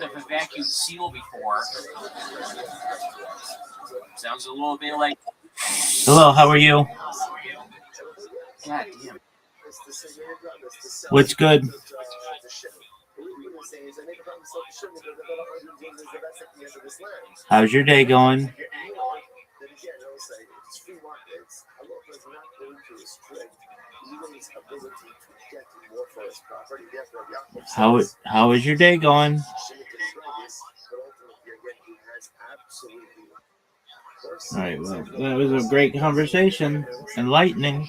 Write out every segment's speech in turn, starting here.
sound of a vacuum seal before. Sounds a little bit like... Hello, how are you? God damn. What's good? How's your day going? How is your day going? All right, well, that was a great conversation. Enlightening.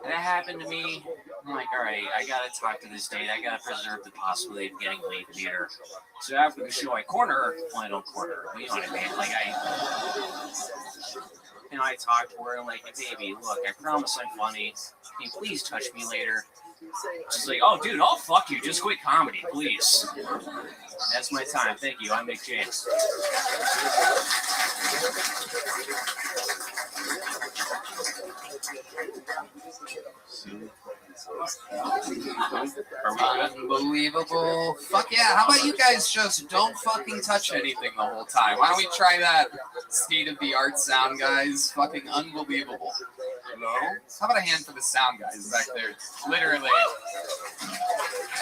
That happened to me. I'm like, all right, I gotta talk to this date. I gotta preserve the possibility of getting laid later. So after the show, I corner her. Well, I don't corner her. You know what I mean? Like I talk to her like, baby, look, I promise I'm funny. Can you please touch me later? She's like, oh, dude, I'll fuck you. Just quit comedy, please. That's my time. Thank you. I'm Mick James. Unbelievable. Fuck yeah. How about you guys just don't fucking touch anything the whole time? Why don't we try that state-of-the-art sound guys? Fucking unbelievable. Hello? How about a hand for the sound guys back there? Literally.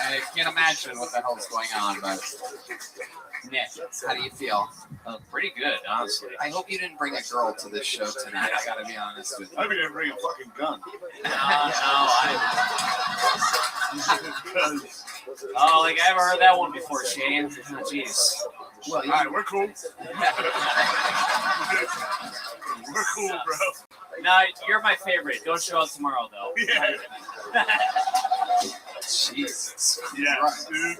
I can't imagine what the hell's going on, but... Nick, how do you feel? Pretty good, honestly. I hope you didn't bring a girl to this show tonight. I gotta be honest with you. I didn't bring a fucking gun. Oh, like I haven't heard that one before, Shane. Oh, jeez. Well, all right, we're cool. We're cool, bro. No, you're my favorite. Don't show up tomorrow, though. Yeah. Jesus. Yeah, dude.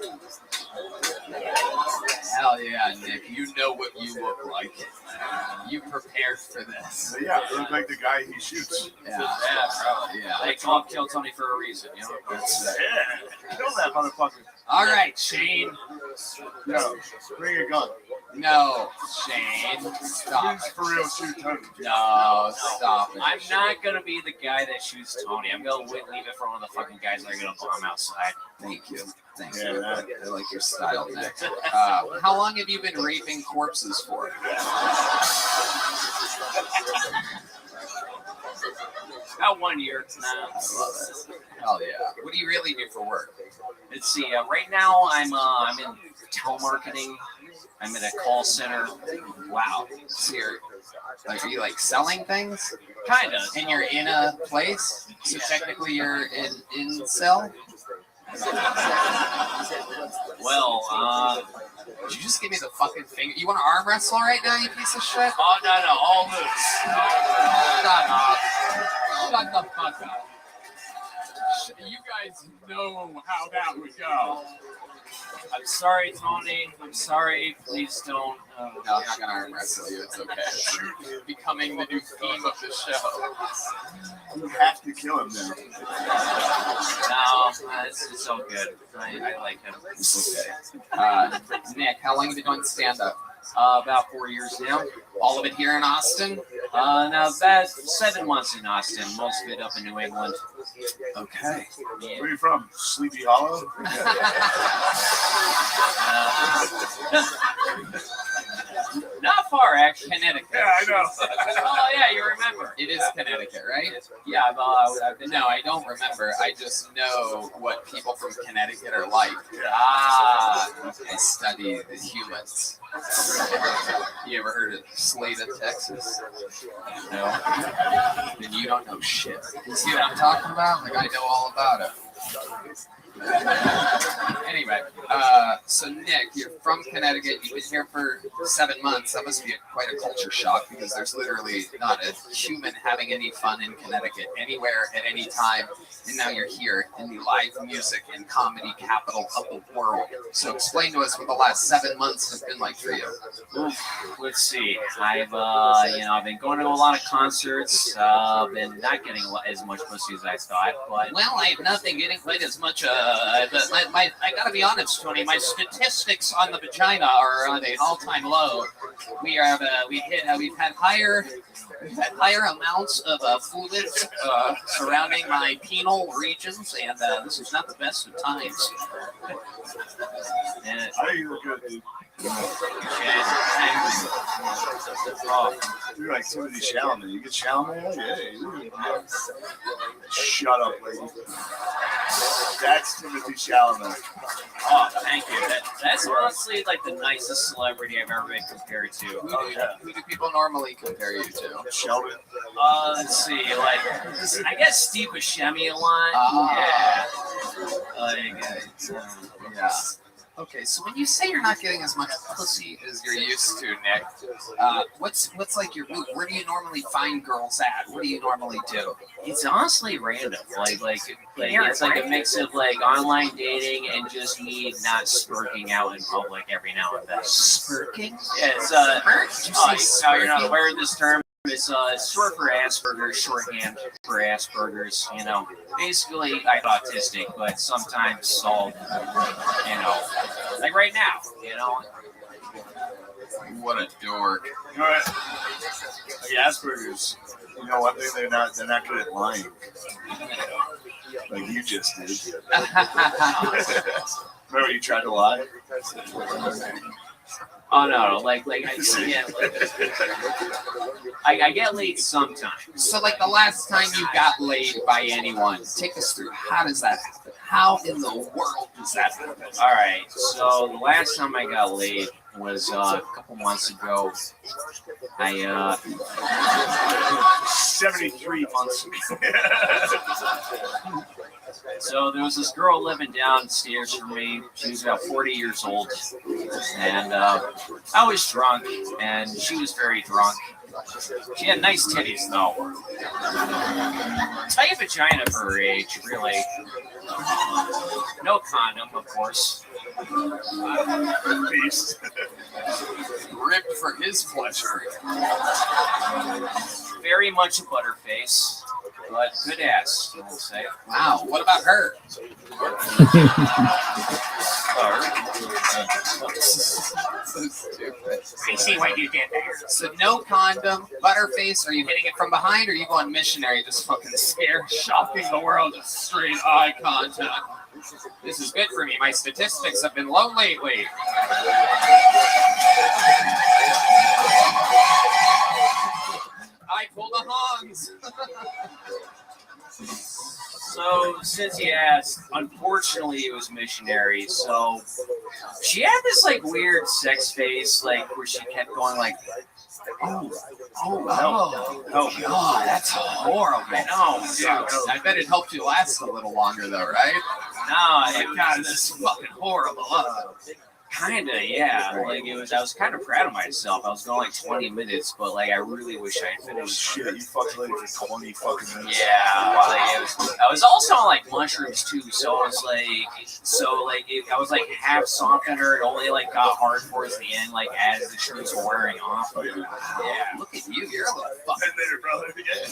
Hell yeah, Nick. You know what you look like. You prepared for this. Yeah, I look like the guy he shoots. Yeah, bro. Yeah. They call him Kill Tony for a reason, you know? Yeah. Kill that motherfucker. All right, Shane. No, bring a gun. No, Shane. Stop Please it. for real shoot Tony. No, stop it. I'm not going to be the guy that shoots Tony. I'm going to leave it for one of the fucking guys that are going to bomb outside. Thank you. Thank Yeah, you. man. I like your style, Nick. How long have you been raping corpses for? About 1 year now. I love it. Hell yeah. What do you really do for work? Let's see. Right now, I'm in telemarketing. I'm in a call center. Wow. So are you like selling things? Kind of. And you're in a place? So technically you're in cell? Well, did you just give me the fucking finger? You want to arm wrestle right now, you piece of shit? Oh, no, all loose. Shut up. Shut the fuck up. You guys know how that would go. I'm sorry, Tony. I'm sorry. Please don't. No, I'm not going to arm wrestle you. It's okay. Becoming the new theme of the show. You have to kill him now. No, it's all good. I like him. It's okay. Nick, how long have you been doing stand-up? About 4 years now. All of it here in Austin? Now that's 7 months in Austin. Most of it up in New England. Okay. Yeah. Where are you from? Sleepy Hollow? Not far, actually. Connecticut. Yeah, I know. Oh, yeah, you remember. It is Connecticut, right? Yeah, I've been. No, I don't remember. I just know what people from Connecticut are like. Ah, I study the humans. You ever heard of Slata, Texas? No. Then you don't know shit. You see what I'm talking about? Like, I know all about it. Anyway, so Nick, you're from Connecticut. You've been here for 7 months. That must be quite a culture shock because there's literally not a human having any fun in Connecticut anywhere at any time. And now you're here in the live music and comedy capital of the world. So explain to us what the last 7 months have been like for you. Let's see. I've been going to a lot of concerts. Been not getting as much pussy as I thought, but Well, I have not been getting quite as much. I gotta be honest, Tony. My statistics on the vagina are on an all-time low. we've had higher amounts of fluids surrounding my penile regions, and this is not the best of times. I think you look good, dude. Oh, You're like Timothy Chalamet. You get Chalamet? Yeah. Shut up, lady. That's Timothy Chalamet. oh, thank you. That's honestly like the nicest celebrity I've ever been compared to. Who do people normally compare you to? Sheldon. Let's see, like I guess Steve Buscemi a lot. Yeah. Okay, so when you say you're not getting as much pussy as you're used to, Nick, what's like your move? Where do you normally find girls at? What do you normally do? It's honestly random. Like it's like a mix of like online dating and just me not spurking out in public every now and then. Spurking? Yeah, it's you're not aware of this term. It's short for Asperger's, shorthand for Asperger's. You know, basically I'm autistic, but sometimes solve. You know, like right now. You know. What a dork. You know what? Like Asperger's. You know one thing, they're not good at lying. Like you just did. Remember you tried to lie? Oh no, like I get laid sometimes. So like the last time you got laid by anyone, take us through. How does that happen? How in the world does that happen? All right, so the last time I got laid was a couple months ago. 73 months ago. So there was this girl living downstairs from me. She was about 40 years old, and I was drunk, and she was very drunk. She had nice titties, though. Tight vagina for her age, really. No condom, of course. Beast. Ripped for his pleasure. Very much a butterface, but good ass, I will say. Wow, what about her? So stupid. I see what you did there. So no condom, butterface. Are you hitting it from behind, or are you going missionary, just fucking scare, shocking the world with straight eye contact? This is good for me. My statistics have been low lately. I pulled the Hans. So, since you asked, unfortunately it was missionary. So, she had this like weird sex face, like where she kept going like, Oh, God, that's horrible. No, dude. I bet it helped you last a little longer, though, right? No, God, this is fucking horrible. Kinda, yeah. Like it was. I was kind of proud of myself. I was going like 20 minutes, but like I really wish I had finished. Shit, you fucked lady for 20 fucking minutes. Yeah, like it was. I was also on like mushrooms too, so it was like, I was like half softened her. It only like got hard towards the end, like as the shrooms were wearing off. Oh, yeah. Yeah, look at you. You're a little fucking. Later, brother. Yeah.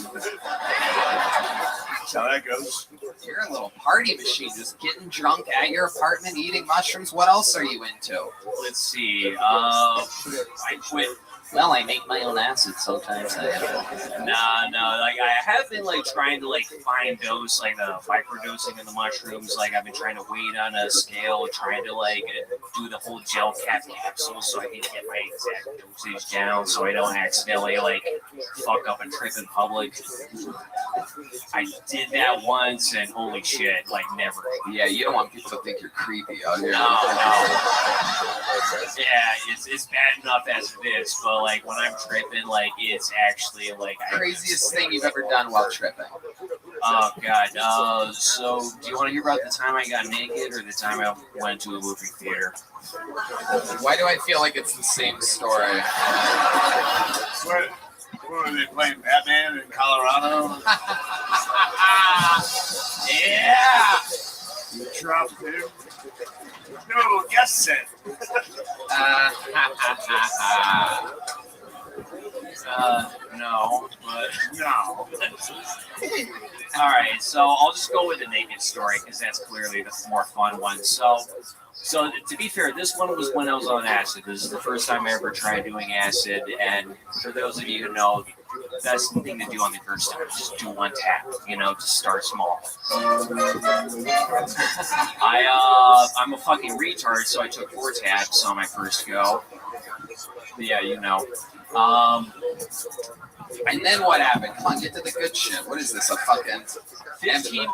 That's how that goes. You're a little party machine, just getting drunk at your apartment, eating mushrooms. What else are you into? Let's see. I quit. Well, I make my own acid sometimes. No. Like I have been like trying to like find dose, like the microdosing in the mushrooms. Like I've been trying to weight on a scale, trying to like do the whole gel capsule so I can get my exact dosage down, so I don't accidentally like fuck up and trip in public. I did that once, and holy shit, like never. Yeah, you don't want people to think you're creepy out here. No. Yeah, it's bad enough as it is, but like when I'm tripping, like it's actually like Craziest thing you've ever done while tripping? Oh God. So do you want to hear about the time I got naked or the time I went to a movie theater? Why do I feel like it's the same story? What were they playing? Batman in Colorado? Yeah. You dropped him? No, guest set. No, but No. all right. So I'll just go with the naked story because that's clearly the more fun one. So to be fair, this one was when I was on acid. This is the first time I ever tried doing acid, and for those of you who know, the best thing to do on the first time is just do one tap. You know, just start small. I'm a fucking retard, so I took 4 taps on my first go. But yeah, you know. And then what happened? Come on, get to the good shit. What is this? A fucking 15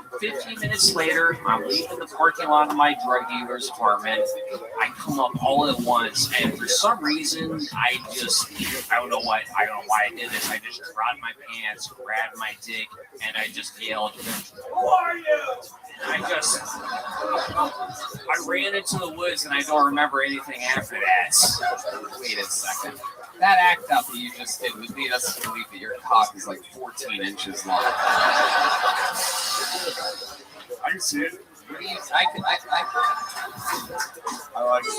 minutes later, I'm leaving the parking lot of my drug dealer's apartment. I come up all at once, and for some reason, I don't know why I did this. I just dropped my pants, grabbed my dick, and I just yelled, "Who are you?" And I ran into the woods, and I don't remember anything after that. Wait a second. That act out that you just did would lead us to believe that your cock is like 14 inches long. I can see it. What do you, I like it.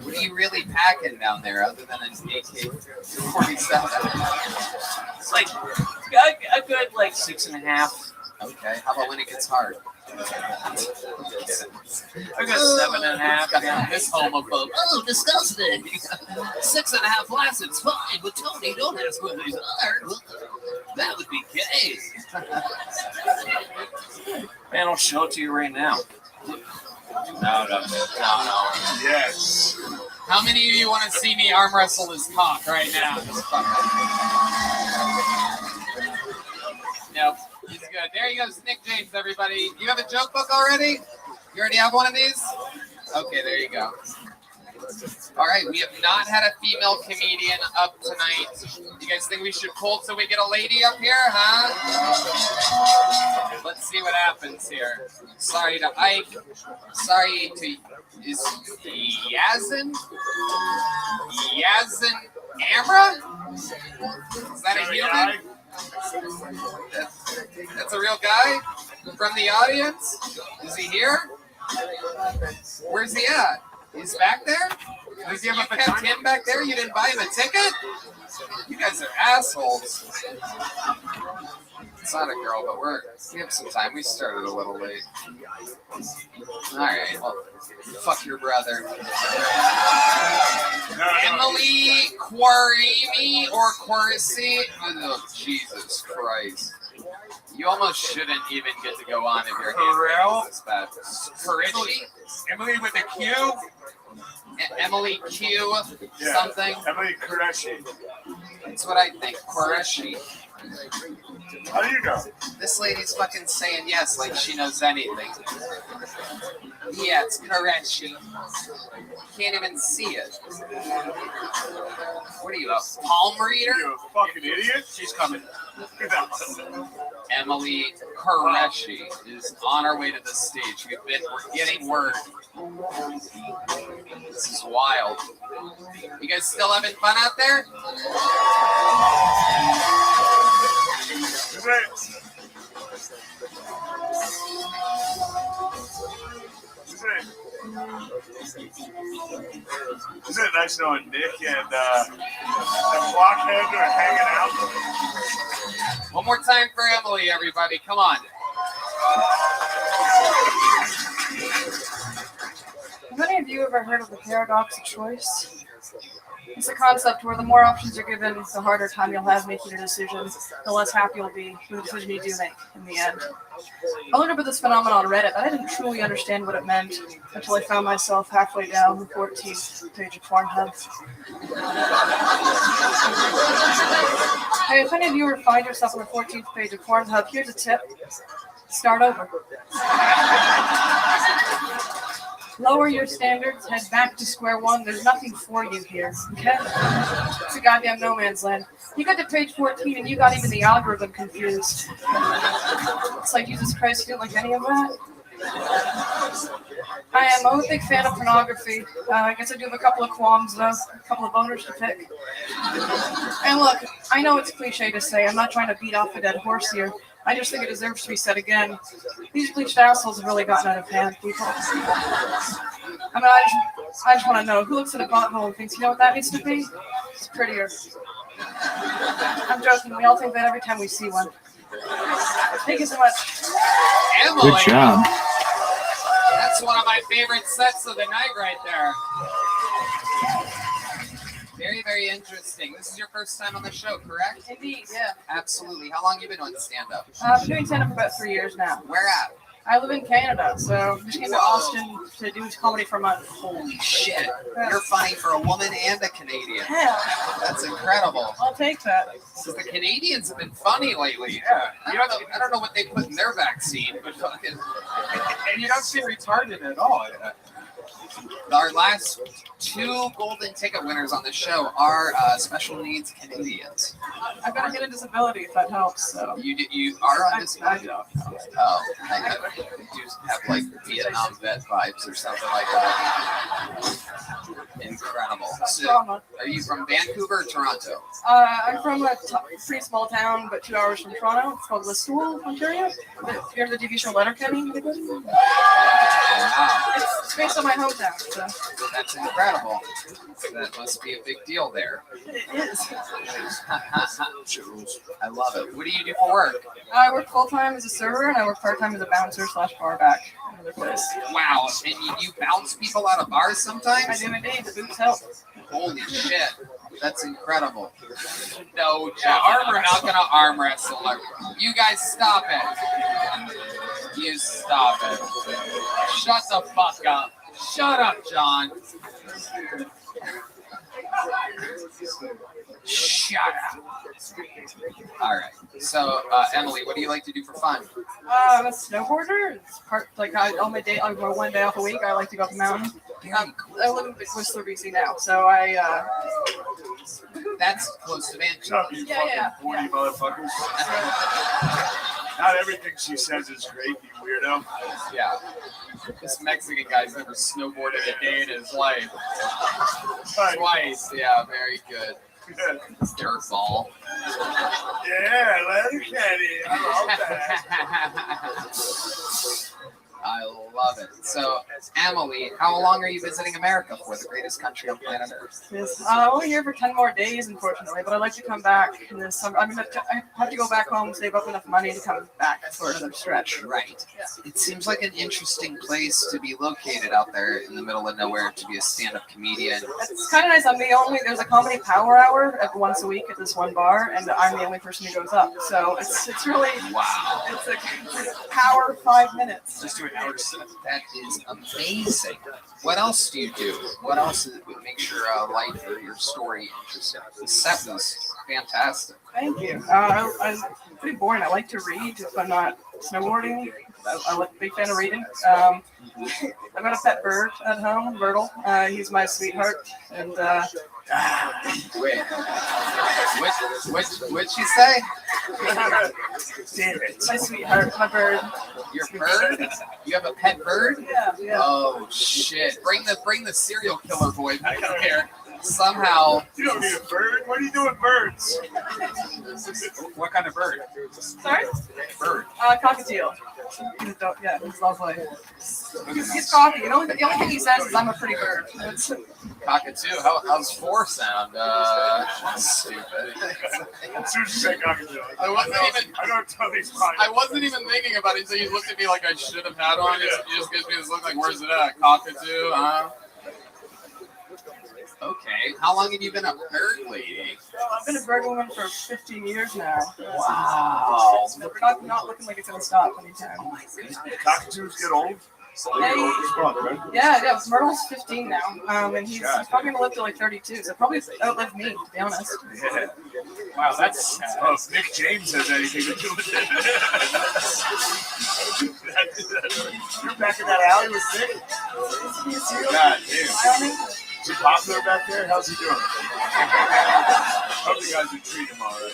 what are you really packing down there other than an AK-47? It's like a good like 6.5. Okay, how about when it gets hard? I got 7.5. This homophobe. Oh, disgusting. 6.5 flaccid, fine, but Tony, don't ask whether he's hard. That would be gay. Man, I'll show it to you right now. No. Yes. How many of you want to see me arm wrestle this cock right now? Nope. He's good. There he goes, Nick James, everybody. You have a joke book already? You already have one of these? Okay, there you go. All right, we have not had a female comedian up tonight. You guys think we should pull so we get a lady up here, huh? Let's see what happens here. Sorry to Ike. Sorry to... Is Yazin? Yazin Amra? Is that a human? That's a real guy from the audience? Is he here? Where's he at? He's back there? Does he have a kept him back there? You didn't buy him a ticket? You guys are assholes. It's not a girl, but we have some time. We started a little late. Alright, well, fuck your brother. Emily Quarimi or Quarisi? Oh, Jesus Christ. You almost shouldn't even get to go on if your handwriting is this bad. Qureshi? Emily with a Q? Emily Q something? Emily Qureshi. That's what I think. Qureshi. How do you know? This lady's fucking saying yes like she knows anything. Yeah, it's Qureshi. Can't even see it. What are you, a palm reader? You a fucking idiot? She's coming. Emily Qureshi is on her way to the stage. We're getting word. This is wild. You guys still having fun out there? Isn't it nice knowing Nick and Blockhead are hanging out? One more time for Emily, everybody. Come on. Have any of you ever heard of the paradox of choice? It's a concept where the more options you're given, the harder time you'll have making a decision, the less happy you'll be with the decision you do make in the end. I learned about this phenomenon on Reddit, but I didn't truly understand what it meant until I found myself halfway down the 14th page of Pornhub. Hey, if any of you ever find yourself on the 14th page of Pornhub, here's a tip. Start over. Lower your standards, head back to square one. There's nothing for you here, okay? It's a goddamn no man's land. You got to page 14 and you got even the algorithm confused. It's like, Jesus Christ, you didn't like any of that? I'm a big fan of pornography. I guess I do have a couple of qualms, though. A couple of boners to pick. And look, I know it's cliche to say. I'm not trying to beat off a dead horse here. I just think it deserves to be said again. These bleached assholes have really gotten out of hand, people. I mean, I just want to know who looks at a butthole and thinks, you know what that needs to be? It's prettier. I'm joking. We all think that every time we see one. Thank you so much. Emily. Good job. That's one of my favorite sets of the night right there. Very, very interesting. This is your first time on the show, correct? Indeed, yeah. Absolutely. How long have you been doing stand-up? I've been doing stand-up for about 3 years now. Where at? I live in Canada, so just came to Austin to do comedy for a month. Holy shit. You're funny for a woman and a Canadian. Yeah, That's incredible. I'll take that. So the Canadians have been funny lately. Yeah. I don't know what they put in their vaccine, but fucking. And you don't seem retarded at all. Our last 2 golden ticket winners on the show are special needs Canadians. I've got a hidden disability, if that helps. So. You are on this? I don't. Oh, I do have like Vietnam vet vibes or something like that. Incredible. So, Drama. are you from Vancouver or Toronto? I'm from a pretty small town, but 2 hours from Toronto. It's called Restream, Ontario. You heard the TV show Letterkenny? Wow, It's based on my hometown, so. that's incredible. That must be a big deal there. It is. I love it. What do you do for work? I work full-time as a server, and I work part-time as a bouncer/bar back at another place. Wow, and you bounce people out of bars I sometimes? do indeed. The boots help. Holy shit. That's incredible. No, you're not going to arm wrestle. You guys stop it. You stop it. Shut the fuck up. Shut up, John. Shut up. All right. So, Emily, what do you like to do for fun? I'm a snowboarder. It's part like on my day, like my 1 day off a week, I like to go up the mountain. I live in Whistler, BC now, so That's close to What's Vancouver. up, you Yeah, fucking yeah, horny motherfuckers? Not everything she says is great, you weirdo. Yeah. This Mexican guy's never snowboarded a day in his life. Twice. Yeah, very good. Dirtball. Yeah, Letterkenny. I love that. I love it. So, Emily, how long are you visiting America for, the greatest country on planet Earth? yes. I'm only here for 10 more days, unfortunately, but I'd like to come back in this summer. I have to go back home, save up enough money to come back for another stretch. Right. Yeah. It seems like an interesting place to be located out there in the middle of nowhere to be a stand-up comedian. It's kind of nice. There's a comedy power hour once a week at this one bar, and I'm the only person who goes up. So it's really, Wow. it's a power 5 minutes. Just do an hour set. That is amazing. What else do you do? What else would make your life or your story interesting? The set was fantastic. Thank you. I'm pretty boring. I like to read if I'm not snowboarding. I'm a big fan of reading. I've got a pet bird at home, Myrtle. He's my sweetheart. And Wait. What'd she say? Damn it. my sweetheart, my bird. Your bird? You have a pet bird? Yeah. Oh shit! Bring the serial killer boy back up here. Somehow. You don't need a bird. What are you doing, birds? What kind of bird? Sorry? Bird. Cockatiel. He's lovely. He's cocky. The only thing he says is, "I'm a pretty bird." It's, Cockatoo. How's 4 sound? Stupid. As soon as you say cockatoo, I don't tell these podcasts. I wasn't even thinking about it until you looked at me like I should have had on. It just gives me this look like, where's it at? Cockatoo, huh? Okay. How long have you been a bird lady? I've been a bird woman for 15 years now. Wow. It's not looking like it's going to stop anytime. Oh my goodness. Cockatoos get old. They get old as fuck, right? Yeah. Myrtle's 15 now, and he's probably going to live to like 32, so probably outlive me, to be honest. Yeah. Wow, that's Oh, if Nick James has anything to do with it. You're back in that alley with Nick? God damn. Is he popular back there? How's he doing? Hope you guys are treating him all right.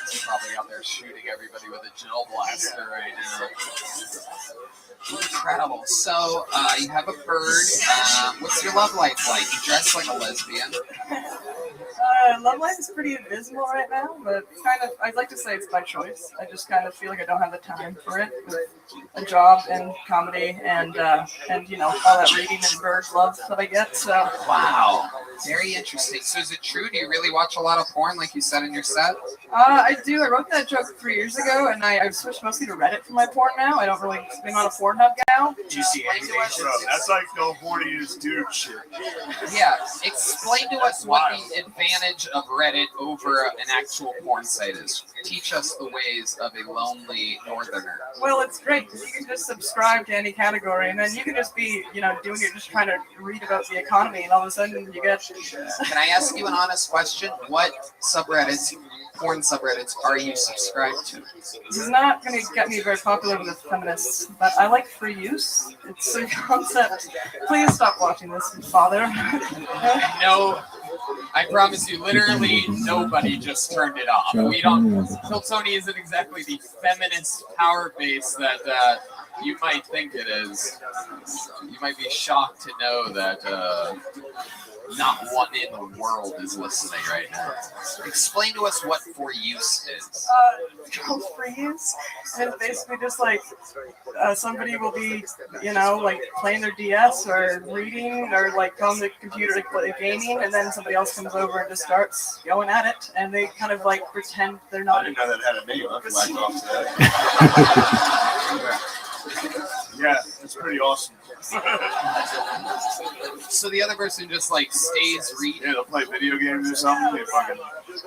He's probably out there shooting everybody with a gel blaster right now. Incredible. So, you have a bird. What's your love life like? You dress like a lesbian. Love life is pretty abysmal right now, but kind of, I'd like to say it's by choice. I just kind of feel like I don't have the time for it with a job and comedy and you know, all that reading and bird love that I get. So Wow. Very interesting. So is it true? Do you really watch a lot of porn like you said in your set? I do. I wrote that joke 3 years ago, and I've switched mostly to Reddit for my porn now. I don't really, I'm not a Pornhub gal. Do you see anything? Bro, that's like the horniest dude shit. Yeah. Explain to us what the advantage of Reddit over an actual porn site is. Teach us the ways of a lonely northerner. Well, it's great because you can just subscribe to any category, and then you can just be, you know, doing it, just trying to read about the economy, and all of a sudden you get. Can I ask you an honest question? What subreddits, porn subreddits, are you subscribed to? This is not going to get me very popular with feminists, but I like free use. It's a concept. Please stop watching this, father. No, I promise you, literally nobody just turned it off. We don't. Tony isn't exactly the feminist power base that you might think it is. You might be shocked to know that not one in the world is listening right now. Explain to us what for use is. Called free use, and it's basically just like somebody will be, you know, like playing their DS or reading or like on the computer like play gaming, and then somebody else comes over and just starts going at it, and they kind of like pretend they're I not. didn't know that had a name. I can whack off to that. Yeah, that's pretty awesome. So the other person just like stays reading. Yeah, they'll play video games or something. They fucking,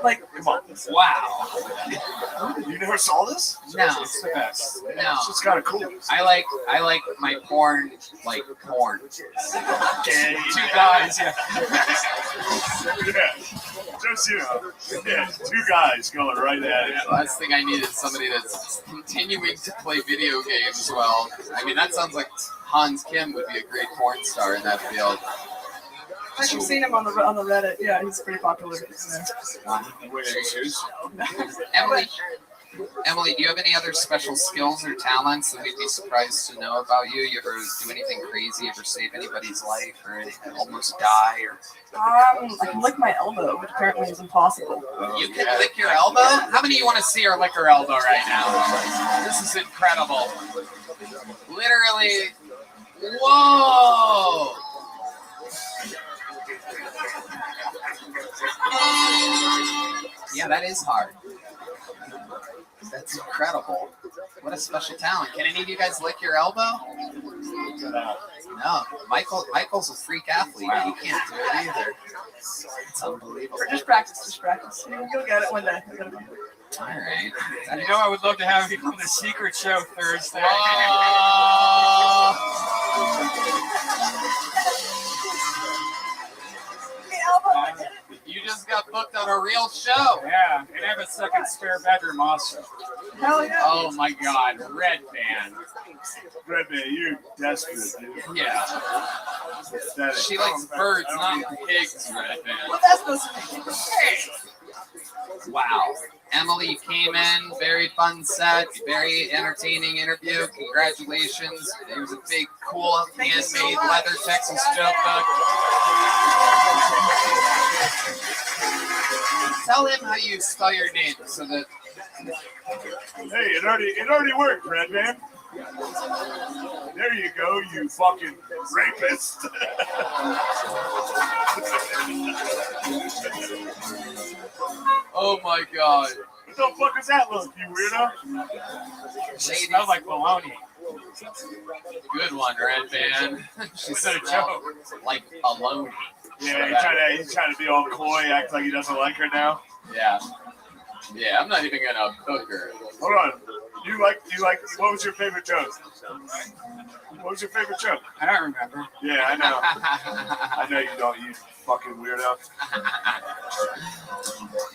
Like, come on. Wow. You never saw this? No. It's the best. No. It's just kind of cool. I like my porn like porn. Gay. Two guys, yeah. Yeah. Just, you know, yeah, two guys going right at it. Last thing I need is somebody that's continuing to play video games well. I mean, that sounds like Hans Kim would be a great porn star in that field. I've seen him on the Reddit. Yeah, he's pretty popular. Wait, excuse? Emily, do you have any other special skills or talents that we'd be surprised to know about you? You ever do anything crazy? Ever save anybody's life or almost die? Or I can lick my elbow, which apparently is impossible. you can lick your elbow? How many of you want to see her lick her elbow right now? This is incredible. Literally, whoa! Yeah, that is hard. That's incredible. What a special talent. Can any of you guys lick your elbow? No. Michael's a freak athlete. He can't do it either. It's unbelievable. Or just practice. You'll get it one day. All right. You know, I would love to have you on the secret show Thursday. You just got booked on a real show. Yeah, and I have a second spare bedroom also. Hell yeah. Oh my God, Red Band. Red man, you're desperate, dude. Yeah. Pathetic. She likes birds, not pigs, Red Band. What that's supposed to mean? Wow. Emily, you came in, very fun set, very entertaining interview. Congratulations. It was a big, cool, handmade leather Texas joke book. Tell him how you spell your name so that. Hey, it already worked, Red man. There you go, you fucking rapist. Oh my God. What the fuck is that look, you weirdo? It smells like bologna. Good one, Red Band. Is that a joke? Like baloney. Yeah, he's trying to be all coy, act like he doesn't like her now. Yeah. Yeah, I'm not even gonna cook her. Hold on. You like, what was your favorite joke? What was your favorite joke? I don't remember. Yeah, I know. I know you don't, you fucking weirdo.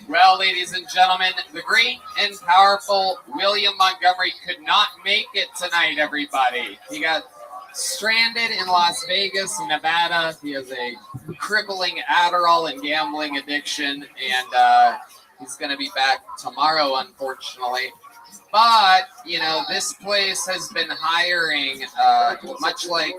Well, ladies and gentlemen, the great and powerful William Montgomery could not make it tonight, everybody. He got stranded in Las Vegas, Nevada. He has a crippling Adderall and gambling addiction, and he's going to be back tomorrow, unfortunately. But you know, this place has been hiring, much like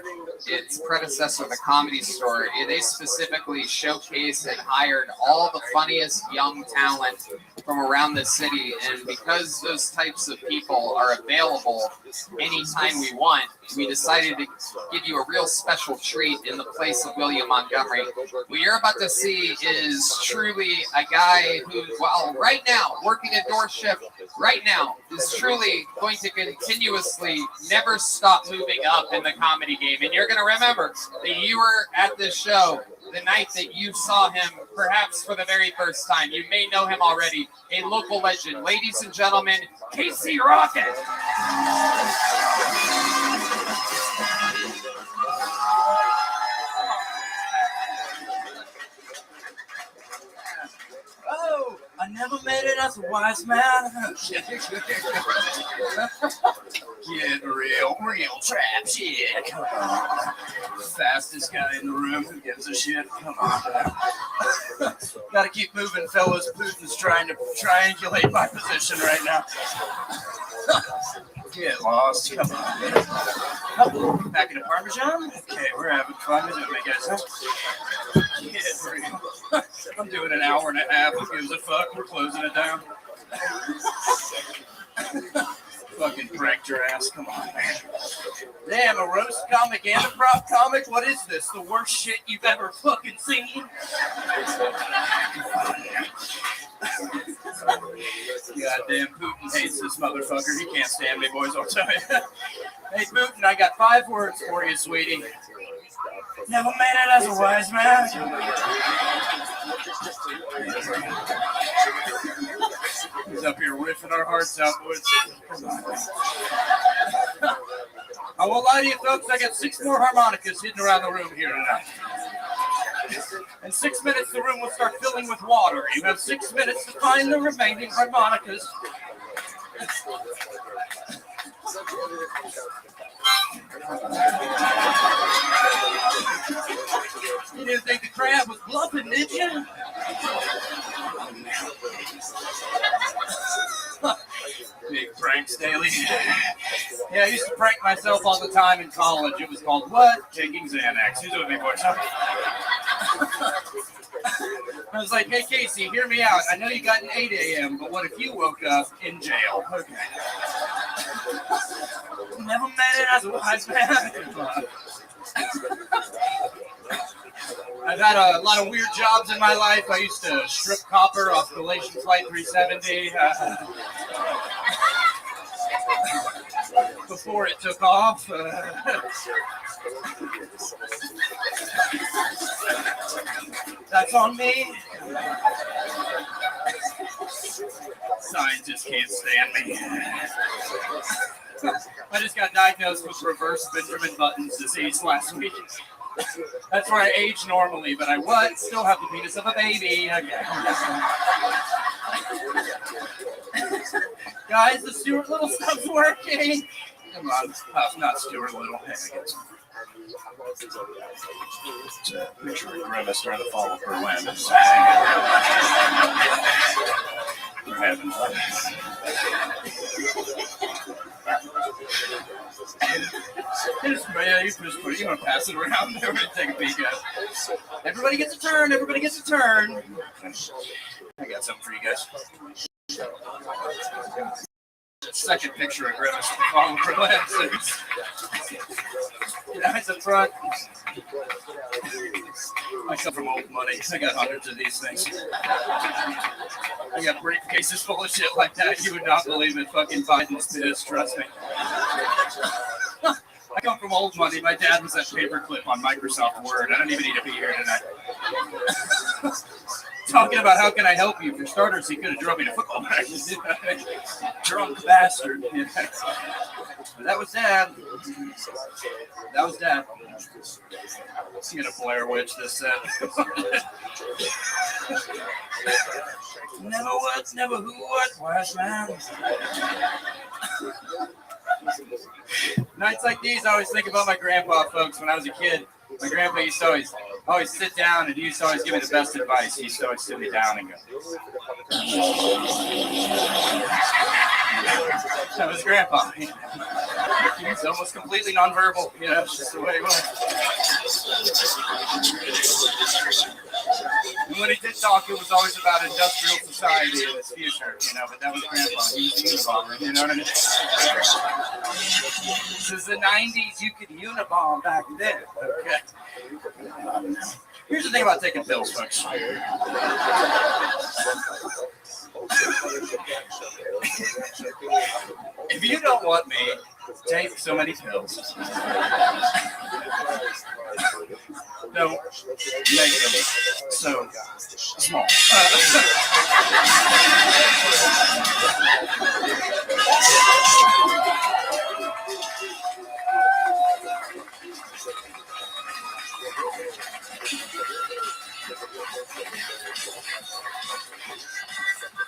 its predecessor, the Comedy Store. They specifically showcased and hired all the funniest young talent from around the city. And because those types of people are available anytime we want, we decided to give you a real special treat in the place of William Montgomery. What you're about to see is truly a guy who, well, right now, working a door shift right now, is truly going to continuously never stop moving up in the comedy game. And you're going to remember that you were at this show the night that you saw him, perhaps for the very first time. You may know him already, a local legend. Ladies and gentlemen, Casey Rocket. Oh, I never made it as a wise man. Get real trap shit. Come on. Fastest guy in the room. Who gives a shit? Come on. Gotta keep moving, fellas. Putin's trying to triangulate my position right now. Get lost. Come on. Back into Parmesan? Okay, we're having fun. Isn't it, guys? Get real. I'm doing an hour and a half. Who gives a fuck? We're closing it down. Fucking pranked your ass. Come on, man. Damn, a roast comic and a prop comic? What is this? The worst shit you've ever fucking seen? Goddamn, Putin hates this motherfucker. He can't stand me, boys, I'll tell you. Hey, Putin, I got 5 words for you, sweetie. Never made it as a wise man. He's up here riffing our hearts out, boys. I won't lie to you, folks. I got 6 more harmonicas hidden around the room here tonight. In 6 minutes, the room will start filling with water. You have 6 minutes to find the remaining harmonicas. You didn't think the crab was bluffing, did you? Big pranks, Daly. Yeah, I used to prank myself all the time in college. It was called what? Taking Xanax. Who's with me, boys? I was like, hey, Casey, hear me out. I know you got an 8 a.m., but what if you woke up in jail? Okay. Never made it as a wise man. I've had a lot of weird jobs in my life. I used to strip copper off Galatian Flight 370 before it took off. That's on me. Scientists can't stand me. I just got diagnosed with reverse Benjamin Button's disease last week. That's where I age normally, but I what? Still have the penis of a baby. Okay. Guys, the Stuart Little stuff's working. Come on, not Stuart Little. Hey, I get some. Picture of Grimace during the fall of Berlin. We're having fun. Yeah, you want to pass it around. Everybody take a peek at it. Everybody gets a turn. Everybody gets a turn. I got something for you guys. Second picture of Grimace from the fall of Berlin. Guys up front. I come from old money. I got hundreds of these things. I got briefcases full of shit like that. You would not believe it. Fucking Biden's pissed. Trust me. I come from old money. My dad was at paperclip on Microsoft Word. I don't even need to be here tonight. Talking about how can I help you? For starters, he could have drove me to football practice. Drunk bastard. But that was Dad. That was Dad. Let's get a Blair Witch this set. Never what, never who, what, wise man. Nights like these, I always think about my grandpa, folks. When I was a kid, my grandpa used to always sit down, and he used to always give me the best advice. He used to always sit me down and go, That was Grandpa. He's almost completely nonverbal. You know, it's just the way he was. And when he did talk, it was always about industrial society and its future, you know, but that was Grandpa. He was a Unabomber, you know what I mean? This is the 90s, you could Unabomb back then, okay? Here's the thing about taking pills, folks. If you don't want me, take so many pills. Don't make them so small.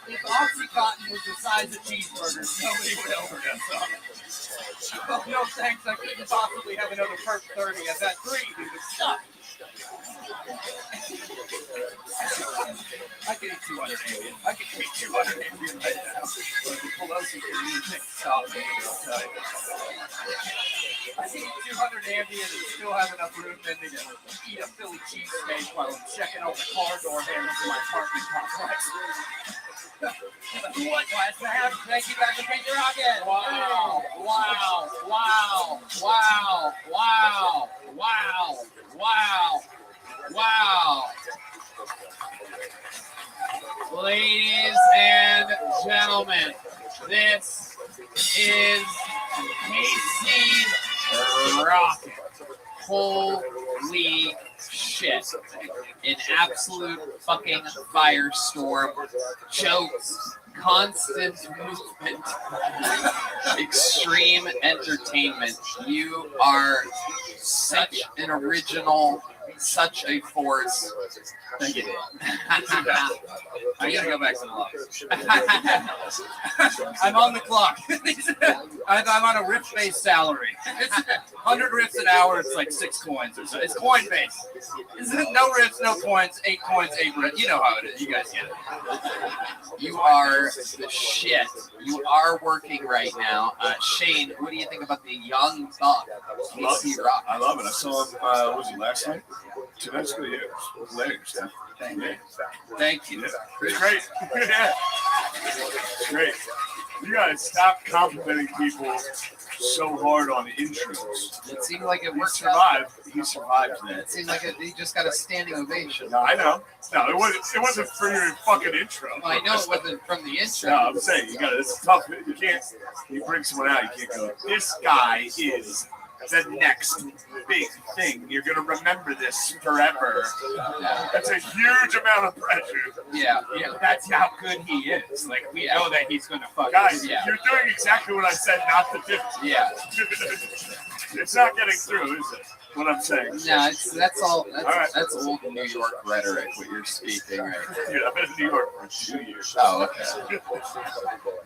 If Oxycontin was the size of cheeseburgers, nobody would overdose on it. Oh, no thanks, I couldn't possibly have another Perk 30. I've had 3, dude. Stop. I could eat 200 Ambien. I could eat 200 Ambien right now. But the Pelosi can stop me, I'll tell you. I can eat 200 Ambien and still have enough room in me to eat a Philly cheesesteak while I'm checking out the car door handles in my apartment complex. What was that? Thank you guys for being rocket. Wow. Wow. Wow. Wow. Wow. Wow. Wow. Wow. Ladies and gentlemen, this is Casey Rocket. Holy shit. An absolute fucking firestorm. Jokes, constant movement, extreme entertainment. You are such an original, such a force. Thank you. I gotta go back to the office. I'm on the clock. I'm on a riff-based salary. It's 100 riffs an hour. It's like 6 coins or so. It's coin-based. It's no riffs, no coins. 8 coins, 8 riffs. You know how it is. You guys get it. You are the shit. You are working right now. Shane, what do you think about the young buck, Casey Rock? I love it. I saw him, was it last night? 2 nights ago, yeah. It was hilarious, man. Thank you. Thank you. It's great. Yeah. It's great. You gotta stop complimenting people so hard on intros. It seemed like it He worked. survived. He survived that. It seemed like he just got a standing ovation. No, I know. No, it wasn't for your fucking intro. Well, I know it wasn't from the intro. No, I'm saying you gotta. It's tough. You can't. You bring someone out. You can't go. This guy is the next big thing. You're gonna remember this forever. That's a huge amount of pressure. Yeah. Yeah, that's how good he is. Like, we know that he's going to fuck Guys, us. Yeah. you're doing exactly what I said not to do. Yeah. It's not getting through, is it? What I'm saying. No, that's all. That's, All right. that's old New York rhetoric. What you're speaking right now. Dude, I've been in New York for 2 years. Oh, okay.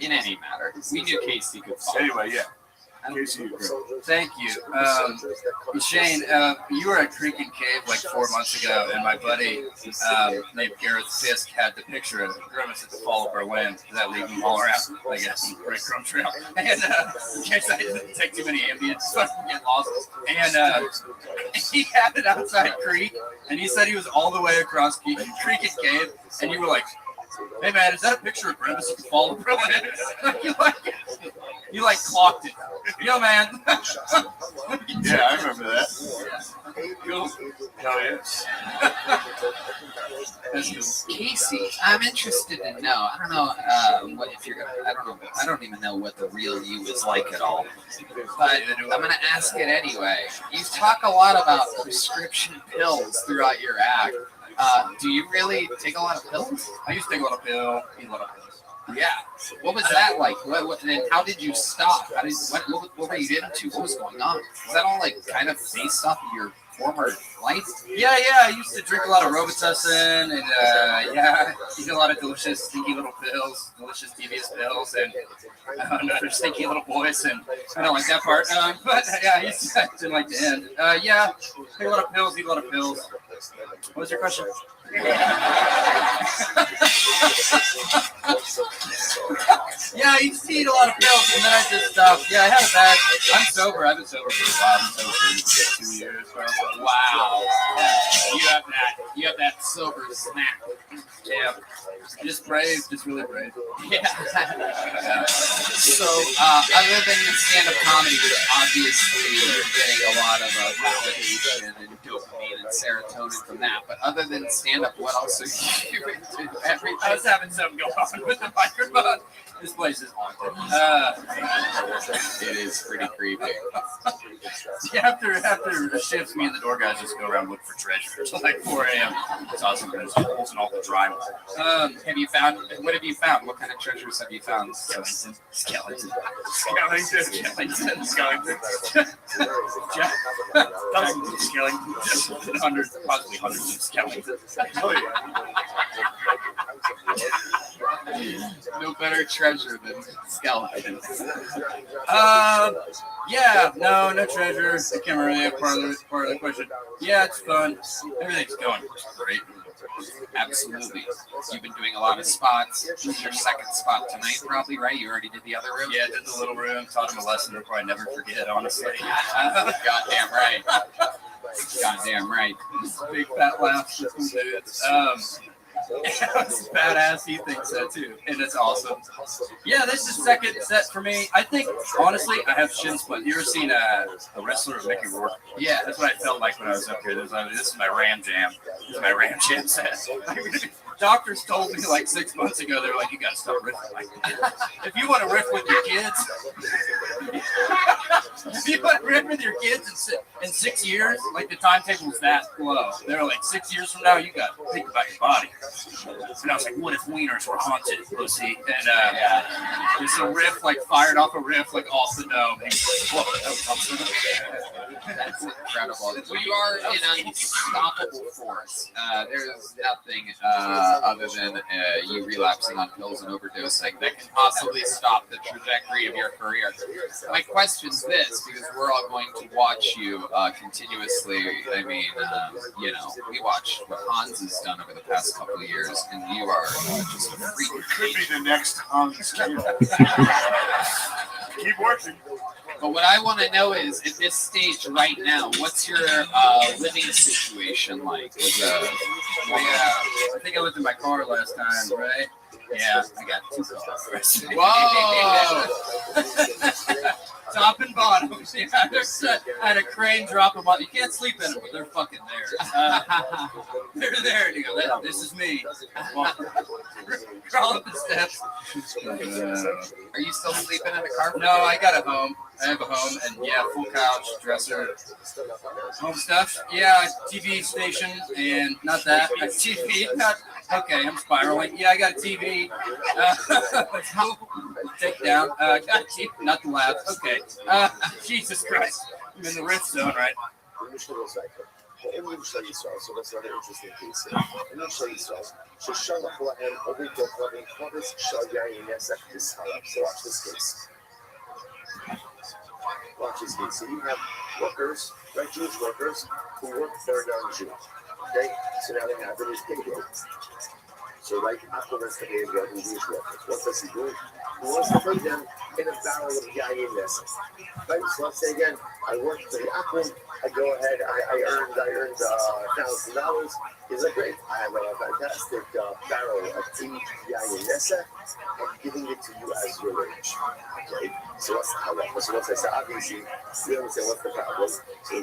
In any matter, we knew Casey could fall. Anyway, yeah. Casey, you're great. Thank you. Shane, you were at Creek and Cave like 4 months ago, and my buddy named Gareth Fisk had the picture of Grimace at the Fall of Berlin. Does that leave him all around? I guess. Breadcrumb trail. And in case I didn't take too many ambience, so I can get lost. And he had it outside Creek, and he said he was all the way across Creek and Cave, and you were like, "Hey man, is that a picture of Grimace at the Fall of Berlin?" you clocked it. Yo man. Yeah, I remember that. Cool. Hell yes. That's cool. Casey, I'm interested to know. I don't know what if you're gonna. I don't know. I don't even know what the real you is like at all. But I'm gonna ask it anyway. You talk a lot about prescription pills throughout your act. Do you really take a lot of pills? I used to take a lot of pills, eat a lot of pills. Yeah. What was that like? What and how did you stop? What were you into? What was going on? Was that all like kind of based off of your former life? Yeah. I used to drink a lot of Robitussin and eat a lot of delicious, stinky little pills, delicious, devious pills, and other stinky little boys. And I don't like that part. But yeah, I used to like the end. Take a lot of pills, eat a lot of pills. What was your question? Yeah, I used to eat a lot of pills, and then I just stopped. Yeah, I had a bad. I'm sober. I've been sober for a while. I'm sober for 2 years. Probably. Wow. You have that sober snack. Yeah. Just brave. Just really brave. Yeah. So, other than the stand-up comedy, which obviously you're getting a lot of validation and dopamine and serotonin from that, but other than stand-up, what else are you into? Everything. I was having something go on with the microphone. This place is haunted. It is pretty creepy. Yeah, after shifts, me and the door guys just go around and look for treasure. It's like 4 a.m. It's awesome. There's holes in all the drywall. Have you found? What have you found? What kind of treasures have you found? Skeleton. Skeleton. Dozens of skeletons. Hundreds, possibly hundreds of skeletons. No better treasure than skeletons. Yeah, no treasure. I can't really part of the question. Yeah, it's fun. Everything's going great. Absolutely. You've been doing a lot of spots. This is your second spot tonight, probably, right? You already did the other room? Yeah, I did the little room. Taught him a lesson he'll probably never forget, honestly. Goddamn right. Goddamn right. Big fat laughs. It's badass. He thinks that too, and it's awesome. Yeah, this is second set for me. I think honestly, I have shin split. You ever seen a wrestler, Mickey Rourke? Yeah, that's what I felt like when I was up here. This is my Ram Jam. This is my Ram Jam set. Doctors told me like 6 months ago, they were like, you gotta stop riffing like that. If you want to riff with your kids, if you want to riff with your kids in 6 years, like the timetable's that low. They're like 6 years from now, you gotta think about your body. And I was like, what if wieners were haunted, pussy? And just a riff, like fired off a riff, like off the dome. And he's like, whoa, that was awesome. That's incredible. Well, you are an unstoppable force. There's nothing other than you relapsing on pills and overdosing that can possibly stop the trajectory of your career. My question's this, because we're all going to watch you continuously. I mean, we watch what Hans has done over the past couple of years, and you are just a freak. Could be the next Hans. Keep working. But what I want to know is, at this stage right now, what's your living situation like? I think I looked in my car last time, right? Yeah, I got 2 cars. Whoa! Top and bottom. Yeah, I had a crane drop them on. You can't sleep in them, but they're fucking there. They're there. And you go, this is me. Crawl up the steps. Are you still sleeping in the car? No, I got a home. I have a home, and yeah, full couch, dresser, home stuff. Yeah, TV station, and not that. A TV, not. Okay, I'm spiraling. Yeah, I got a TV. Take down. Got a TV, not the lab. Okay. Jesus Christ. I'm in the rift zone, right? initial histoire, so that's another interesting piece. Initial histoire, ששם הם עוברים דברים חודש שהיין יעסק בסחלב. So watch this case. Watch this case. So you have workers, right, Jewish workers, who work for a non-Jew. Okay? So now they have British payroll. So right after the Jewish workers, what does he do? He wants to put them in a barrel of yayin nesek. Right? So let's say again, I work for the Akum, I go ahead, I earned $1,000. He's like, great, I have a fantastic barrel of yayin nesek. I'm giving it to you as your wage. Okay? So what's the halacha? So once I say, obviously, we understand what's the problem. So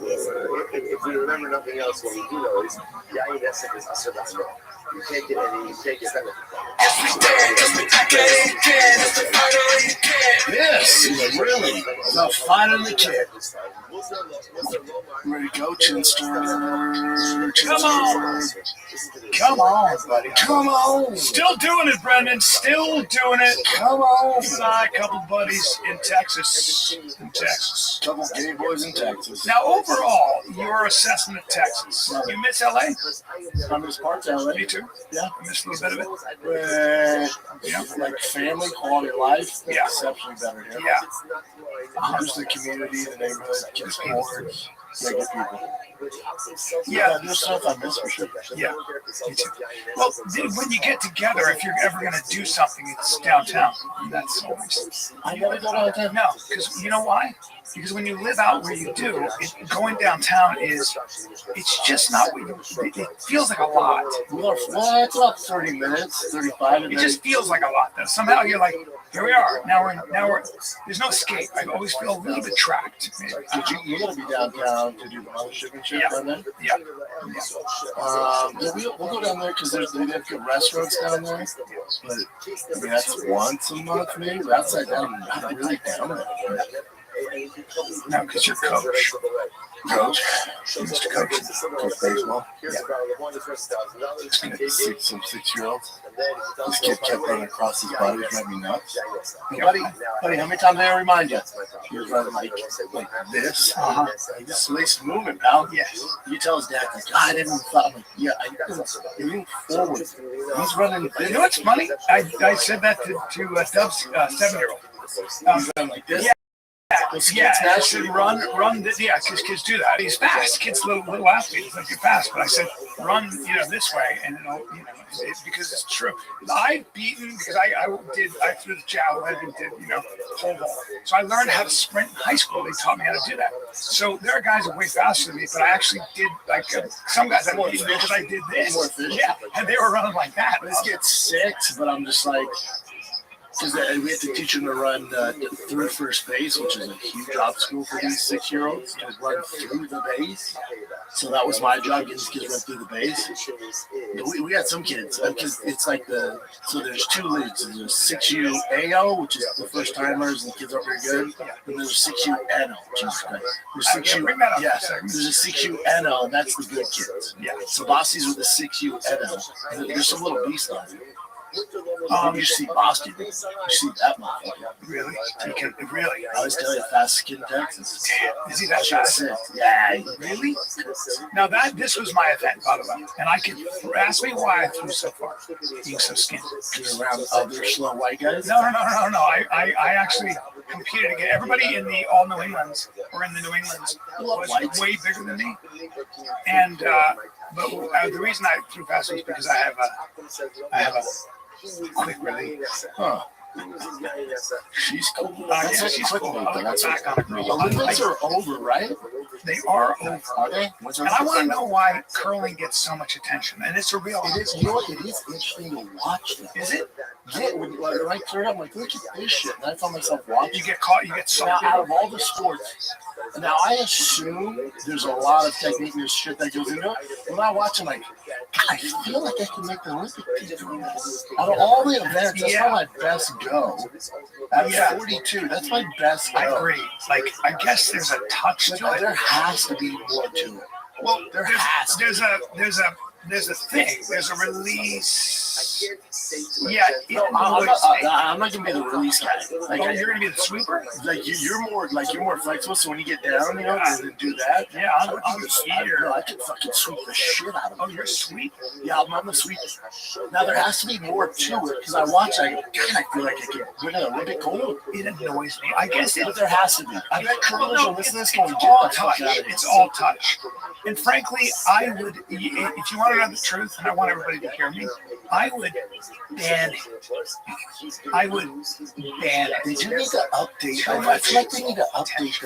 if we remember nothing else, what we do know is yayin nesek is asur b'hanor. You can't get benefit from it. This is really the finally kid. Ready to go, Chinster. Come on, buddy. Come on. Still doing it, Brendan. Still doing it. Come on. A couple buddies in Texas. Couple gay boys in Texas. Now, overall, your assessment of Texas. You miss LA? I miss parts of LA. Me too. Yeah, I missed a little bit of it. Yeah, like family, quality of life. Yeah, exceptionally better here. Yeah. Just the community, the neighborhood, kids' sports. regular people. Yeah. There's stuff I miss for sure. Yeah. Well, when you get together, if you're ever going to do something, it's downtown. That's always. I never go downtown. No, because you know why? Because when you live out where you do, going downtown it's just not what you. It feels like a lot. Well, it's about 30 minutes, 35. It just feels like a lot, though. Somehow you're like, here we are. Now we're. There's no escape. I always feel a little bit trapped. You're gonna be downtown to do the mothership and shit, right there? Yeah. We'll go down there because they have good restaurants down there. But I mean, that's once a month, maybe. But outside that, I'm not really down there. No, because you're coach. Coach? Mr. Coach. Coach baseball? Yeah. Some 6-year-olds. This kid kept running across his body, driving me nuts. Hey, buddy, how many times did I remind you? He was running like this. Like, this lace movement, pal. Yes. You tell his dad, like, I didn't even thought. I'm like, yeah, I didn't forward. He's running. You know what's funny? I said that to Dub's 7-year-old. He's running like this. Yeah, I said run. Yeah, kids do that. He's fast. Kids, little athletes, like you're fast. But I said run, this way, and because it's true. I've beaten because I threw the javelin and did pole vault. So I learned how to sprint in high school. They taught me how to do that. So there are guys that are way faster than me, but I actually did some guys I beat because I did this. Yeah, and they were running like that. This gets 6, but I'm just like. Because we have to teach them to run through first base, which is a huge obstacle for these 6-year-olds to run through the base. So that was my job, getting these kids run through the base. We got some kids because it's like so there's 2 leagues. There's a 6U AO, which is the first timers and the kids aren't very good. And there's a 6U NO, Jesus Christ. There's a 6U NO, and that's the good kids. Yeah. So Bossies with the 6U NO. There's some little beasts on it. You see Boston. You see that motherfucker. Really? Really? I was telling you, fast kid in Texas. Is he that fast? Yeah. Really? Now this was my event, by the way, and I can ask me why I threw so far, being so skinny. You're around other slow white guys. No. I actually competed against everybody in the all New Englands or in the New Englands was way bigger than me, and but the reason I threw fast was because I have a quick release. Huh. She's cool. She's cool. That's back on the Olympics are over, right? They are over. Are they? And I want to know why curling gets so much attention. And it's a real. It is. You know what? It is interesting to watch them. Is it? Yeah. When I turn, I'm like, look at this shit, and I found myself watching. You get caught. You get sucked now, out of all the sports. Now I assume there's a lot of technique and shit that goes into it. When I watch, I'm like, God, I feel like I can make the Olympic team. Out of all the events, that's how my best go. At 42, that's my best go. I agree. Like, I guess there's a touch to it. There has to be more to it. Well, there's a thing. There's a release. Yeah, I'm not gonna be the release guy. Like, you're gonna be the sweeper. Like you're more flexible. So when you get down, and do that. Yeah, I'm the eater. I can fucking sweep the shit out of them. Oh, you're sweet. Yeah, I'm a sweep. Now there has to be more to it because I watch. I feel like I can win an Olympic gold. It annoys me. I guess but there has to be. I bet curlers are listening to this going, all touch. It's all touch. And frankly, I would, if you want to know the truth, and I want everybody to hear me, I would ban it. Did you need to update? I feel like they need to update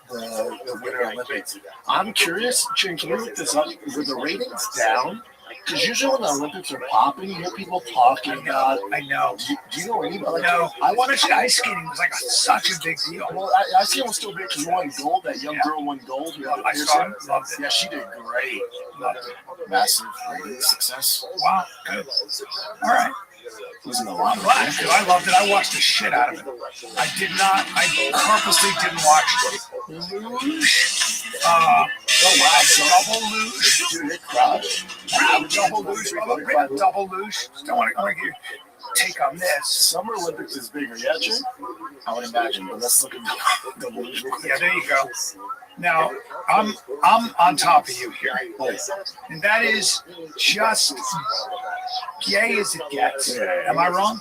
the Winter Olympics. I'm curious, Chin, can you look this up? Were the ratings down? Because usually when the Olympics are popping, you hear people talking about. I know. Do you know anybody? No. Especially ice skating was like such a big deal. Well, ice skating was still big because won gold. That young girl won gold. I saw it. Loved it. Yeah, she did great. Loved it. Massive rating success. Wow. Good. All right. I'm glad, dude. I loved it. I watched the shit out of it. I purposely didn't watch Luge. Double Luge. Dude, it crushed. Double Luge. Double Luge. Don't want to get your take on this. Summer Olympics is bigger, yeah, Jim? I would imagine, but let's look at the Luge. Yeah, there you go. Now, I'm on top of you here, and that is just gay as it gets. Am I wrong?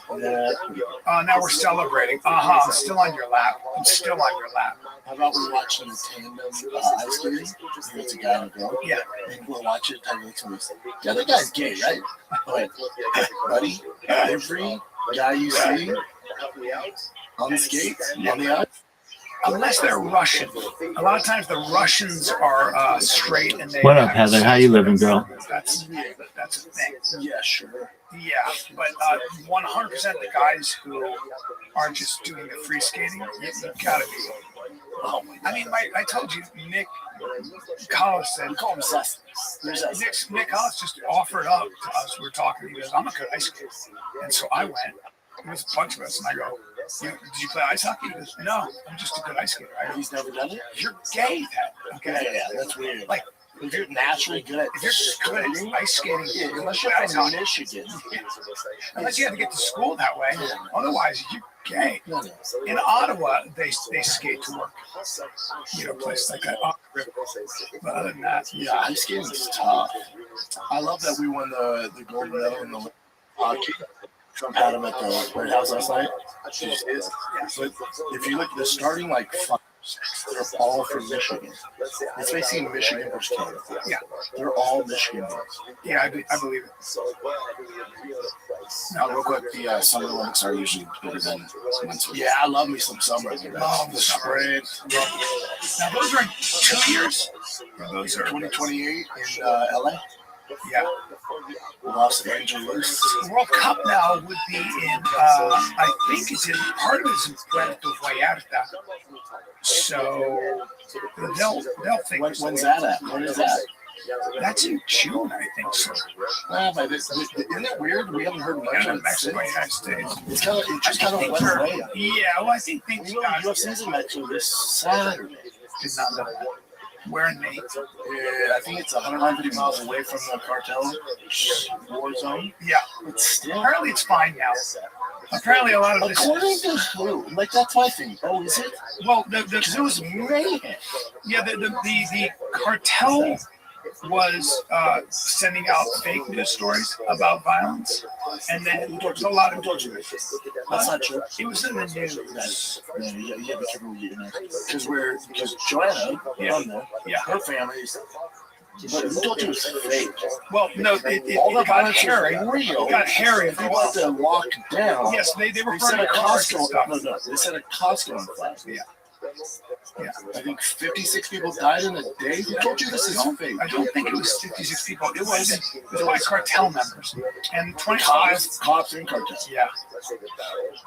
Now we're celebrating. I'm still on your lap. I'm still on your lap. How about we watch them in tandem ice skating? It's a guy and a girl. Yeah. And we'll watch it. And it's the other guy's gay, right? But, buddy, every guy you see on the skates, on the ice, unless they're Russian. A lot of times the Russians are straight and they. What up, Heather? How you living, girl? That's a thing. yeah, sure. Yeah, but 100% the guys who are just doing the free skating, you gotta be. Oh, I mean, I told you, Nick Collis said. We call him Seth. Nick Collis just offered up to us. We were talking. He goes, "I'm a good ice skater," and so I went. There was a bunch of us, and I go, "Did you play ice hockey?" He goes, "No, I'm just a good ice skater." I go, He's never done it? "You're gay, then." Okay, Yeah, that's weird. Like, if you're naturally good at if you're good at ice skating, unless you're ice from hockey, Michigan. unless you have to get to school that way, otherwise you're gay. No. In Ottawa, they skate to work. Places like that. But other than that, Yeah, ice skating is tough. I love that we won the gold medal in the hockey. Trump had him at the White House last night. But if you look at the starting they're all from Michigan. It's basically Michigan versus Canada. Yeah. They're all Michigan boys. yeah, I believe it. Now, real quick, the Summer Olympics are usually better than winter. Yeah, I love me some summer. Love the sprint. Now those are in 2 years. Those are 2028 in LA. Yeah. Los Angeles. The World Cup now would be in. I think it's in. Part of it's in Puerto Vallarta. So they'll think. When's that at? When is that? That's in June, I think. So. But isn't it weird? We haven't heard much of Mexico, United States. It just kind of went away. Yeah, well, I think things. UFC's in Mexico this Saturday. Did not know that. Where in May? Yeah, I think it's 150 miles away from the cartel war zone. Yeah. But still, Apparently it's fine now. Apparently a lot of this. According to who? Like, that's my thing. Oh, is it? Well, Because it was mayhem. yeah, the cartel was sending out fake news stories about violence, and then there's a lot of. That's not true. It was in the news. Yeah, you have to be careful what you do. Because Joanna, her family's. But who told you it was fake? Well, no, it got hairy. Real. It got hairy. They wanted to lock down. Yes, they were said burning a cars and Costco. stuff. No, they said a Costco on fire. Yeah. I think 56 people died in a day. Who told you this is fake? I don't think it was 56 people. It was by cartel members. And 25 cops and cartels. Yeah.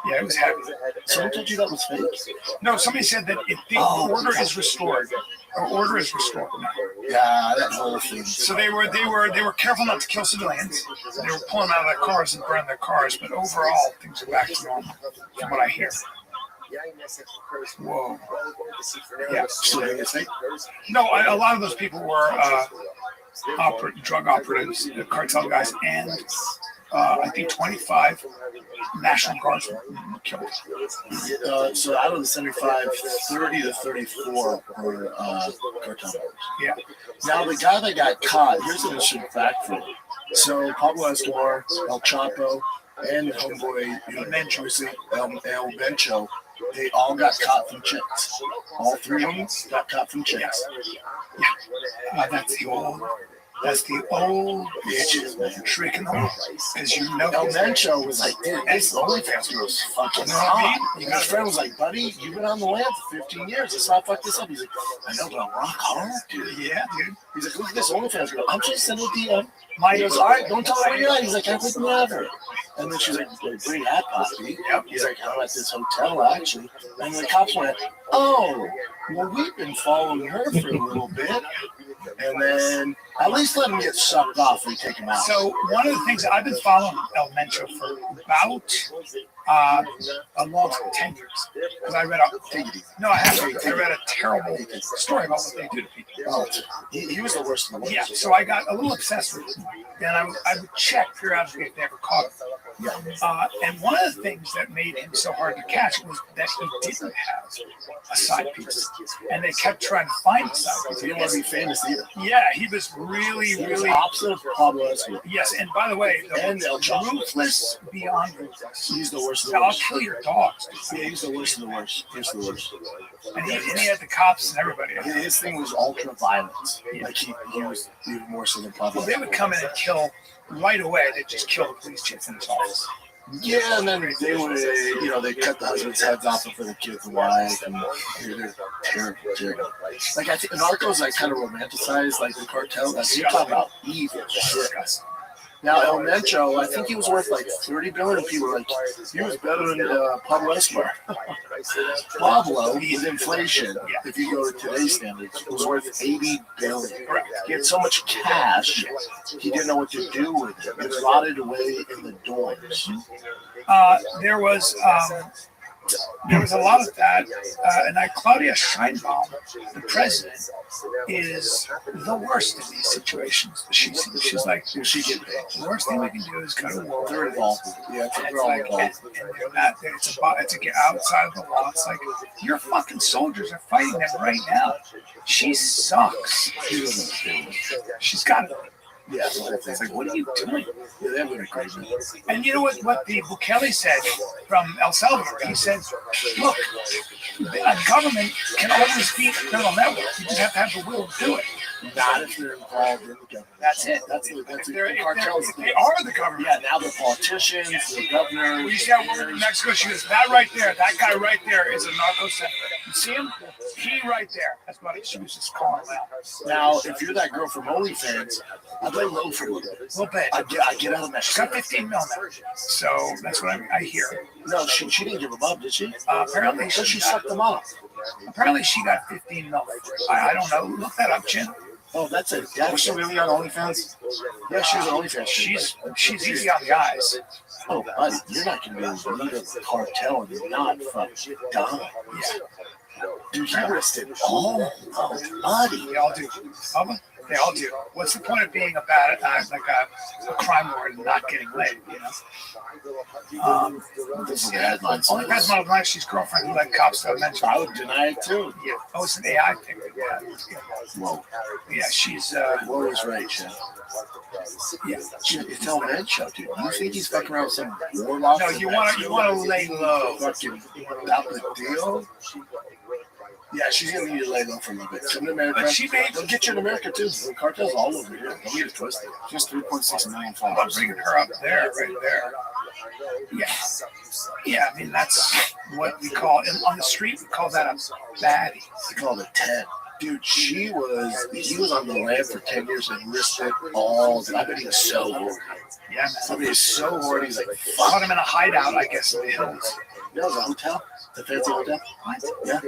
Yeah, it was heavy. Someone told you that was fake? No, somebody said that if the order is restored. Or order is restored. Yeah, that whole thing. So they were careful not to kill civilians. They were pulling them out of their cars and burning their cars, but overall things are back to normal, from what I hear. Whoa. Yeah. So it's fake? No, a lot of those people were drug operatives, the cartel guys, and I think 25 National Guardsmen killed. So out of the 75, 30 to 34 were cartel members. Yeah. Now the guy that got caught, here's an interesting fact for you. So Pablo Escobar, El Chapo, and homeboy El Bencho, they all got caught from chicks. All three of them got caught from chicks. Yeah. That's the old bitches, man. Trick in the wall. As you know, El Bencho was like, dude, this OnlyFans girl is fucking hot. His friend was like, buddy, you've been on the land for 15 years. Let's not fuck this up. He's like, I know, but I'm rock hard, dude. Yeah, dude. He's like, look at this OnlyFans girl. I'm just sending a DM. He goes, all right, don't tell her where you're at. He's like, I would never. And then she's like, bring that puppy. Yep. He's like, I'm at this hotel, actually. And the cops went, oh, well, we've been following her for a little bit. And then at least let him get sucked off when you take him out. So one of the things I've been following El Mencho for about a long time, 10 years. Because I read I read a terrible story about what they do to people. Oh, he was the worst in the world. Yeah, so I got a little obsessed with him. And I would check periodically if they ever caught him. Yeah. And one of the things that made him so hard to catch was that he didn't have a side piece, and they kept trying to find a side piece. He didn't want to be famous either. Yeah, he was really, He was really opposite of Pablo Escobar. Yes, and by the way, And El Chapo. ruthless beyond ruthless. He's the worst of the I'll worst. kill your dogs. Yeah, he's the worst of the worst. He's the worst. And he had the cops and everybody. His thing was ultra violence. Like he was even more so than Pablo. Well, they would come in and kill right away. They'd just kill the police chief in his office. Yeah, and then they would, they cut the husband's heads off for the kid's wife, and they're terrible, terrible. Like I think Narcos, I kind of romanticize like the cartel. That's you're talking about evil shit. Now El Mencho, I think he was worth like 30 billion. People were like, he was better than Pablo Escobar. Pablo, with inflation, if you go to today's standards, was worth 80 billion. He had so much cash, he didn't know what to do with it. It rotted away in the dorms. There was a lot of that, and Claudia Sheinbaum, the president, is the worst in these situations. She's like, she get paid. The worst thing we can do is go to war. They're involved. Yeah, they're all involved. It's to get outside of the law. It's like, your fucking soldiers are fighting them right now. She sucks. She's got it. Yeah, it's like, what are you doing? Yeah, that would be crazy. And you know what the Bukele said from El Salvador? He said, look, a government can always beat a criminal network. You just have to have the will to do it. Not if they're involved in the government. That's it. That's if the cartels. They are the government. Yeah, now the politicians, the governors. We see that woman in Mexico. She goes, that right there, that guy right there is a narco senator. You see him? He right there. That's what she was just calling him out. Now, if you're that girl from OnlyFans, I'd lay low for a little bit. A little bit. I get out of that. She's got 15 mil now. So that's what I hear. No, she didn't give them up, did she? Apparently she sucked them off. Apparently she got 15 mil. I don't know. Look that up, Jim. Oh, that's a death. Was she really on OnlyFans? Yeah, she was on OnlyFans. She's easy on the eyes. Oh, buddy, you're not going to be able to lead a cartel and not fucking die. Yeah. Dude, you arrested all buddy. They all do. They all do. What's the point of being a bad, like a crime lord and not getting laid, you know? This is the headlines. Only Pez Model Black's girlfriend who let cops go mention. I would deny it too. Yeah. Oh, it's an AI thing. Whoa. Yeah, she's. Whoa is right, Chef. Yeah. It's El Mencho, dude. You think he's fucking around with some warlock? No, you want to lay low. Fucking out the deal. Yeah, she's gonna need to lay low for a little bit. Come to America. But she made. They'll get you in America too. The cartel's all over here. Don't get it twisted. Just 3.6 million followers. I'm bringing her up there, right there. Yeah. Yeah, I mean, that's what we call, on the street, we call that a baddie. We call it a 10. Dude, he was on the land for 10 years and risked it all. I bet he was so horny. Yeah, man. I mean, he's so horny. He's like, found him in a hideout, I guess, in the hills. You know, it was a hotel? The fancy hotel? What? Yeah.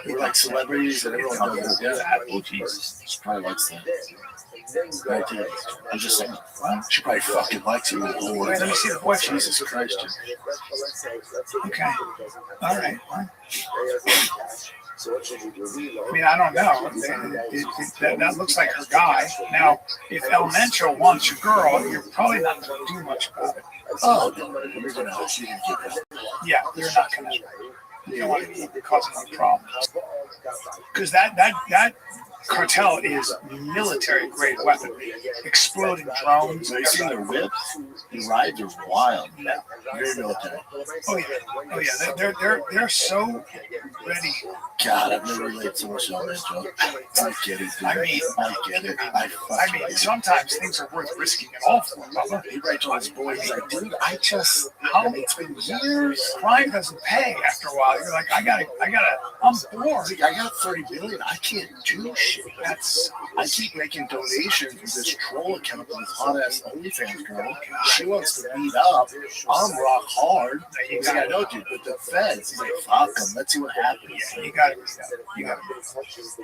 With like celebrities and everyone does it. Yeah. Oh, Jesus. She probably likes that. Right there. I'm just saying. Well, she probably fucking likes you. Wait, let me see the boy. Jesus Christ. Okay. All right. Well. I mean, I don't know. That looks like her guy. Now, if El Mencho wants your girl, you're probably not going to do much about it. Oh, no. You're going to help. She can keep it. Yeah, you're not going to. You don't want to be causing a problem. Because that cartel is military-grade weaponry. Exploding drones. Have you seen their whips? The rides are wild. No. Very military. Oh yeah. They're so ready. God, I've never related so much on that joke. I get it, dude. I get it. I mean, sometimes things are worth risking it all for, Bubba. He writes to his boy, he's like, dude, it's been years. Crime doesn't pay after a while. You're like, I'm bored. I got 30 billion. I can't do shit. I keep making donations with this troll account with this hot ass OnlyFans girl. She wants to meet up. I'm rock hard. He's like, I know, dude, but the feds, he's like, fuck them. Let's see what happens. Yeah, you got it.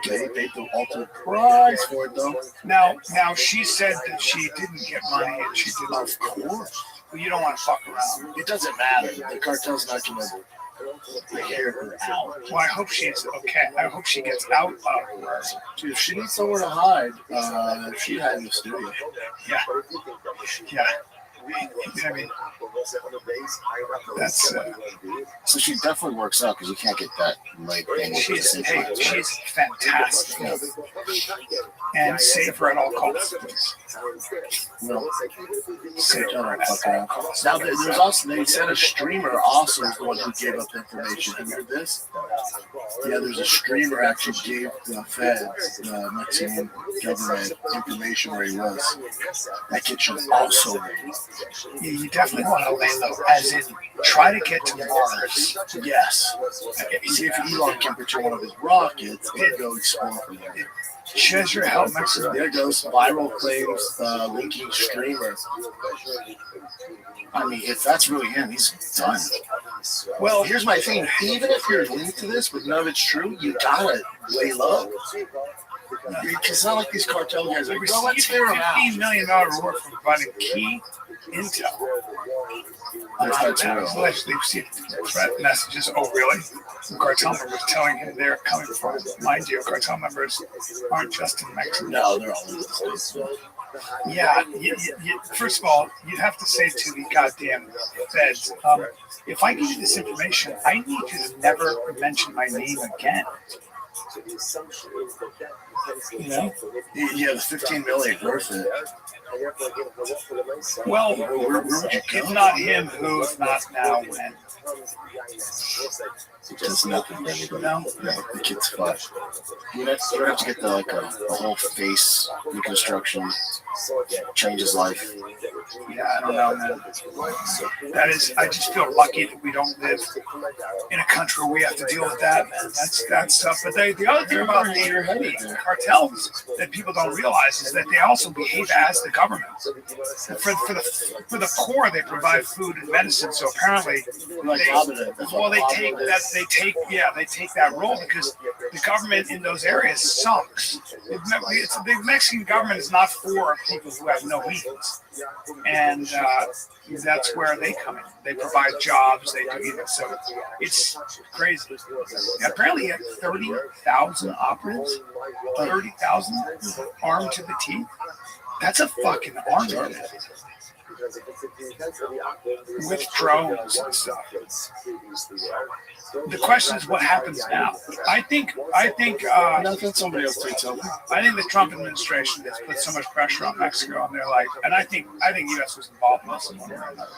They paid the ultimate price for it, though. Now, she said that she didn't get money and she did. Of course. Well, you don't want to fuck around. It doesn't matter. The cartel's not going to hear her out. Well, I hope she's okay. I hope she gets out of her. Dude, if she needs somewhere to hide, she'd hide in the studio. Yeah. Yeah. I mean, That's So she definitely works out because you can't get that leg thing. she's fantastic and save her at all costs. No. Save her at all costs. Now there's also, they said a streamer also is the one who gave up the information. Have you heard this? Yeah, there's a streamer actually gave the feds, the Mexican government, information where he was. That kid should also leave. Yeah, you definitely want to land though, as in try to get to Mars. Yes. See if Elon can picture one of his rockets and go explore from there. Shows your help, Mexico. There goes viral claims linking streamer. I mean, if that's really him, he's done. Well, here's my thing. Even if you're linked to this, but none of it's true, you gotta lay low. Because it's not like these cartel guys are like, well, let's hear them out. $15 million reward for providing key intel. That's Allegedly received threat messages. Oh, really? The cartel members telling him they're coming from. Mind you, cartel members aren't just in Mexico. No, they're all over the States. Yeah, first of all, you'd have to say to the goddamn feds, if I give you this information, I need you to never mention my name again. You know? Yeah, the 15 million worth it. Well, if not him, who? If not now, when? It does nothing, really. No, the kid's fine. You don't have to get the whole face reconstruction. Change his life. Yeah, I don't know, man. That is, I just feel lucky that we don't live in a country where we have to deal with that, man. That's tough. But the other thing about the cartels that people don't realize is that they also behave as the government. For the poor, they provide food and medicine. So apparently, they take that role because the government in those areas sucks. The Mexican government is not for people who have no means, and that's where they come in. They provide jobs. They do so. It's crazy. Apparently, he had 30,000 operatives. 30,000 armed to the teeth. That's a fucking army with drones and stuff. The question is, what happens now? I think somebody else takes over. I think the Trump administration has put so much pressure on Mexico, and they're like, and I think U.S. was involved in this in one way or another.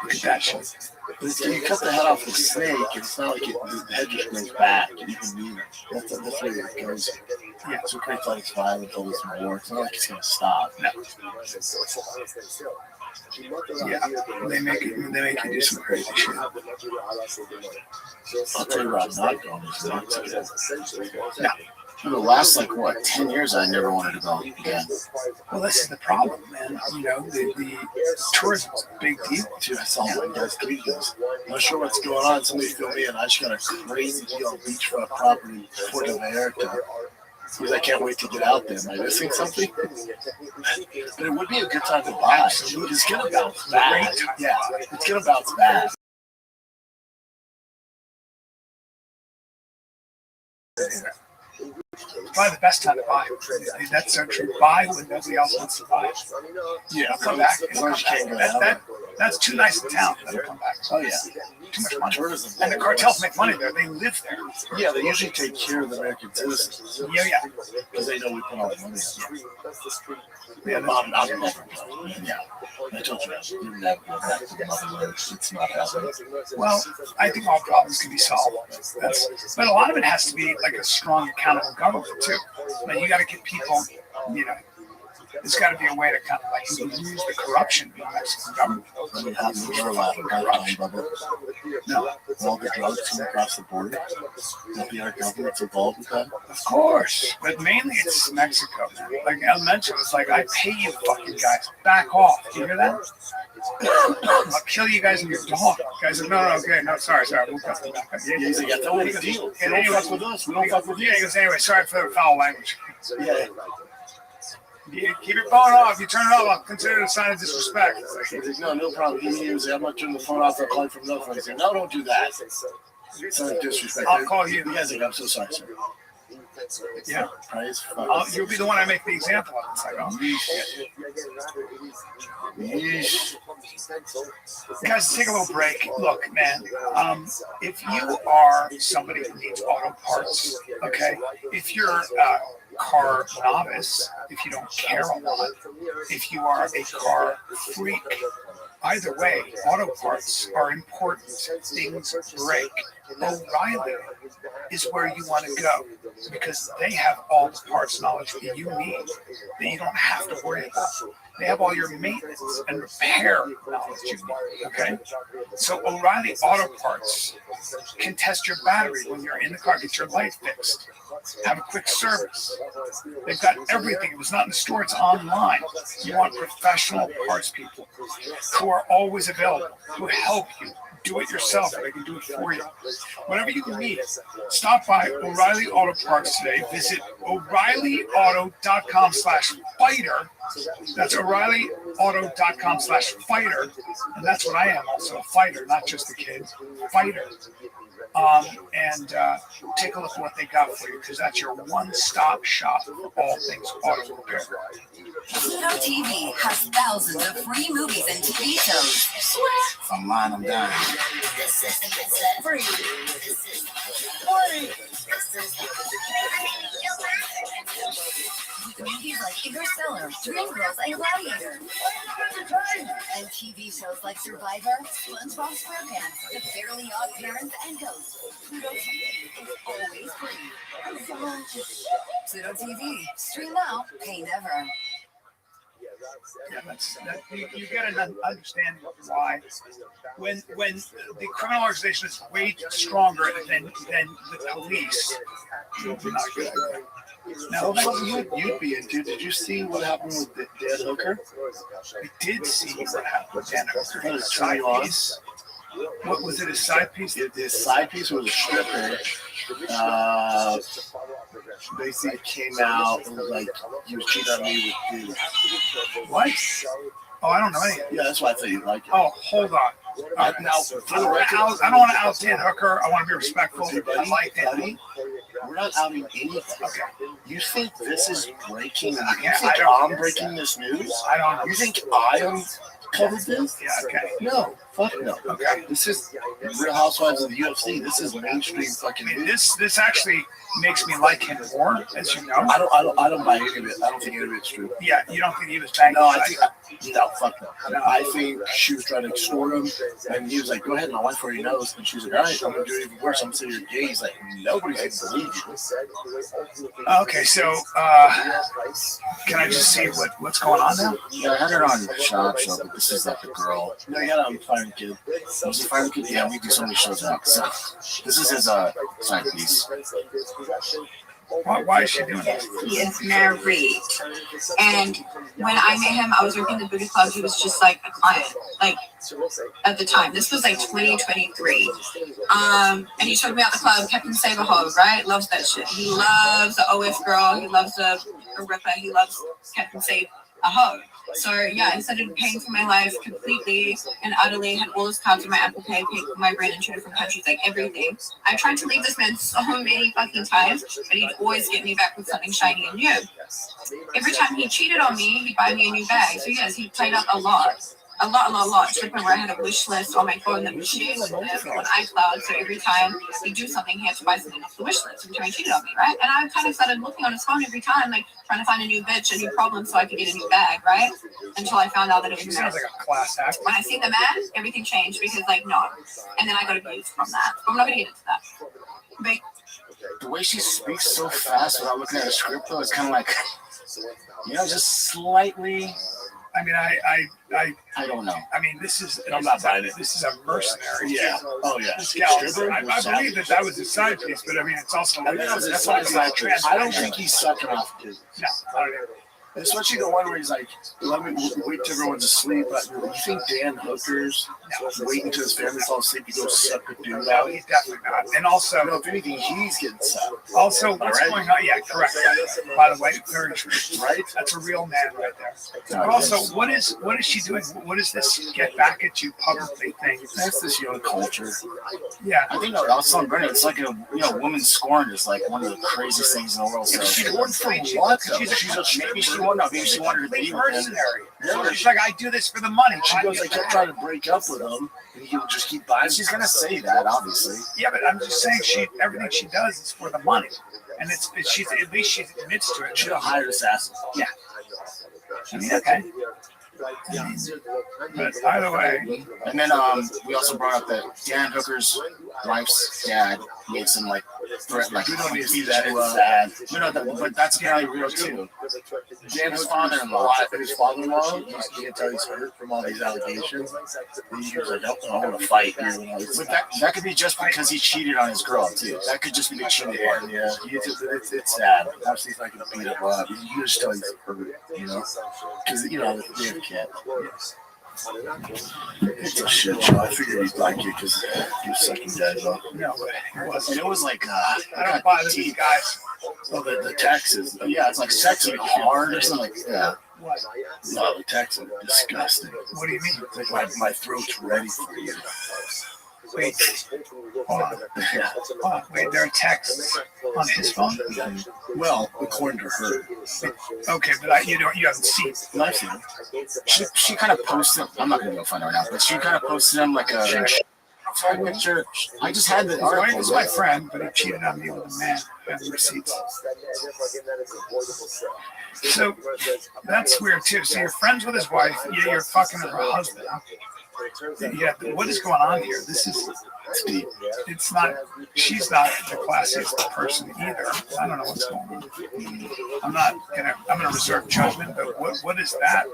Look at that shit. You cut the head off the snake, it's not like the head just grows back. It even meaner. That's the way it goes. Yeah, so it creates like it's violent, all this more. It's not like it's gonna stop. No. Yeah, they make you do some crazy shit. I'll tell you where I'm not going is not to go. No. For the last 10 years, I never wanted to go again. Well, this is the problem, man. You know, the tourism's a big deal. Dude, I saw one guy's videos. I'm not sure what's going on. Somebody filmed me, and I just got a crazy deal on beachfront property, Puerto Vallarta. Because I can't wait to get out there. Am I missing something? But it would be a good time to buy. It's going to bounce back. Yeah, it's going to bounce back. Probably the best time to buy. That's so true. Buy when nobody else wants to buy. Yeah, I'll come back. As long as you can't go out. That's too nice a town. They'll come back. Oh, yeah. Too much money. Tourism. And the cartels make money there. They live there. Yeah, they usually take care of the American citizens. Yeah. Because they know we put all the money in. Yeah, I'm never going. Yeah. I told you that. You're never going back to the motherland. It's not happening. Well, I think all problems can be solved. But a lot of it has to be like a strong, accountable government, too. But you got to get people, there's got to be a way to kind of use the corruption in the Mexican government. You're allowed to No. All the drugs come across the border. Will be our government's involved with that? Of course. But mainly it's Mexico. Like El Mencho, it's like, I pay you fucking guys. Back off. Do you hear that? I'll kill you guys and your dog. Guys are, no, okay, no, sorry, we'll cut them back. Yeah, he's like, that's the deal. You don't fuck with us. We don't fuck with you. Yeah, he goes, anyway, sorry for the foul language. Yeah. Keep your phone off. You turn it off, I'll consider it a sign of disrespect. No problem. He was, I'm not turning the phone off. I'm calling from no phone. He's like, no, don't do that. Sign of disrespect. I'll call you. The guy's like, I'm so sorry, sir. Yeah. Praise. You'll be the one I make the example of. It's like, oh, Yeesh. Guys, take a little break. Look, man, if you are somebody who needs auto parts, okay, if you're a car novice, if you don't care a lot, if you are a car freak, either way, auto parts are important. Things break. O'Reilly is where you want to go because they have all the parts knowledge that you need that you don't have to worry about. They have all your maintenance and repair knowledge you need, okay? So O'Reilly Auto Parts can test your battery when you're in the car, get your light fixed, have a quick service. They've got everything. If it's not in the store, it's online. You want professional parts people who are always available, who help you. Do it yourself, or they can do it for you. Whatever you need, stop by O'Reilly Auto Parts today. Visit O'ReillyAuto.com/fighter. That's O'ReillyAuto.com/fighter. And that's what I am, also a fighter, not just a kid. Fighter. And take a look at what they got for you, because that's your one-stop shop for all things auto repair. Pluto TV has thousands of free movies and TV shows. If I'm lying, I'm dying. Free. With movies like Interstellar, Dreamgirls, and Gladiator. And TV shows like Survivor, SpongeBob SquarePants, The Fairly Odd Parents, and Ghost. Pluto TV is always free. Pluto TV. Stream now, pay never. Yeah, you got to understand why. When the criminal organization is way stronger than the police, it's not good. Now, you'd be into. Did you see what happened with Dan Hooker? I did see what happened with Dan Hooker. That was Side piece. What was it? A side piece? His side piece was a stripper. Basically came out and was like, he was cheating on me with dudes. What? Oh, I don't know anything. Yeah, that's why I thought you'd like it. Oh, hold on. Now, for the record, I don't want to out Dan Hooker. I want to be respectful. I like Dan Hooker. We're not outing anything. Okay. You think this is breaking? You Yeah, think I don't- I'm breaking this news? I don't know. You think I am covered this? Yeah, okay. No, fuck no. Okay. This is Real Housewives of the UFC. This is mainstream fucking I mean, news. this actually makes me like him more, as you know. I don't buy any of it. I don't think any of it's true. Yeah, you don't think he was banging? No, fuck no. No. I think she was trying to extort him, and he was like, "Go ahead, my wife already knows." And she was like, "All right, I'm gonna do it even worse. I'm gonna say you're gay." He's like, "Nobody's gonna believe you." Okay, so can I just see what's going on now? Yeah, I had her on Shop Show, but this is like a girl. No, you had it on Fire Kid. Was it Fire Kid? Yeah, we do so many shows now. So this is his side piece. Why is she doing this? He is married. And when I met him, I was working the booty club. He was just like a client, like at the time. This was like 2023. And he took me out the club, kept him save a hoe, right? Loves that shit. He loves the OF girl. He loves the Ripper. He loves kept him save a hoe. So yeah, I started paying for my life completely and utterly, had all his cards in my Apple Pay, paid for my rent in 2 different countries, like everything. I tried to leave this man so many fucking times, but he'd always get me back with something shiny and new. Every time he cheated on me, he'd buy me a new bag. So yes, he played out a lot. To the point where I had a wish list on my phone that was shared with him on iCloud. So every time he'd do something, he had to buy something off the wish list every time he cheated on me, right? And I kind of started looking on his phone every time, like trying to find a new bitch, a new problem, so I could get a new bag, right? Until I found out that it was Sounds like a class act. when I seen the man, everything changed because like no, and then I got abused from that. But I'm not gonna get into that. But The way she speaks so fast without looking at a script, though, it's kind of like, just slightly. I mean, I don't know. I mean, this is I'm not buying it. This is a mercenary. Yeah. Oh yeah. This gal, I believe that was his side piece, but I mean, it's also I think that's why it's like, I don't think he's sucking off kids. No, I don't either. Especially the one where he's like, let me wait till everyone's asleep. But you think Dan Hooker's waiting until his family falls asleep to go suck a dude No, out? he's definitely not. And also, No, if anything, he's getting sucked. also what's Right? going on? Yeah, correct. By the way, very true. Right? That's a real man right there. But also, what is she doing? What is this get back at you publicly thing? That's this young culture. Yeah. I think I was telling Bernie, it's like a woman scorned is like one of the craziest things in the world. So Scorned from what? Though? Maybe she She wanted to be mercenary. Yeah. She's like, I do this for the money. She goes, I kept trying to break up with him, and he would just keep buying. She's gonna say that, obviously. Yeah, but I'm just saying, everything she does is for the money, and she's at least she admits to it. She's a hired assassin. Yeah. I mean, okay. But either way. And then we also brought up that Dan Hooker's wife's dad made some threat, We don't need to see that. It's sad. but that's apparently real too. Dan's father-in-law, he can tell he's hurt from all these allegations. He was like, I want to fight here. But that could be just because he cheated on his girl too. That could just be the cheating part. Yeah, it's sad. I'll see if I can beat him up. You just tell he's hurt, because they have a kid. It's a shit show. I figured he'd like you because you're sucking guys off. No, but it was like I don't buy these guys. Well, the Texans. Yeah, it's like sexy hard or something. Yeah. What? No, the Texans are disgusting. What do you mean? It's like my throat's ready for you. Wait, hold on. Wait, there are texts on his phone? Well, according to her. Okay, but you haven't seen it. I've seen it. She kind of posted. I'm not gonna go find her now, but she kind of posted him like a picture. I just had the article. He was my friend, but he cheated on me with a man. I have the receipts. So that's weird too. So you're friends with his wife, yet you're fucking her husband. Yeah, but what is going on here? This is deep. It's not. She's not the classiest person either. I don't know what's going on. I'm gonna reserve judgment. But what is that?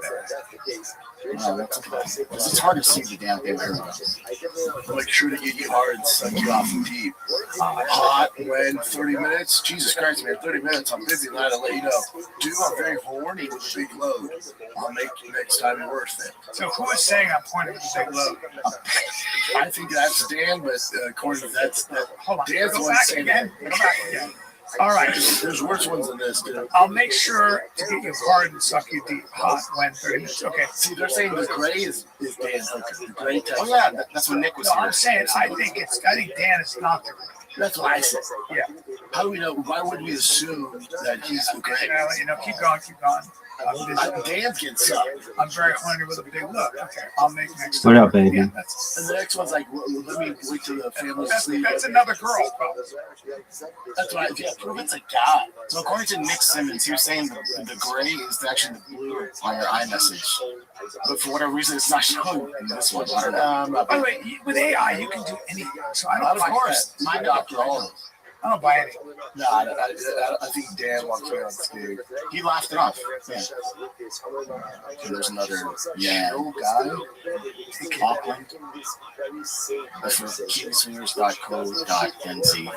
It's hard to see the damn thing. Make sure to get you hard and suck you off deep. Hot, when 30 minutes? Jesus Christ, man, 30 minutes. I'm busy tonight. I'll let you know. Dude, I'm very horny with a big load. I'll make you next time it worth it. So who is saying I'm pointing with a big load? I think that's Dan, but according to that, hold on. Dan's Go one back saying again. Go back again. All right. There's worse ones than this, dude. I'll make sure to get you hard and suck you deep, hot, when 30 minutes. Okay. See, they're saying the gray is Dan Hooker. The gray text. Oh yeah, that's what Nick was No, here. I'm saying I think Dan is not the gray. That's what I said. Yeah. How do we know? Why would we assume that he's the gray? Keep going. Dan can suck. I'm very horny with a big look. Okay, I'll make next What time. up, baby? Yeah, And the next one's like, let me wait till the family's that's asleep. another girl, probably. That's why prove it's a guy. So according to Nick Simmons, he was saying the gray is actually the blue on your iMessage. But for whatever reason, it's not showing in this one. I don't know. By the way, with AI, you can do anything. So I don't Of course, my doctor always. I don't buy anything. No, I think Dan walked away on stage. He laughed it off. Yeah. And there's another Yeah. guy. Auckland. That's for keepswingers.co.nz.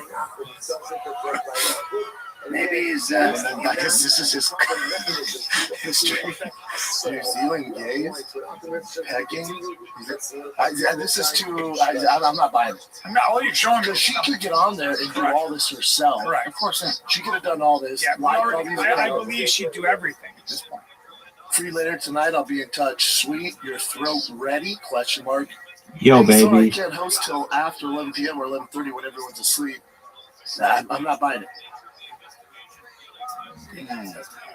Maybe he's I guess this is his history. New Zealand gays pecking. This is too. I'm not buying it. I'm not. All you're showing me. She could get on there and do all this herself. Right. Of course not. She could have done all this. Yeah, I believe she'd do everything at this point. Free later tonight. I'll be in touch. Sweet, your throat ready? Question mark. Yo, And so I baby. can't host till after 11 p.m. or 11:30 when everyone's asleep. I'm not buying it.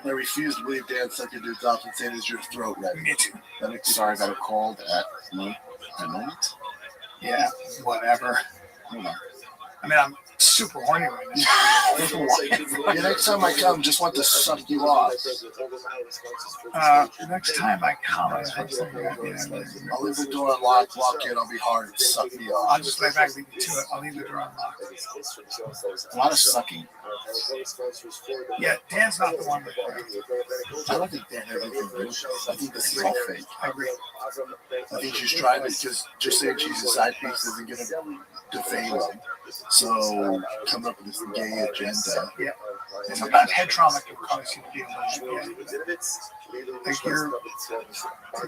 I refuse to believe Dan sucked a dude's off and saying, "Is your throat ready?" Me too. Sorry, I got a cold at the moment. Yeah, whatever. Hold on. I mean, I'm super horny right now. The next time I come, just want to suck you off. Next time I come, I'll leave the door unlocked, walk in, I'll be hard, suck me off. I'll just lay back, leave you to it. I'll leave the door unlocked. A lot of sucking. Yeah, Dan's not the one. I don't think Dan had anything to do with this. I think this is all fake. I agree. I think she's trying to just saying she's a side piece isn't going to defame him. So come up with this gay agenda. Yeah. Sometimes head trauma can cause you to be a little like you're.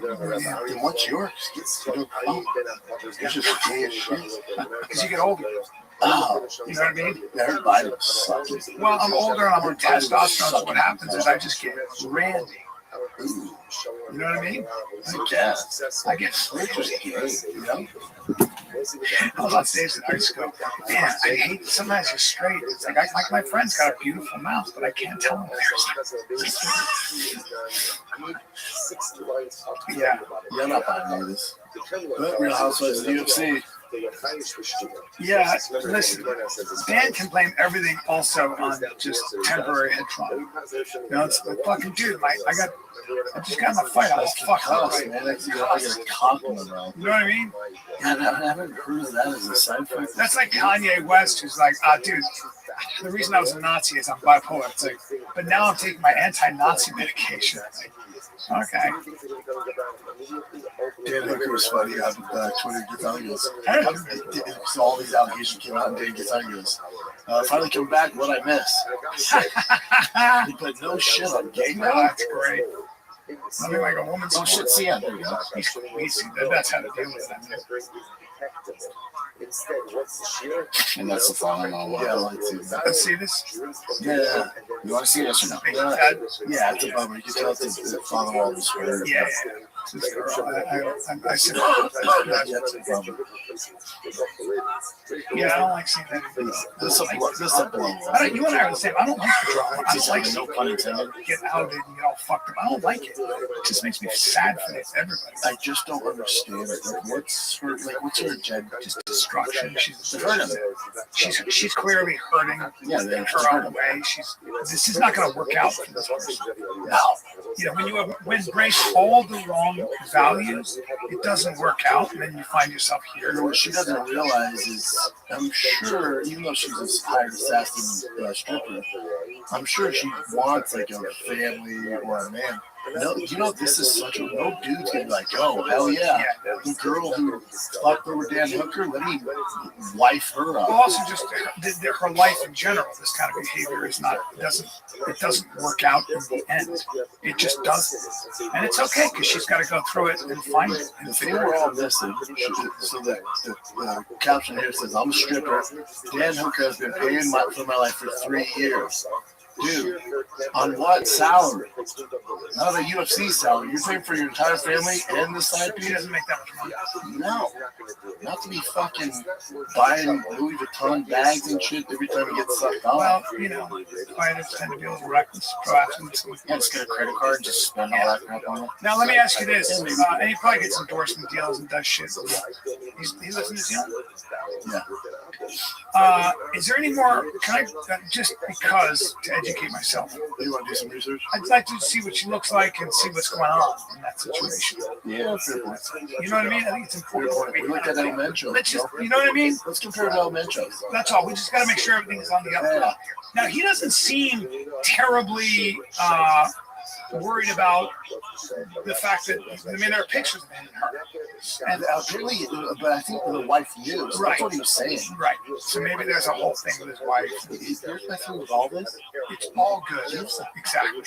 Then what's yours? It's just gay as shit. Because you get older. Oh, You know what I mean? everybody sucks. Well, I'm older and I'm on testosterone, so what happens is I just get randy. Ooh, You know what I mean? I guess. I get They're just gay, you know? I was on stage and I just go, man, I hate sometimes you're straight. It's like, my friend's got a beautiful mouth, but I can't tell him there's. Yeah. You're not buying this. Real Housewives of the UFC. Yeah, listen, Dan can blame everything also on just temporary head trauma. You know, it's like, fucking dude, I just got in a fight. I was fucked up. Man, I got a cock in the mouth. You know what I mean? Yeah, I haven't heard of that as a side effect. That's like Kanye West, who's like, dude, the reason I was a Nazi is I'm bipolar. It's like, but now I'm taking my anti-Nazi medication. Like, okay. Dan Hooker was funny on Twitter. So all these allegations came out, and Dan Gazan goes, finally come back, what I miss. He put no shit on gay now. That's great. Nothing like a woman's. Oh shit, see, there you go. That's how to deal with it. And that's the final one. Yeah, I like to see that. Let's see this. Yeah. You want to see this or no? Yeah, it's a bummer. You can tell it's the father wall was hurt. Yeah. This girl, I said, yeah, I don't like seeing that. This is a blow. You and I are the same. I don't like the drama. I don't like no pun intended. Get outed and get all fucked up. I don't like it. It just makes me sad for everybody. I just don't understand it. Like, what's her agenda? Just destruction. She's clearly hurting her own way. This is not going to work out for this person. No. You know, when you embrace all the wrong values, it doesn't work out, and then you find yourself here. And what she doesn't realize is, I'm sure, even though she's a hired assassin stripper, I'm sure she wants like a family or a man. No, you know, this is such a no dude's gonna be like, oh hell yeah, the girl who fucked over Dan Hooker, let me wife her up. Well, also just her life in general, this kind of behavior doesn't work out in the end. It just doesn't, and it's okay because she's got to go through it and find it. And they were all missing. So the caption here says, "I'm a stripper. Dan Hooker has been paying for my life for 3 years." Dude, on what salary? Not a UFC salary. You're paying for your entire family and the side piece? He doesn't make that much money. No. Not to be fucking buying Louis Vuitton bags and shit every time he gets sucked on. Well, you know, fighters tend to be a little reckless, proactive. Yeah, just get a credit card and just spend all that crap on it. Now, let me ask you this. And he probably gets endorsement deals and does shit. He lives in New Zealand? Yeah. Is there any more, can I, just because, to educate myself. You want to do some research? I'd like to see what she looks like and see what's going on in that situation. Yeah, fair point. You know what I mean? I think it's important. We looked at Elemental. Let's just, you know what I mean? Let's compare to Elemental. That's all. We just got to make sure everything's on the up and up. Now, he doesn't seem terribly worried about the fact that, I mean, there are pictures of him and her. And apparently, but I think the wife knew. So that's what he was saying. Right. So maybe there's a whole thing with his wife. Here's my thing with all this. It's all good. Exactly.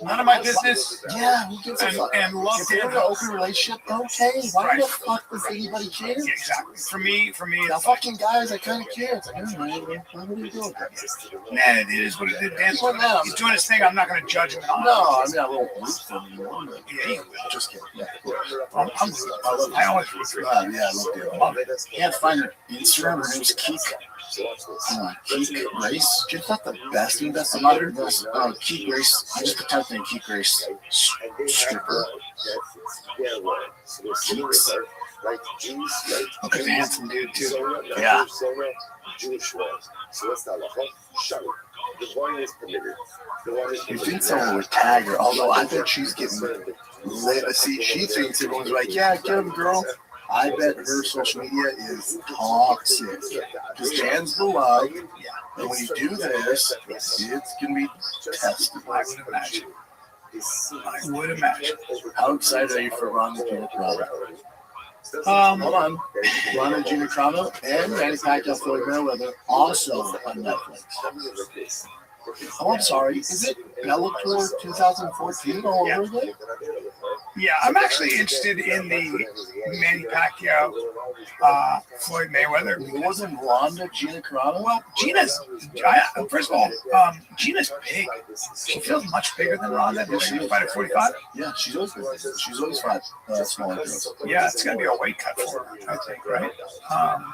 None of my business. Yeah, who gives a fuck? And love if they have an open relationship, okay. Why the fuck does anybody care? Yeah, exactly. For me, the fucking guys, I kind of care. It's like, what are you doing? Nah, it is what it is. He's doing his thing. I'm not going to judge him. No, I mean, I won't root for him anymore. Yeah, just kidding. Yeah, I always root for him. Yeah, I love it. Yeah, find her Instagram. Her name's Keek. Keek Grace. She's not the best investigator. Keek Grace. I just typed in Keek Grace stripper. Keeks. Okay, he's a handsome dude too. Yeah. You think someone would tag her, although I bet she's getting lit. See, she thinks everyone's like, yeah, get him, girl. I bet her social media is toxic. Because Dan's beloved, and when you do this, it's going to be tested. I would imagine. How excited are you for Ron and Gina Carano? Hold on. Ron and Gina Carano and Manny Pacquiao Floyd Mayweather also on Netflix. Oh, I'm sorry. Is it Bellator 2014 all over again? Yeah, I'm actually interested in the Manny Pacquiao Floyd Mayweather. It wasn't Ronda, Gina Carano? Well, first of all, Gina's big. She feels much bigger than Ronda. Did she fight at 45? Yeah, she's always been big. She's always fought smaller girls. Yeah, it's going to be a weight cut for her, I think, right?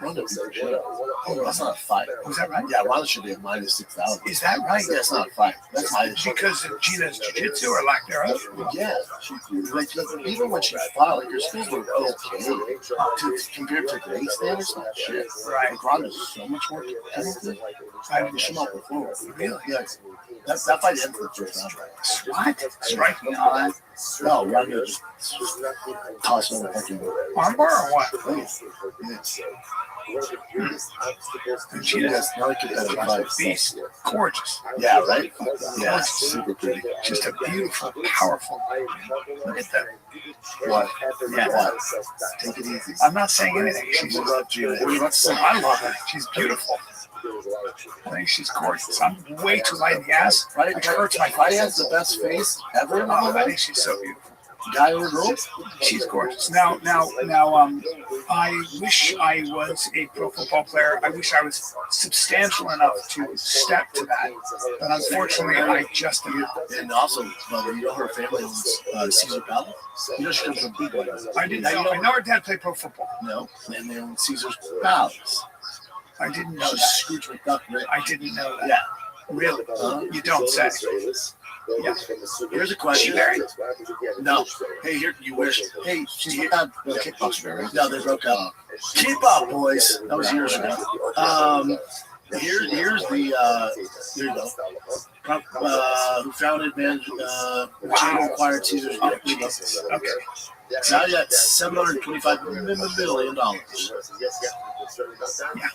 Ronda beat the shit out. Oh, that's not a fight. Was that right? Yeah, Ronda should be at minus 6,000. Is that right? Yeah, it's not a fight. That's my issue. Because of Gina's jiu-jitsu or lack thereof? Yeah. Even when she fought, like, her skills were okay. Compared to today's standards, not shit. Right. Like, Ronda's so much more talented. I didn't show up before. Really? Yeah. That fight ended for the first round. What? Striking all that? No, Ronda just tossed on the fucking armbar or what? Yes. And Gina's a beast. Gorgeous. Yeah, right? Yeah, super pretty. Just a beautiful, powerful. Look at that. What? Yeah. What? Take it easy. I'm not saying anything. She's Gina. I love her. She's beautiful. I think she's gorgeous. I'm way too light in the ass. Right? It hurts my Friday has the best face ever. I think she's so beautiful. Guy or girl? She's gorgeous. Now, I wish I was a pro football player. I wish I was substantial enough to step to that. But unfortunately, I just am not. And also, brother, you know her family owns Caesar Palace? You know she comes from Big Boy. I didn't know. I know her dad played pro football. No, and they own Caesar's Palace. I didn't know She's that. Scrooge McDuck rich. I didn't know that. Yeah. Really? You don't say. Yeah. Here's a question. She married? No. Hey, here you wish. Hey, she's not a kickboxer, right? No, they broke up. Keep up, boys. That was years ago. Here's the there you go. Who founded Chain acquired Caesar's. Okay. Now you got $725 million. Yeah.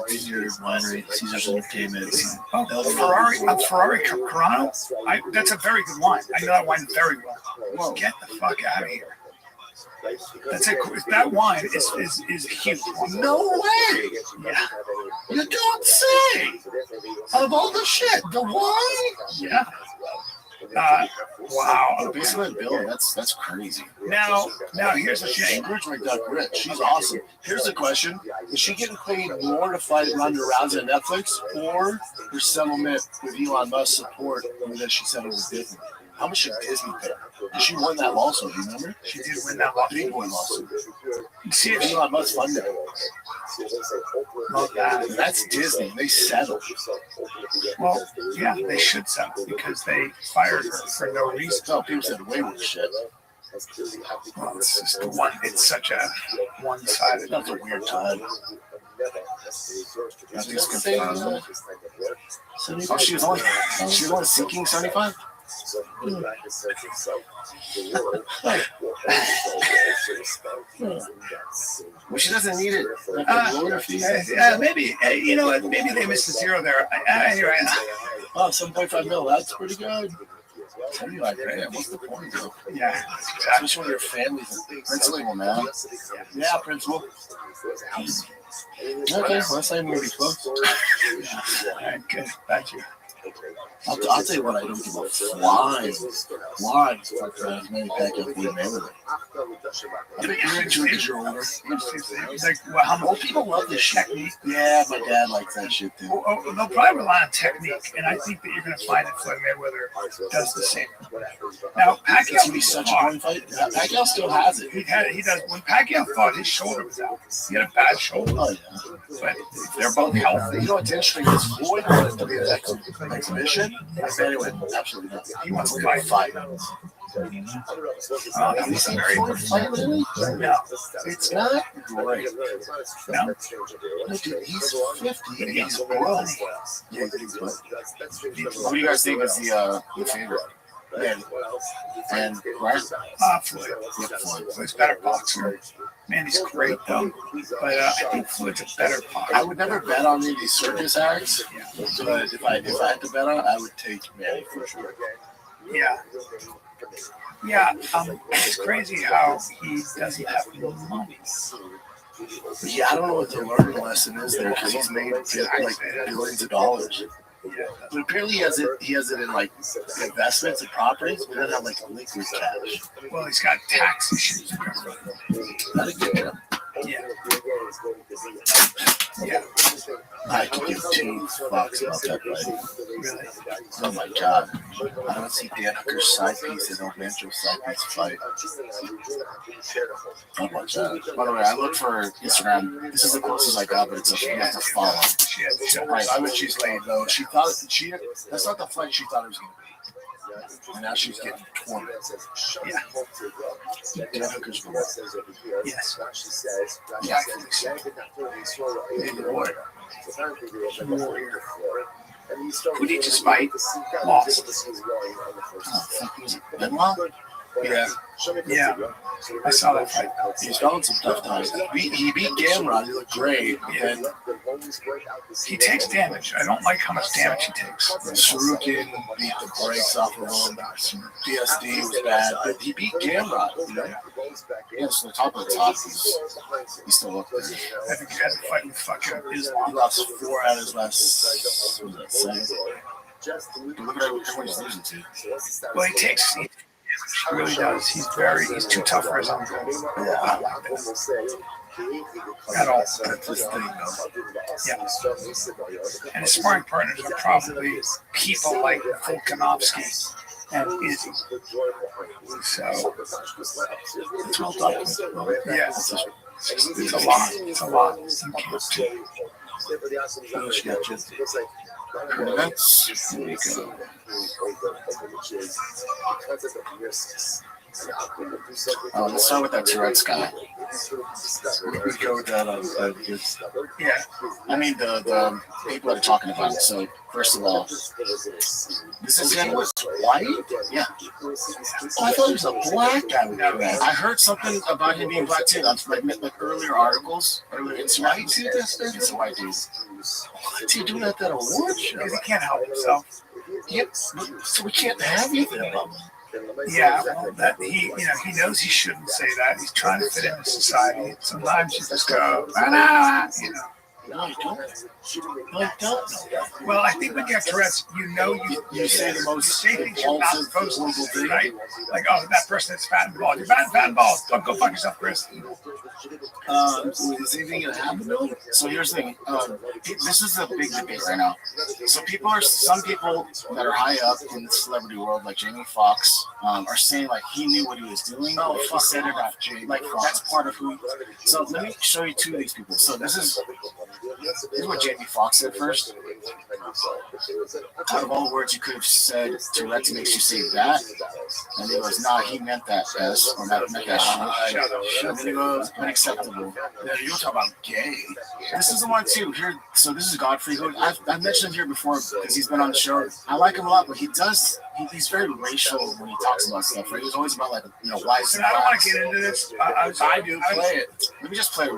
Caesar's winery, Caesar's Entertainment. Ferrari Carano? That's a very good wine. I know that wine very well. Whoa. Get the fuck out of here. That wine is huge. No way! Yeah. You don't say! Of all the shit, the wine? Yeah. Wow. Basically, Bill, that's crazy. Now here's the thing. Scrooge McDuck rich. She's awesome. Here's the question: is she getting paid more to fight Ronda Rousey on Netflix, or her settlement with Elon Musk support that she settled with Disney? How much did Disney pay? She won that lawsuit. Do you remember? She did win that lawsuit. Big boy lawsuit. See if Elon Musk funded it. Well, that's Disney. They settled. Well, yeah, they should settle because they fired her for no reason. No, people said way worse shit. Well, it's just one. It's such a one-sided. That's a weird time. Oh, she was only seeking 75. Well, she doesn't need it. Maybe you know what? Maybe they missed a zero there. Anyway. Oh, 7.5 mil. That's pretty good. 75 grand. What's the point, though? Yeah, especially when your family's principal, man. Yeah, principal. Okay, last time we were close. Good. Thank you. I'll tell you what, I don't give a flying fuck that as many Pacquiao Floyd Mayweather. I think you're into it because you're older. Like, well, how old people love this technique? Yeah, my dad likes that shit too. They'll probably rely on technique, and I think that you're going to find that Floyd Mayweather does the same. Now, Pacquiao be such a fun fight. Pacquiao still has it. He does. When Pacquiao fought, his shoulder was out. He had a bad shoulder. Oh yeah. But they're both healthy. You know what's interesting is Floyd wanted to be an exhibition. Anyway, absolutely not. He wants to fight. He's a very good fight. No, it's not great. No, dude, he's 50. He's old. Yeah, he's good. What do you guys think is the favorite? And Floyd. Yeah, Floyd's a better boxer. Man, he's great though. But I think Floyd's a better boxer. I would never bet on any of these circus acts. But if I had to bet on it, I would take Manny for sure. Yeah. Yeah, it's crazy how he doesn't have money. Yeah, I don't know what the learning lesson is there because he's made like billions of dollars. But apparently he has it in like investments and properties, but doesn't have like liquid cash. Well, he's got tax issues. Not a good job. Yeah. Yeah. I could give 2 fucks about that fight. Really? Oh my god. I don't see Dan Hooker's side piece and Banjo's side piece fight. I'll watch that. By the way, I look for Instagram. This is the closest I got, but it's you have to follow. I bet she's laying low. She thought that's not the fight she thought it was going to be. And now she's getting torn. Yeah. Dan Hooker's winning. Yes. Yeah, I think so. Warrior. Who did he just fight? Lost. Oh, fuck, was it Benoit? Yeah. Yeah. I saw that fight. He's fallen some tough times. He beat Gamrot. He looked great. Yeah. He takes damage. I don't like how much damage he takes. Sarukin beat the brakes off of him. BSD was bad, but he beat Gamrot. You know? Yeah, so top of the top, he's still up there. I think he had to fight with fucking Islam. He lost 4 out of his last, what was that, 7? Look at everyone he's losing to. Well, he takes. He really does. He's too tough for his own goals. Yeah. At all. That's his thing, though. Yeah. And his sparring partners are probably people like Volkanovski and Izzy. So, It's well done. yeah. It's a lot. It's a lot. Here we go. Oh, let's start with that Tourette's guy. We go with that. Yeah. I mean, the people that are talking about it. So, first of all, this is him with white? Yeah. Oh, I thought he was a black guy with Tourette's. I heard something about him being black too. That's like earlier articles. It's white too, it's a white dude. What's he doing at that award show? Because he can't help himself. Yep. So we can't have anything about him. Yeah, well, that he knows he shouldn't say that. He's trying to fit into society. Sometimes you just go, you know. No, I don't. No, I don't know that. Well, I think when you have Tourette's, you say the most say things you're not supposed to say, right? Like, oh, that person is fat and bald. You're fat and bald. Don't go fuck yourself, Chris. Is anything gonna happen to him? So here's the thing. This is a big debate right now. So some people that are high up in the celebrity world, like Jamie Foxx, are saying like he knew what he was doing. Oh, he said it off Jamie. Like that's part of who. So let me show you 2 of these people. So this is what Jamie Foxx said first. Out of all the words you could have said, Tourette's makes you say that. And he goes, nah, he meant that S, or not meant that shit. And then he goes, unacceptable. Yeah, you're talking about gay. This is the one too. Here, so this is Godfrey. I've mentioned him here before because he's been on the show. I like him a lot, but he's very racial when he talks about stuff. Right? He's always about like why. I don't want to get into this. I do play it. Let me just play it.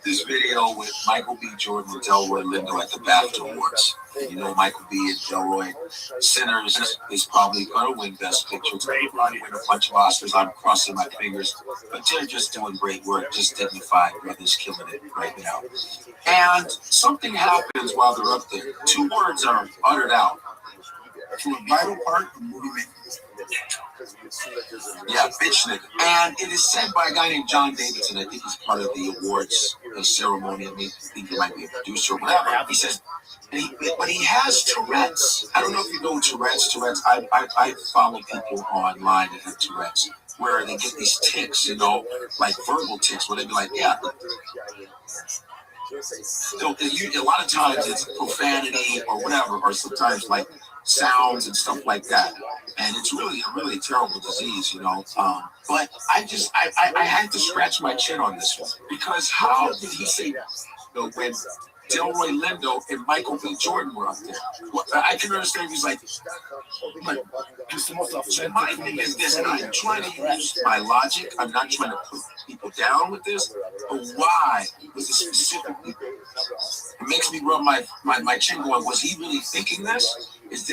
This video with Michael B. Jordan and Delroy Lindo at the BAFTA Awards. You know, Michael B. and Delroy, Sinners is probably going to win Best Picture. It's going to win a bunch of Oscars. I'm crossing my fingers. But they're just doing great work. Just dignified brothers killing it right now. And something happens while they're up there. 2 words are uttered out. To a vital part of the movement. Yeah, bitch nigga. And it is said by a guy named John Davidson. I think he's part of the awards ceremony. I think he might be a producer or whatever. He says, but he has Tourette's. I don't know if you know Tourette's. I follow people online that have Tourette's, where they get these tics, like verbal tics, where they be like, yeah. So a lot of times it's profanity or whatever, or sometimes like sounds and stuff like that. And it's really a really terrible disease, But I had to scratch my chin on this one, because how did he say that? When Delroy Lindo and Michael B. Jordan were up there. Well, I can understand he's like, my thing is this, and I'm trying to use my logic. I'm not trying to put people down with this, but why was this specifically? It makes me rub my chin going, was he really thinking this? Is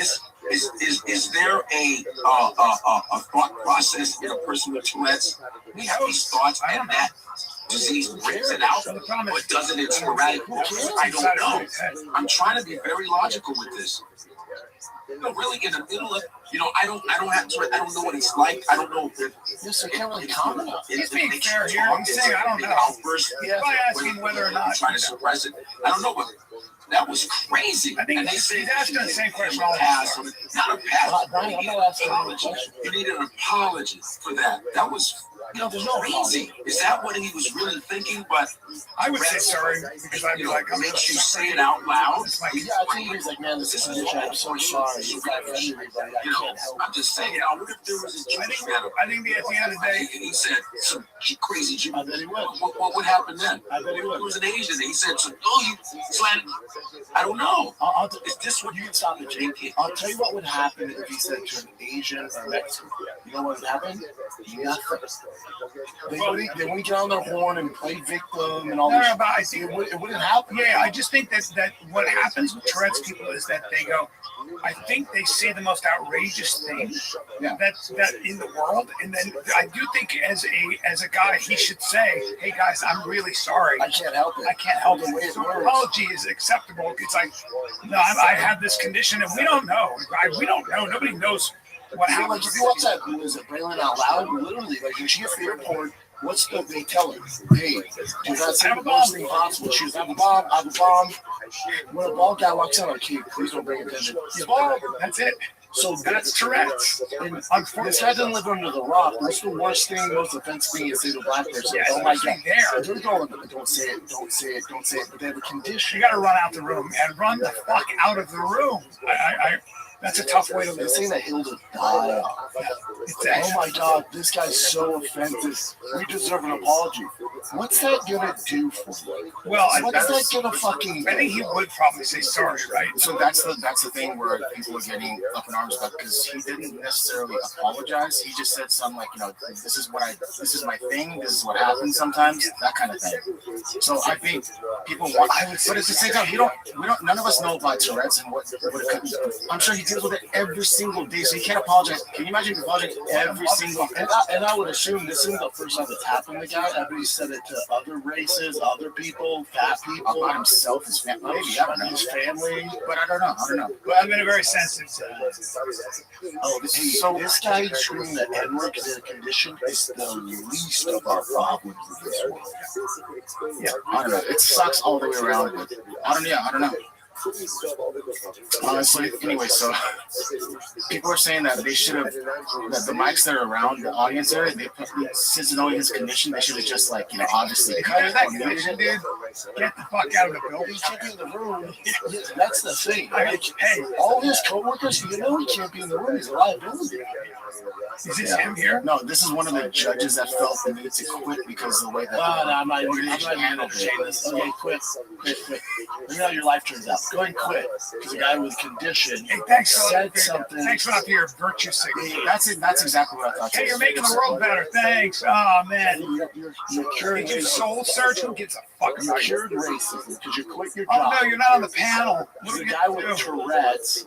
there a thought process in a person with Tourette's? We have these thoughts, and that disease brings it out, but does it in sporadic moments? I don't know. I'm trying to be very logical with this. Really in the middle of, I don't know what he's like. I don't know if Yes, I can't really comment on it. He's being fair here. He's saying, I don't know. Outburst. He's probably asking whether or not. Trying to suppress it. I don't know, but that was crazy. I think and he's asking the same question all the pass. time. Not a pass. You need an apology for that. That was there's no crazy. Is that what he was really thinking? But I would say sorry because I'd be like, I'm makes you say it out loud. Yeah, I think he's like, man, this is condition. I'm so sorry. If I offended anybody, I can't help it. I'm just saying, what if there was a Jewish man? I think at the end of the day, and he said some crazy Jew. I bet he would. What would happen then? I bet he would. It was an Asian. And he said, I don't know. Is this what you can stop it, JP? I'll tell you what would happen if he said to an Asian or Mexican. You know what would happen? Nothing. They wouldn't get on their horn and play victim and all this. No, but I think it wouldn't happen. Yeah, I just think that what happens with Tourette's people is that they go, I think they say the most outrageous thing that in the world, and then I do think as a guy he should say, hey guys, I'm really sorry. I can't help it. I can't help it. So apology is acceptable. It's like, no, I have this condition, and we don't know. We don't know. Nobody knows what Like happens. if you watch that, was it Braylon Out Loud? Literally, like when she gets to the airport, what's the they tell her? Hey, do not say the worst thing possible. She was, I have a bomb, I have a bomb. When a bald guy walks out, like, hey, please don't bring attention. He's bald. That's it. So That's Tourette's. And this guy doesn't live under the rock. What's the worst thing, most offensive thing you say to a black person? Yeah, oh my God. there. They're going, don't say it, don't say it, don't say it. But they have a condition. You got to run out the room and run the fuck out of the room. That's a tough way to They're live. saying that Hilda died. Oh my God, this guy's so offensive. We deserve an apology. What's that gonna do for you? Well, what's that gonna fucking? I think he would probably say sorry, right? So that's the thing where people are getting up in arms about because he didn't necessarily apologize. He just said something like, this is my thing. This is what happens sometimes. That kind of thing. So I think people want. But at the same time, none of us know about Tourette's and what it could be. I'm sure he deals with it every single day, so he can't apologize. Can you imagine apologizing every single? And I would assume this isn't the first time it's happened to the guy. Everybody said it to other races, other people, fat people, about himself, his family, maybe I don't know, his family, but I don't know. But I've been very sensitive to that. So this guy screaming the N-word because of the condition is the least of our problems in this world. Yeah, I don't know. It sucks all the way around. But I don't know. Honestly, anyway, so people are saying that they should have, that the mics that are around the audience there, since knowing his condition, they should have just obviously cut it. That condition, dude, get the fuck out of the building. He can't be in the room. That's the thing. Hey, all his coworkers, he can't be in the room. He's a liability. Is this him here? No, this is one of the judges that felt the need to quit because of the way that I'm not handled this. Okay, quit. Let me know how your life turns out. Go ahead and quit. Because a guy with a condition said something. Thanks for your virtue signal. That's exactly what I thought. Hey, you're making the world better. Thanks. Oh, man. You're cured. Did you soul search? Who gives a fuck about you? You're cured racism because you quit your job. Oh, no, you're not on the panel. There's a guy with Tourette's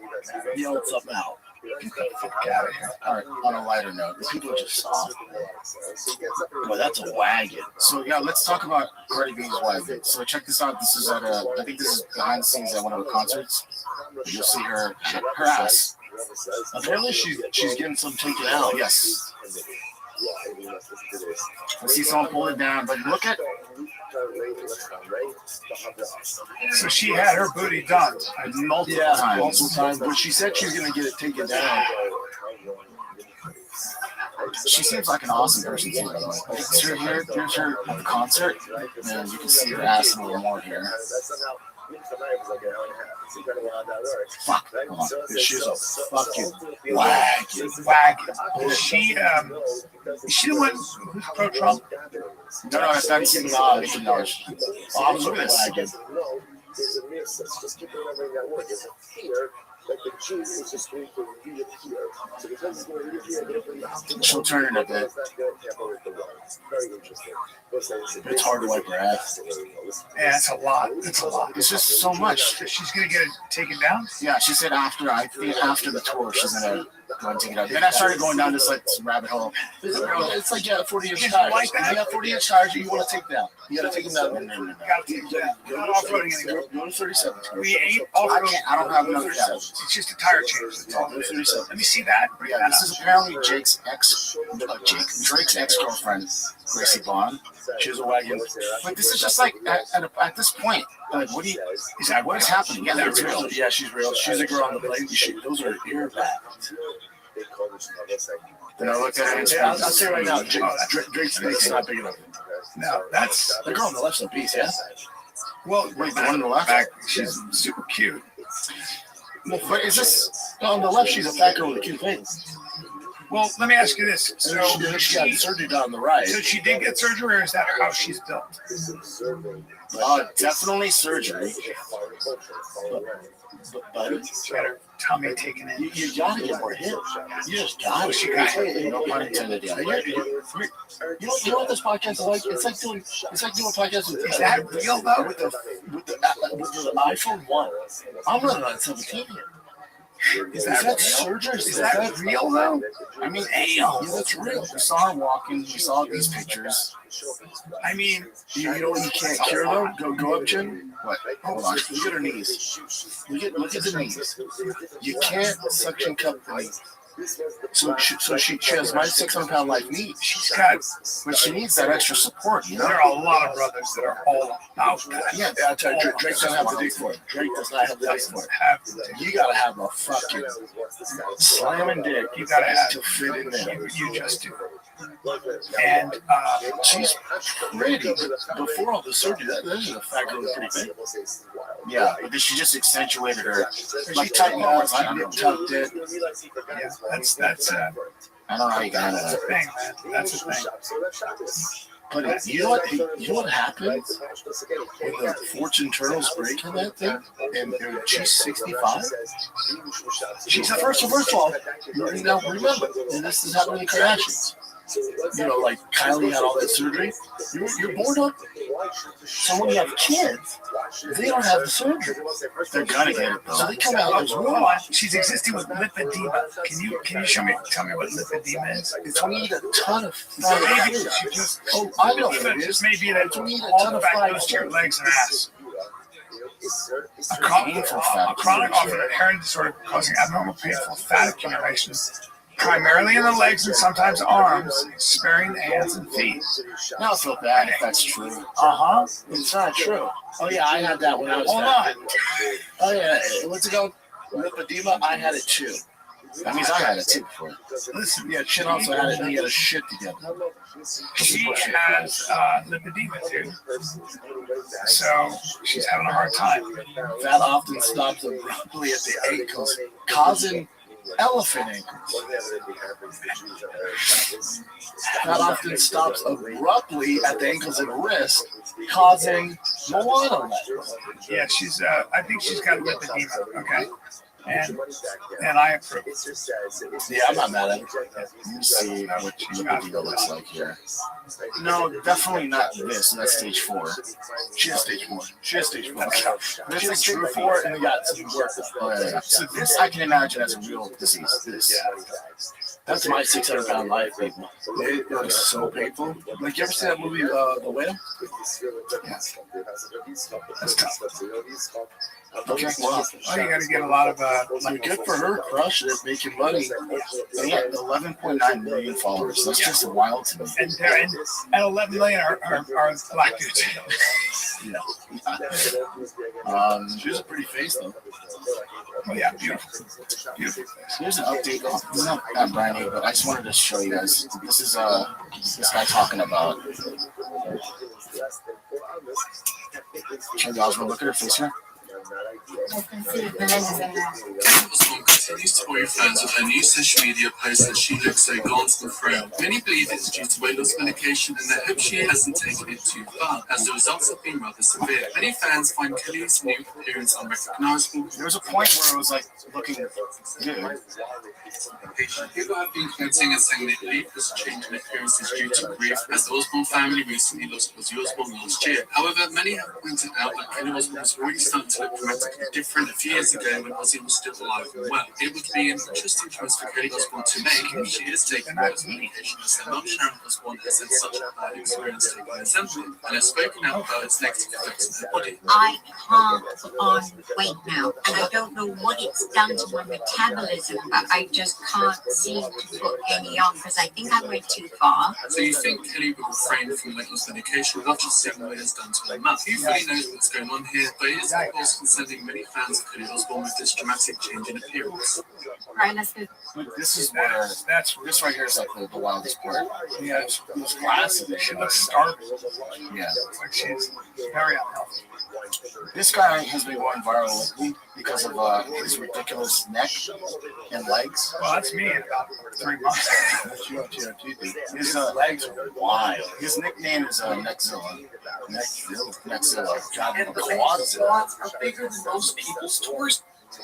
yelled something out. Get the fuck out of here. All right, on a lighter note, the people are just soft. Well, that's a wagon. So, yeah, let's talk about Cardi B's wagon. So, check this out. This is at I think this is behind the scenes at one of her concerts. You'll see her ass. Apparently, she's getting some taken out. Yes. I see someone pull it down, but look at. So she had her booty done multiple times. But she said she's gonna get it taken down. She seems like an awesome person too, by the way. So here's her concert, and you can see her ass a little more here. Fuck, come on. She's a fucking wagon. Is she the one who's pro-Trump? No, it's not even Minaj. Oh, look at this. Like the G is just going to reappear. So because it's going to reappear, She'll turn it a bit. Very interesting. It's hard to wipe her ass. Yeah, it's a lot. It's a lot. It's just so much. She's gonna get it taken down. Yeah, she said after the tour, she's gonna go and take it out. Then I started going down this rabbit hole. It's like 40-inch tires. Like that. You have 40-inch tires, you want to take them down. You gotta take them down. No. Gotta take it down. You're not off-roading anymore. Go to 37. We ain't off-roading. I don't have enough gas. It's just a tire change. That's all. 37. Let me see that. Bring Yeah, that this up. is apparently Drake's ex-girlfriend, Gracie Bond. She has a wagon. But this is just like at this point, like what is happening? Yeah, that's real. Yeah, she's real. She's a girl on the plane. Those are earbags. And I look at her and say, I'll say right now, Drake's snake's not big enough. No, that's the girl on the left's a beast, yeah? well. Wait, the one on the left? She's super cute. But is this on the left? She's a fat girl with a cute face. Well, let me ask you this. So she got surgery done on the right. So she did get surgery, or is that how she's built? Definitely surgery. But She got her tummy taken in. you gotta get more hip. You just gotta. She got No pun intended. Yeah. You know what this podcast is like? It's like doing a podcast with. Is that real though? With the iPhone 1. I'm running on 17 here. Is that surgery? Is that real though? I mean, yeah, that's real. We saw her walking. We saw these pictures. I mean, you know what you can't cure though? Go up, Jim. What? Hold on. Look at her knees. Look at the knees. You can't suction cup the knees. So she has my 600-pound life knee. She's got, but she needs that extra support. You know, there are a lot of brothers that are all about that. Yeah, I tell you, Drake doesn't have the dick for it. Drake does not have the dick for it. You gotta have a fucking slamming dick. You gotta have to fit in there. You just do. And she's pretty. Before all the surgery, that is a fat girl pretty big. Yeah, but she just accentuated her. Like tucked it. Yeah, that's I don't know how you got that's a thing, man. That's a thing. But you know what happens when the Fortune Turtles break in that thing? And she's 65? She's the first of all. Now remember, and this is happening in Kardashians. You know, like Kylie had all that surgery. You're born up. So when you have kids, they don't have the surgery. They're gonna get it though. So they come out as robots. She's existing with lipedema. Can you tell me what lipedema is? It's when you eat a ton of So maybe she just I know what it it just is. may be that When you eat a all ton the of fat fried goes to your food. legs and ass. A chronic inherent disorder causing abnormal painful fat accumulation, primarily in the legs and sometimes arms, sparing the hands and feet. Now I feel bad if that's true. It's not true. Oh yeah, I had that when I was Hold fat. on. Oh yeah, what's it called? Lipedema, I had it too. That means I had it too before. Listen, Yeah, Chin also had it and he had a shit together. she has lipedema too, so she's having a hard time. That often stops abruptly at the ankles, causing elephant ankles. That often stops abruptly at the ankles and wrist, causing Moana legs. Yeah, she's. I think she's got lipedema. Okay, and I approve. Yeah, I'm not mad at it. Let me see what lipedema looks like here. No, definitely not this. That's stage 4. She has stage 4. She has stage 4. This is stage 4, and they got some work. Oh, yeah. So this, I can imagine, as a real disease. This. That's my 600-pound life, people. It was so painful. Like, you ever see that movie, The Whale? Yeah. That's tough. Okay, well, you got to get a lot of. like, good for her, crushing it, making money. They had 11.9 million followers. That's just wild to me. And 11 million are black dudes. Yeah. She has a pretty face, though. Oh yeah, beautiful. Here's an update. This is not brand new, but I just wanted to show you guys. This is this guy talking about. Show you guys one look at her face here. Osborne continues to worry fans with her new social media post that she looks so gaunt and frail. Many believe it's due to weight loss medication and they hope she hasn't taken it too far, as the results have been rather severe. Many fans find Kelly's new appearance unrecognizable. There was a point where it was like looking good. People have been quoting and saying they believe this change in appearance is due to grief, as the Osborne family recently lost Ozzy Osbourne last year. However, many have pointed out that Kelly Osbourne was already starting to look dramatically different a few years ago when Ozzy was still alive and well. It would be an interesting choice for Kelly Osbourne to make. She is taking those medication, as her mum Sharon Osbourne has had such a bad experience taking Ozempic and has spoken out about its negative effects on her body. I can't put on weight now, and I don't know what it's done to my metabolism, but I just can't seem to put any on because I think I went too far. So you think Kelly will refrain from weight loss medication after seeing what it has done to her mouth? Who fully knows what's going on here, but it is of course concerning many fans of Kelly Osbourne with this dramatic change in appearance. Right, let's go. This is where this right here is like the wildest part. Yeah, those glasses. She looks starving. Yeah, Like she's very unhealthy. this guy has been going viral lately because of his ridiculous neck and legs. Well, that's me in about 3 months. His legs are wild. His nickname is Neckzilla. Neckzilla. God, And the the quads. quads are bigger than most people's torso. So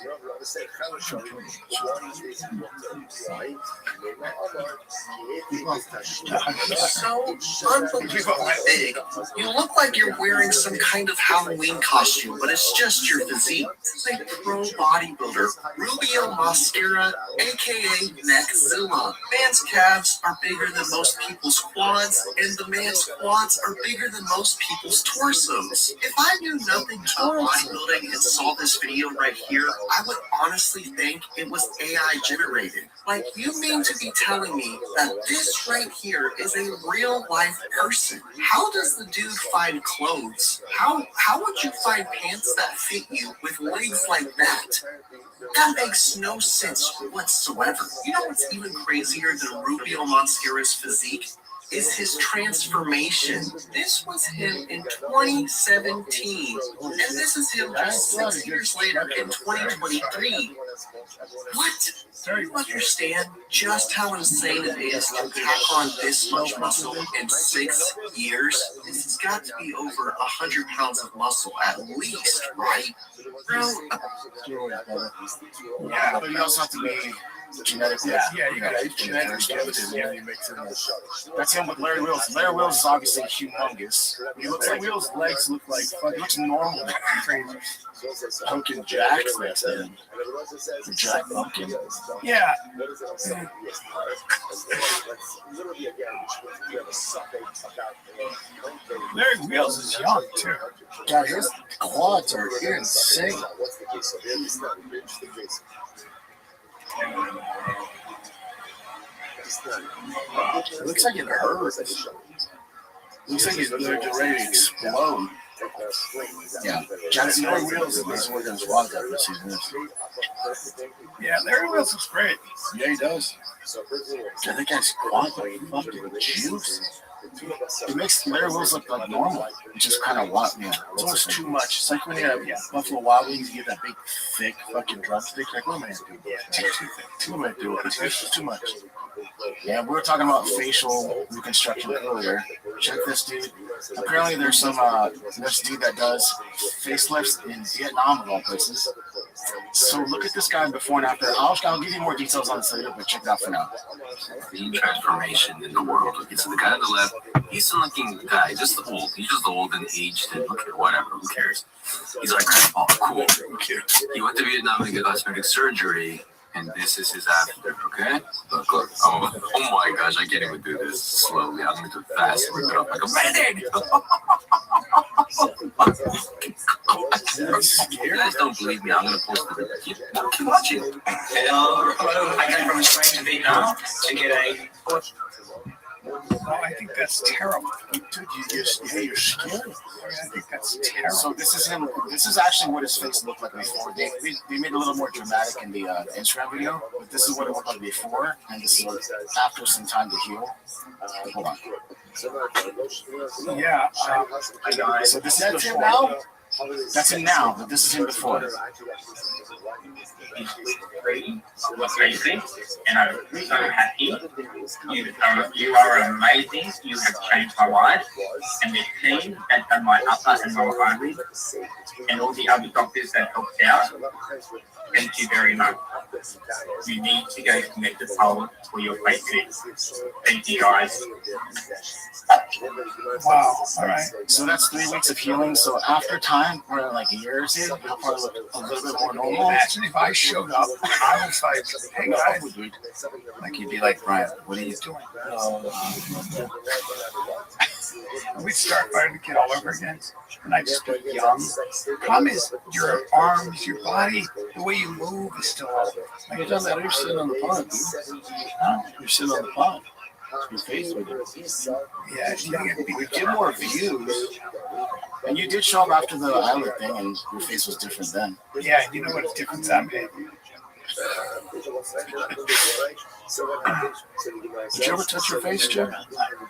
unbelievably big. You look like you're wearing some kind of Halloween costume, but it's just your physique. This is a pro bodybuilder, Rubio Mascara, aka Neckzilla. Man's calves are bigger than most people's quads, and the man's quads are bigger than most people's torsos. If I knew nothing about bodybuilding and saw this video right here, I would honestly think it was AI generated. Like, you mean to be telling me that this right here is a real life person? How does the dude find clothes? How would you find pants that fit you with legs like that? That makes no sense whatsoever. You know what's even crazier than Rubio Mascara's physique? Is his transformation. This was him in 2017, and this is him just 6 years later in 2023. What? Do you understand just how insane it is to pack on this much muscle in 6 years? This has got to be over 100 pounds of muscle at least, right? Bro, Yeah, but you also have to be genetically. Yeah, you got genetically. Yeah, you mix it in. That's him with Larry Wheels. Larry Wheels is obviously humongous. He looks like Wheels' legs look like he looks normal. Pumpkin Jack, that's him. Jack Pumpkin. Yeah. Larry Wheels is young too. God, his quads are insane. It looks like it hurts. Looks like he's ready to explode. Yeah, Johnson Larry Wheels is working on his quads after season this. Yeah, Larry Wheels is great. Yeah, he does. God, that guy's quads are fucking juice. It makes Larry Wheels look like normal, which is kind of wild. Yeah, it's almost too much. It's like when you have Buffalo Wild Wings, you get that big, thick fucking drumstick. Like, what am I gonna do? Too much. It's too much. Yeah, we were talking about facial reconstruction earlier. Check this dude. Apparently, there's some this dude that does facelifts in Vietnam of all places. So look at this guy before and after. I'll give you more details on this later, but check it out for now. The transformation in the world. Okay, so the guy on the left, he's some looking guy, just old. He's just old and aged and okay, whatever, who cares? He's like, oh, cool, who cares? He went to Vietnam to get cosmetic surgery, and this is his after, okay? Look. Oh my gosh, I can't even do this slowly. I'm gonna do it fast. Rip it up like a bandit. You guys don't believe me, I'm gonna post the video. Keep watching. Hello. I came from Australia to Vietnam to get a. Oh, I think that's terrible. Dude, you're scared. I think that's terrible. So this is him. This is actually what his face looked like before. They made it a little more dramatic in the Instagram video, but this is what it looked like before, and this is after some time to heal. Hold on. Yeah. So this is him now. That's him now, but this is him before. He's great, amazing, and I'm so happy. You are amazing. You have changed my life, and the team that done my upper and lower eyelid, and all the other doctors that helped out. Thank you very much. You need to go connect the poll for your face fix. Thank you, guys. Wow. All right. So that's 3 weeks of healing. So after time, or like a year or two, you'll probably look a little bit more normal. Imagine if I showed up, I was like, hey guys, Like you'd be like, Brian, what are you doing? we'd start fighting the kid all over again. And I just be young. Problem is, your arms, your body, the way you move is still all Like you're done that, you're sitting on the pond, dude. Huh? You're sitting on the pond. Your face with it. Yeah, we get more views. And you did show up after the eyelid thing, and your face was different then. Yeah, you know what difference that made? Did you ever touch your face, Jim?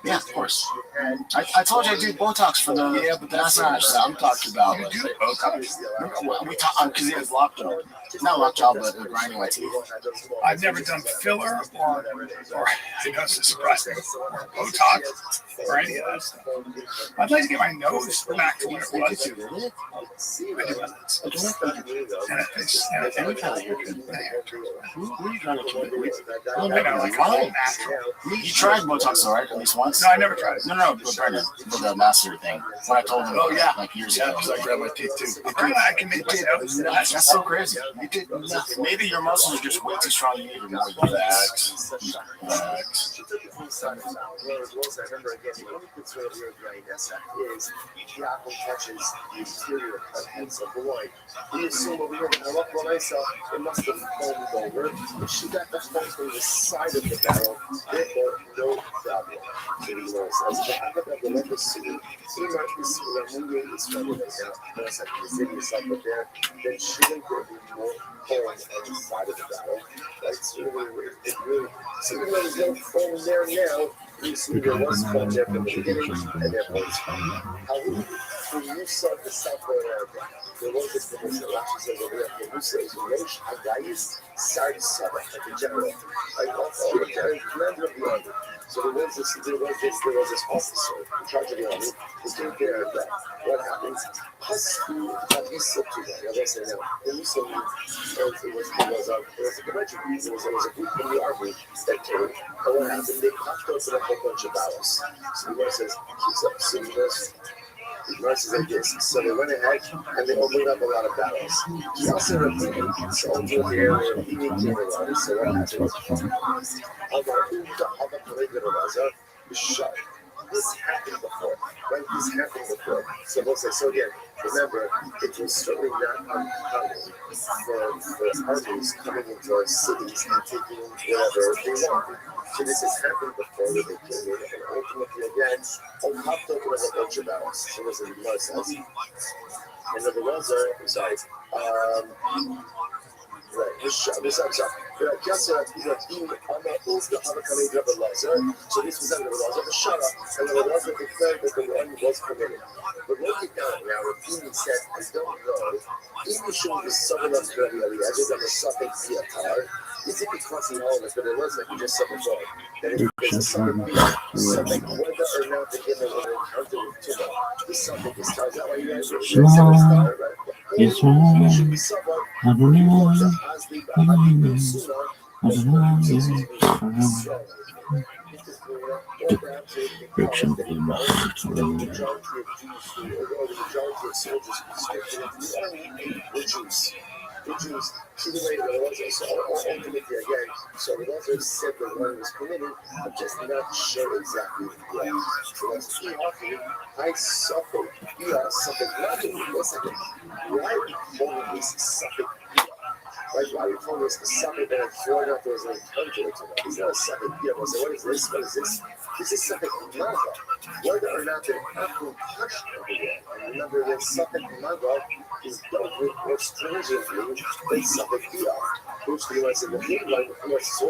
Yeah, of course. I told you I did Botox for the. Yeah, but that's not what I'm talking about. You do Botox? We talked because he has lockjaw. Not lockjaw, but grinding my teeth. I've never done filler or I know it's surprising, or Botox or any of that stuff. I'd like to get my nose back to what it was. I do Who are you trying to kill? I know, like all natural. You tried Botox, all right? At least once? No, I never tried it. No, but Brendan, for the master thing. When I told him, like years ago. Because I grabbed my teeth too. I can make That's so crazy. You did nothing. Maybe your muscles are just way too strong. You need more facts. Touches the interior contents of the wine. We assume over here, when I look for myself, it must have foamed over. She got the foam from the side of the barrel, therefore, no problem. So he knows, as the habit of the leper city, he might be seeing a movie is from the now. Once I can see yourself up there, then shouldn't there be more foam on the side of the barrel? That's really, so even though there's no foam there now, you see there was foam there from the beginning, and there was foam. However, when you saw the South America, there was this promotion, actually says over there, when you say, Rosh Hagayis, Sari Sabah, like the general, like all the commander of the army. So there was this officer in charge of the army who came there and what happens? Husky, he said to them, I say now, when you saw me, it was a convention, it was a group from the army that came, and what happened? They popped open a whole bunch of barrels. So the guy says, keeps up, see this. The nurses like this. So they went ahead and they opened up a lot of barrels. He also repeated, so over here, he came around, so what happened? Shut. This happened before, right? This happened before. So we'll say, so again, remember, it was certainly not uncommon for armies coming into our cities and taking whatever they want. So this has happened before that they came in, and ultimately again, popped open a bunch of barrels. So this is what it says. And the ones are, I'm sorry, right, I'm sorry. Just so this was under the laws of the Shara, and the laws that declared that the one was permitted. But look it down now, Rabbi said, I don't know. Initially, the someone else going to be the edges of the suffix Ziatar. Is it because he knows that it was like he just said before? That if there's a suffix, something, whether or not the given will encounter with Tuba, the suffix is tells that way you guys are star, right? The Jews, to the way that it was, so ultimately again, so the ones said the one was permitted, I'm just not sure exactly why. So that's key often, I suffer, you are suffering, why reform is suffering? Why reform is suffering that I'm throwing out there as an encounter to them? It's not a suffering, so what is this? What is this? This is something Maga. Whether or not they're actually touched everywhere. And remember that something Maga is dealt with more stringently than something Dia. Which the US in the big one, so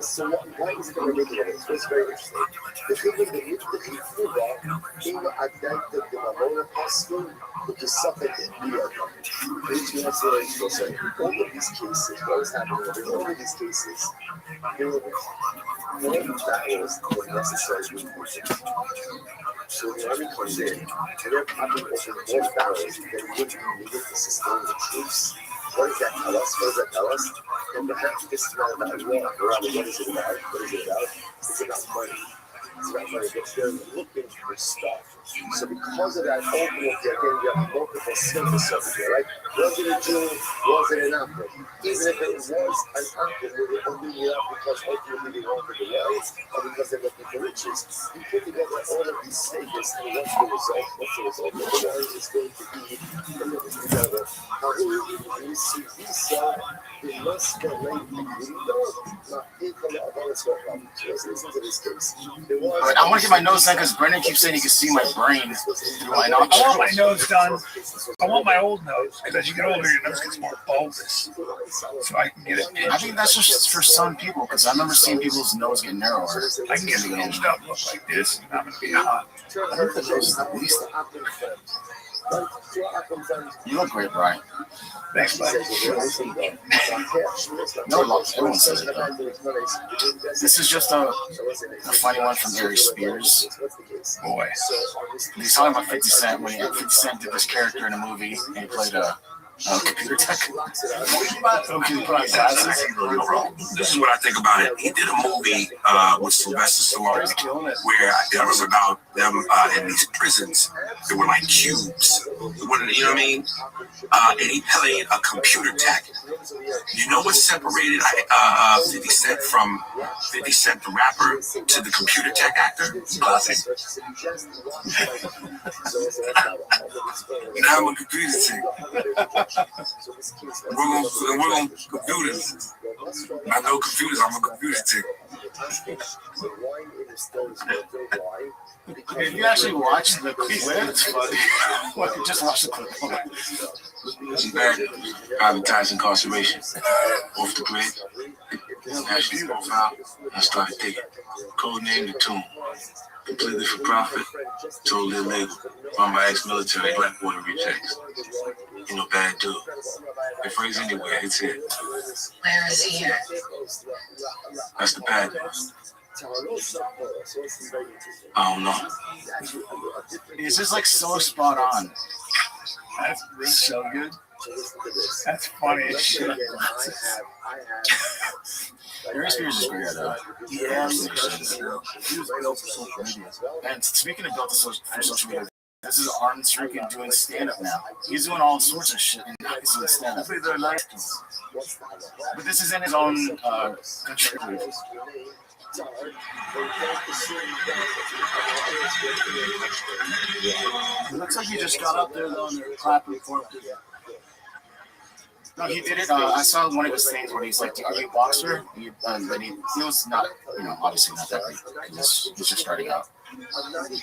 why is it going to make it? It's very interesting. The thing is that if the Hifuba in Adapted the Mamona Paskin, But the suffolk in New York, they have to say, all of these cases, what was happening in all of these cases, there were more battles than necessary. So the army comes in, and they're popping open more barrels than would be needed to sustain the troops. What does that tell us? What does that tell us? And perhaps this is not about war. What is it about? What is it about? It's about money. It's about money. They're looking for stuff. So because of that opening, you have multiple symptoms over here, right? Was it a Jew? Was it an Apple? Even if it was an Apple, they're opening it up because ultimately they wanted the wealth or because they're looking for riches. You put together all of these stages, and what's the result? What's the result? The wealth is going to be together. Now, here you see these they must get late. Listen to this case. I want to get my nose done because Brendan keeps saying he can see my brain through my I want nostrils. my nose done. I want my old nose because as you get older, your nose gets more bulbous. So I can get it. I think that's just for some people because I remember seeing people's nose get narrower. I can get it hinged up, look like this, and I'm gonna be hot. I think the nose is the least. You look great, Brian. Thanks, buddy. No, everyone says it though. This is just a funny one from Gary Spears. Boy. He's talking about 50 Cent when 50 Cent did this character in a movie and he played a computer tech. This is what I think about it. He did a movie with Sylvester Stallone where it was about them in these prisons. They were like cubes. You know what I mean? And he played a computer tech. You know what separated 50 Cent from 50 Cent the rapper to the computer tech actor? Nothing. Now I'm a computer tech. We're gonna do this. I know computers. I'm a computer tech. If you actually watch the clip, it's funny. Well, just watch the clip. She's back advertising incarceration off the grid. National profile. I started thinking. Code name the tune. Completely for profit. Totally illegal. Run by ex-military Blackwater rejects. You know, bad dude. The phrase anywhere, it's here. Where is he here? That's the bad news. I don't know. It's just like so spot on. That's really so good. That's funny as shit. Gary Spears is great though. Yeah, he was built for social media. And speaking of built for social media, this is Arn Strickland doing stand-up now. He's doing all sorts of shit and now he's doing stand-up. But this is in his own country. It looks like he just got up there though and they're clapping for him. No, he did it. I saw one of his things where he's like, "Are you a boxer?" But he was not, obviously not that great. He's just starting out.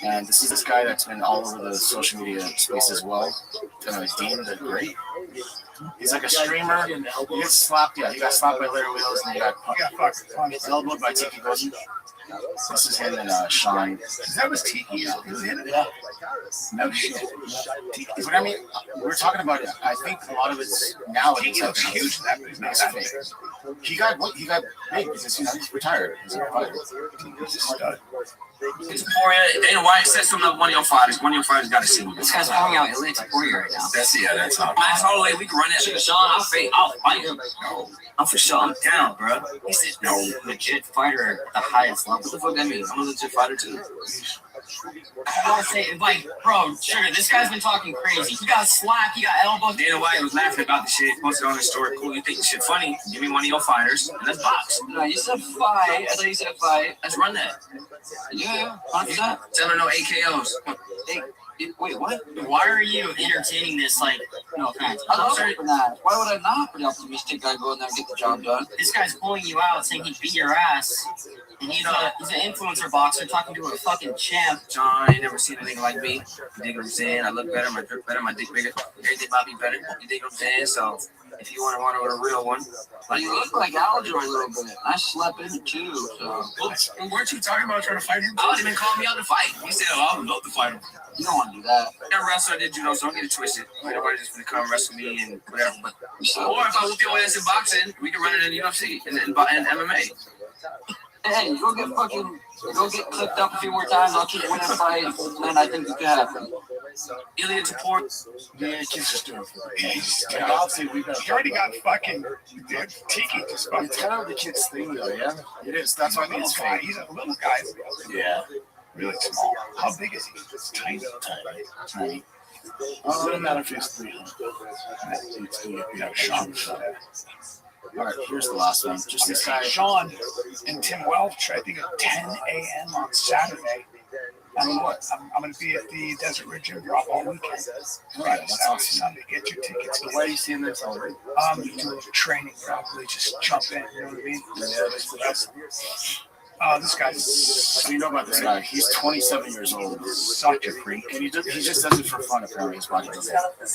And this is this guy that's been all over the social media space as well. Dean the Great. He's like a streamer. He gets slapped. Yeah, he got slapped by Larry Wheels and he got elbowed by Tiki Gozen. This is him and Sean. That was Tiki. Yeah. No shit. But I mean, we're talking about it. I think a lot of it's now. Tiki looks huge in that, but he's not that big. He got big because he's retired. He's a fighter. He's a stud. It's Poirier. Dana White said something about one of your fighters. One of your fighters got to see me. This guy's hanging out Atlantic Poirier right now. That's not. Man, all the way we can run that shit to Sean. I'll fight him. I'm for sure. I'm down, bro. He said, no, legit fighter at the highest level. What the fuck that means? I'm a legit fighter too. I want to say, like, bro, sugar, this guy's been talking crazy. He got slapped, he got elbowed. Dana White was laughing about the shit, posted on his story. Cool, you think the shit funny? Give me one of your fighters, and let's box. No, you said fight. I thought you said fight. Let's run that. Yeah, 100%. Tell her no AKOs. Hey, wait, what? Why are you entertaining this? Like, no offense. I love it for that. Why would I not be optimistic? I go in there and get the job done. This guy's pulling you out, saying he'd beat your ass. And he's an influencer boxer talking to a fucking champ. John, I ain't never seen anything like me. You dig what I'm saying? I look better, my drip better, my dick bigger. Everything about me better. You dig what I'm saying? So if you want to order a real one. But you look like Aljo a little bit. I slept in it too, so. Well, weren't you talking about trying to fight him? I wasn't even calling me out to fight. You said, oh, I would love to fight him. You don't want to do that. I wrestle, I did judo, so don't get it twisted. Nobody's just going to come wrestle me and whatever. But, or if I whoop your ass in boxing, we can run it in UFC and MMA. Hey, go get clipped up a few more times. I'll keep winning fights, and I think it could happen. Iliad support. Yeah, kids just doing it. Yeah, I'll say we got. He already got fucking Tiki just fucking. It's kind of the kid's thing, though, yeah? It is. That's why I mean, it's fine. He's a little guy. Yeah. Really small. How big is he? Tiny. Tiny. Oh, it doesn't matter if he's 300. Yeah, Sean. All right, here's the last one. Just this guy. Sean and Tim Welch, I think at 10 a.m. on Saturday. I'm going to be at the Desert Ridge Gym Drop all weekend. Friday, That's Saturday, awesome. Sunday. Get your tickets. So why are you seeing this already? Doing training probably. Just jump in, you know what I mean? This guy's So you know about this guy. He's 27 years old. such a freak. And he just does it for fun, apparently. His body does it. Of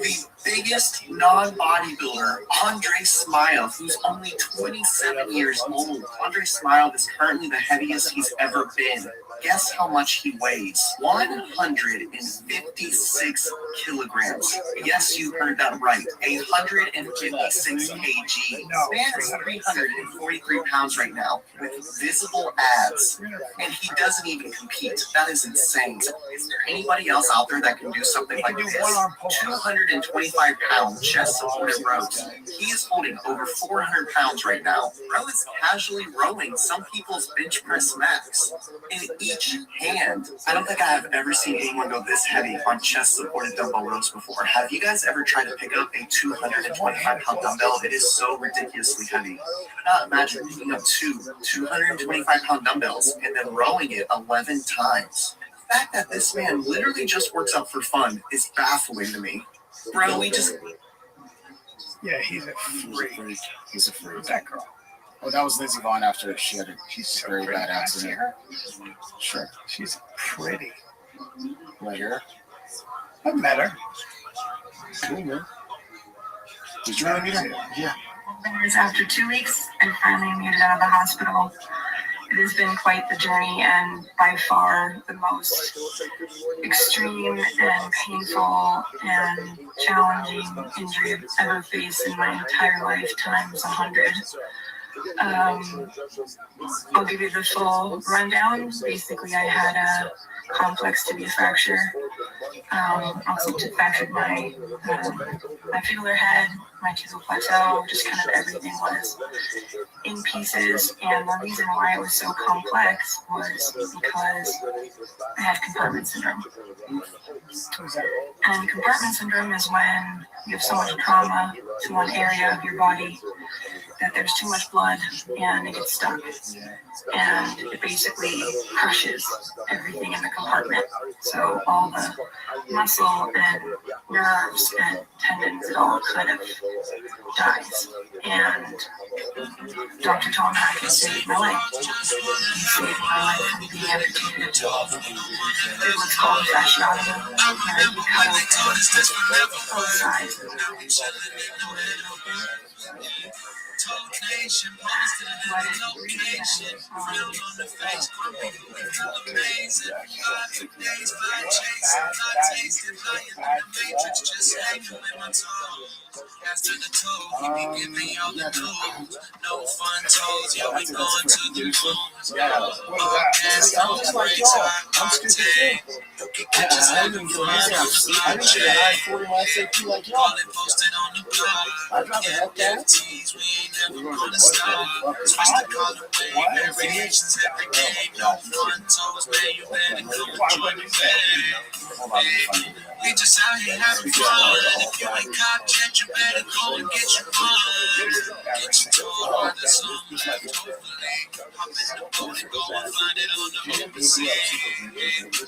the biggest non-bodybuilder, Andre Smile, who's only 27 years old. Andre Smile is currently the heaviest he's ever been. Guess how much he weighs? 156 kilograms. Yes, you heard that right. 156 kg. Man is 343 pounds right now with visible abs, and he doesn't even compete. That is insane. Is there anybody else out there that can do something like this? 225 pound chest supported rows. He is holding over 400 pounds right now. Bro is casually rowing some people's bench press max in each hand. I don't think I have ever seen anyone go this heavy on chest supported dumbbell rows before. Have you guys ever tried to pick up a 225 pound dumbbell? It is so ridiculously heavy. Imagine picking up two 225 pound dumbbells and then rowing it 11 times. The fact that this man literally just works out for fun is baffling to me. Bro, we just... Yeah, he's a freak. He's a freak. That girl. Oh, that was Lizzie Vaughn after she had a She's very pretty. bad Can I see accident. her? Sure. She's pretty. Right here. I met her. Cool, man. Did you really meet her? Yeah. After 2 weeks, I finally made it out of the hospital. It has been quite the journey and by far the most extreme and painful and challenging injury I've ever faced in my entire life times 100. I'll give you the full rundown. Basically, I had a complex tibia fracture. Also fractured my fibular head, my tibial plateau, just kind of everything was in pieces. And the reason why it was so complex was because I had compartment syndrome. And compartment syndrome is when you have so much trauma to one area of your body that there's too much blood and it gets stuck. And it basically crushes everything in the compartment. So all the muscle and nerves and tendons, it all kind of dies. And Dr. Tom Hackett saved my life. He saved my life from being amputated. It was called fasciotomy. And we cut off both sides. Location, posted in the location. Real on the face, grumpy, we feel amazing. 5 days, fly chasing, fly tasting, lying in the matrix, just hanging with my toes. As to the toe, he be giving y'all the tools. No fun toes, yeah, we going to the moons. Podcast on the great time, octane. You can catch us having fun, call it posted on the blog. FTs, we ain't never gonna stop. Switch the color, variations every game. No fun toes, man, you better come and join the band. We just out here having fun. And if you ain't caught yet, you better go and get your fun. Get your toe while the sun left, hopefully. Hop in the boat and go and find it on the open sea.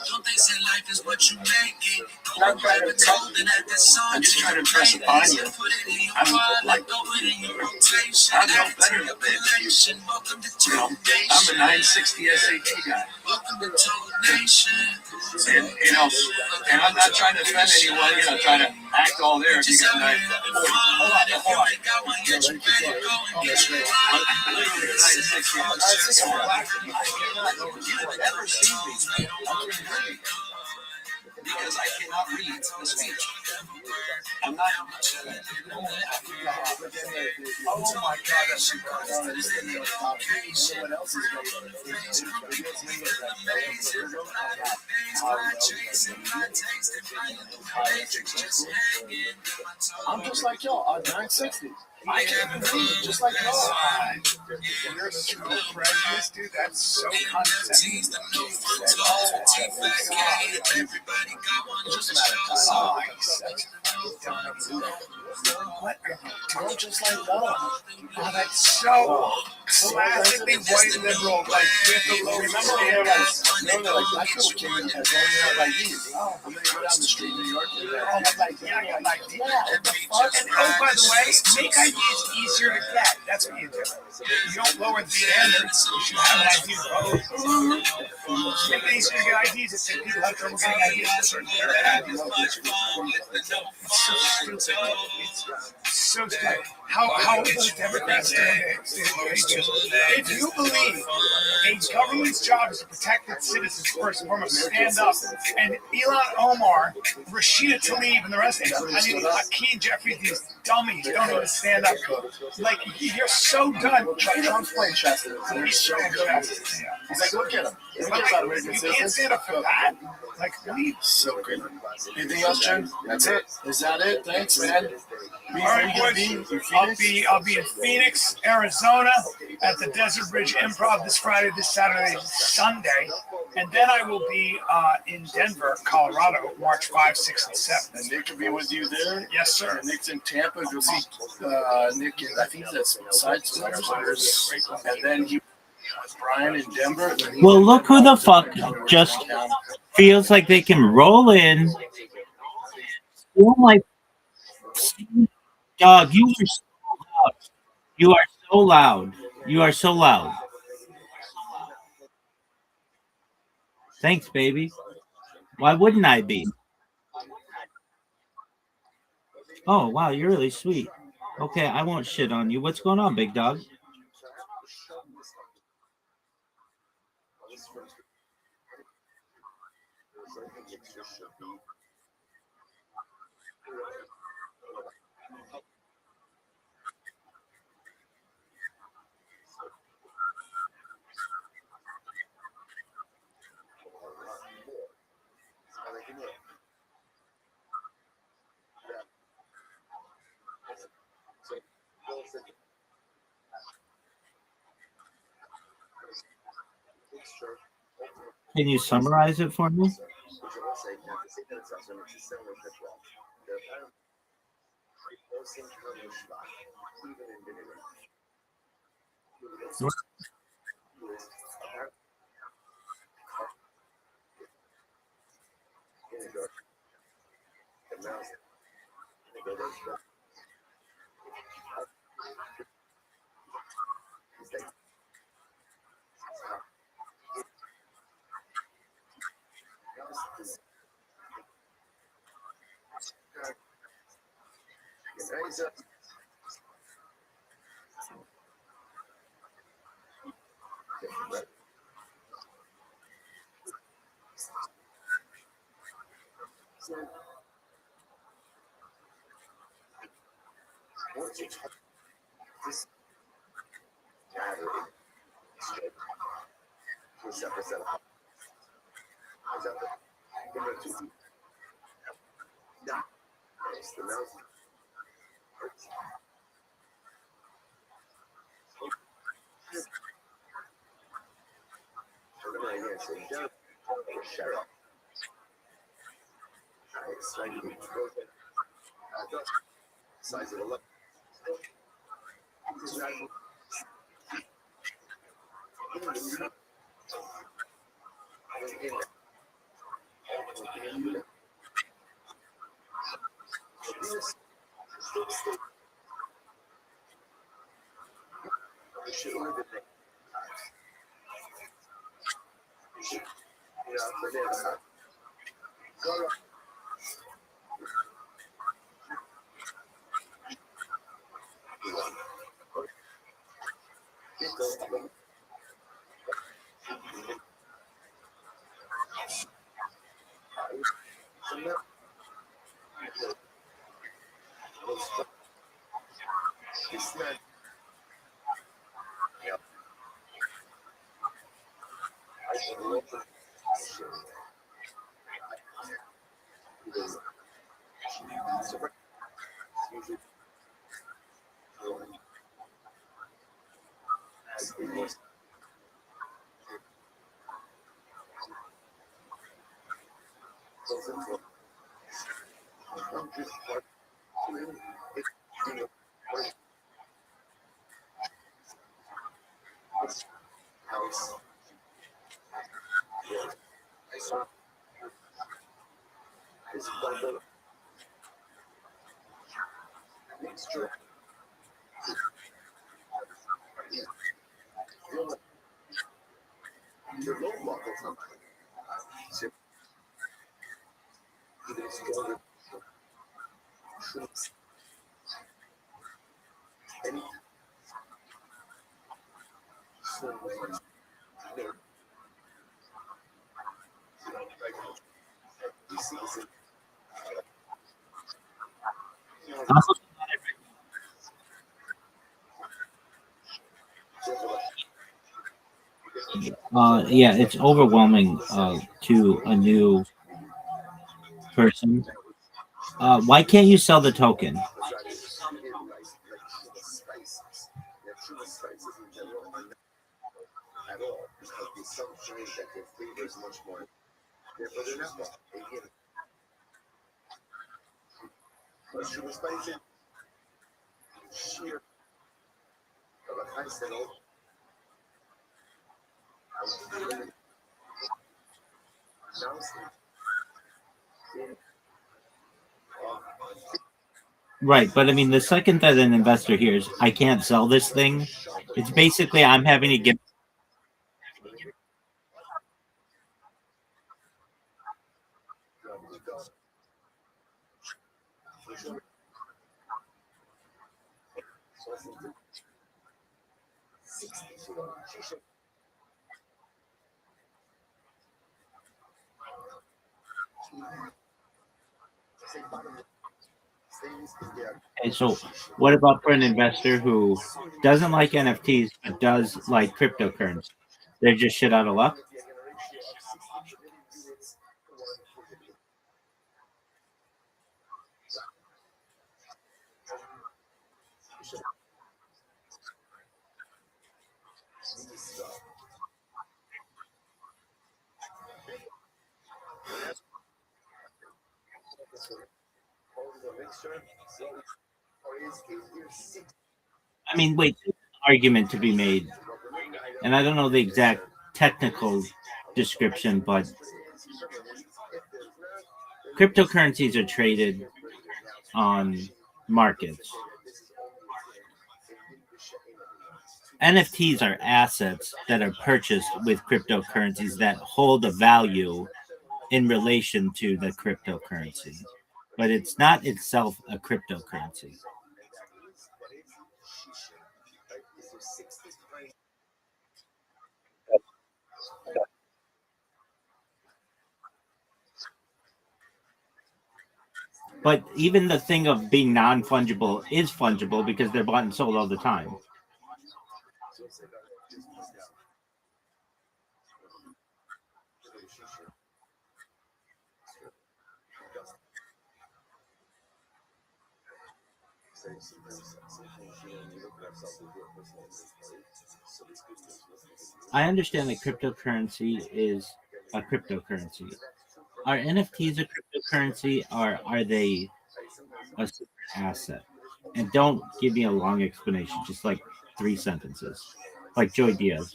Don't they say life is what you make it? Go grab a toe and at the sun. I'm just trying to impress upon you. Put it in your wallet, throw it in your rotation. know better than this. You know, I'm a 960 SAT guy. And, you know, and I'm not trying to offend anyone, you know, trying to act all there. If you get a 960. You've never seen me. Because I cannot read the speech. I'm not. Oh my God, that's incredible. What else is I'm just like y'all, I'm 960. I can't read, just like y'all. You're so prejudiced, dude. That's so condescending. What? I'm just like y'all. Oh, that's so classically white liberal, like with the low Remember they're like black people came in as long as they have IDs. I'm gonna go down the street in New York and they're like, yeah, I got like, and oh, by the way, make IDs easier to get. That's what you do. You don't lower the standards. You should have an ID to vote. Make it easier to get IDs if people have trouble getting IDs in certain areas. It's so stupid. It's so stupid. How are those Democrats doing it? If you believe a government's job is to protect its citizens first and foremost, stand up. And Elon Omar, Rashida Tlaib, and the rest of them, I mean, Hakeem Jeffrey, these dummies don't know how to stand up. Like, you're so done. Trump's playing chess. He's so good. He's like, look at him. You can't stand up for that. Like, we so great. Anything else, Jen? That's it. Is that it? Thanks, man. All right, boys. I'll be in Phoenix, Arizona, at the Desert Ridge Improv this Friday, this Saturday, Sunday, and then I will be in Denver, Colorado, March 5, 6, and 7. And Nick will be with you there. Yes, sir. And Nick's in Tampa. Go see Nick, and I think that's Side Splitters. And then he was Brian in Denver. Well, look who the fuck just feels like they can roll in. Oh my dog, you are so loud. You are so loud. You are so loud. Thanks, baby. Why wouldn't I be? Oh, wow, you're really sweet. Okay, I won't shit on you. What's going on, big dog? Can you summarize it for me? Yeah, it's overwhelming to a new person. Why can't you sell the token? Right, but I mean, the second that an investor hears, I can't sell this thing, it's basically I'm having to give. Okay, so what about for an investor who doesn't like NFTs but does like cryptocurrency? They're just shit out of luck. I mean, wait, there's an argument to be made, and I don't know the exact technical description, but cryptocurrencies are traded on markets. NFTs are assets that are purchased with cryptocurrencies that hold a value in relation to the cryptocurrency, but it's not itself a cryptocurrency. But even the thing of being non-fungible is fungible because they're bought and sold all the time. I understand that cryptocurrency is a cryptocurrency. Are NFTs a cryptocurrency or are they a separate asset? And don't give me a long explanation, just like 3 sentences, like Joey Diaz.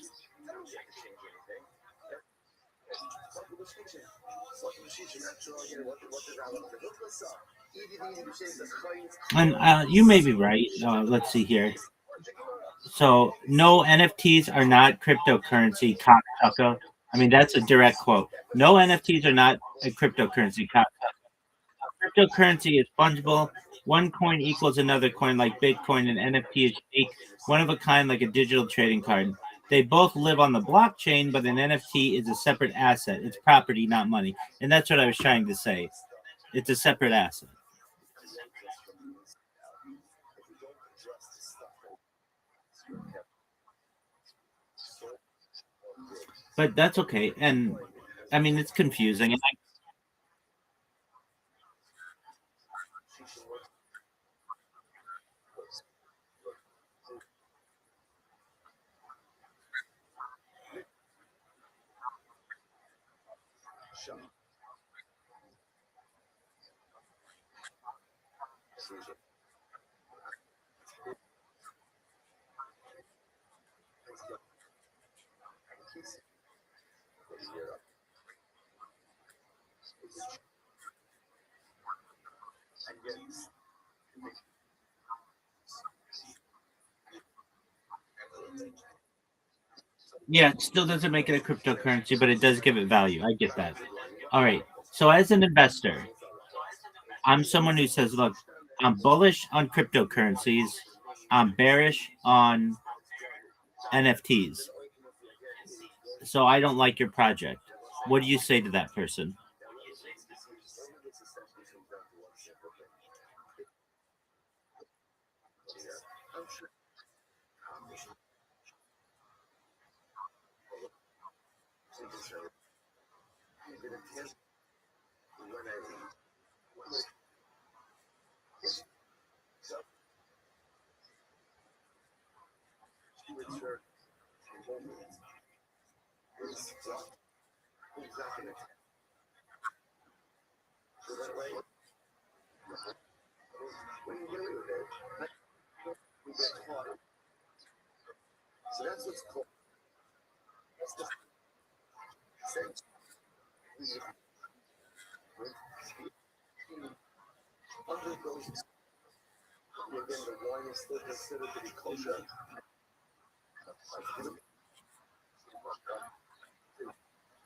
And you may be right. Let's see here. So no, NFTs are not cryptocurrency, cocksucker. I mean, that's a direct quote. No, NFTs are not a cryptocurrency, cocksucker. Cryptocurrency is fungible. One coin equals another coin like Bitcoin, and NFT is unique, one of a kind like a digital trading card. They both live on the blockchain, but an NFT is a separate asset. It's property, not money. And that's what I was trying to say. It's a separate asset. But that's okay. And I mean, it's confusing. And yeah, it still doesn't make it a cryptocurrency, but it does give it value. I get that. All right. So as an investor, I'm someone who says, look, I'm bullish on cryptocurrencies. I'm bearish on NFTs. So I don't like your project. What do you say to that person?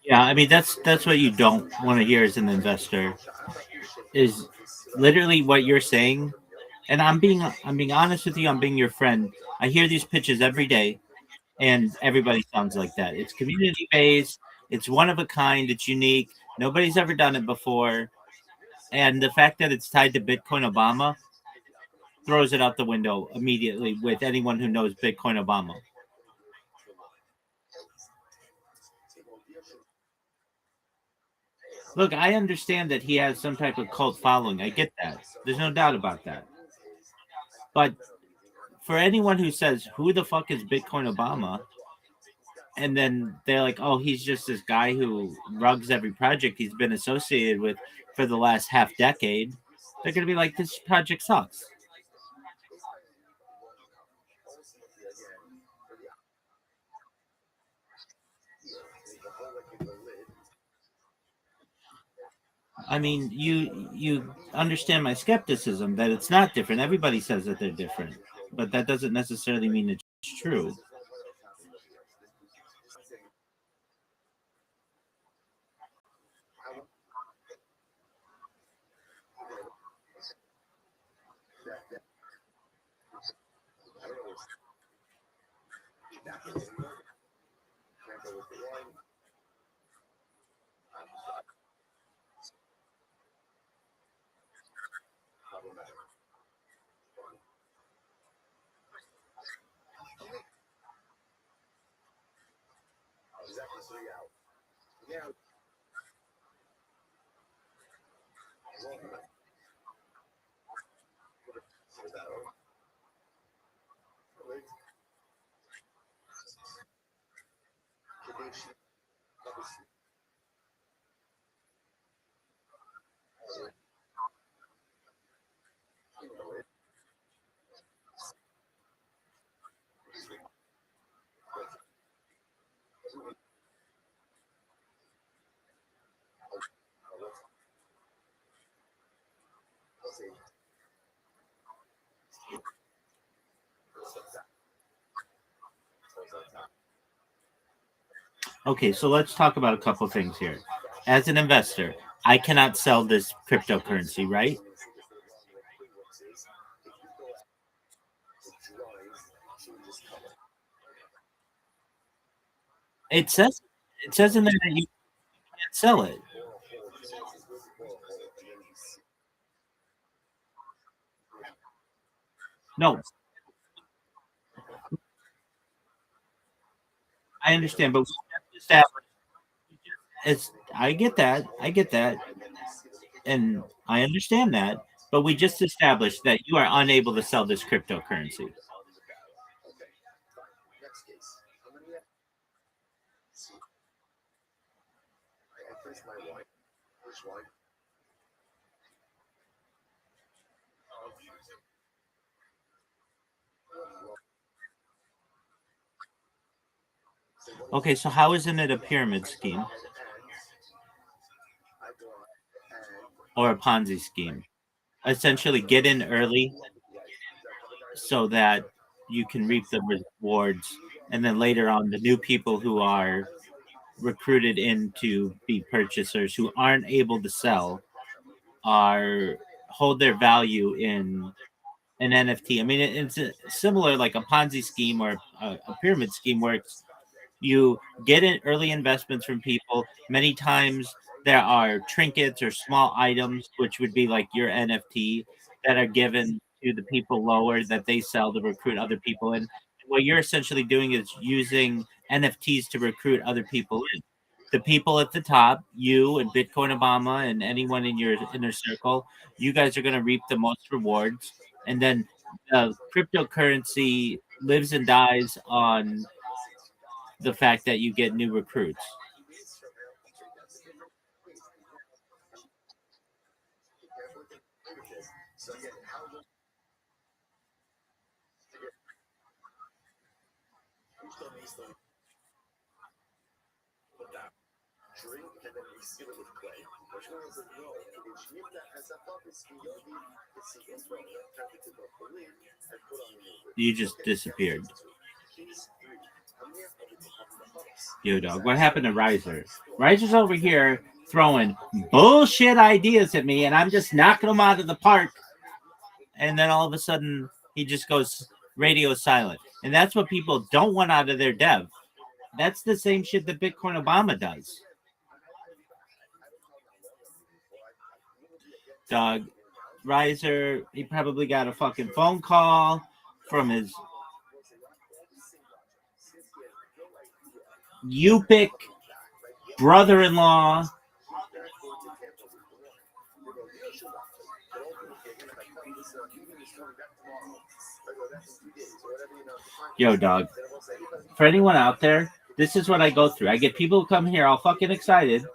Yeah, I mean that's what you don't want to hear as an investor is literally what you're saying. And I'm being honest with you, I'm being your friend. I hear these pitches every day and everybody sounds like that. It's community based, it's one of a kind, it's unique. Nobody's ever done it before. And the fact that it's tied to Bitcoin Obama throws it out the window immediately with anyone who knows Bitcoin Obama. Look, I understand that he has some type of cult following. I get that. There's no doubt about that. But for anyone who says, who the fuck is Bitcoin Obama? And then they're like, oh, he's just this guy who rugs every project he's been associated with for the last half decade. They're going to be like, this project sucks. I mean, you understand my skepticism that it's not different. Everybody says that they're different, but that doesn't necessarily mean it's true. Okay, so let's talk about a couple things here. As an investor, I cannot sell this cryptocurrency, right? It says in there that you can't sell it. No, I understand, but we just established it's I get that, and I understand that, but we just established that you are unable to sell this cryptocurrency. Okay, so how isn't it a pyramid scheme or a Ponzi scheme? Essentially, get in early so that you can reap the rewards, and then later on, the new people who are recruited in to be purchasers who aren't able to sell are hold their value in an NFT. I mean, it's similar like a Ponzi scheme or a pyramid scheme where it's you get in early investments from people. Many times there are trinkets or small items, which would be like your NFT, that are given to the people lower that they sell to recruit other people in. What you're essentially doing is using NFTs to recruit other people in. The people at the top, you and Bitcoin Obama and anyone in your inner circle, you guys are going to reap the most rewards. And then cryptocurrency lives and dies on the fact that you get new recruits. You just disappeared. Yo, dog. What happened to Riser? Riser's over here throwing bullshit ideas at me, and I'm just knocking them out of the park. And then all of a sudden, he just goes radio silent. And that's what people don't want out of their dev. That's the same shit that Bitcoin Obama does. Dog. Riser, he probably got a fucking phone call from his Yupik brother-in-law. Yo, dog. For anyone out there, this is what I go through. I get people who come here all fucking excited,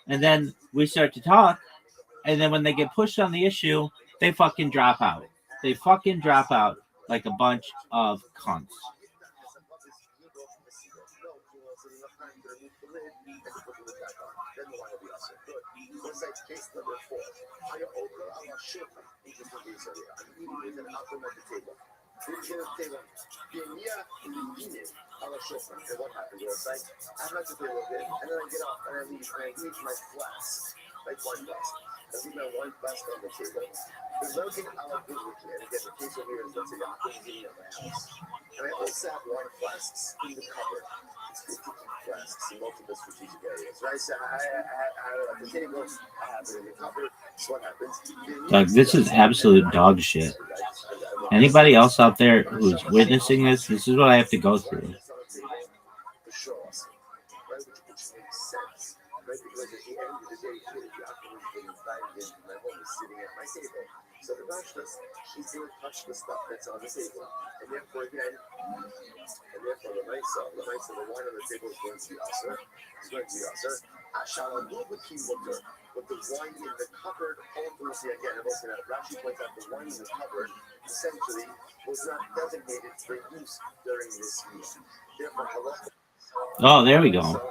and then we start to talk, and then when they get pushed on the issue, they fucking drop out. They fucking drop out like a bunch of cunts. Doug, this is absolute dog shit. Anybody else out there who's witnessing this, this is what I have to go through. Oh, there we go.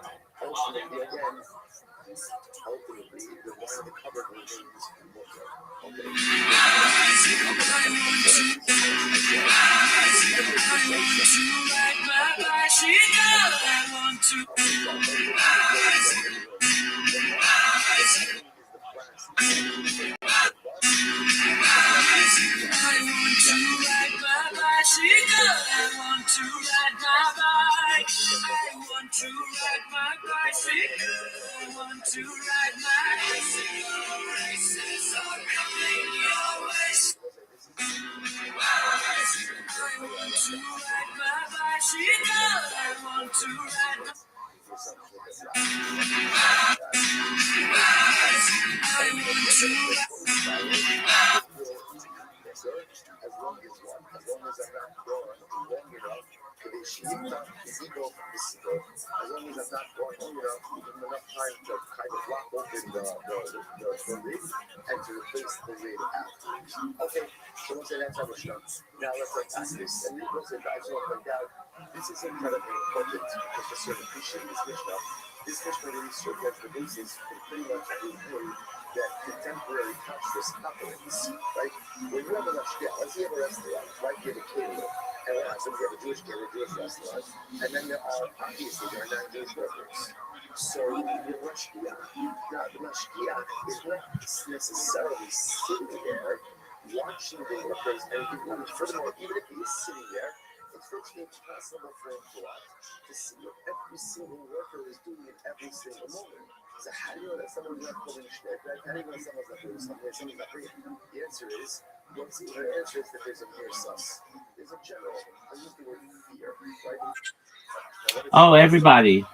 Oh, everybody,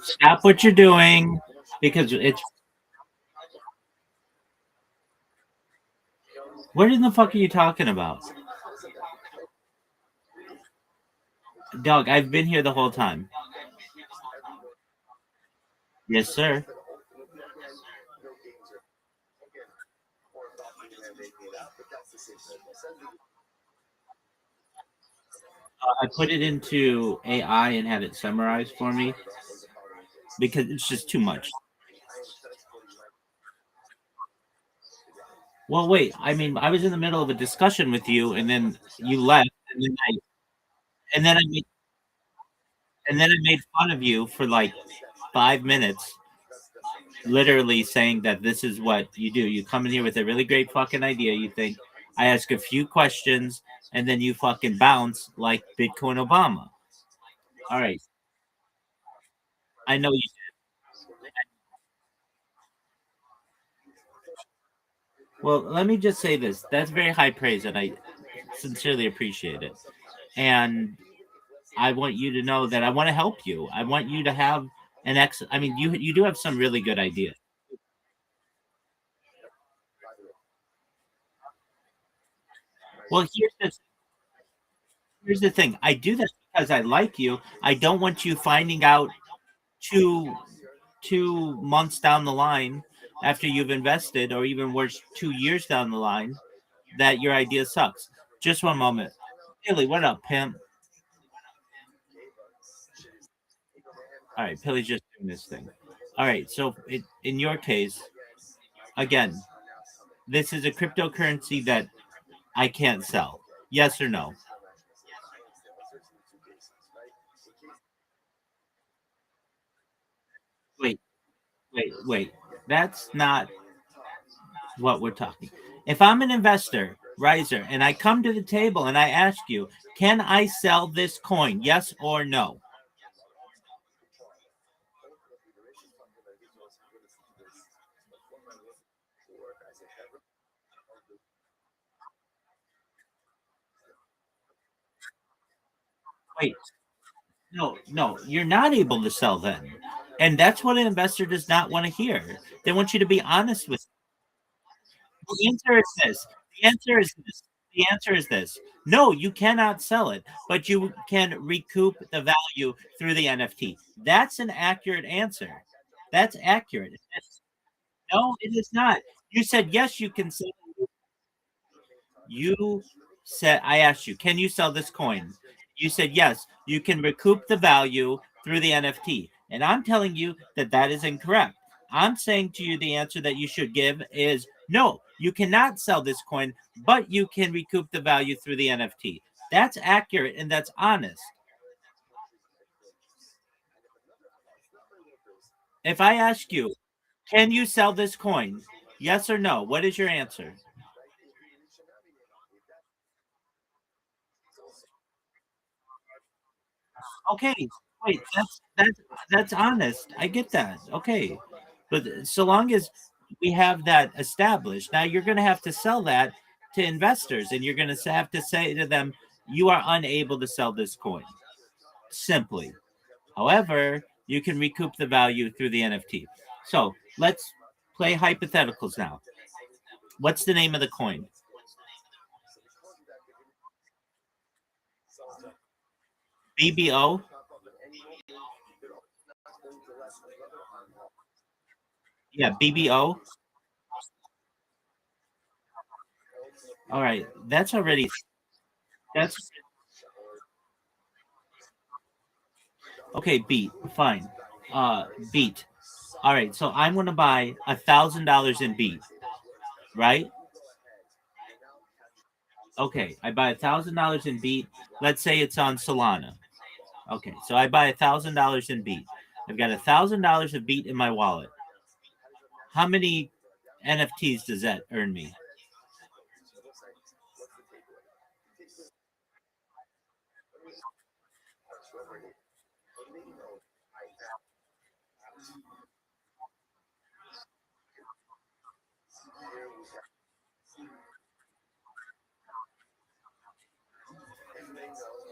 stop what you're doing because it's. What in the fuck are you talking about? Dog, I've been here the whole time. Yes, sir. I put it into AI and had it summarized for me because it's just too much. Well, wait. I mean, I was in the middle of a discussion with you, and then you left, and then I made, and then I made fun of you for like 5 minutes, literally saying that this is what you do. You come in here with a really great fucking idea. You think I ask a few questions, and then you fucking bounce like Bitcoin Obama. All right. I know you did. Well, let me just say this. That's very high praise, and I sincerely appreciate it. And I want you to know that I want to help you. I want you to have I mean, you do have some really good ideas. Well, here's the thing. I do this because I like you. I don't want you finding out two 2 months down the line after you've invested, or even worse, 2 years down the line, that your idea sucks. Just one moment. Billy, what up, pimp? All right, Billy's just doing this thing. All right, so in your case, again, this is a cryptocurrency that I can't sell. Yes or no? Wait, wait. That's not what we're talking. If I'm an investor, riser, and I come to the table and I ask you, can I sell this coin? Yes or no? Wait, no, you're not able to sell then. And that's what an investor does not want to hear. They want you to be honest with them. The answer is this. The answer is this. The answer is this. No, you cannot sell it, but you can recoup the value through the NFT. That's an accurate answer. That's accurate. No, it is not. You said yes, you can sell. You said, I asked you, can you sell this coin? You said yes, you can recoup the value through the NFT. And I'm telling you that that is incorrect. I'm saying to you the answer that you should give is no, you cannot sell this coin, but you can recoup the value through the NFT. That's accurate and that's honest. If I ask you, can you sell this coin? Yes or no? What is your answer? Okay, wait, that's honest. I get that. Okay, but so long as we have that established, now you're going to have to sell that to investors, and you're going to have to say to them, "You are unable to sell this coin." Simply. However, you can recoup the value through the NFT. So let's play hypotheticals now. What's the name of the coin? BBO. Yeah, BBO. All right, that's already that's okay. Beat, fine. Beat. All right, so I'm gonna buy $1,000 in beat, right? Okay, I buy $1,000 in beat. Let's say it's on Solana. Okay, so I buy $1,000 in beat. I've got $1,000 of beat in my wallet. How many NFTs does that earn me?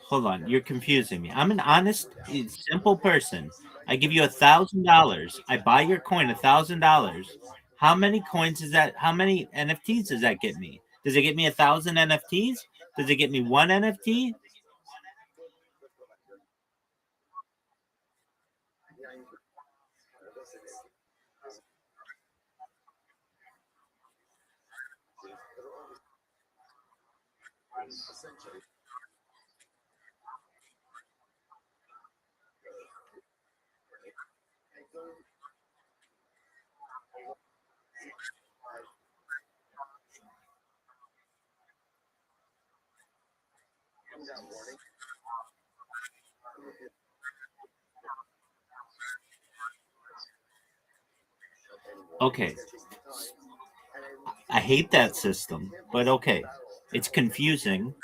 Hold on, you're confusing me. I'm an honest, simple person. I give you $1,000. I buy your coin $1,000. How many coins is that? How many NFTs does that get me? Does it get me 1,000 NFTs? Does it get me one NFT? Okay, I hate that system, but okay, it's confusing.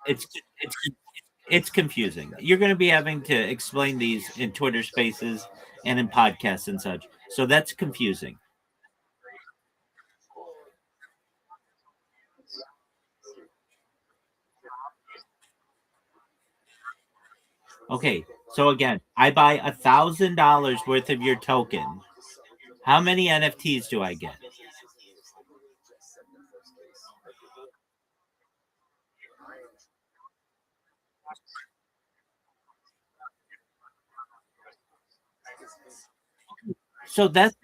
It's it's it's confusing. You're going to be having to explain these in Twitter Spaces and in podcasts and such. So that's confusing. Okay, so again, I buy $1,000 worth of your token. How many NFTs do I get? So that's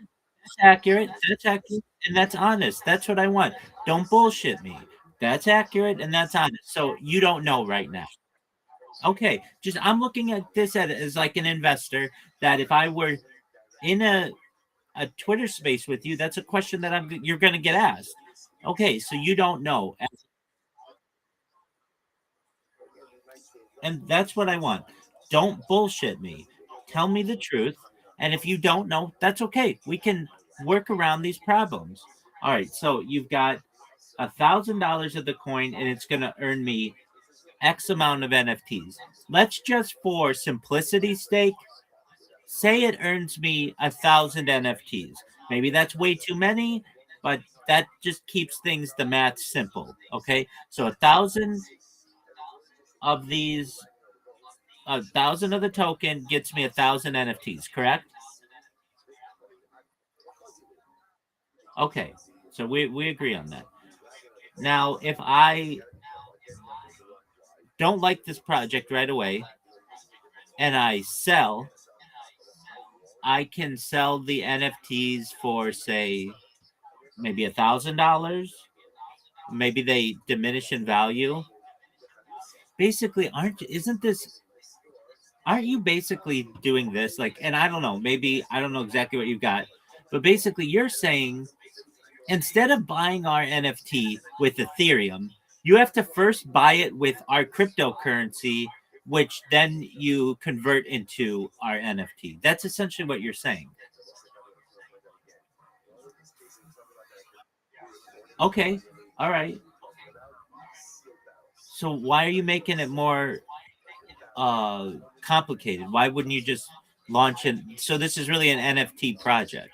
accurate. That's accurate, and that's honest. That's what I want. Don't bullshit me. That's accurate and that's honest. So you don't know right now. Okay, just I'm looking at this as like an investor that if I were in a Twitter space with you, that's a question that you're going to get asked. Okay, so you don't know, and that's what I want. Don't bullshit me. Tell me the truth, and if you don't know, that's okay. We can work around these problems. All right, so you've got $1,000 of the coin, and it's going to earn me X amount of NFTs. Let's just, for simplicity's sake, say it earns me 1,000 NFTs. Maybe that's way too many, but that just keeps things the math simple. Okay, so 1,000 of these, 1,000 of the token gets me 1,000 NFTs. Correct? Okay, so we agree on that. Now, if I don't like this project right away and I sell, I can sell the NFTs for, say, maybe $1,000. Maybe they diminish in value. Basically, aren't you basically doing this? Like, and I don't know, maybe I don't know exactly what you got, but basically you're saying instead of buying our NFT with Ethereum, you have to first buy it with our cryptocurrency, which then you convert into our NFT. That's essentially what you're saying. Okay. All right. So why are you making it more complicated? Why wouldn't you just launch it? So this is really an NFT project.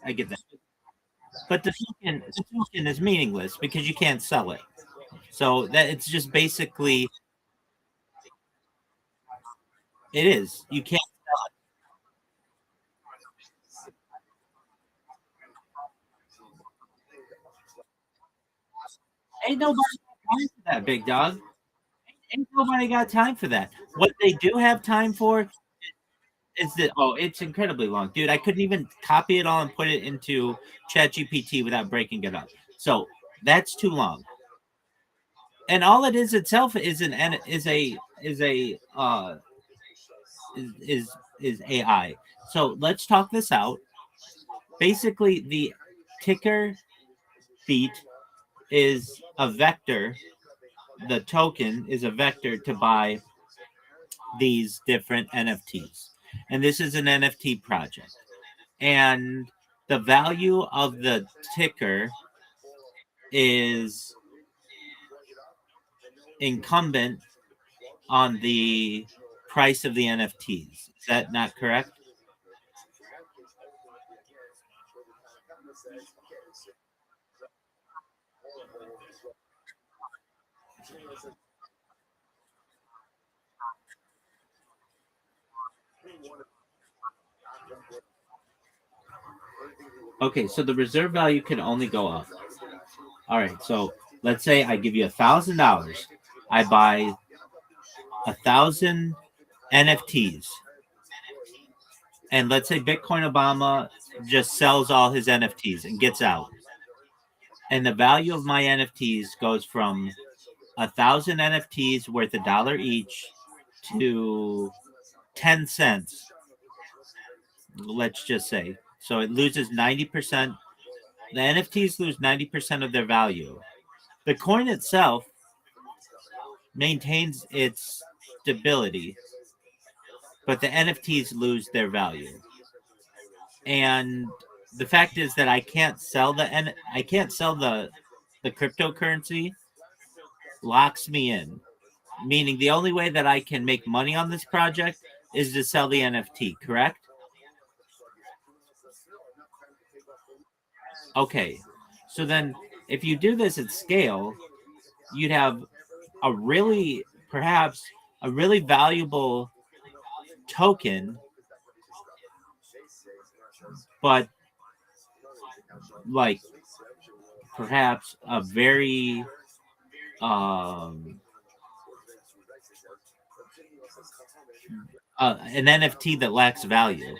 I get that. But the token is meaningless because you can't sell it. So that it's just basically it is. You can't sell it. Ain't nobody got time for that, big dog. Ain't nobody got time for that. What they do have time for is that it's incredibly long, dude. I couldn't even copy it all and put it into ChatGPT without breaking it up. So that's too long. And all it is itself is is AI. So let's talk this out. Basically, the ticker beat is a vector. The token is a vector to buy these different NFTs. And this is an NFT project. And the value of the ticker is incumbent on the price of the NFTs. Is that not correct? Okay, so the reserve value can only go up. All right, so let's say I give you $1,000. I buy 1,000 NFTs, and let's say Bitcoin Obama just sells all his NFTs and gets out, and the value of my NFTs goes from 1,000 NFTs worth $1 each to 10 cents. Let's just say so it loses 90%. The NFTs lose 90% of their value. The coin itself maintains its stability, but the NFTs lose their value. And the fact is that I can't sell the cryptocurrency locks me in. Meaning the only way that I can make money on this project is to sell the NFT, correct? Okay. So then if you do this at scale, you'd have perhaps a really valuable token, but like perhaps a very an NFT that lacks value.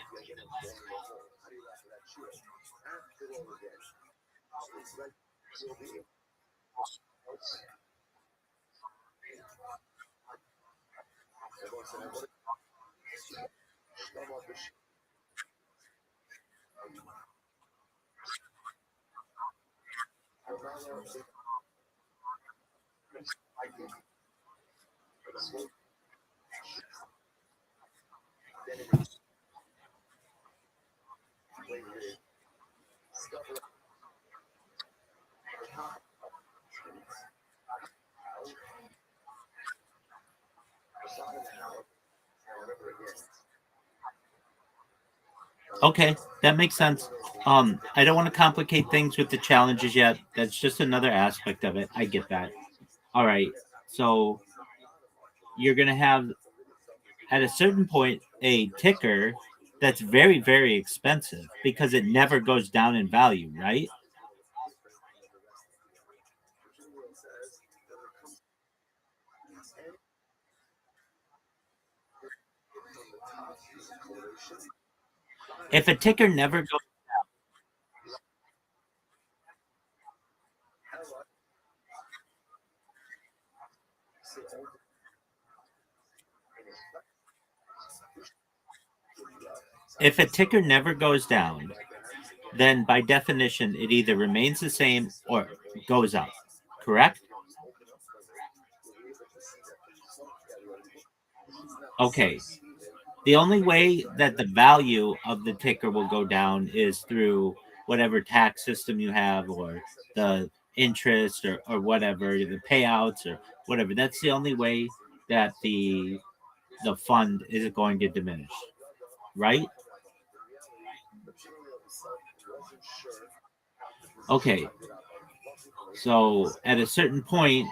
Okay, that makes sense. I don't want to complicate things with the challenges yet. That's just another aspect of it. I get that. All right. So you're going to have, at a certain point, a ticker that's very, very expensive because it never goes down in value, right? If a ticker never goes if a ticker never goes down, then by definition it either remains the same or goes up. Correct? Okay. The only way that the value of the ticker will go down is through whatever tax system you have or the interest or whatever, the payouts or whatever. That's the only way that the fund is going to diminish. Right? Okay. So at a certain point,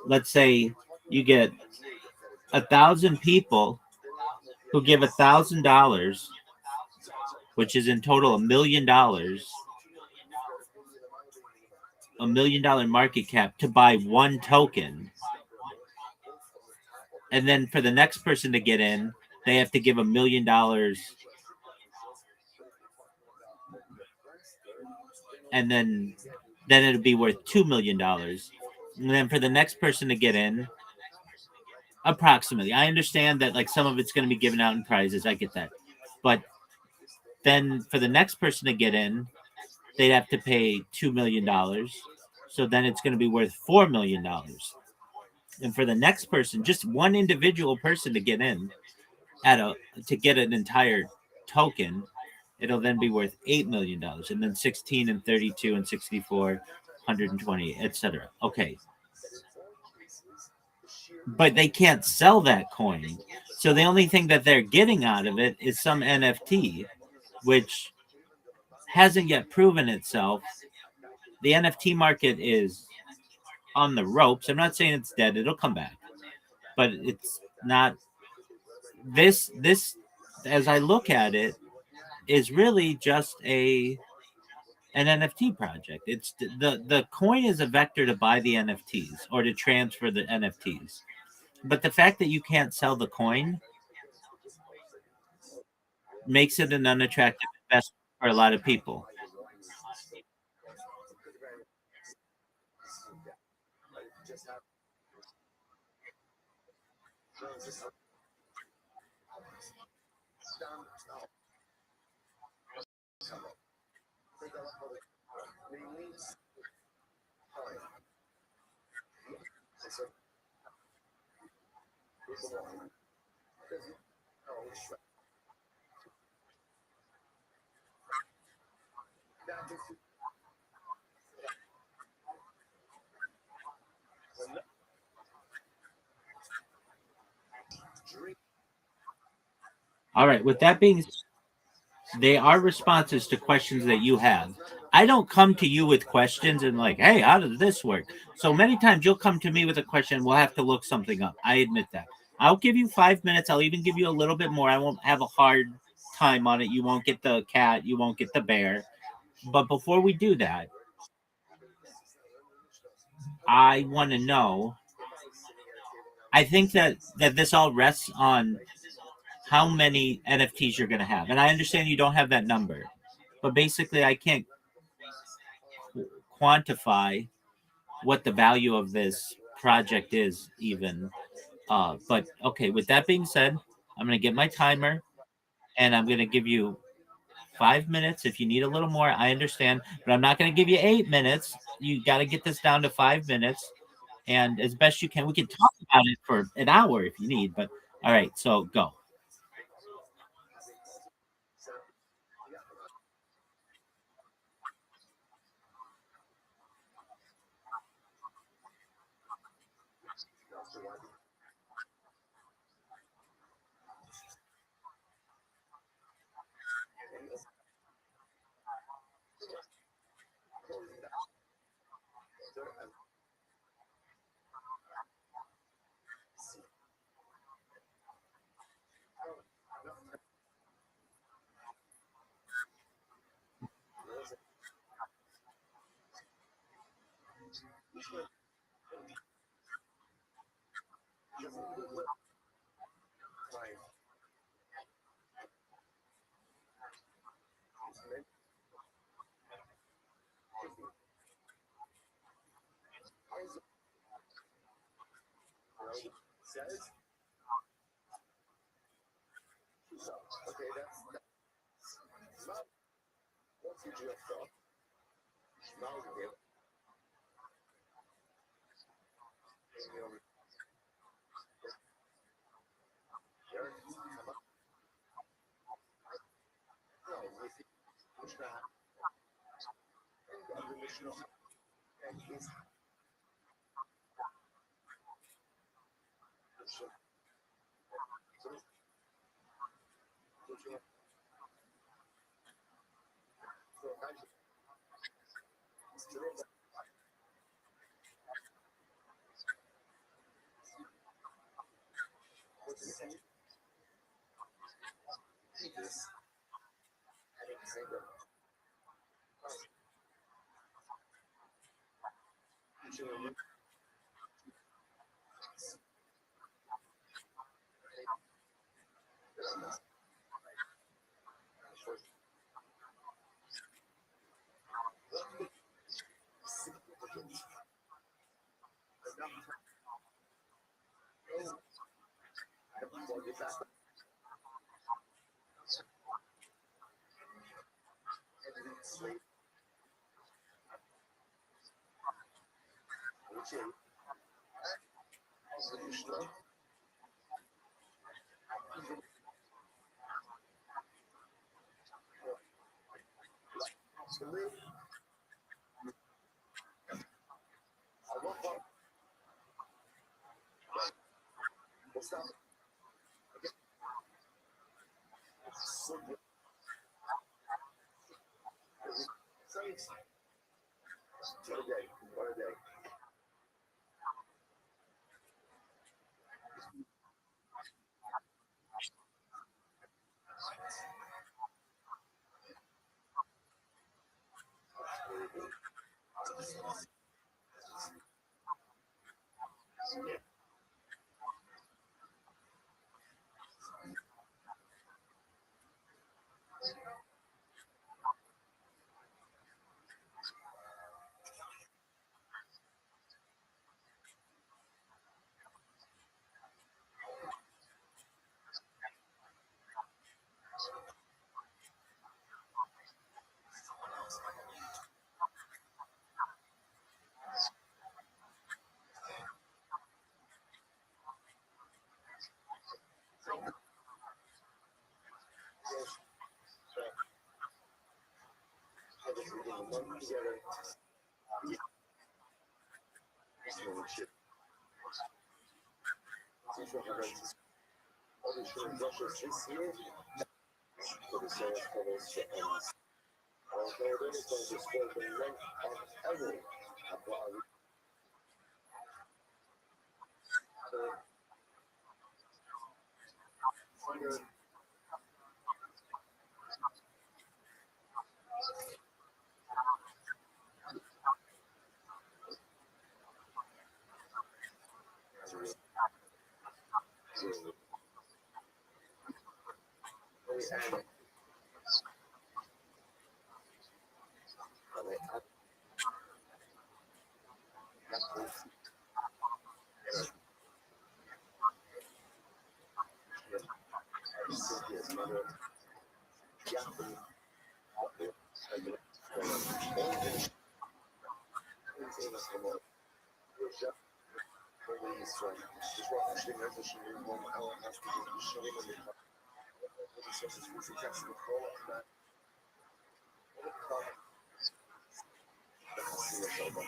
let's say you get 1,000 people who give $1,000, which is in total $1 million, $1 million market cap to buy one token. And then for the next person to get in, they have to give $1 million. And then it'll be worth $2 million. And then for the next person to get in, approximately. I understand that like some of it's going to be given out in prizes. I get that. But then for the next person to get in, they'd have to pay $2 million. So then it's going to be worth $4 million. And for the next person, just one individual person to get in to get an entire token, it'll then be worth $8 million. And then 16 and 32 and 64, 120, etc. Okay. But they can't sell that coin. So the only thing that they're getting out of it is some NFT, which hasn't yet proven itself. The NFT market is on the ropes. I'm not saying it's dead. It'll come back. But it's not this as I look at it is really just an NFT project. It's the coin is a vector to buy the NFTs or to transfer the NFTs. But the fact that you can't sell the coin makes it an unattractive investment for a lot of people. All right. With that being said, they are responses to questions that you have. I don't come to you with questions and like, hey, how does this work? So many times you'll come to me with a question. We'll have to look something up. I admit that. I'll give you 5 minutes. I'll even give you a little bit more. I won't have a hard time on it. You won't get the cat. You won't get the bear. But before we do that, I want to know. I think that this all rests on how many NFTs you're going to have. And I understand you don't have that number. But basically, I can't quantify what the value of this project is even. But okay, with that being said, I'm going to get my timer and I'm going to give you 5 minutes. If you need a little more, I understand, but I'm not going to give you 8 minutes. You got to get this down to 5 minutes and as best you can. We can talk about it for an hour if you need, but all right, so go.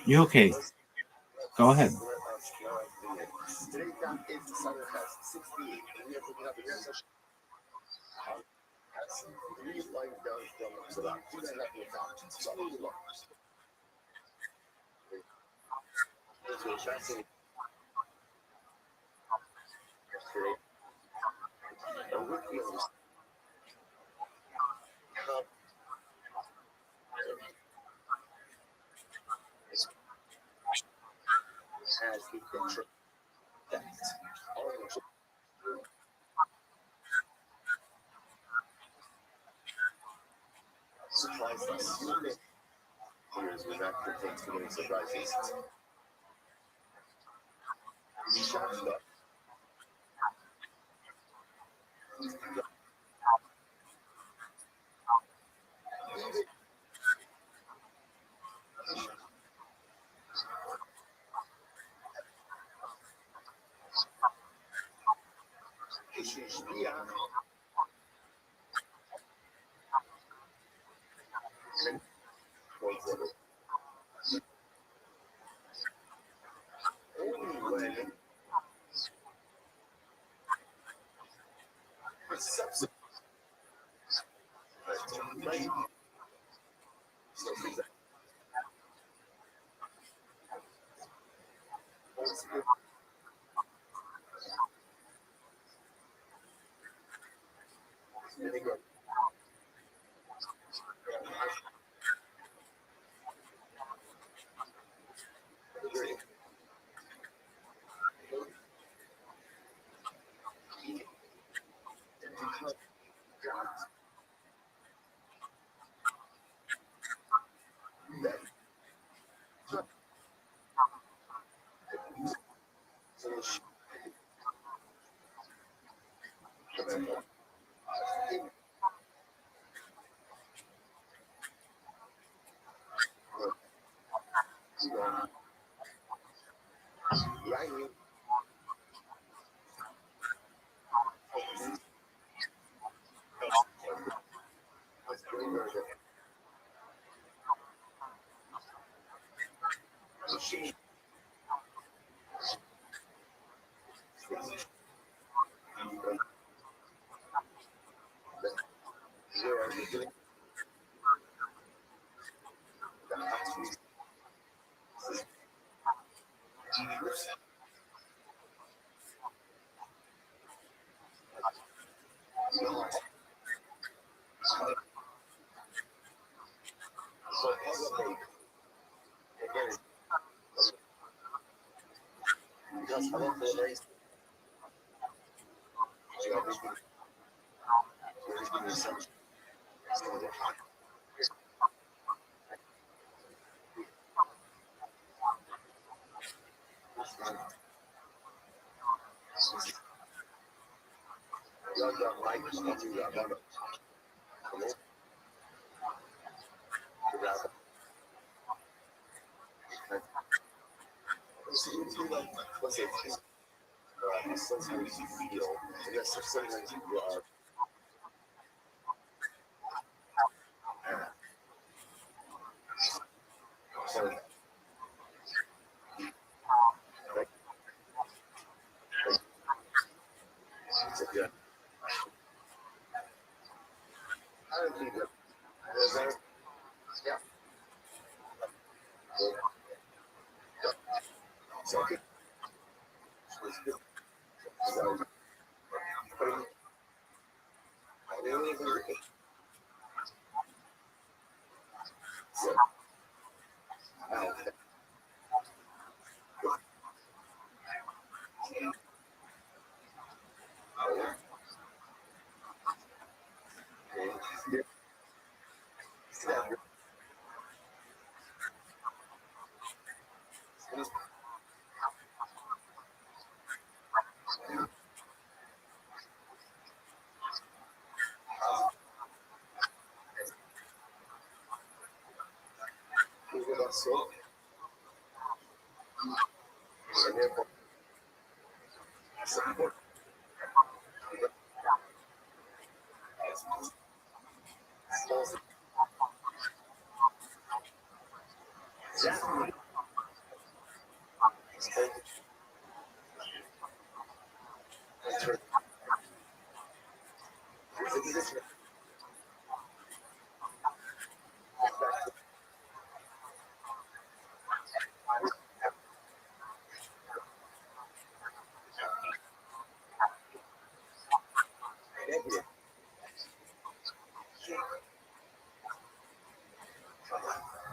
You okay? Go ahead. Sometimes you feel, I guess sometimes you are.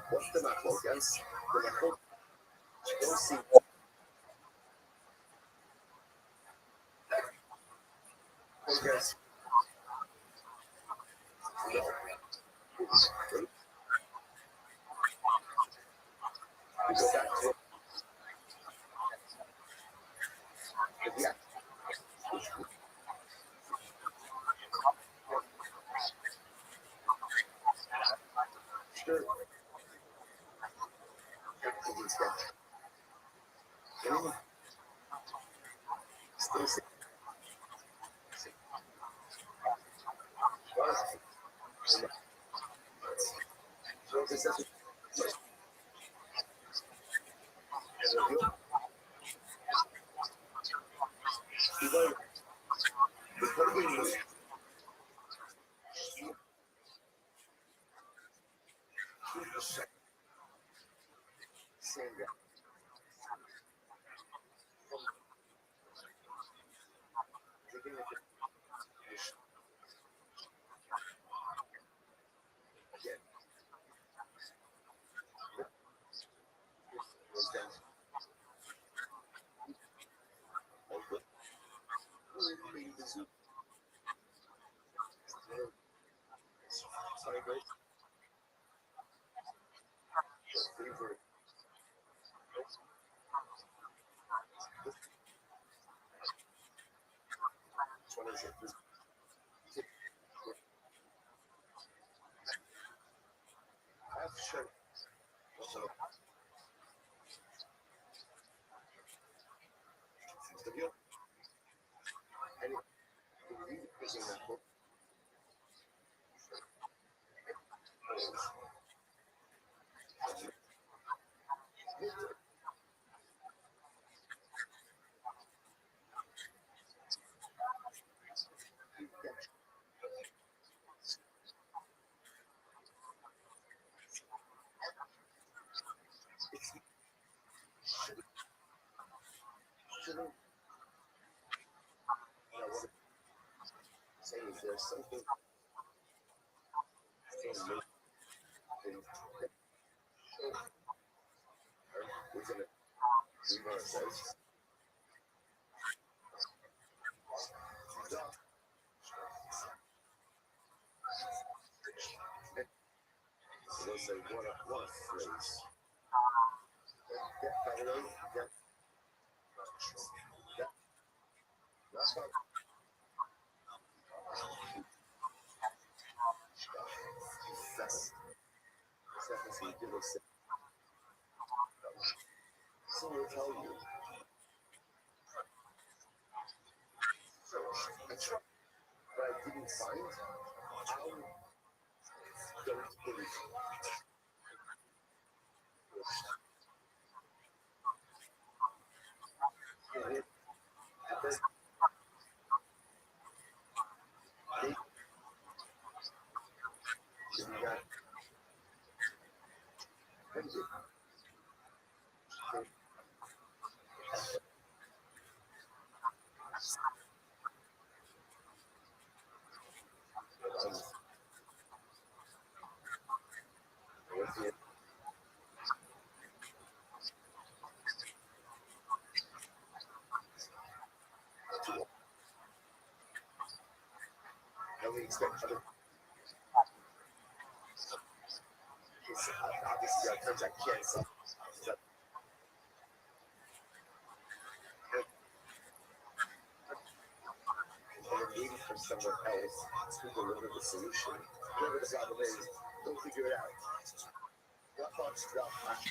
What's the macro, guys? The macro. Don't see. Yes.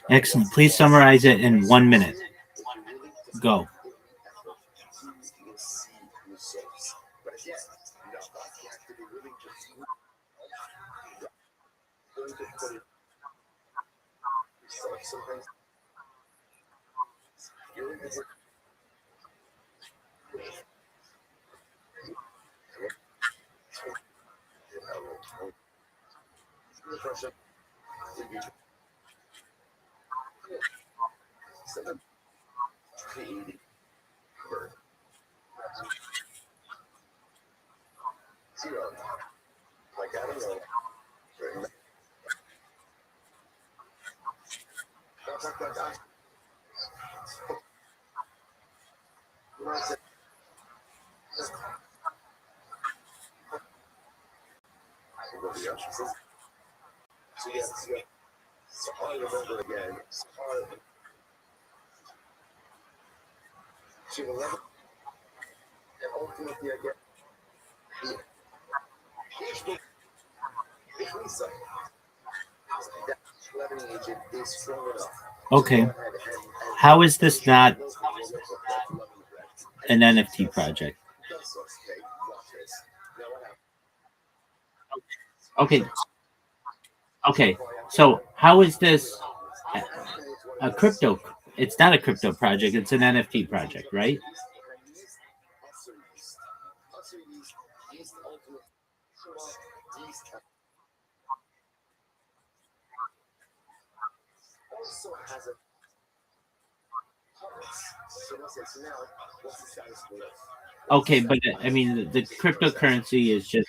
Excellent. Please summarize it in 1 minute. Go. Okay. How is this not an NFT project? Okay. Okay. So how is this a crypto? It's not a crypto project. It's an NFT project, right? Okay, but I mean, the cryptocurrency is just.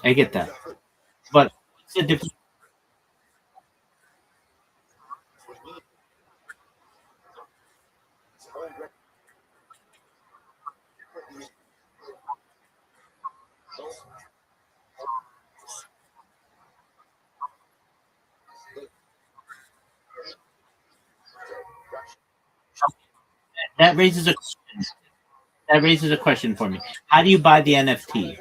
I get that, but what's the difference? That raises a question for me. How do you buy the NFT?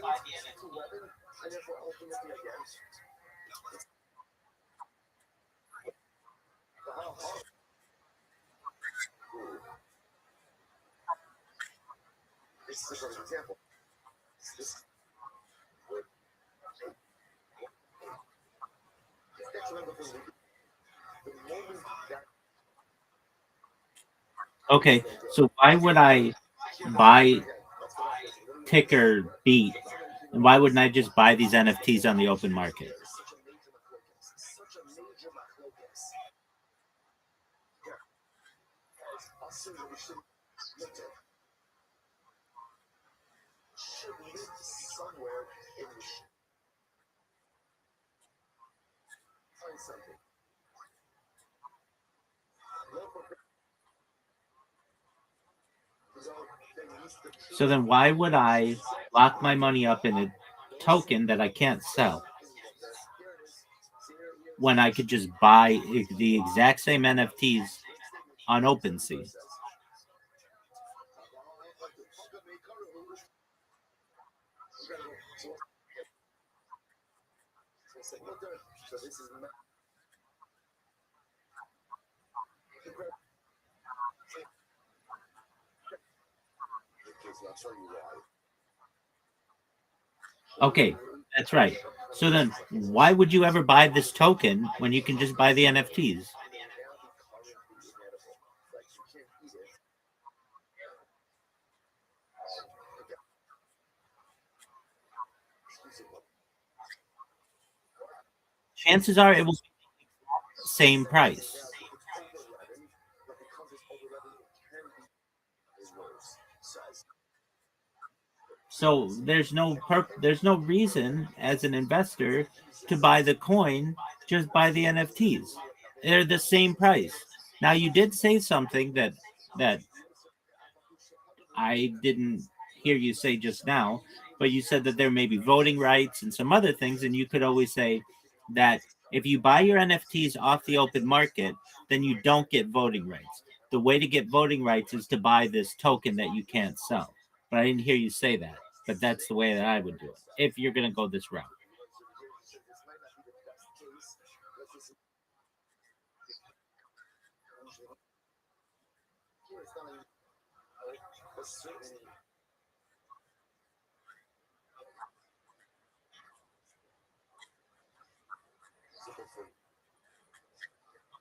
Okay, so why would I buy ticker beat, and why wouldn't I just buy these NFTs on the open market? So then why would I lock my money up in a token that I can't sell when I could just buy the exact same NFTs on OpenSea? Okay, that's right. So then why would you ever buy this token when you can just buy the NFTs? Chances are it will be the same price. So there's no reason as an investor to buy the coin, just buy the NFTs. They're the same price. Now you did say something that I didn't hear you say just now, but you said that there may be voting rights and some other things, and you could always say that if you buy your NFTs off the open market, then you don't get voting rights. The way to get voting rights is to buy this token that you can't sell. But I didn't hear you say that. But that's the way that I would do it if you're going to go this route.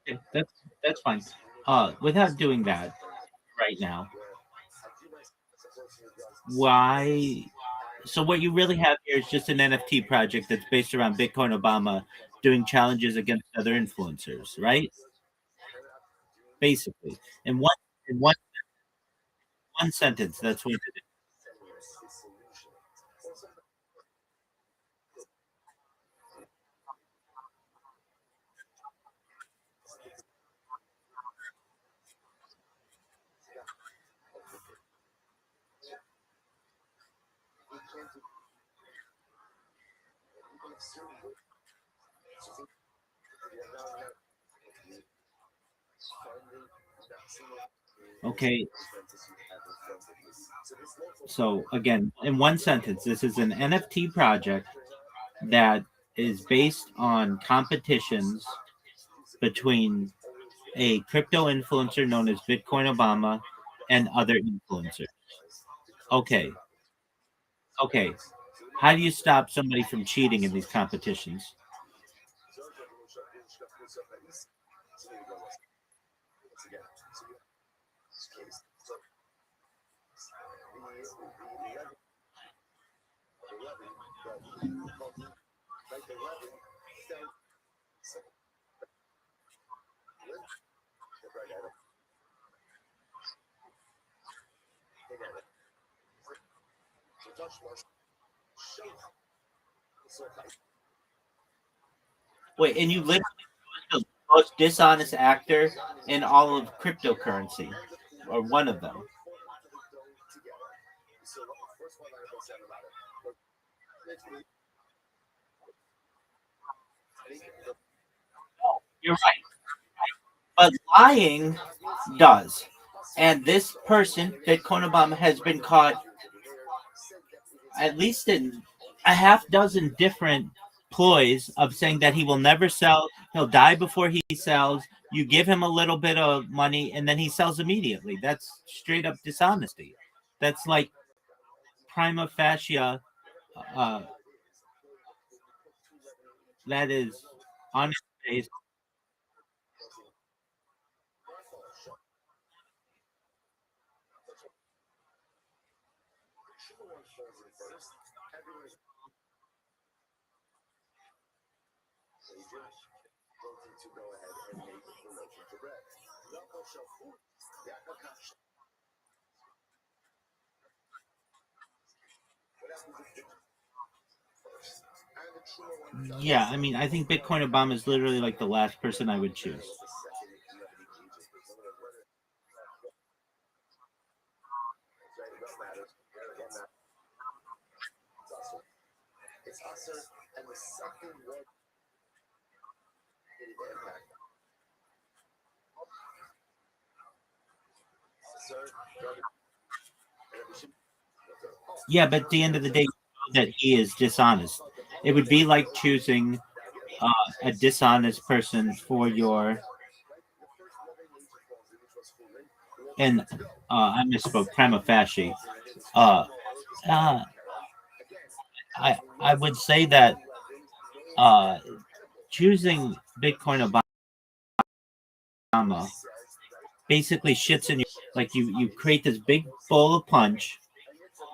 Okay, that's fine. Without doing that right now, why? So what you really have here is just an NFT project that's based around Bitcoin Obama doing challenges against other influencers, right? Basically, in one sentence, that's what it is. Okay. So again, in one sentence, this is an NFT project that is based on competitions between a crypto influencer known as Bitcoin Obama and other influencers. Okay. Okay. How do you stop somebody from cheating in these competitions? Wait, and you literally chose the most dishonest actor in all of cryptocurrency, or one of them. You're right. But lying does. And this person, Bitcoin Obama, has been caught at least in a half dozen different ploys of saying that he will never sell, he'll die before he sells. You give him a little bit of money and then he sells immediately. That's straight up dishonesty. That's like prima facie. That is honest. Yeah, I mean, I think Bitcoin Obama is literally like the last person I would choose. Yeah, but at the end of the day, you know that he is dishonest. It would be like choosing a dishonest person for your. And I misspoke. Prima facie. Uh, uh, I would say that uh, choosing Bitcoin Obama basically shits in your, like you create this big bowl of punch,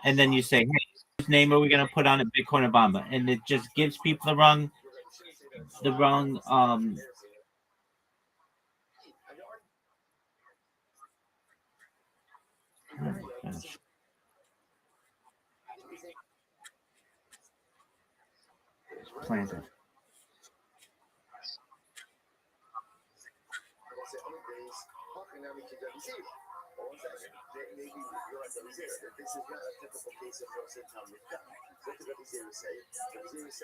and then you say, hey, whose name are we going to put on it? Bitcoin Obama, and it just gives people the wrong oh my gosh. Planted.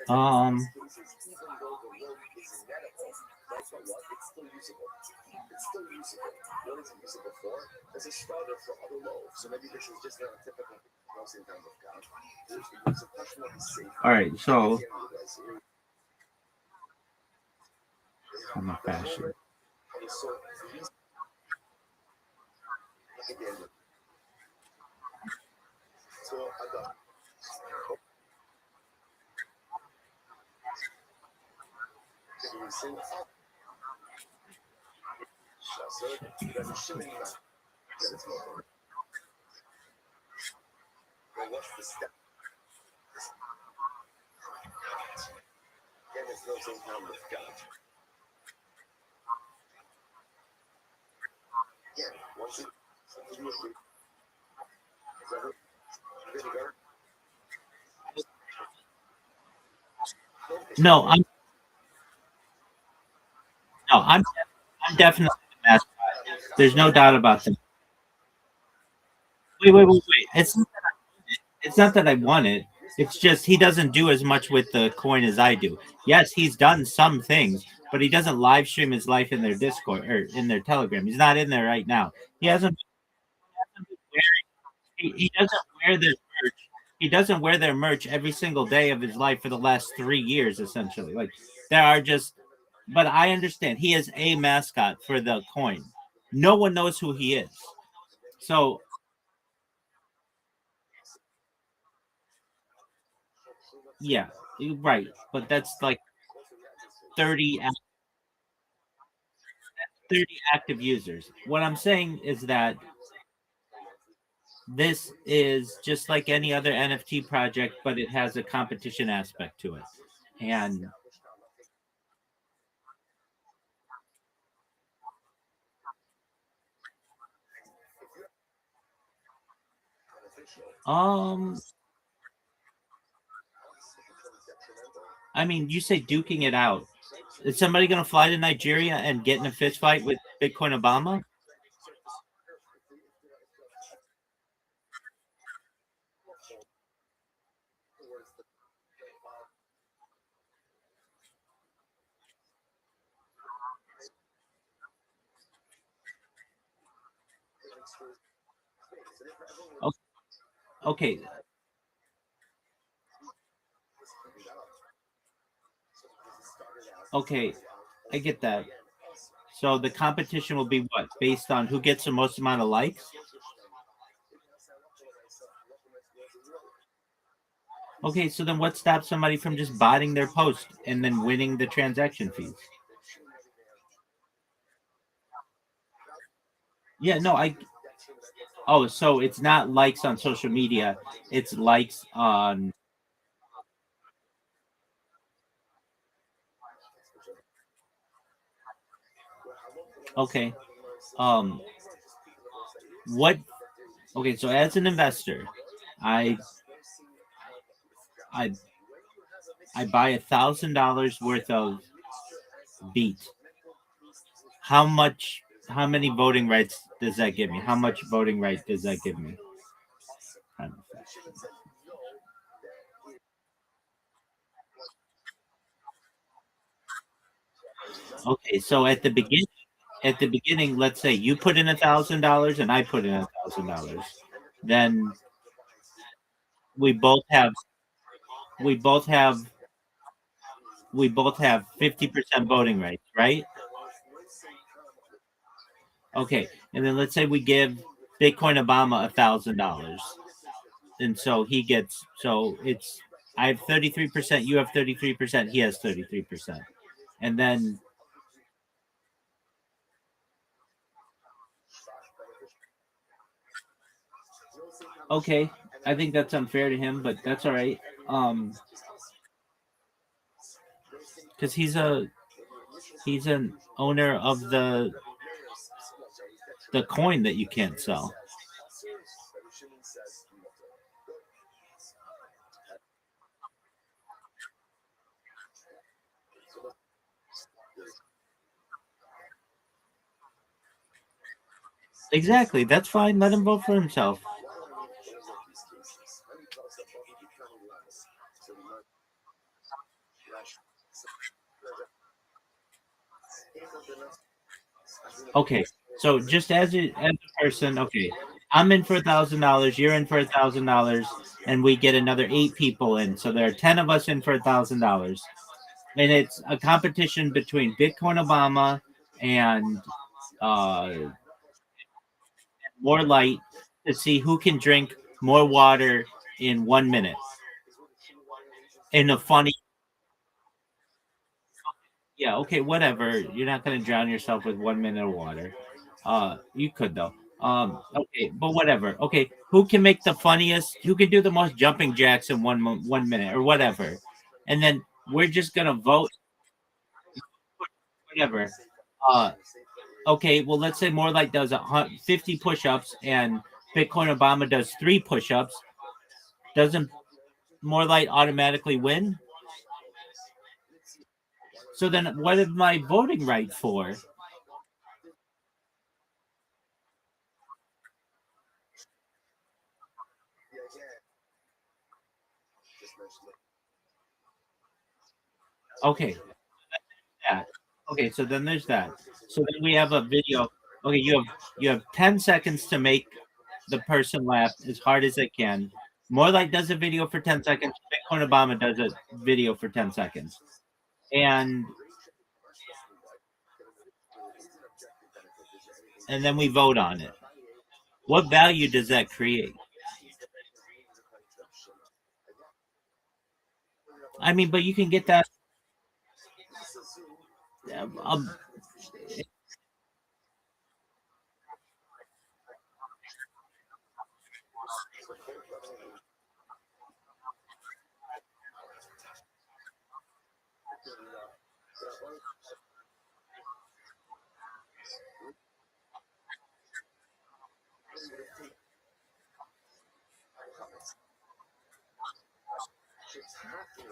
Um, all right, so I'm a fashion. No, I'm definitely the mascot. There's no doubt about that. Wait. It's not that I want it. It's just he doesn't do as much with the coin as I do. Yes, he's done some things, but he doesn't live stream his life in their Discord or in their Telegram. He's not in there right now. He hasn't. He doesn't wear their merch. He doesn't wear their merch every single day of his life for the last 3 years, essentially. Like there are just, but I understand he is a mascot for the coin. No one knows who he is. So Yeah, right. But that's like 30 30 active users. What I'm saying is that this is just like any other NFT project, but it has a competition aspect to it. And um I mean, you say duking it out. Is somebody going to fly to Nigeria and get in a fist fight with Bitcoin Obama? Okay, okay, I get that. So the competition will be what? Based on who gets the most amount of likes? Okay, so then what stops somebody from just botting their post and then winning the transaction fees? Yeah, no, I. Oh, so it's not likes on social media; it's likes on. Okay. Um. What? Okay, so as an investor, I I I buy $1,000 worth of beat. How much? How many voting rights does that give me? How much voting right does that give me? Okay, so at the beginning, let's say you put in $1,000 and I put in $1,000, then we both have we both have we both have 50% voting rights, right? Okay, and then let's say we give Bitcoin Obama $1,000, and so he gets it's I have 33%, you have 33%, he has 33%, and then okay, I think that's unfair to him, but that's all right. Because he's an owner of the coin that you can't sell. Exactly. That's fine. Let him vote for himself. Okay. So just as a person, okay, I'm in for $1,000. You're in for $1,000, and we get another 8 people in. So there are 10 of us in for $1,000, and it's a competition between Bitcoin Obama and more light to see who can drink more water in 1 minute in a funny. Yeah, okay, whatever. You're not gonna drown yourself with 1 minute of water. You could though. Okay, but whatever. Okay, who can make the funniest? Who can do the most jumping jacks in 1 minute or whatever? And then we're just gonna vote. Whatever. Uh, okay. Well, let's say more like does 50 push-ups and Bitcoin Obama does 3 push-ups. Doesn't more light automatically win? So then, what is my voting right for? Okay, yeah. Okay, so then there's that. So then we have a video. Okay, you have 10 seconds to make the person laugh as hard as they can. More like does a video for 10 seconds. Bitcoin Obama does a video for 10 seconds, and then we vote on it. What value does that create? I mean, but you can get that. Um,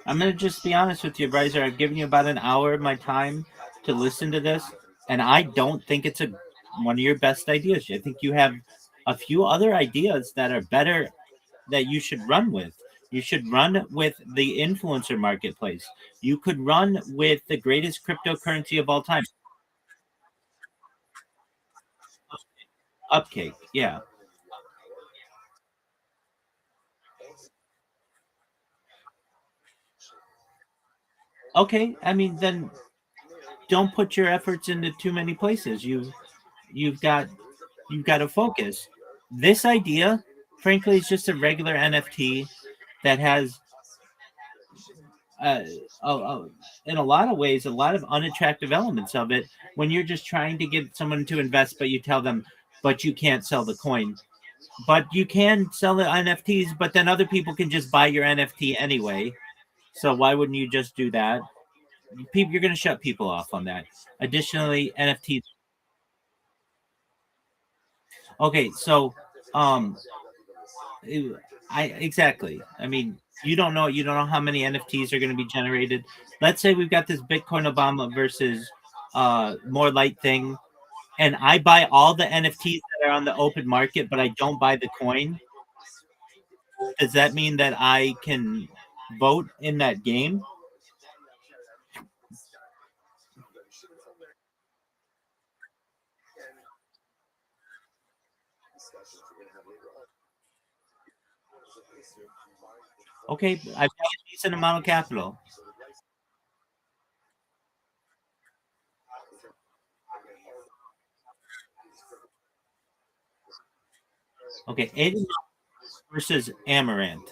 I'm gonna just be honest with you, Bryzer. I've given you about an hour of my time to listen to this, and I don't think it's one of your best ideas. I think you have a few other ideas that are better that you should run with. You should run with the influencer marketplace. You could run with the greatest cryptocurrency of all time, Upcake. Yeah. Okay. I mean, then don't put your efforts into too many places. You've got you've got to focus. This idea, frankly, is just a regular NFT that has, uh, in a lot of ways, a lot of unattractive elements of it. When you're just trying to get someone to invest, but you tell them, but you can't sell the coin. But you can sell the NFTs, but then other people can just buy your NFT anyway. So why wouldn't you just do that? People, you're going to shut people off on that. Additionally, NFTs. Okay, so um, I exactly. I mean, you don't know how many NFTs are going to be generated. Let's say we've got this Bitcoin Obama versus more light thing, and I buy all the NFTs that are on the open market, but I don't buy the coin. Does that mean that I can vote in that game? Okay, I've got a decent amount of capital. Okay, Aiden versus Amaranth.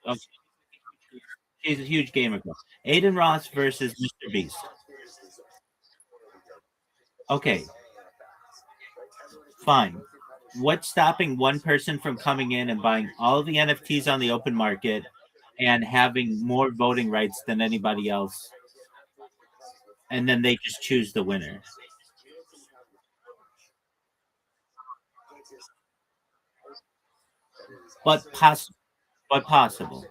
Okay, she's a huge gamer girl. Aiden Ross versus Mr. Beast. Okay, fine. What's stopping one person from coming in and buying all the NFTs on the open market and having more voting rights than anybody else? And then they just choose the winner. But possible.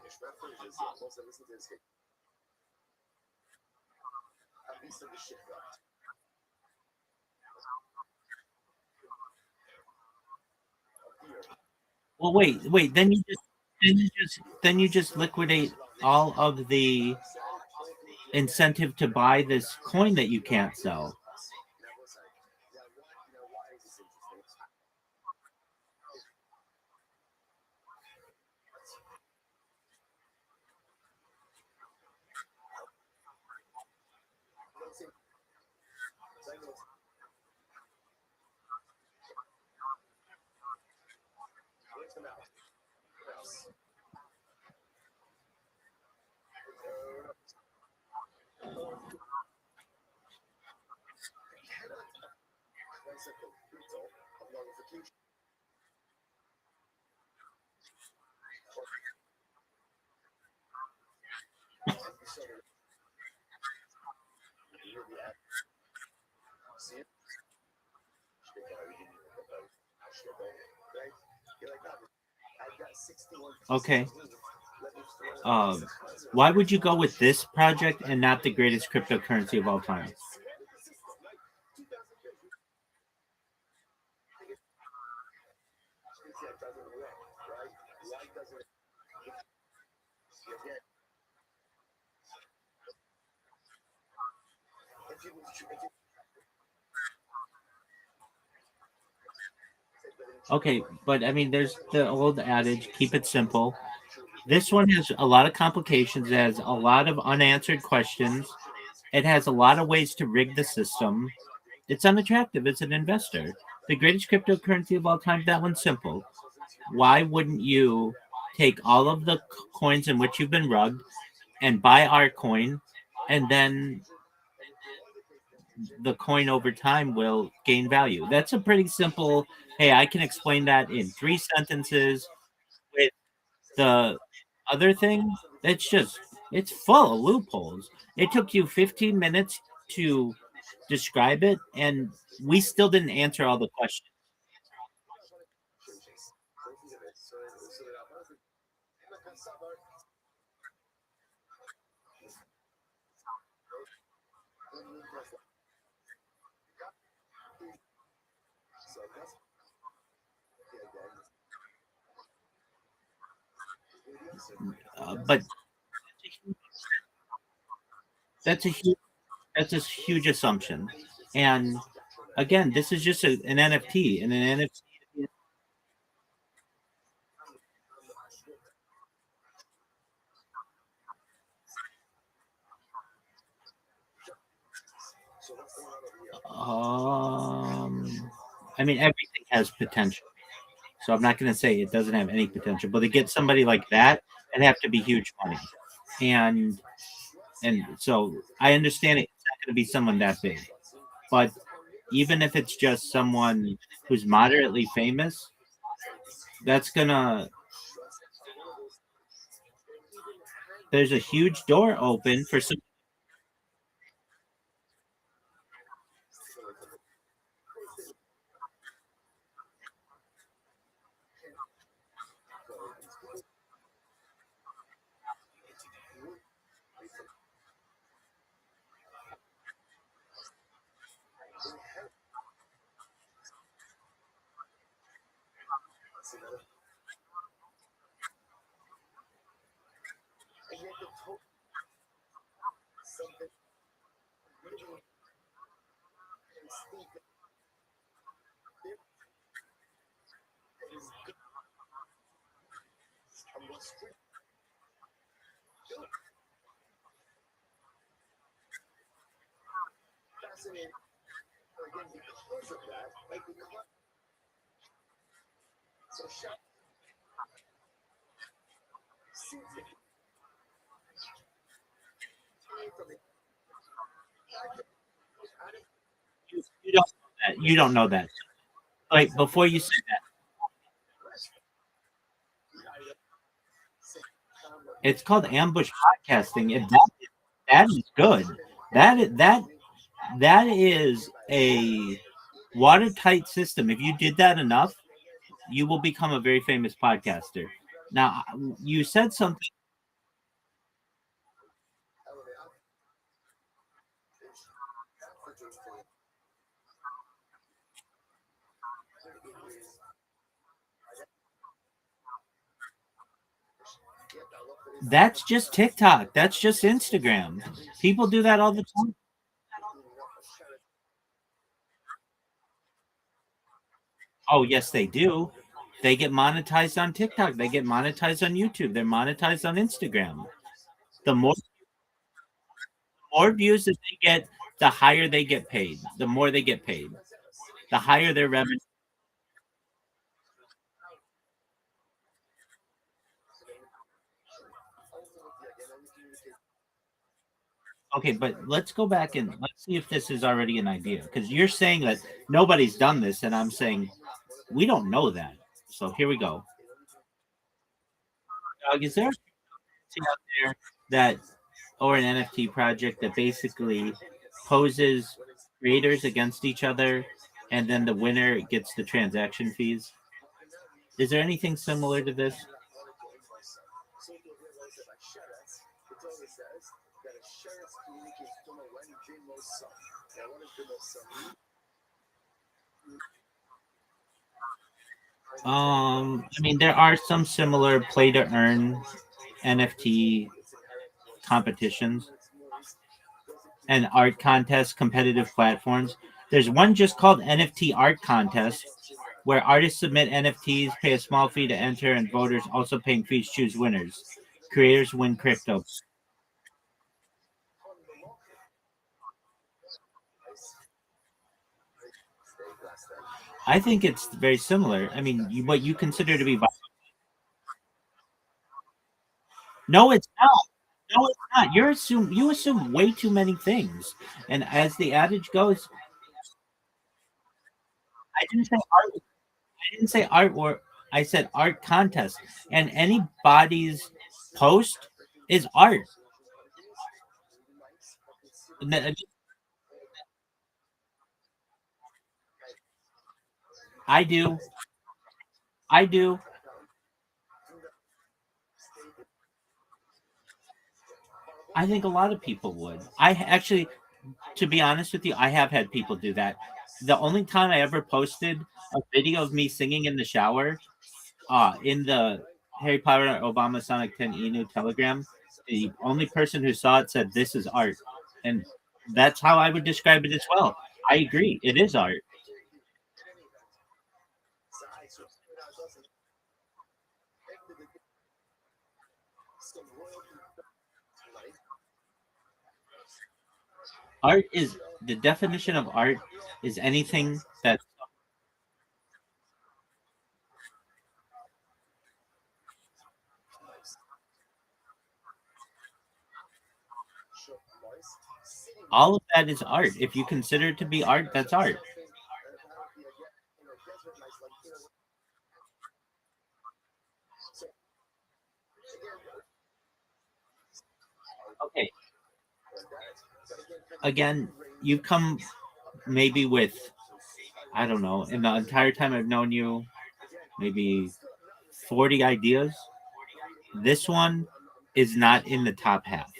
Well, wait. Then you just liquidate all of the incentive to buy this coin that you can't sell. Okay. Um, why would you go with this project and not the greatest cryptocurrency of all time? Okay, but I mean, there's the old adage, keep it simple. This one has a lot of complications. It has a lot of unanswered questions. It has a lot of ways to rig the system. It's unattractive as an investor. The greatest cryptocurrency of all time, that one's simple. why wouldn't you take all of the coins in which you've been rugged and buy our coin, and then the coin over time will gain value? That's a pretty simple. Hey, I can explain that in 3 sentences. With the other thing, it's full of loopholes. It took you 15 minutes to describe it, and we still didn't answer all the questions. But that's a huge huge assumption. And again, this is just an NFT, and an NFT. I mean, everything has potential. So I'm not going to say it doesn't have any potential, but to get somebody like that, it'd have to be huge money. And so I understand it's not going to be someone that big, but even if it's just someone who's moderately famous, that's gonna there's a huge door open for some. You don't know that. You don't know that. Like before you say that, it's called ambush podcasting, and that is good. That is a watertight system. If you did that enough, you will become a very famous podcaster. Now, you said something. That's just TikTok. That's just Instagram. People do that all the time. Oh, yes, they do. They get monetized on TikTok. They get monetized on YouTube. They're monetized on Instagram. The more views that they get, the higher they get paid. The more they get paid, the higher their revenue. Okay, but let's go back and let's see if this is already an idea. Because you're saying that nobody's done this, and I'm saying we don't know that. So here we go. Is there a thing out there that, or an NFT project that basically poses creators against each other, and then the winner gets the transaction fees? Is there anything similar to this? I mean, there are some similar play to earn NFT competitions and art contests, competitive platforms. There's one just called NFT Art Contest, where artists submit NFTs, pay a small fee to enter, and voters also paying fees choose winners. Creators win crypto. I think it's very similar. I mean, what you consider to be no, it's not. No, it's not. You assume way too many things, and as the adage goes, I didn't say art. I didn't say artwork. I said art contest, and anybody's post is art. I do. I do. I think a lot of people would. I actually, to be honest with you, I have had people do that. The only time I ever posted a video of me singing in the shower, in the Harry Potter Obama Sonic 10 Inu Telegram, the only person who saw it said this is art, and that's how I would describe it as well. I agree, it is art. Art is the definition of art is anything that all of that is art. If you consider it to be art, that's art. Okay. Again, you've come maybe with, I don't know, in the entire time I've known you, maybe 40 ideas. This one is not in the top half.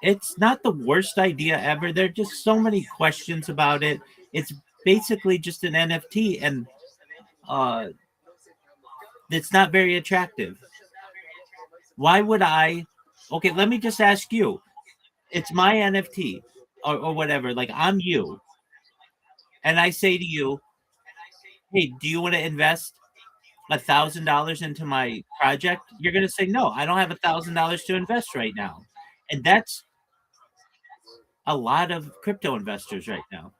It's not the worst idea ever. There are just so many questions about it. It's basically just an NFT, and uh, it's not very attractive. Why would I? Okay, let me just ask you. It's my NFT or whatever. Like, I'm you, and I say to you, "Hey, do you want to invest $1,000 into my project?" You're going to say, "No, I don't have $1,000 to invest right now," and that's a lot of crypto investors right now.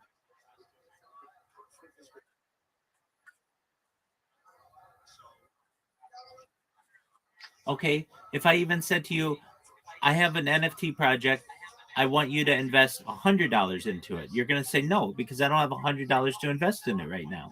Okay, if I even said to you, I have an NFT project, I want you to invest $100 into it, you're going to say no because I don't have $100 to invest in it right now.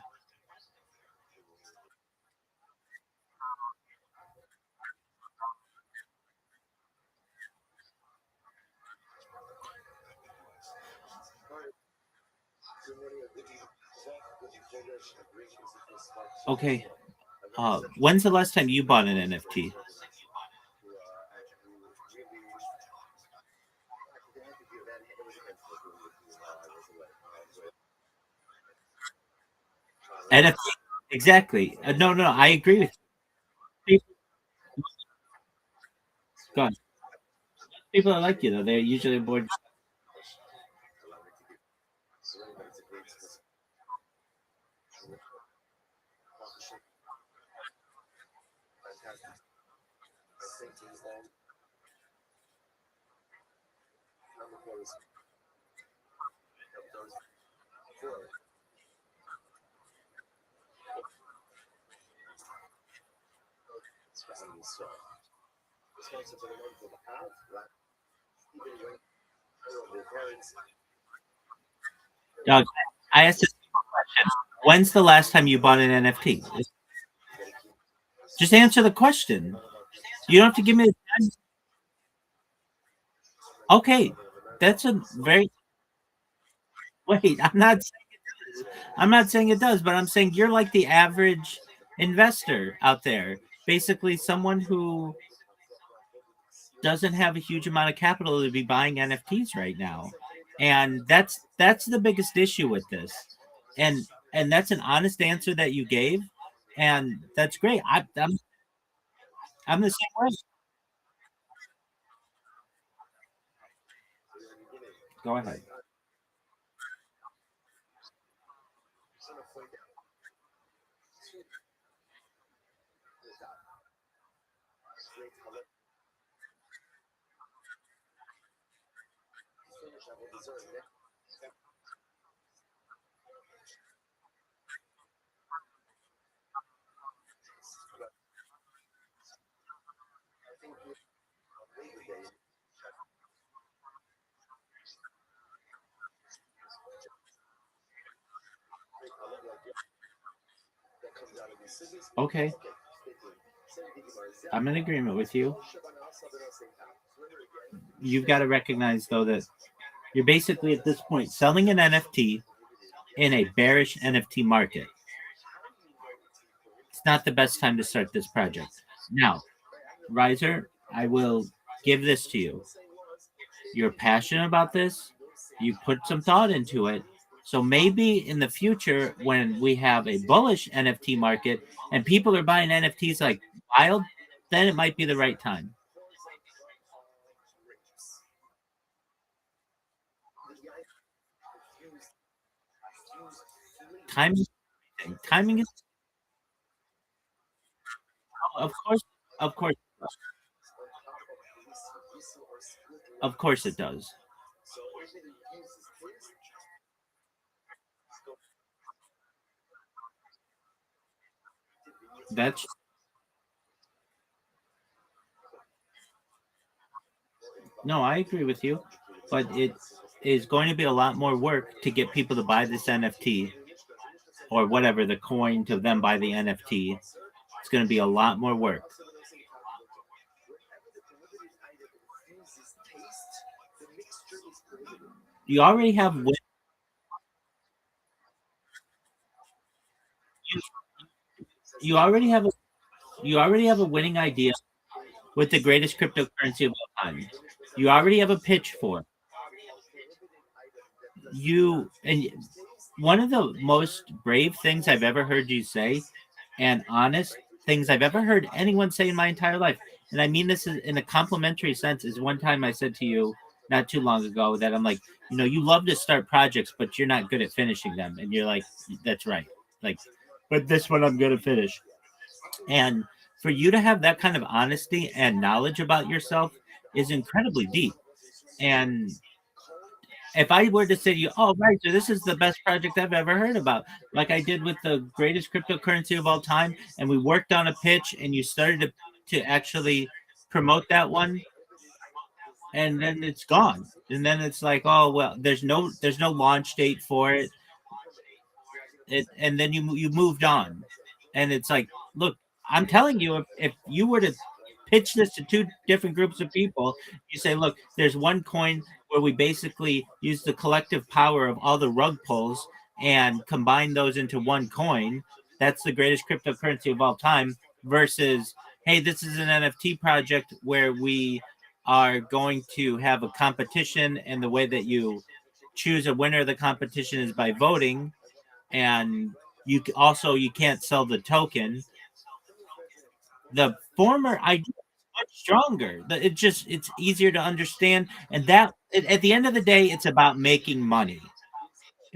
Okay, when's the last time you bought an NFT? NFT, exactly. No, no, I agree with you. Go on. People are like you though. They're usually bored. Doug, I asked a simple question. When's the last time you bought an NFT? Just answer the question. You don't have to give me. Okay, that's a very wait. I'm not saying it does, but I'm saying you're like the average investor out there. Basically, someone who doesn't have a huge amount of capital to be buying NFTs right now, and that's the biggest issue with this. And and that's an honest answer that you gave, and that's great. I'm the same way. Go ahead. Okay. I'm in agreement with you. You've got to recognize, though, that you're basically at this point selling an NFT in a bearish NFT market. It's not the best time to start this project. Now, Riser, I will give this to you. You're passionate about this. You put some thought into it. So maybe in the future, when we have a bullish NFT market and people are buying NFTs like wild, then it might be the right time. Timing is, of course, of course, of course it does. That's No, I agree with you, but it is going to be a lot more work to get people to buy this NFT or whatever the coin to then buy the NFT. It's going to be a lot more work. You already have you already have a you already have a winning idea with the greatest cryptocurrency of all time. You already have a pitch for it. You and one of the most brave things I've ever heard you say, and honest things I've ever heard anyone say in my entire life, and I mean this in a complimentary sense, is one time I said to you not too long ago that I'm like, you love to start projects, but you're not good at finishing them, and you're like, that's right, like, but this one I'm gonna finish. And for you to have that kind of honesty and knowledge about yourself is incredibly deep. And if I were to say to you, oh, right, so this is the best project I've ever heard about, like I did with the greatest cryptocurrency of all time, and we worked on a pitch and you started to actually promote that one, and then it's gone. And then it's like, oh, well, there's no launch date for it. And then you moved on. And it's like, look, I'm telling you, if you were to pitch this to two different groups of people, you say, look, there's one coin where we basically use the collective power of all the rug pulls and combine those into one coin. That's the greatest cryptocurrency of all time. Versus, hey, this is an NFT project where we are going to have a competition, and the way that you choose a winner of the competition is by voting, and you can't sell the token. The former idea is much stronger. It's easier to understand, and at the end of the day, it's about making money.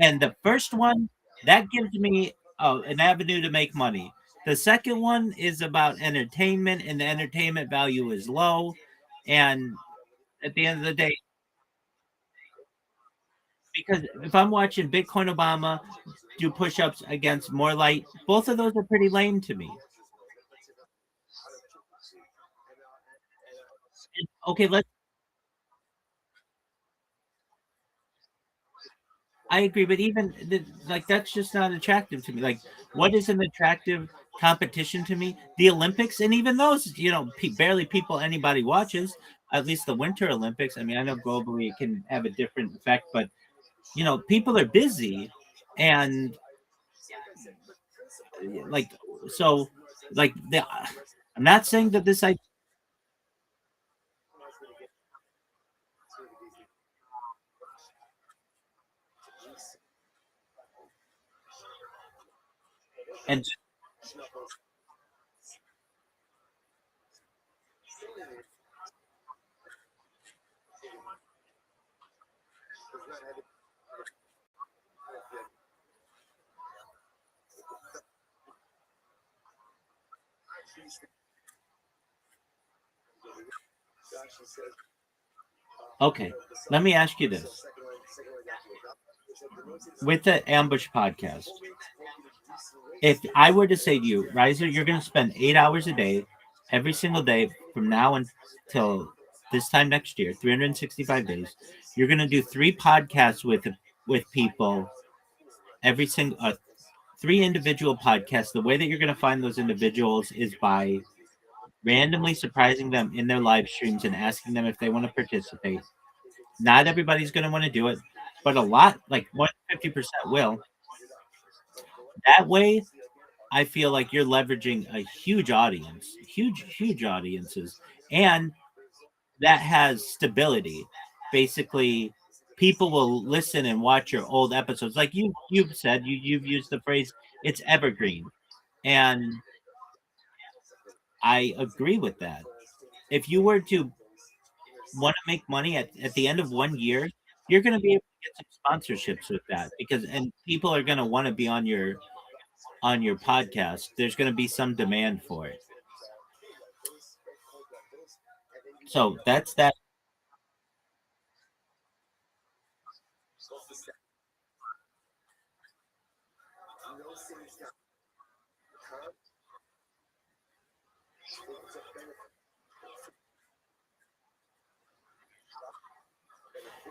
And the first one that gives me an avenue to make money. The second one is about entertainment, and the entertainment value is low. And at the end of the day, because if I'm watching Bitcoin Obama do push-ups against more light, both of those are pretty lame to me. Okay, I agree, but even like that's just not attractive to me. Like, what is an attractive competition to me? The Olympics, and even those, barely people anybody watches. At least the Winter Olympics. I mean, I know globally it can have a different effect, but people are busy, and like so, like I'm not saying that this and okay. Let me ask you this: with the Ambush podcast, if I were to say to you, Riser, you're going to spend 8 hours a day, every single day from now until this time next year, 365 days, you're going to do 3 podcasts with people every single 3 individual podcasts. The way that you're going to find those individuals is by randomly surprising them in their live streams and asking them if they want to participate. Not everybody's going to want to do it, but a lot, like 150% will. That way, I feel like you're leveraging a huge audience, huge audiences, and that has stability. Basically, people will listen and watch your old episodes. Like you've said, you've used the phrase it's evergreen. And I agree with that. If you were to want to make money at the end of 1 year, you're going to be able to get some sponsorships with that because and people are going to want to be on your podcast. There's going to be some demand for it. So that's that.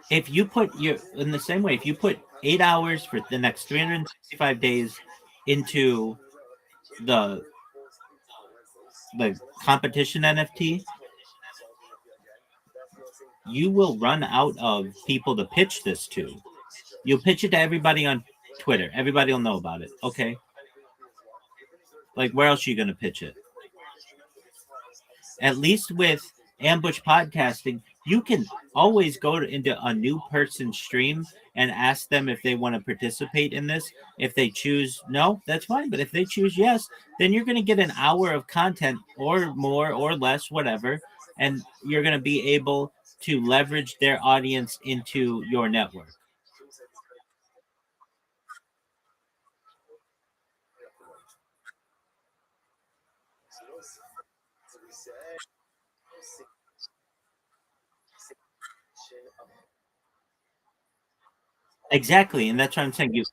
If you put your in the same way, if you put 8 hours for the next 365 days into the the competition NFT, you will run out of people to pitch this to. You'll pitch it to everybody on Twitter. Everybody will know about it. Okay. Like where else are you going to pitch it? At least with ambush podcasting, you can always into a new person's stream and ask them if they want to participate in this. If they choose no, that's fine. But if they choose yes, then you're going to get an hour of content or more or less, whatever. And you're going to be able to leverage their audience into your network. Exactly. And that's what I'm saying.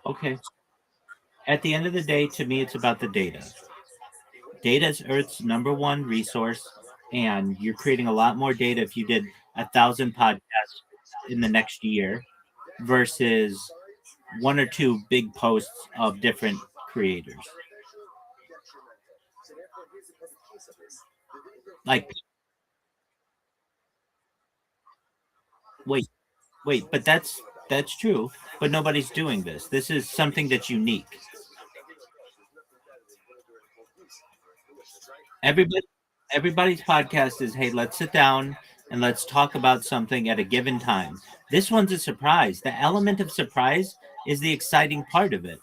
Okay. At the end of the day, to me, it's about the data. Data is Earth's number one resource, and you're creating a lot more data if you did 1,000 podcasts in the next year versus one or two big posts of different creators. Like, wait, but that's true. But nobody's doing this. This is something that's unique. Everybody, everybody's podcast is, hey, let's sit down and let's talk about something at a given time. This one's a surprise. The element of surprise is the exciting part of it.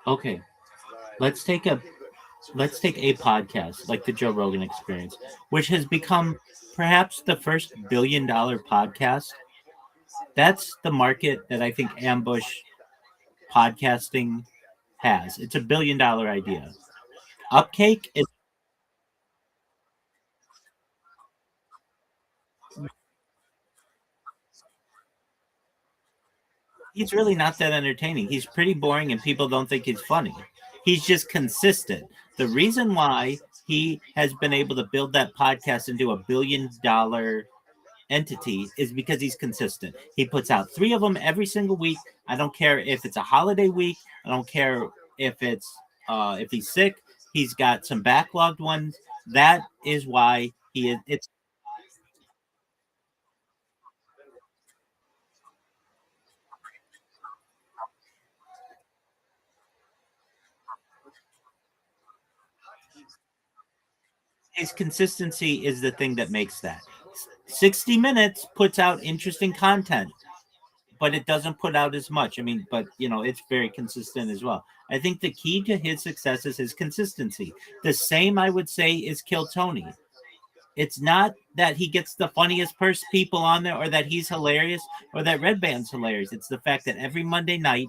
Okay, let's take a podcast like the Joe Rogan Experience, which has become perhaps the first $1 billion podcast. That's the market that I think Ambush podcasting has. It's $1 billion idea. Upcake is he's really not that entertaining. He's pretty boring and people don't think he's funny. He's just consistent. The reason why he has been able to build that podcast into $1 billion entity is because he's consistent. He puts out 3 of them every single week. I don't care if it's a holiday week. I don't care if he's sick. He's got some backlogged ones. That is why he is. It's his consistency is the thing that makes that. 60 Minutes puts out interesting content, but it doesn't put out as much. I mean, but it's very consistent as well. I think the key to his success is his consistency. The same I would say is Kill Tony. It's not that he gets the funniest people on there or that he's hilarious or that Red Band's hilarious. It's the fact that every Monday night.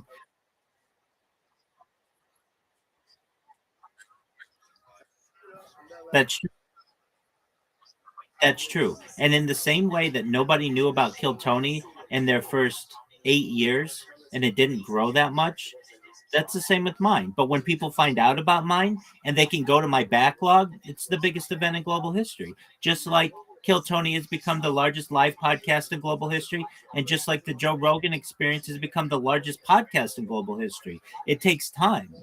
That's That's true. And in the same way that nobody knew about Kill Tony in their first 8 years and it didn't grow that much, that's the same with mine. But when people find out about mine and they can go to my backlog, it's the biggest event in global history. Just like Kill Tony has become the largest live podcast in global history, and just like the Joe Rogan Experience has become the largest podcast in global history. It takes time.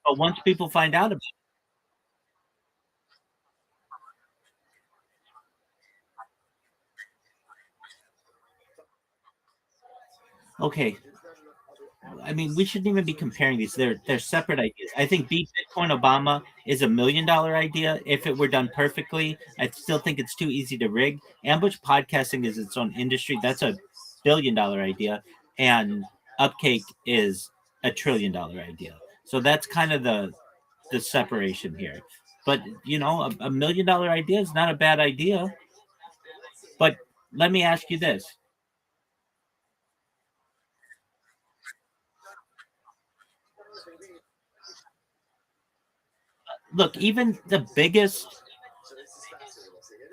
But once people find out about okay, I mean, we shouldn't even be comparing these. They're separate ideas. I think Beat Bitcoin Obama is $1 million idea. If it were done perfectly, I still think it's too easy to rig. Ambush podcasting is its own industry. That's $1 billion idea, and Upcake is $1 trillion idea. So that's kind of the separation here. But $1 million idea is not a bad idea. But let me ask you this: look, even the biggest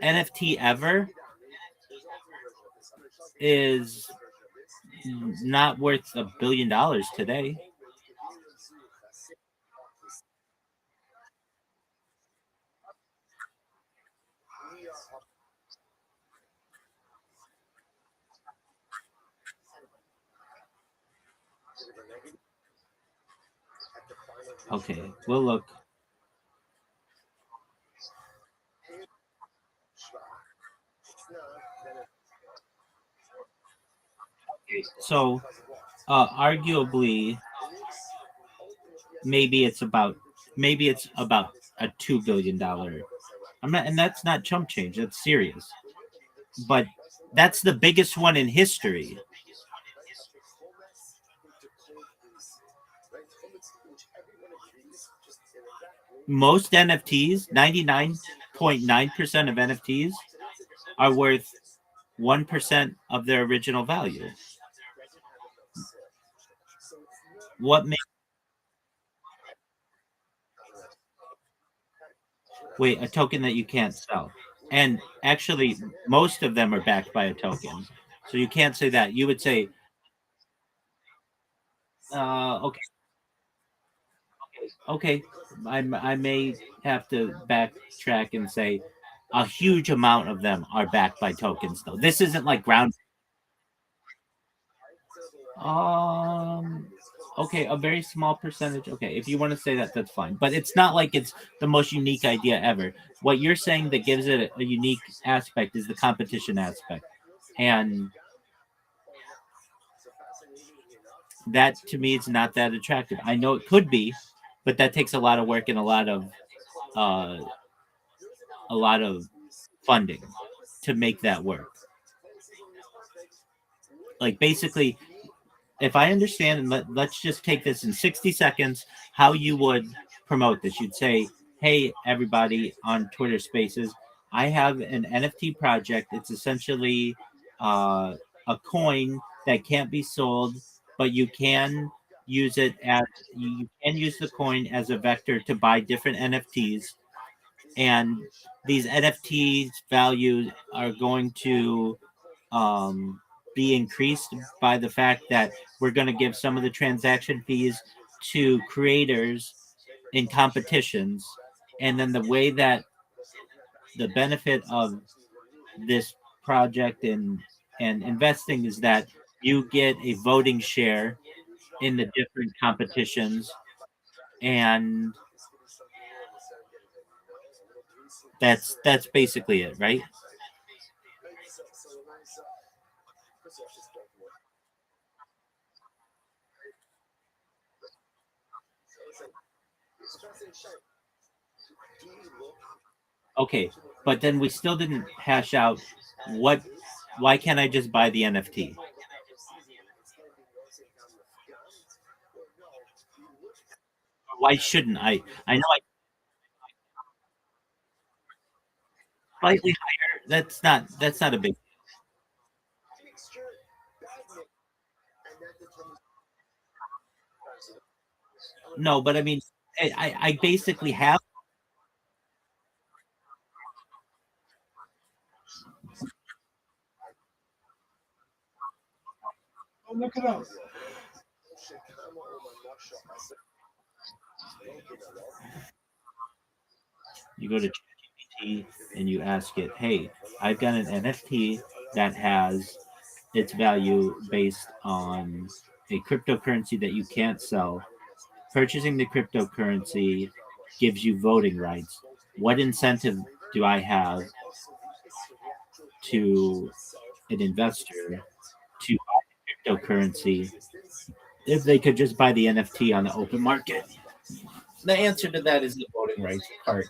NFT ever is not worth $1 billion today. Okay, we'll look. So, arguably, maybe it's about a $2 billion. I'm not, and that's not chump change. That's serious. But that's the biggest one in history. Most NFTs, 99.9% of NFTs, are worth 1% of their original value. What makes Wait, a token that you can't sell? And actually, most of them are backed by a token, so you can't say that. You would say, okay, okay, I may have to backtrack and say a huge amount of them are backed by tokens, though. This isn't like ground. Um. Okay, a very small percentage. Okay, if you want to say that, that's fine. But it's not like it's the most unique idea ever. What you're saying that gives it a unique aspect is the competition aspect, and that to me is not that attractive. I know it could be, but that takes a lot of work and uh, a lot of funding to make that work. Like basically, if I understand, and let's just take this in 60 seconds, how you would promote this. You'd say, hey, everybody on Twitter Spaces, I have an NFT project. It's essentially a coin that can't be sold, but you can use it as you can use the coin as a vector to buy different NFTs. And these NFTs values are going to be increased by the fact that we're going to give some of the transaction fees to creators in competitions. And then the way that the benefit of this project and investing is that you get a voting share in the different competitions, and that's basically it, right? Okay, but then we still didn't hash out what. Why can't I just buy the NFT? Why shouldn't I? I know I slightly higher. That's not a big. No, but I mean, I basically have. Oh, look it up. You go to ChatGPT and you ask it, hey, I've got an NFT that has its value based on a cryptocurrency that you can't sell. Purchasing the cryptocurrency gives you voting rights. What incentive do I have to an investor to buy cryptocurrency if they could just buy the NFT on the open market? The answer to that is the voting rights part.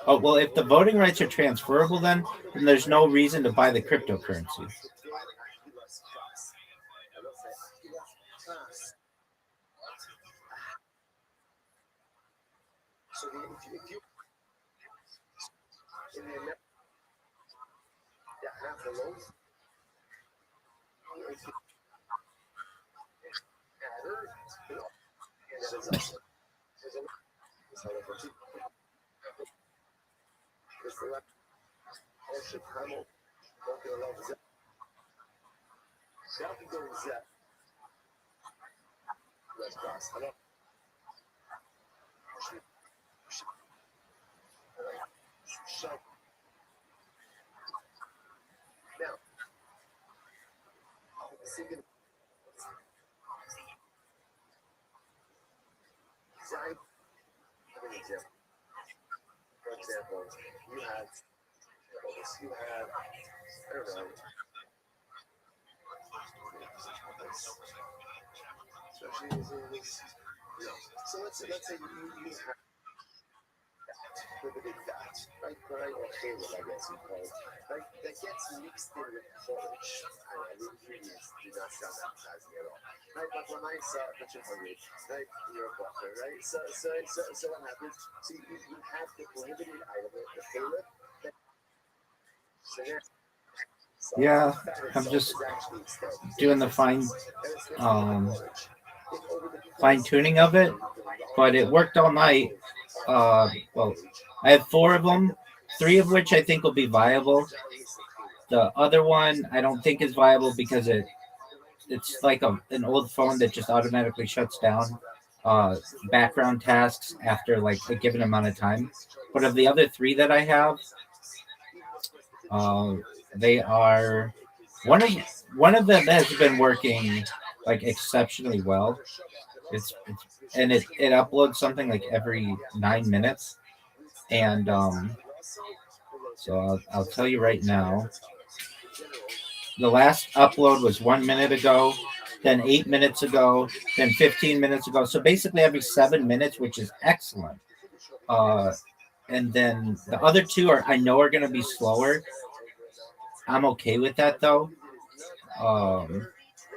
Oh, well, if the voting rights are transferable, then there's no reason to buy the cryptocurrency. For example, you have, I don't know, so let's say you have with a big fat, right? Or Caleb, I guess you call it, right? That gets mixed in with porridge. The ingredients do not sound appetizing at all, right? But when I saw that you're hungry, right? You're a butler, right? So what happens? So you have the prohibited item, the Caleb. Yeah, I'm just doing the fine tuning of it, but it worked all night. Well, I have 4 of them, 3 of which I think will be viable. The other one I don't think is viable because it's like an old phone that just automatically shuts down background tasks after like a given amount of time. But of the other 3 that I have, they are one of them has been working like exceptionally well. It's and it uploads something like every 9 minutes, and so I'll tell you right now. The last upload was 1 minute ago. then 8 minutes ago, then 15 minutes ago. So basically every 7 minutes, which is excellent. And then the other two are I know are going to be slower. I'm okay with that though.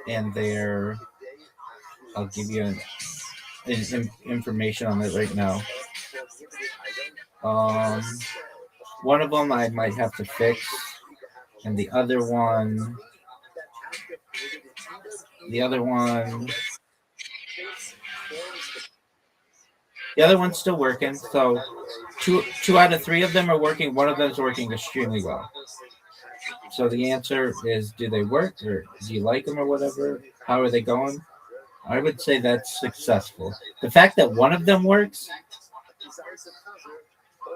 And they're I'll give you information on it right now. One of them I might have to fix, and the other one one's still working. So two out of three of them are working. One of them is working extremely well. So the answer is, do they work, or do you like them, or whatever? How are they going? I would say that's successful. The fact that one of them works,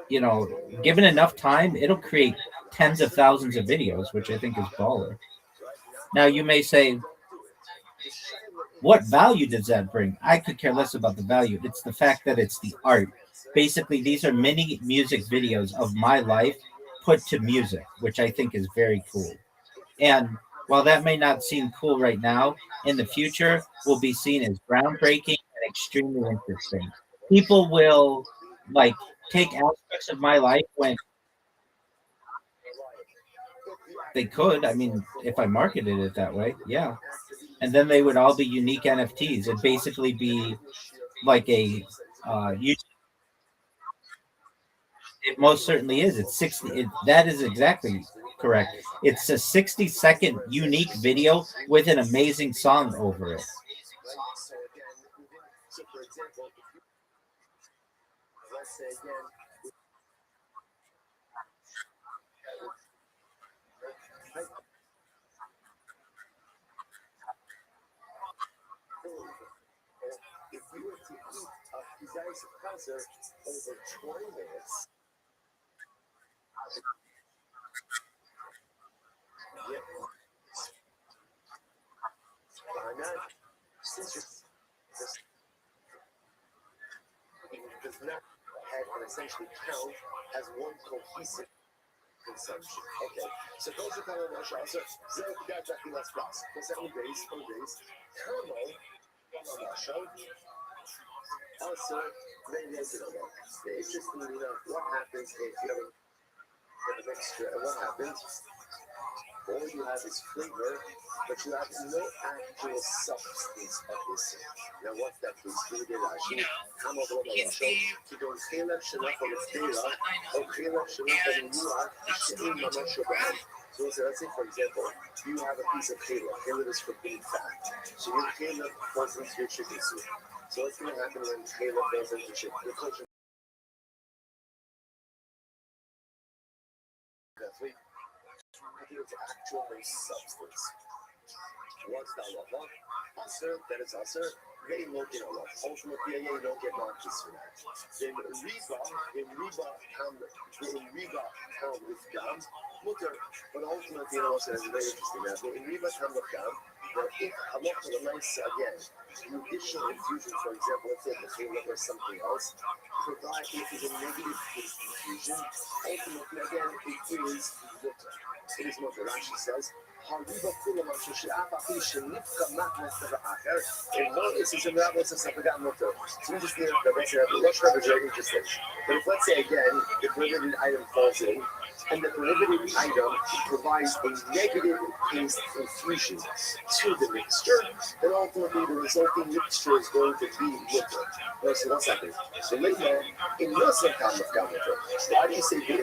given enough time, it'll create tens of thousands of videos, which I think is baller. Now you may say, what value does that bring? I could care less about the value. It's the fact that it's the art. Basically, these are mini music videos of my life put to music, which I think is very cool. And while that may not seem cool right now, in the future will be seen as groundbreaking and extremely interesting. People will take aspects of my life when they could. I mean, if I marketed it that way, yeah. And then they would all be unique NFTs. It'd basically be like a YouTube. It most certainly is. It's 60. That is exactly correct. It's a 60-second unique video with an amazing song over it. If you were to eat a pizza concert over 20 minutes, does not have and essentially count as one cohesive consumption. Okay, suppose you come on my show, so zero got that less plus. What's that on base? Thermo on my show. Also, maybe it's interesting to know what happens if you have a mixture. What happens? All you have is flavor, but you have no actual substance of this. Now, what's that? Please do it actually. Come over on the show. To go Caleb Shanaf on the Tela, or Caleb Shanaf on the Nua, in the Masha brand. So let's say, for example, you have a piece of Caleb. Caleb is for being fat. So your Caleb goes into your chicken soup. So what's going to happen when Caleb goes into chicken? It's actual substance. What's that love? Usher, that is usher. They look at Allah. Ultimately, you don't get markets for that. Then Reba come with gum. Mutter, but ultimately, also is very interesting. Now, in Reba come with gum. But if Allah for the nice again, judicial infusion, for example, let's say the Caleb or something else, provide if it's a negative infusion, ultimately again it is mutter. It is mutter. Rashi says, "Hariba kula mashushi apapi shenifka matmester acher." And one is in that was a forgotten mutter. So we just need the rest of the Rosh Hashanah interesting. But if let's say again the prohibited item falls in, and the prohibited item provides a negative taste infusion to the mixture, then ultimately the resulting mixture is going to be mutter. So what's happening? So later, in Muslim kind of mutter, why do you say that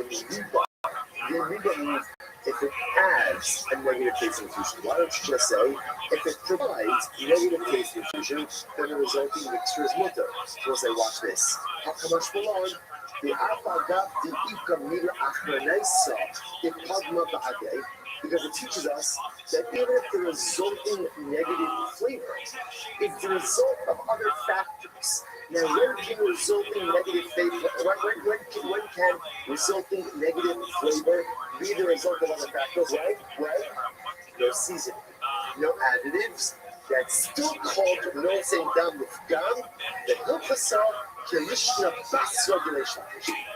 in Reba means if it adds a negative taste infusion? Why don't you just say if it provides negative taste infusion, then the resulting mixture is mutter? So we'll say, watch this. How much belong? Because it teaches us that even if the resulting negative flavor is the result of other factors. Now, when can resulting negative flavor, when can resulting negative flavor be the result of other factors? Right? No seasoning, no additives. That's still called no saying gum with gum. The hilchasa Kirishna Bus Regulation.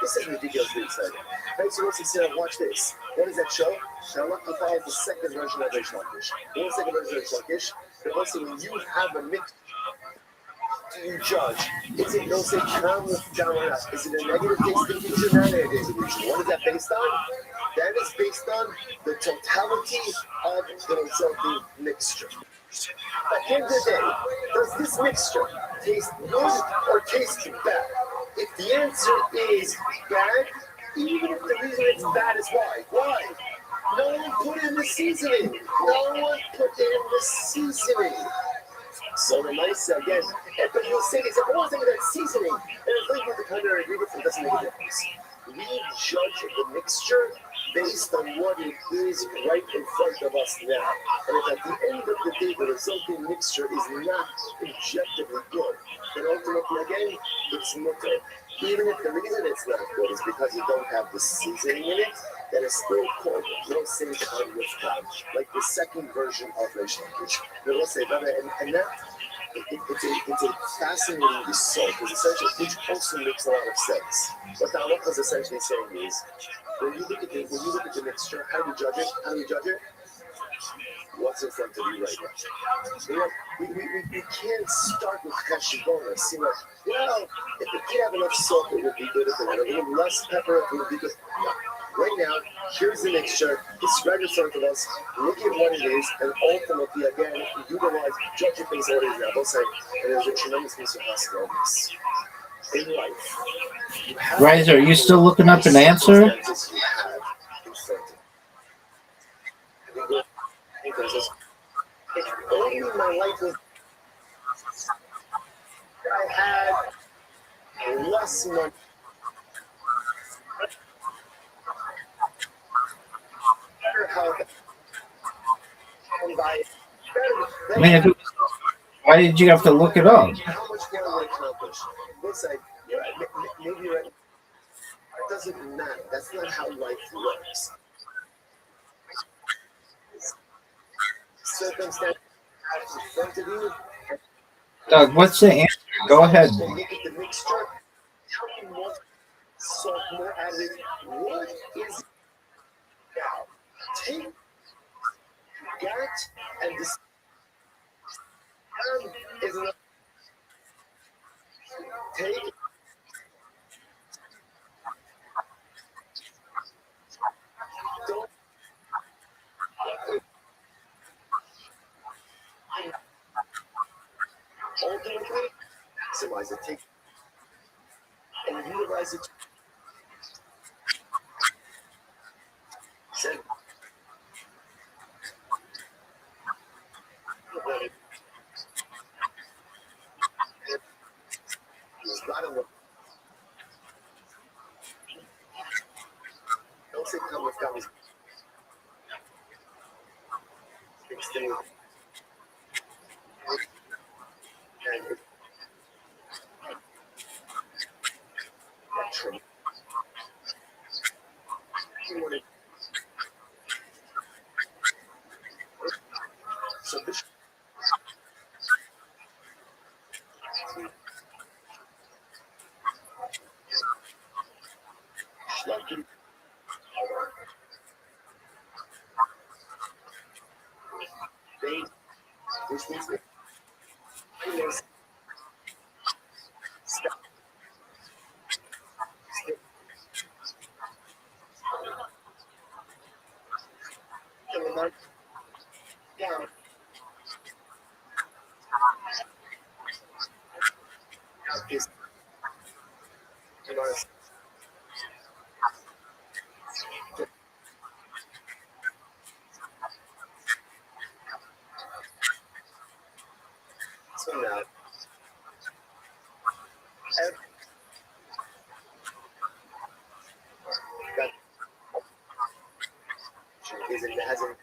This is ridiculously exciting. Right, so once you say, watch this. What does that show? Now look, you follow the second version of Reish Lakish. The second version of Reish Lakish, but also when you have a mix, do you judge? Is it no say come down or up? Is it a negative tasting feature, not a negative tasting feature? What is that based on? That is based on the totality of the resulting mixture. At the end of the day, does this mixture taste good or taste bad? If the answer is bad, even if the reason it's bad is why? Why? No one put in the seasoning. No one put in the seasoning. So the nice again, but you'll say it's always thinking that seasoning, and it's like with the primary ingredient, it doesn't make a difference. We judge the mixture based on what it is right in front of us now. And if at the end of the day the resulting mixture is not objectively good, then ultimately again, it's mutter. Even if the reason it's not good is because you don't have the seasoning in it, then it's still called no say con with God, like the second version of Reish Lakish. No say, and that it's a fascinating result because essentially, which also makes a lot of sense. What the halacha is essentially saying is, when you look at the mixture, how do you judge it? How do you judge it? What's in front of you right now? We can't start with hashibona. See, like, well, if it did have enough salt, it would be good. If it had a little less pepper, it would be good. No. Right now, here's the mixture. It's right in front of us. Look at what it is, and ultimately, again, utilize, judge it based on what it is now. Both sides, and there's a tremendous piece of hospitalness in life. Riser, are you still looking up an answer? If only my life was, I had less money. Better health. I mean, why did you have to look it up? How much more would it accomplish? Let's say, you're right, maybe you're right. It doesn't matter. That's not how life works. Circumstance in front of you. Doug, what's the answer? Go ahead. Look at the mixture. Tell me what salt more added. What is now? Take that and this is enough. Take don't ultimately maximize it. Take and utilize it. Said don't say come with gummies. And so this which means that so now that is it hasn't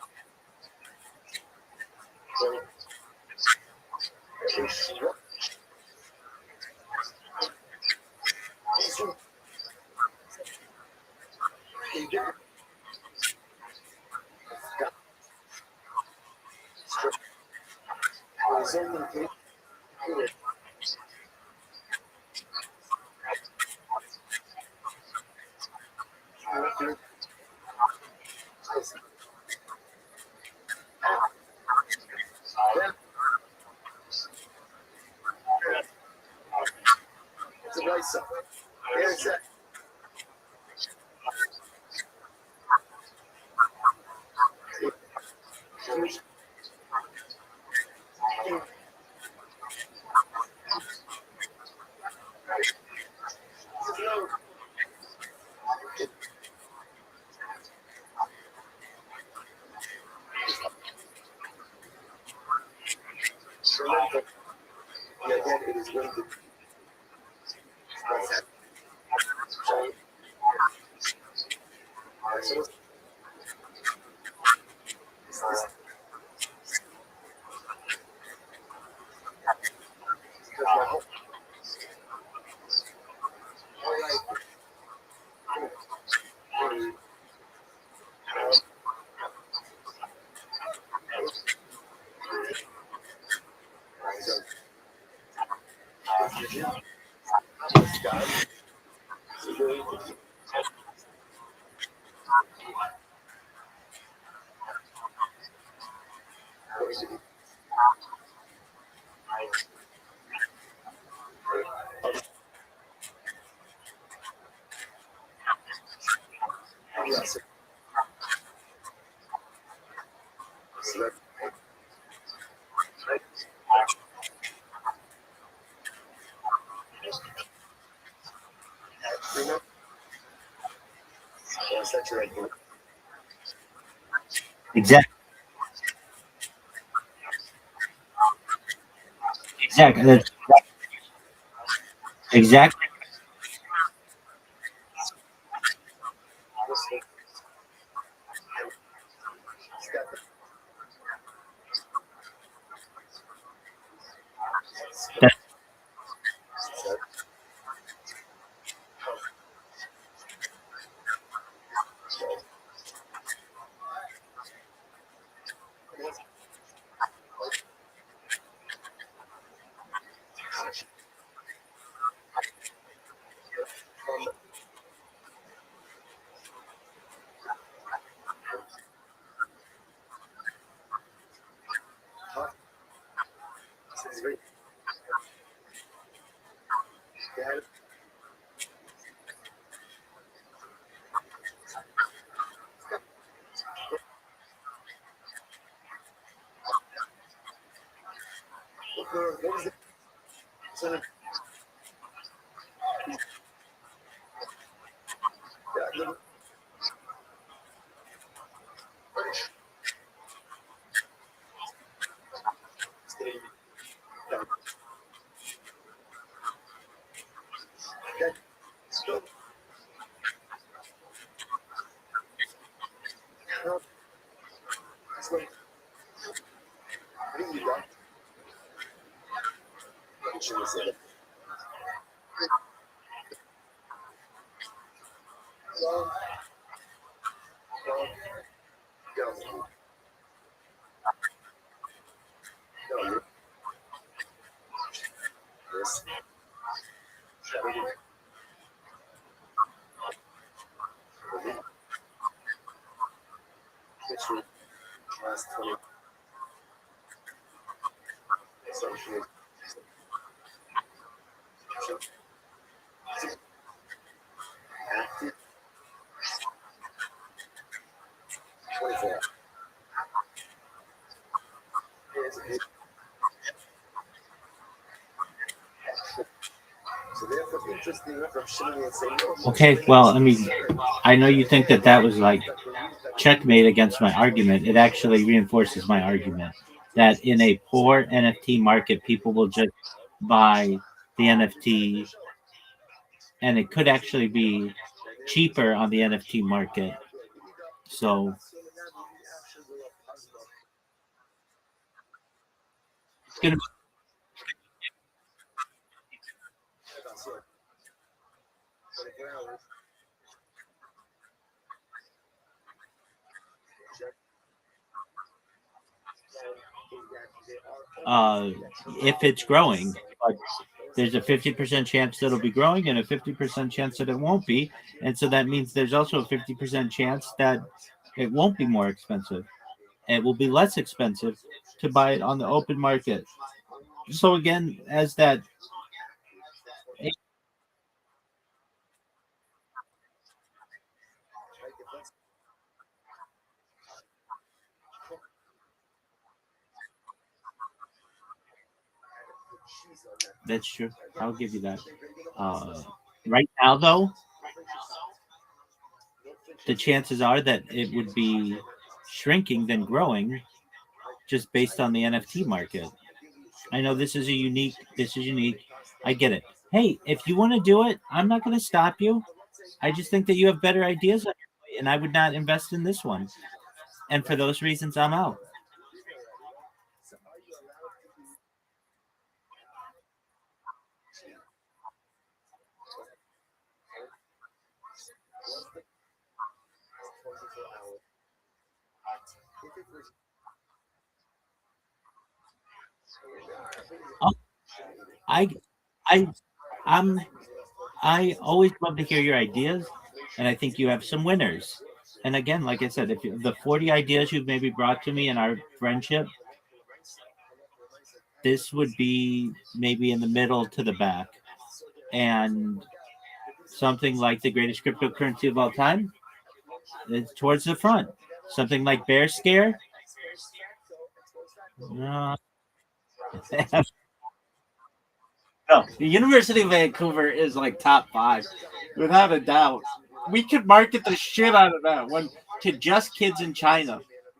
It's a white side. Yeah, exactly. It is going to Exactly. Exactly. That's exactly. That, okay. Well, I mean, I know you think that that was like checkmate against my argument. It actually reinforces my argument that in a poor NFT market, people will just buy the NFT, and it could actually be cheaper on the NFT market. So it's gonna. Uh, if it's growing, but there's a 50% chance that it'll be growing and a 50% chance that it won't be. And so that means there's also a 50% chance that it won't be more expensive. It will be less expensive to buy it on the open market. So again, as that that's true. I'll give you that. Right now, though, the chances are that it would be shrinking than growing, just based on the NFT market. I know this is a unique. This is unique. I get it. Hey, if you want to do it, I'm not going to stop you. I just think that you have better ideas on your plate, and I would not invest in this one. And for those reasons, I'm out. I, I, I'm, I always love to hear your ideas, and I think you have some winners. And again, like I said, if the 40 ideas you've maybe brought to me in our friendship, this would be maybe in the middle to the back, and something like the greatest cryptocurrency of all time is towards the front. Something like Bear Scare. Uh, No, the University of Vancouver is like top 5, without a doubt. We could market the shit out of that one to just kids in China.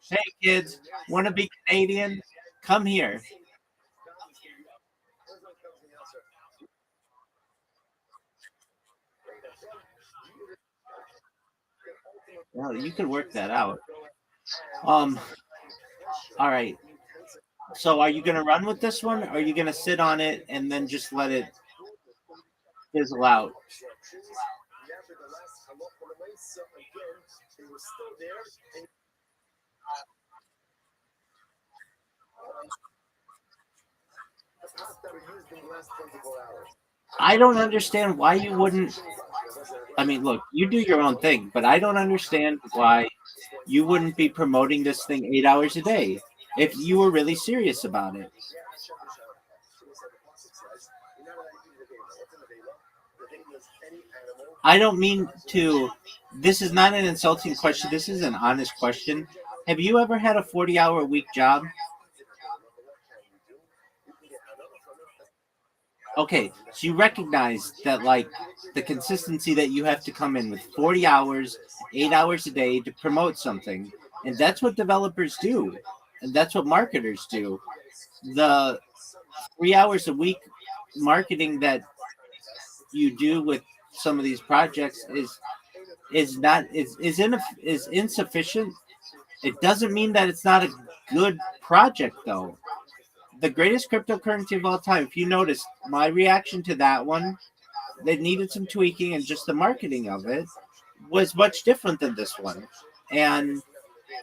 Hey, kids, want to be Canadian? Come here. Well, you could work that out. Um. All right. So, are you going to run with this one? Or are you going to sit on it and then just let it fizzle out? I don't understand why you wouldn't. I mean, look, you do your own thing, but I don't understand why you wouldn't be promoting this thing 8 hours a day if you were really serious about it. I don't mean to. This is not an insulting question. This is an honest question. Have you ever had a 40-hour a week job? Okay, so you recognize that, like, the consistency that you have to come in with 40 hours, 8 hours a day to promote something. And that's what developers do. And that's what marketers do. The 3 hours a week marketing that you do with some of these projects is insufficient. It doesn't mean that it's not a good project, though. The greatest cryptocurrency of all time. If you notice, my reaction to that one, they needed some tweaking, and just the marketing of it was much different than this one. And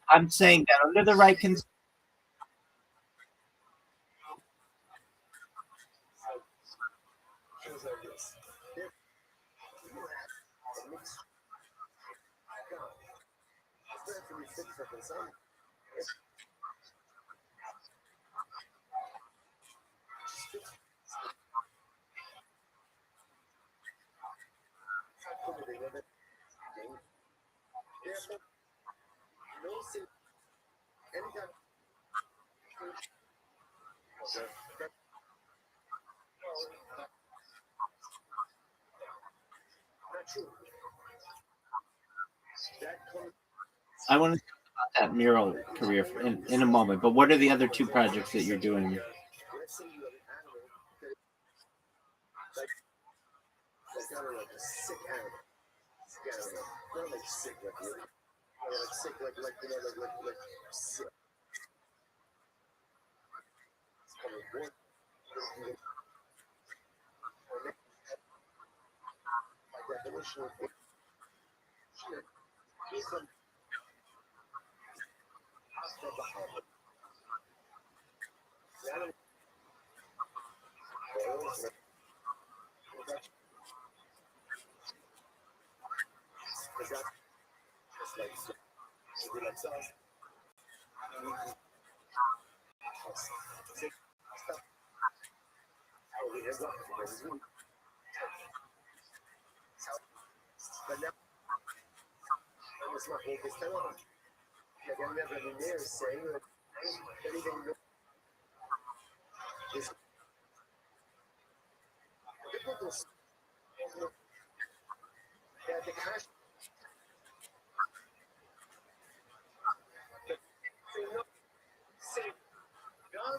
I'm saying that under the right I want to talk about that mural career in a moment. But what are the other two projects that you're doing?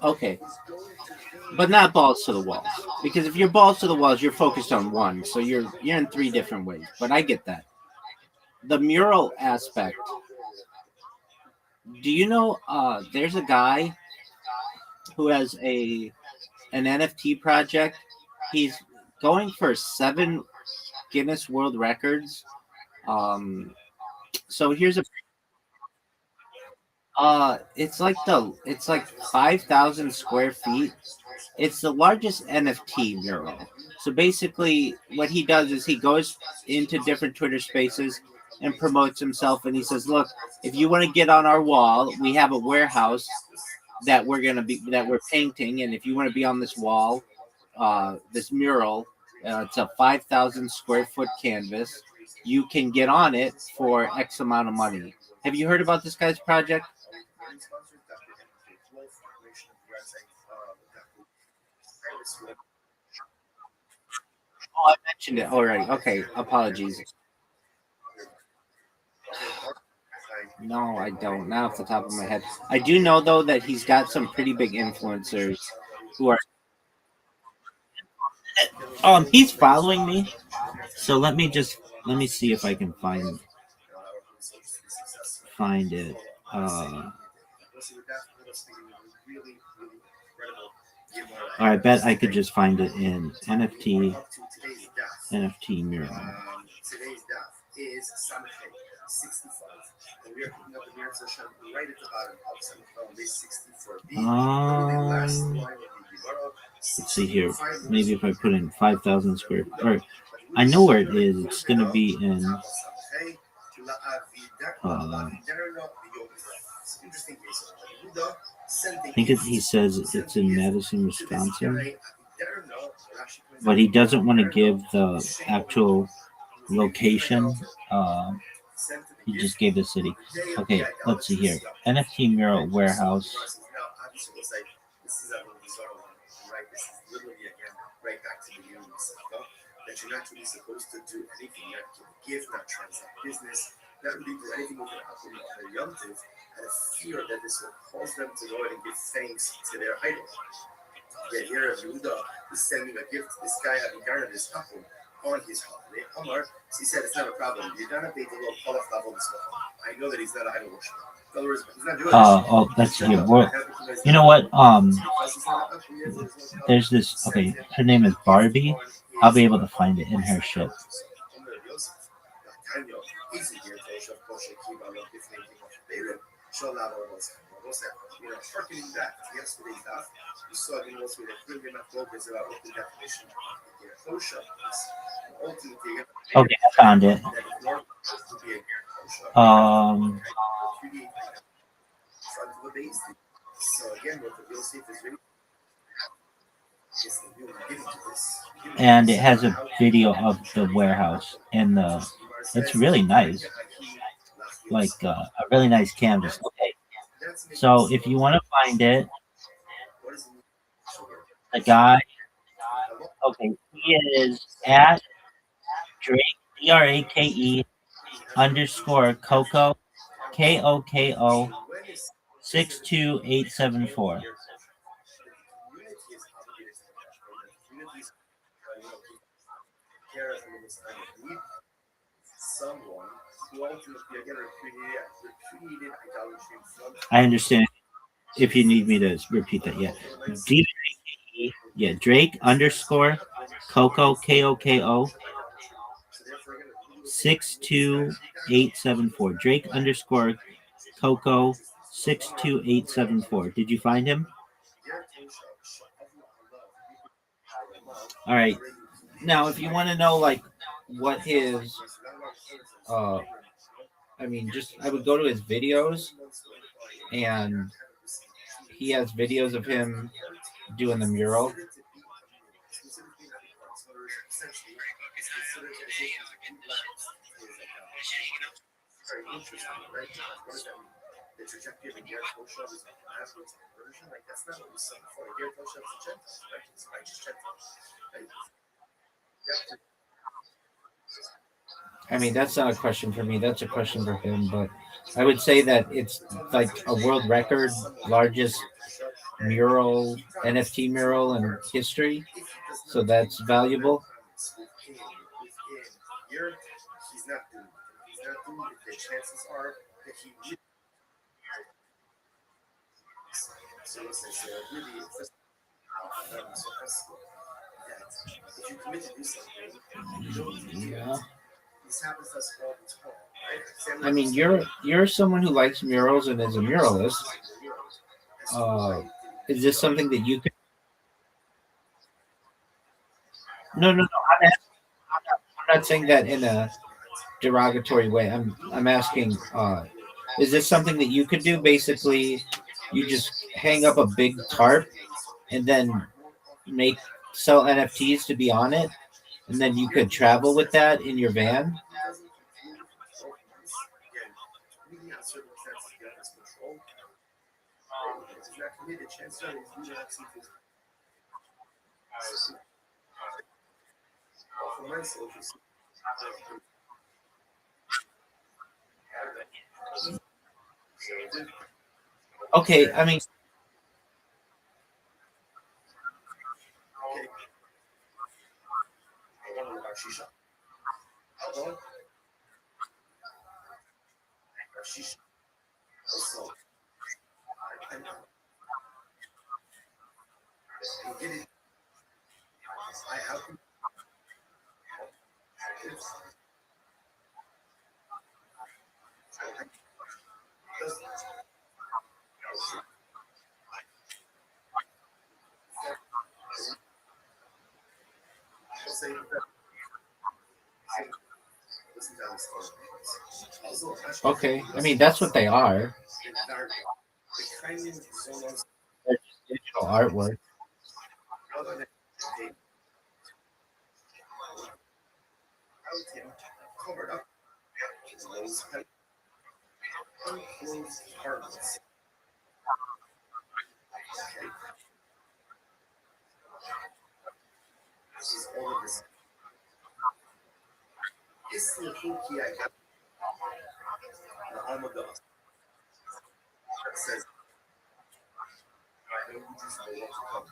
Okay, but not balls to the walls, because if you're balls to the walls, you're focused on one, so you're in three different ways. But I get that. The mural aspect. Do you know? There's a guy who has an NFT project. He's going for 7 Guinness World Records. So here's a. It's like 5,000 square feet. It's the largest NFT mural. So basically, what he does is he goes into different Twitter spaces and promotes himself, and he says, "Look, if you want to get on our wall, we have a warehouse that we're painting, and if you want to be on this wall, this mural, it's a 5,000 square foot canvas. You can get on it for X amount of money." Have you heard about this guy's project? Oh, I mentioned it. All right. Okay. Apologies. No, I don't. Not off the top of my head. I do know though that he's got some pretty big influencers who are. He's following me. So let me see if I can find it. I bet I could just find it in NFT mural. Let's see here. Maybe if I put in 5,000 square. Or I know where it is. It's going to be in. I think he says it's in Madison, Wisconsin, but he doesn't want to give the actual location. He just gave the city. Okay, let's see here. NFT mural warehouse. That you're not really supposed to do anything. You have to give, not transact business, not really do anything with their yomtiv, out of fear that this will cause them to go ahead and give thanks to their idol. Yet here, Yehuda is sending a gift to this guy, having garnered this couple on his holiday. Omar, he said it's not a problem. You're gonna pay the little Polach level this one. I know that he's not an idol worshiper. In other words, he's not doing this. Let's see here. Well, you know what? There's this. Okay, her name is Barbie. I'll be able to find it in her shit. Okay, I found it. And it has a video of the warehouse and it's really nice, like a really nice canvas. Okay, so if you want to find it, the guy, okay, he is at Drake DRAKE _ Coco KOKO 62874. I understand if you need me to repeat that. Yeah. DRAKE, yeah, Drake _ Coco KOKO 62874. Drake _ Coco 62874. Did you find him? All right. Now, if you want to know like what his I would go to his videos, and he has videos of him doing the mural. essentially is considered as if very interesting, right? What does that mean? The trajectory of a Garrett Rothschild is a Maslow's conversion. Like that's not what we saw before. Garrett Rothschild is a Gentile, right? It's righteous Gentile. Like, I mean, that's not a question for me. That's a question for him. But I would say that it's like a world record, largest mural, NFT mural in history. So that's valuable. He's not doing it. He's not doing it. The chances are that he will. So listen, so really, first if you commit to do something, you don't do it. Yeah. This happens to us all the time, right? I mean, you're someone who likes murals and is a muralist. Is this something that you could? No. I'm not saying that in a derogatory way. I'm asking. Is this something that you could do? Basically, you just hang up a big tarp and then sell NFTs to be on it, and then you could travel with that in your van. Okay, I mean, okay. I mean, that's what they are. They're just digital artwork. Covered up those unclosed apartments. This is all of this. This is the whole key I got. The home of the says, I know you just know what to come.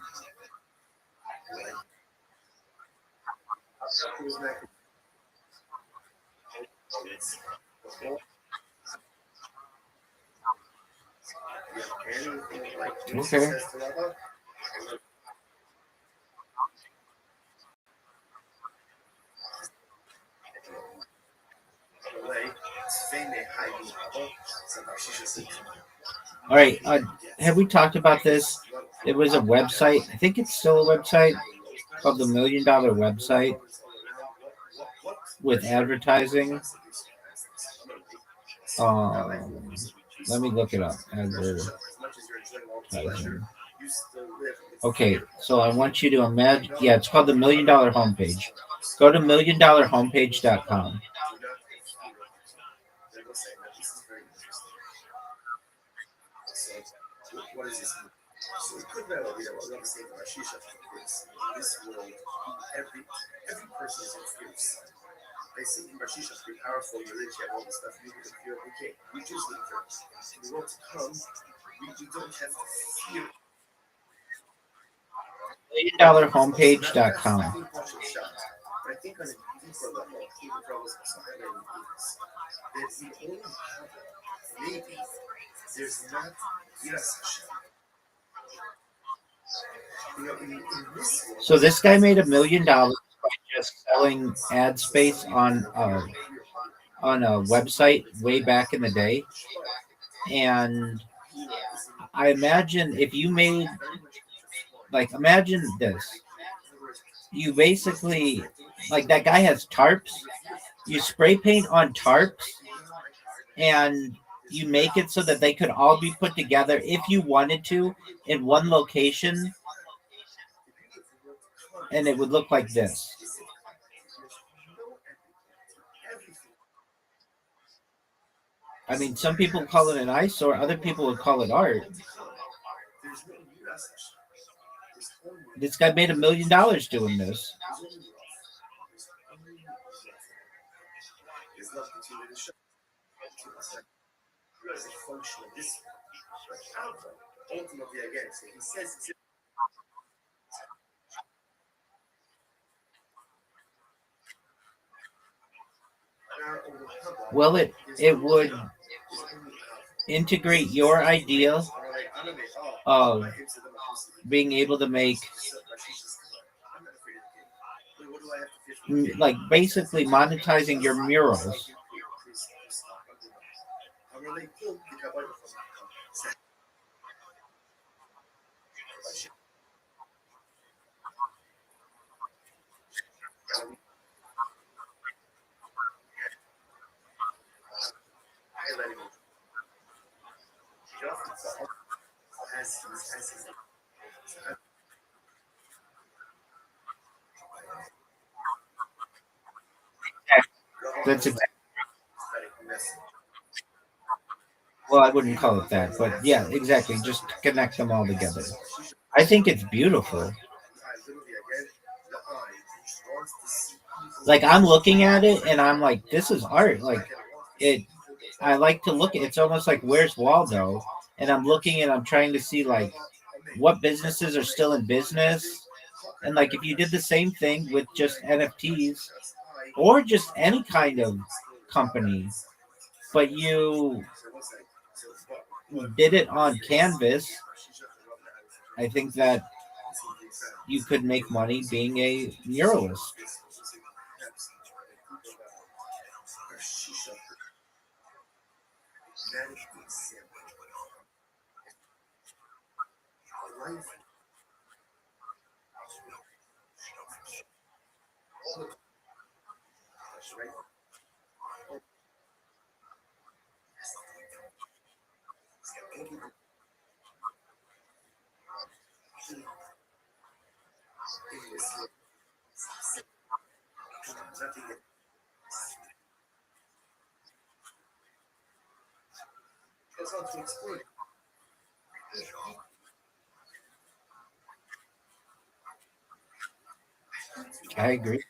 Right? Who's next? Okay. All right. Have we talked about this? It was a website. I think it's still a website called the $1 Million Website with advertising. Let me look it up. Advertising. Okay, so I want you to imagine. Yeah, it's called the $1 Million Homepage. Go to $1millionhomepage.com. What is this? So it could well be that what we're saying about Shisha is in this world, every person is infused. They say Shisha is pretty powerful, you're rich, you have all this stuff, you can feel okay. We just need to the world to come, we don't have to fear. $1millionhomepage.com. I think on a deeper level, even problems there's the only maybe there's not yes. So this guy made $1 million by just selling ad space on a website way back in the day, and I imagine if you made imagine this, you basically that guy has tarps, you spray paint on tarps, and you make it so that they could all be put together if you wanted to in one location, and it would look like this. I mean, some people call it an eyesore, other people would call it art. This guy made $1 million doing this. Well, it would integrate your idea of being able to make like basically monetizing your murals. That's exactly. Well, I wouldn't call it that, but yeah, exactly. Just connect them all together. I think it's beautiful. Like I'm looking at it and I'm like, this is art. Like it. I like to look at. It's almost like Where's Waldo, and I'm looking and I'm trying to see like what businesses are still in business, and like if you did the same thing with just NFTs or just any kind of company, but you did it on canvas, I think that you could make money being a muralist. I agree.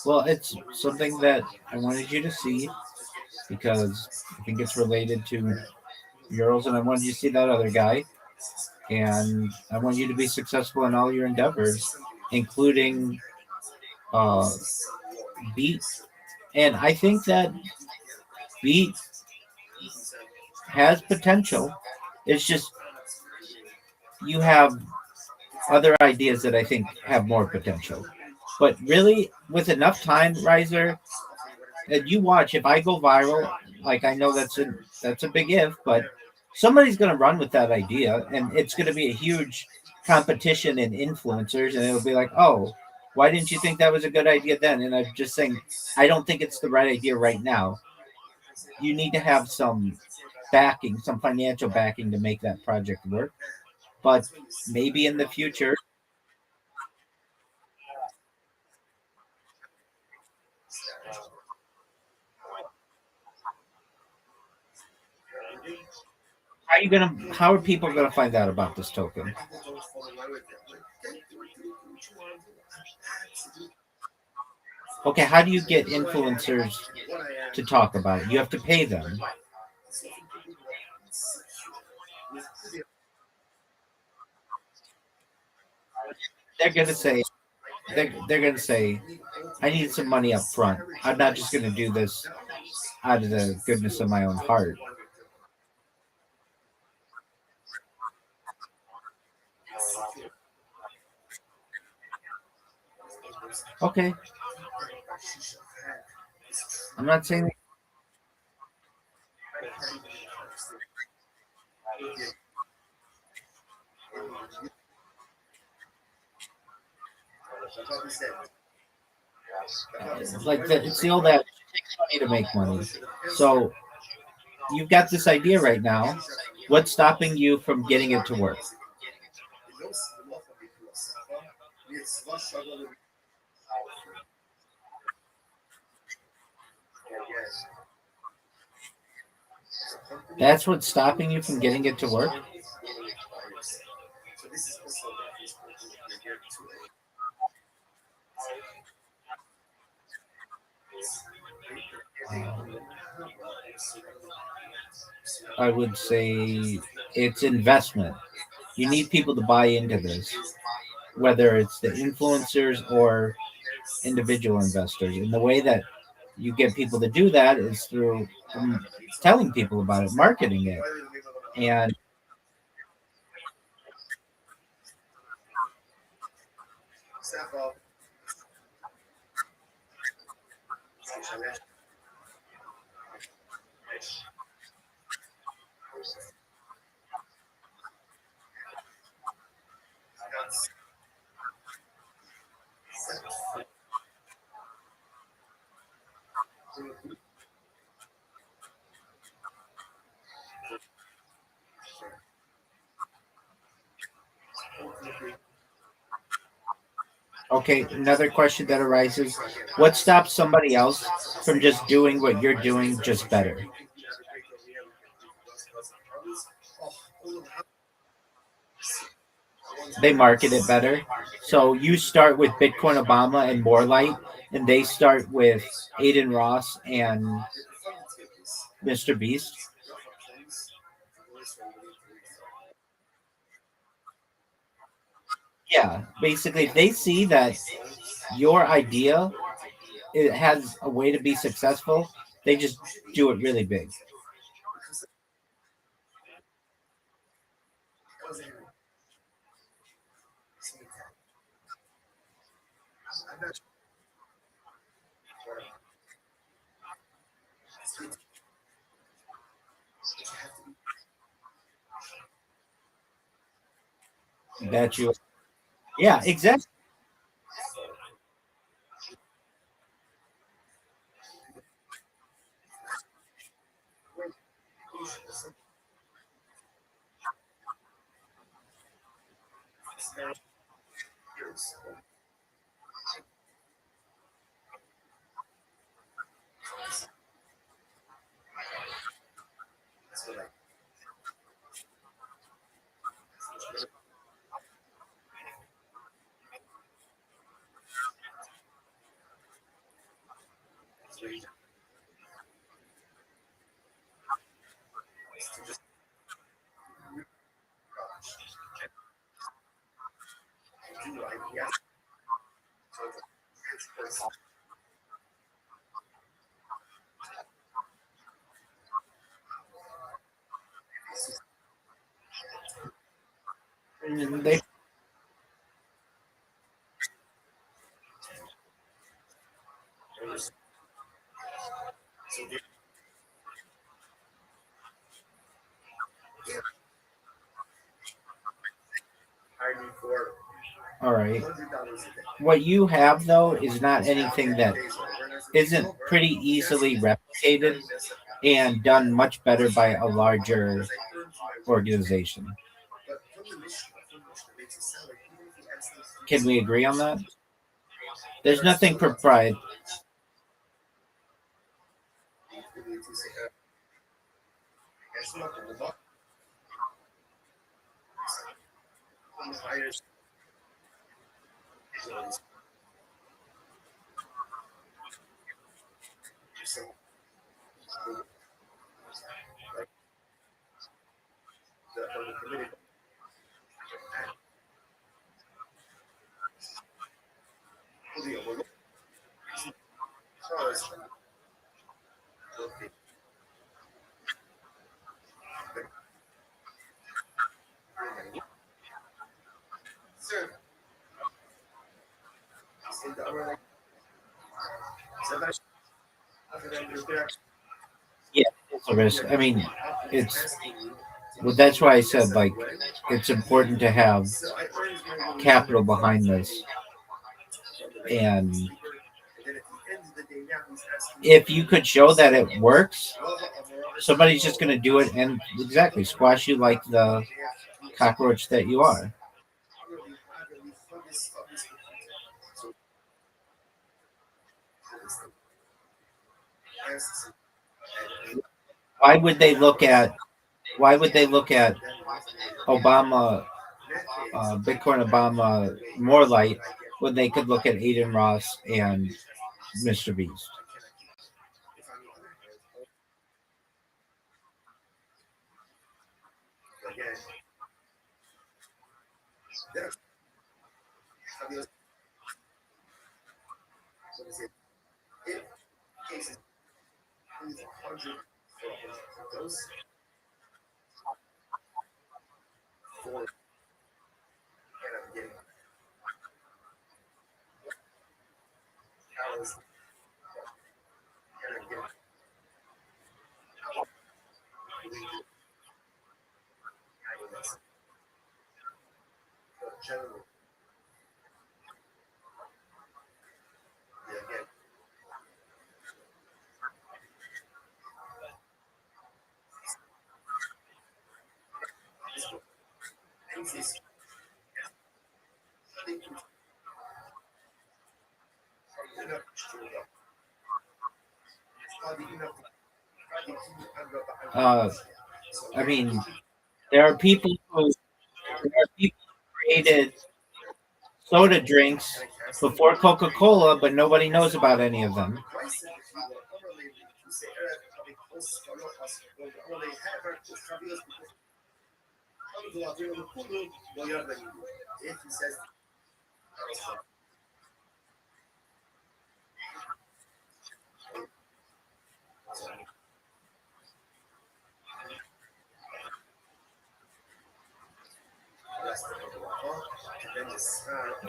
Well, it's something that I wanted you to see because I think it's related to murals, and I wanted you to see that other guy, and I want you to be successful in all your endeavors, including uh, beat. And I think that beat has potential. It's just you have other ideas that I think have more potential. But really, with enough time, Riser, and you watch if I go viral, like I know that's a big if, but somebody's gonna run with that idea and it's gonna be a huge competition in influencers and it'll be like, oh, why didn't you think that was a good idea then? And I'm just saying I don't think it's the right idea right now. You need to have some backing, some financial backing to make that project work. But maybe in the future. How are people gonna find out about this token? Okay, how do you get influencers to talk about it? You have to pay them. They're gonna say they're gonna say, I need some money up front. I'm not just gonna do this out of the goodness of my own heart. Okay. I'm not saying it's the old adage, it takes money to make money. So you've got this idea right now. What's stopping you from getting it to work? That's what's stopping you from getting it to work? I would say it's investment. You need people to buy into this, whether it's the influencers or individual investors. And the way that you get people to do that is through telling people about it, marketing it. And okay, another question that arises: what stops somebody else from just doing what you're doing just better? They market it better. So you start with Bitcoin Obama and More Light, and they start with Aiden Ross and Mr. Beast. Yeah, basically, if they see that your idea it has a way to be successful, they just do it really big. That you, yeah, exactly. They all right. What you have though is not anything that isn't pretty easily replicated and done much better by a larger organization. Can we agree on that? There's nothing proprietary. Yeah, it's a risk. I mean, it's well. That's why I said like it's important to have capital behind this, and if you could show that it works, somebody's just going to do it and exactly squash you like the cockroach that you are. Why would they look at? Why would they look at Obama, Bitcoin Obama more light when they could look at Aiden Ross and Mr. Beast? Uh, I mean, there are people who created soda drinks before Coca-Cola, but nobody knows about any of them.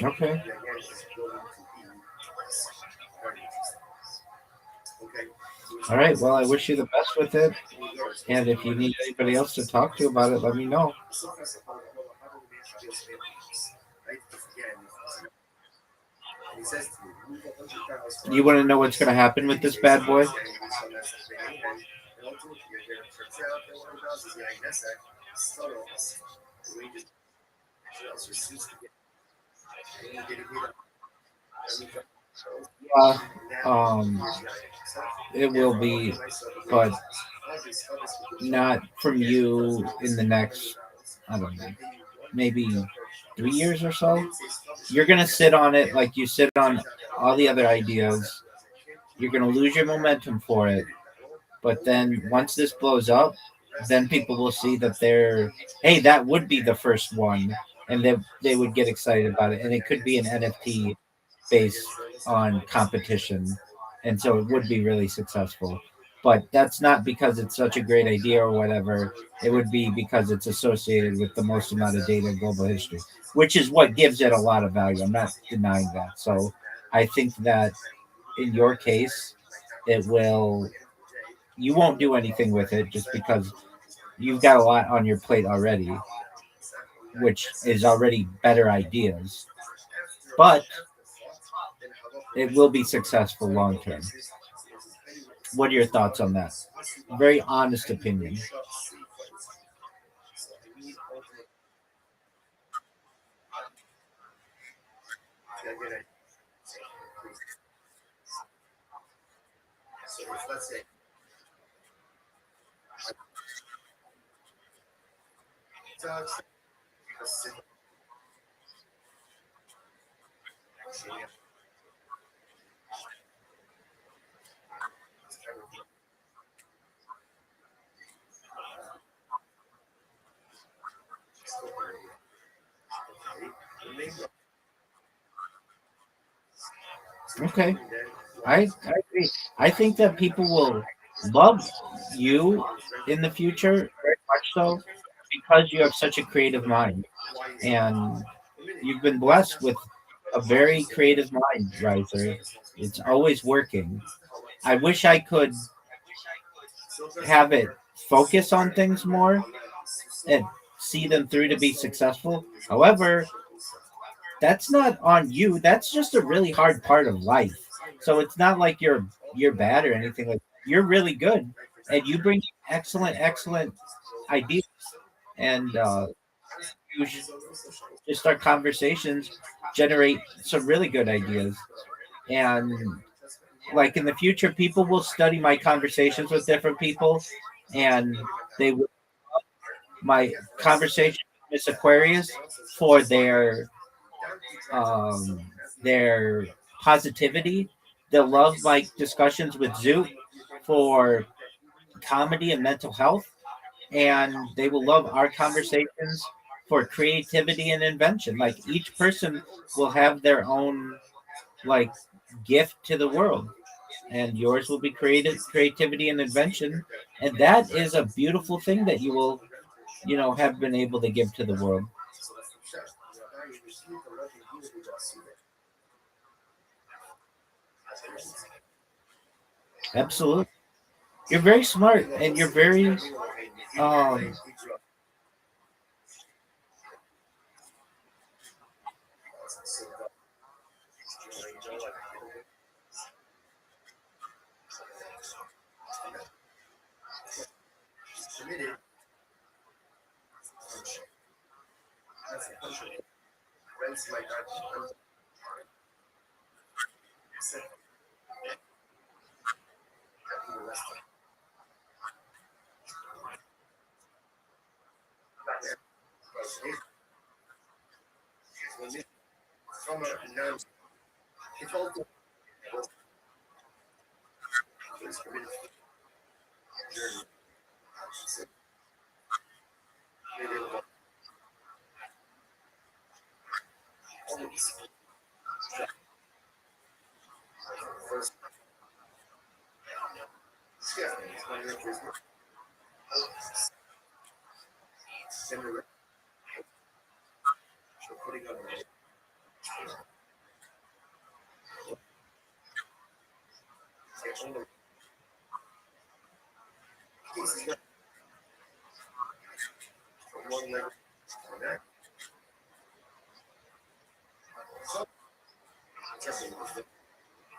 Okay. All right. Well, I wish you the best with it. And if you need anybody else to talk to about it, let me know. You want to know what's going to happen with this bad boy? Yeah, it will be, but not from you in the next, I don't know, maybe 3 years or so. You're going to sit on it like you sit on all the other ideas. You're going to lose your momentum for it. But then once this blows up, then people will see that hey, that would be the first one. And they would get excited about it. And it could be an NFT based on competition. And so it would be really successful. But that's not because it's such a great idea or whatever. It would be because it's associated with the most amount of data in global history, which is what gives it a lot of value. I'm not denying that. So I think that in your case, you won't do anything with it just because you've got a lot on your plate already, which is already better ideas. But it will be successful long term. What are your thoughts on that? Very honest opinion. Okay. I agree. I think that people will love you in the future very much so because you have such a creative mind and you've been blessed with a very creative mind, Riser. It's always working. I wish I could have it focus on things more and see them through to be successful. However, that's not on you. That's just a really hard part of life. So it's not like you're bad or anything like that. You're really good, and you bring excellent ideas, and you should just start conversations, generate some really good ideas, and like in the future, people will study my conversations with different people, and they will my conversation with Miss Aquarius for um, their positivity. They'll love my discussions with Zoop for comedy and mental health, and they will love our conversations for creativity and invention. Like each person will have their own like gift to the world, and yours will be creativity and invention, and that is a beautiful thing that you will, have been able to give to the world. Absolutely. You're very smart and you're very um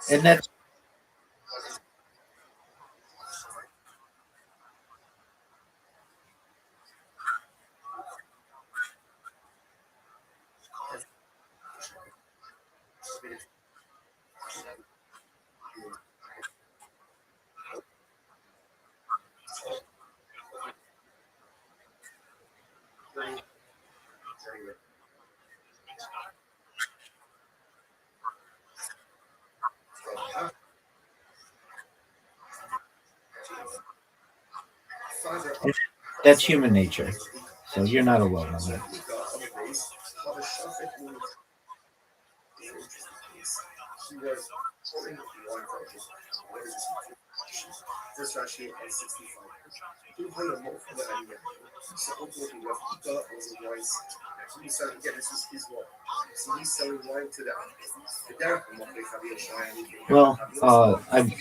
and that's human nature. So you're not alone on that. Well,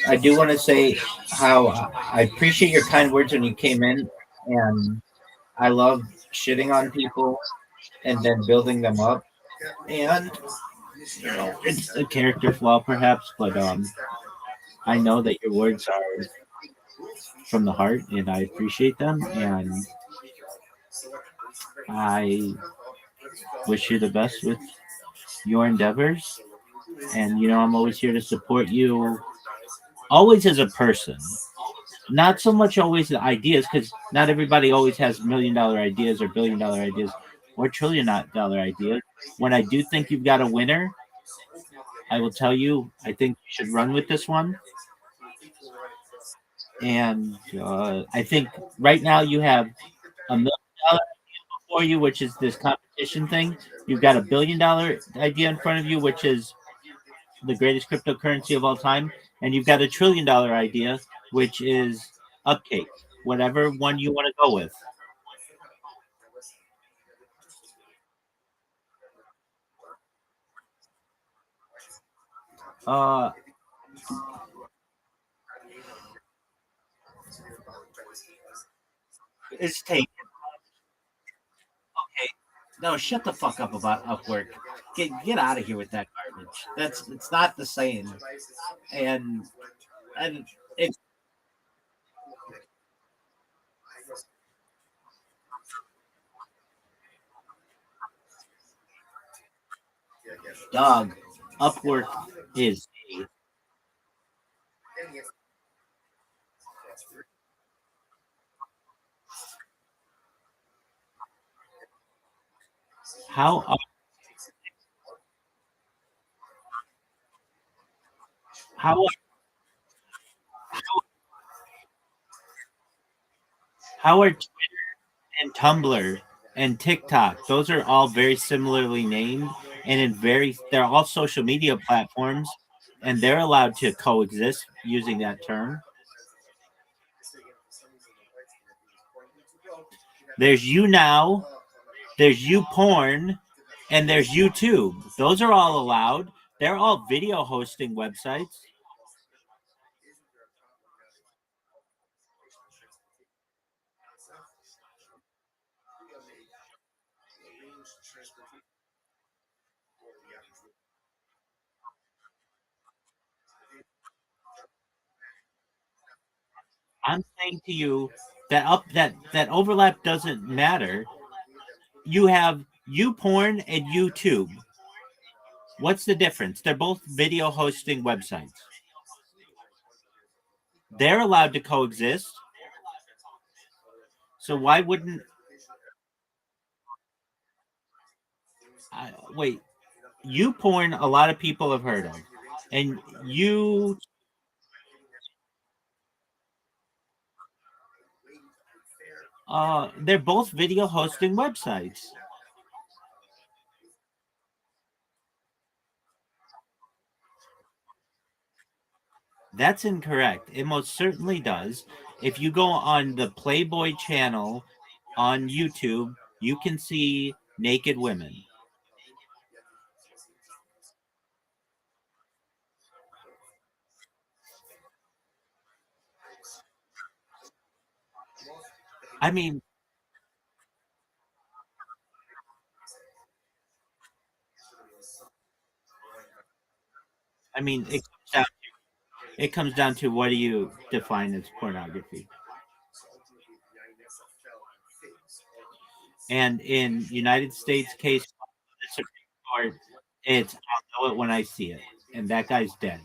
I do want to say how I appreciate your kind words when you came in, and I love shitting on people and then building them up. And it's a character flaw, perhaps, but I know that your words are from the heart, and I appreciate them. And I wish you the best with your endeavors. And I'm always here to support you, always as a person. Not so much always the ideas, because not everybody always has $1 million ideas or $1 billion ideas or $1 trillion ideas. When I do think you've got a winner, I will tell you, I think you should run with this one. And I think right now you have $1 million before you, which is this competition thing. You've got $1 billion idea in front of you, which is the greatest cryptocurrency of all time, and you've got $1 trillion idea, which is Upcake, whatever one you want to go with. Uh, It's taken. Okay. No, shut the fuck up about Upwork. Get out of here with that garbage. It's not the same. And it's dog. Upwork is how how how are Twitter and Tumblr and TikTok? Those are all very similarly named and they're all social media platforms and they're allowed to coexist using that term. There's you now, there's you porn, and there's YouTube. Those are all allowed. They're all video hosting websites. I'm saying to you that overlap doesn't matter. You have you porn and YouTube. What's the difference? They're both video hosting websites. They're allowed to coexist. So why wouldn't wait? You porn a lot of people have heard of, and you they're both video hosting websites. That's incorrect. It most certainly does. If you go on the Playboy channel on YouTube, you can see naked women. I mean, it comes down to what do you define as pornography? And in United States case, the Supreme Court, it's I'll know it when I see it, and that guy's dead.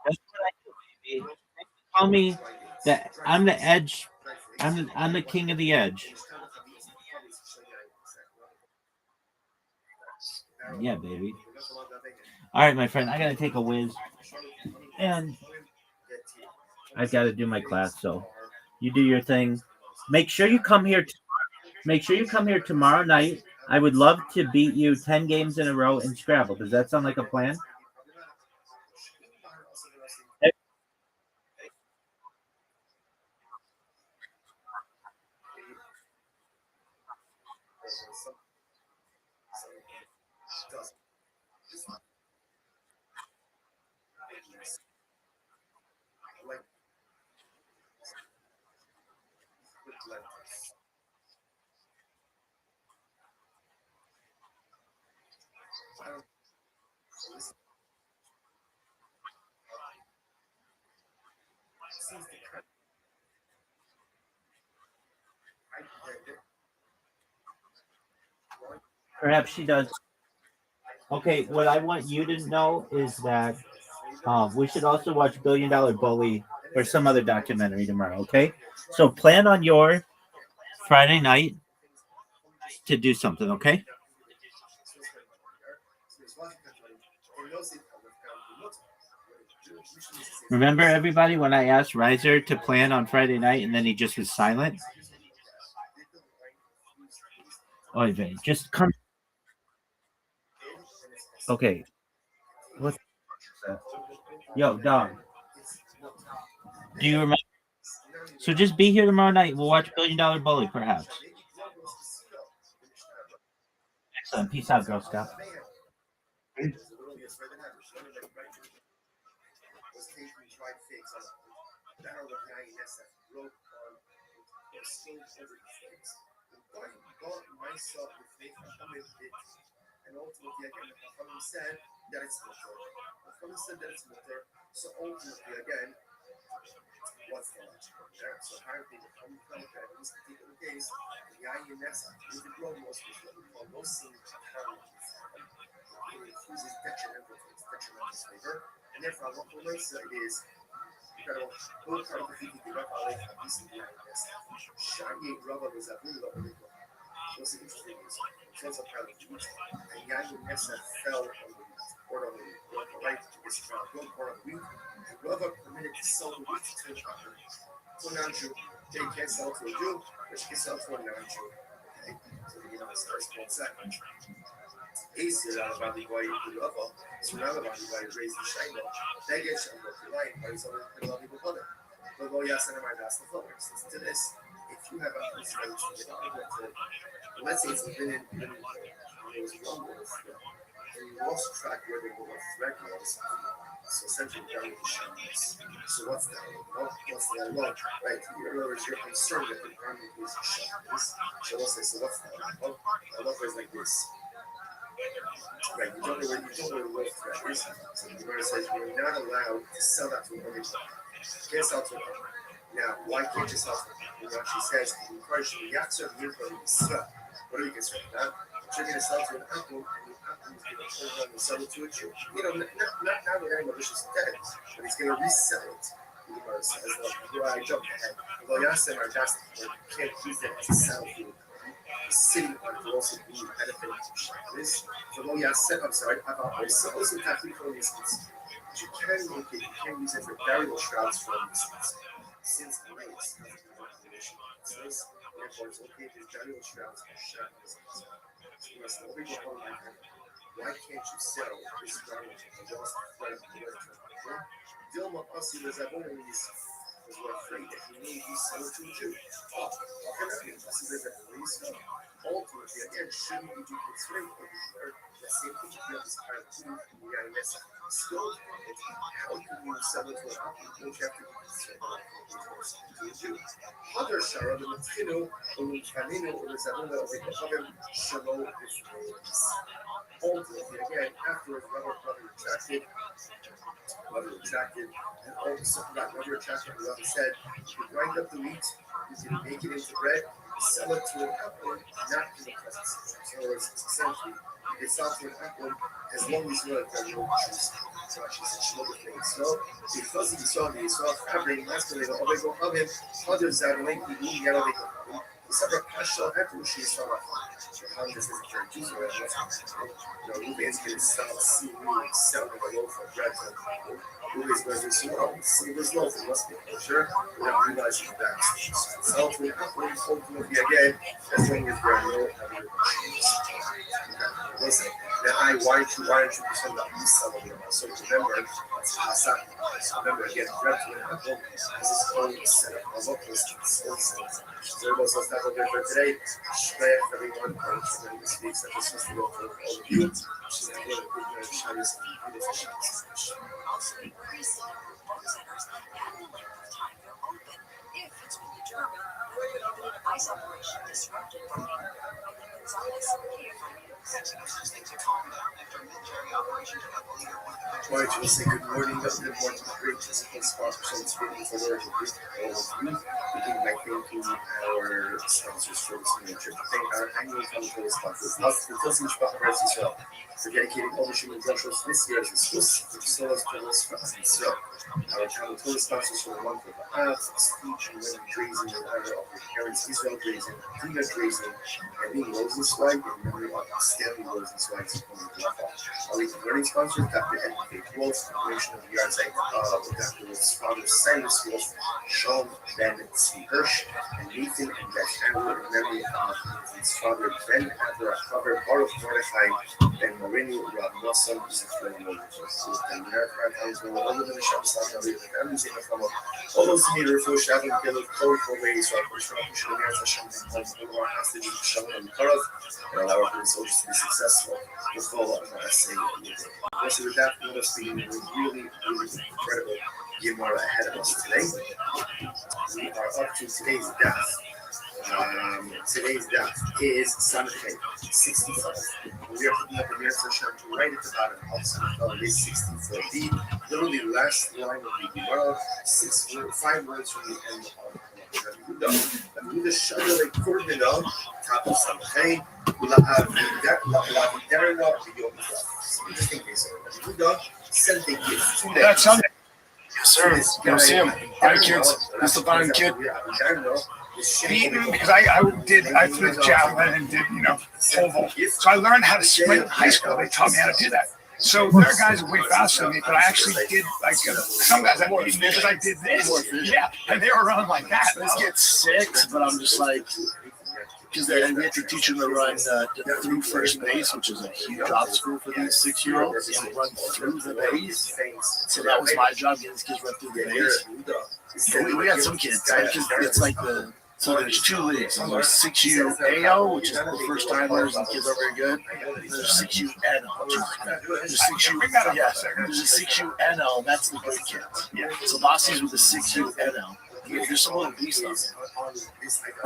That's what I do, baby. Tell me that I'm the edge. I'm the king of the edge. Yeah, baby. All right, my friend. I gotta take a whiz, and I gotta do my class. So you do your thing. Make sure you come here. Make sure you come here tomorrow night. I would love to beat you 10 games in a row in Scrabble. Does that sound like a plan? Perhaps she does. Okay, what I want you to know is that we should also watch Billion Dollar Bully or some other documentary tomorrow. Okay, so plan on your Friday night to do something. Okay. Remember, everybody, when I asked Riser to plan on Friday night and then he just was silent? Oh, just come. Okay. What? Yo, dog. Do you remember? So just be here tomorrow night. We'll watch Billion Dollar Bully, perhaps. Awesome. Peace out, Girl Scout. Was taking dried figs on a barrel of mayonnaise that broke on or spilled over the figs. I got myself with faith with it, and ultimately again the Chachamim said that it's mutter. The Chachamim said that it's mutter. So ultimately again, what's the logic there? So apparently the Chachamim felt that in this particular case, the mayonnaise with the grow most is what we call losing apparently. It infuses detrimental flavor. And therefore, what we say is, pero both are the things that are like this in the mayonnaise. Shiny rubber was a blue rubber. What's interesting is, it tells us how to eat, and mayonnaise fell on the wheat, or on the right to this ground, don't pour on the wheat, and rubber permitted to sell the wheat to an upper. So now Jew, they can't sell to a Jew, but you can sell to a non-Jew. Okay? So the United States called second. Ace Rabbi Boy Rava, so Rabbi Boy raised the Shiloh, they get Shiloh to light, but it's only a lot of people put it. But go, yes, and that's the following. To this, if you have a person let's say it's been in it was one wolf, and you lost track where the wolf threat was, so essentially down with the shadows. So what's that? Well, what's that? Well, right, in other words, you're concerned that the army is shadows. So let's say, so what's that? Well, a lot is like this. Right, you don't know where the wolf threat is. So the Gemara says you're not allowed to sell that to a woman. You can't sell to a woman. Now, why can't you sell to a woman? She says, you encourage the Yatzer Yirko to sell. What are we concerned about? If you're going to sell to an apple, and the apple is going to turn around and sell it to a Jew. You know, not now that any malicious dead, but he's going to resell it. The Gemara says, I jumped ahead. Although Yasser are just, you can't use that to sell food. Sitting on the also being benefiting from this. So I'm sorry, about also technical instance. But you can make it, you can use it for burial shrouds for instance. Since the race has a population says, therefore it's okay if burial shrouds are shot in this case. So you must always go home like that. Why can't you sell this garment and lost thread of the way? Dilma Ossi was we're afraid that he may be sold to a Jew. Ultimately, again, shouldn't we do considering over here the same thing if you have this kind of food in the IMS still how can you sell it to an apple? Don't you have to be concerned to a Jew? Other Shara, the Matino, or the Fanino, or the Zavuna, or the other Shalom is ultimately, again, afterwards, Rabbi retracted, and also that Rabbi retracted, and Rabbi said, you can grind up the wheat, you can make it into bread, sell it to an apple, not in the presence. So in other words, essentially, you can sell to an apple as long as you know that there are no juice. So actually, it's a shlomo thing. So because he saw the fabric, that's when they go, oh, go of him, others that are lengthy, you know, separate partial evolution is not so how this is a very juicy way. Ruben's going to sell seaweed, selling a loaf of bread to people. Ruben's going to say, well, see this loaf, it must be kosher, without realizing that. Sell to an apple, ultimately, again, as long as there are no other machines. Listen, now why don't you pretend that we sell them? So remember, remember again, bread to an apple has its own set of locals, its own set. So it was not over for today. Shmei everyone, everybody speaks that this was the goal for all of you. She's the good Shabbos, beautiful Shabbos. If it's been determined that the ice operation disrupted All right, we'll say good morning. Good morning to the great physical sponsors speaking for the all of you. Begin by thanking our sponsors for this new trip. Thank our annual fellow sponsors. For dedicating all the human groceries this year as a Swiss, which still has totals for us. So, our channel total sponsors for the month of speech and women grazing in honor of their parents, Israel grazing, Dina grazing, and being Rosenzweig in memory of Stanley Rosenzweig's Our weekly learning sponsors, Dr. Edwin Wolf, combination of the Yahrzeit of Dr. Wolf's father, Cyrus Wolf, Sean Ben C. Hirsch, and Nathan and Beth Adler in memory of his father, Ben Adler, a cover, Baruch Mordechai, Ben Morini, Rob Wilson, who's a friend of the American Archives, and all of the Shabbos Although sie mir vorstellen, que ele todo foi isso, a questão de chegar a chama de uma raça de chão de caras, and allow our results to be successful. We'll follow up on that same idea. So with that, let us be really incredible game more ahead of us today. We are up to today's death. Today's death is Sunday, 65. We are putting up the near session right at the bottom of Sunday, is 64B. Literally last line of the Gemara, 5 words from the end of the Shadowley Kurdinal, top of Sunday, just in case, send the gift to That's Sunday. Yes, sir. Go see him. All right, kids. This is the fine kid. Beaten because I threw the javelin and did pole vault. So I learned how to sprint in high school. They taught me how to do that. So there are guys who are way faster than me, but I actually did some guys I beat because I did this. Yeah, and they were running like that. This gets 6, but I'm just like, because we have to teach them to run through first base, which is a huge obstacle for these 6-year-olds, to run through the base. So that was my job, getting these kids run through the base. We got some kids. It's like so there's 2 leagues. There's 6U AO, which is the first timers and kids are very good. And there's 6U NO, which is like there's 6U 6U NO, that's the good kids. Yeah. So Bossi's with the 6U NO. There's some little beast on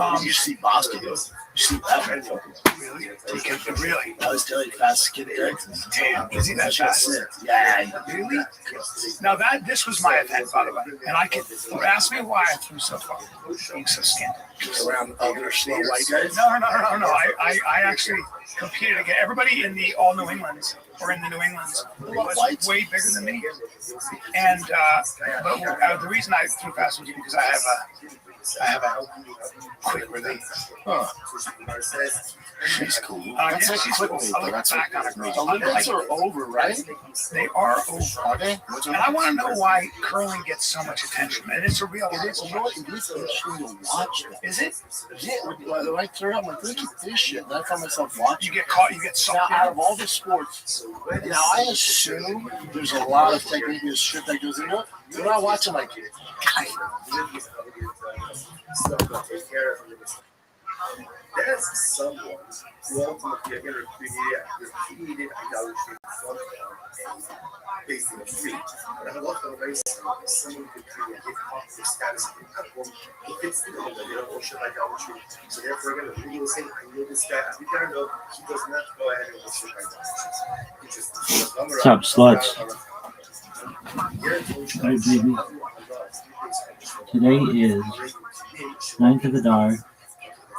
there. You see Boston. You see that one. Really? I was telling you, fastest kid in Texas. Damn, is he that fast? Yeah. Really? Now this was my event, by the way, and I could ask me why I threw so far, being so skinny. Just around other slow white guys? No. I actually competed against everybody in the all New Englands or in the New Englands was way bigger than me. And but the reason I threw fast was because I have a quick release. Huh. She's cool. That's like quick release. That's back on the Olympics are over, right? They are over. Are they? And I want to know why curling gets so much attention. And it's a real. It is. You know what? It is interesting to watch it. Is it? Yeah. When I turn on, I'm like, look at this shit. And I find myself watching. You get caught. You get sucked in. Out of all the sports, now I assume there's a lot of technique and shit that goes into it. When I watch it, like, there's someone who ultimately repeated idolatry based on free. And a lot of ways, someone could create a status of the platform if it's the one that they don't worship idolatry. So therefore, we're going to really say, I know this guy, we gotta know he does not go ahead and worship idolatry. What's up, sluts? All right, baby. Today is 9th of the Dar,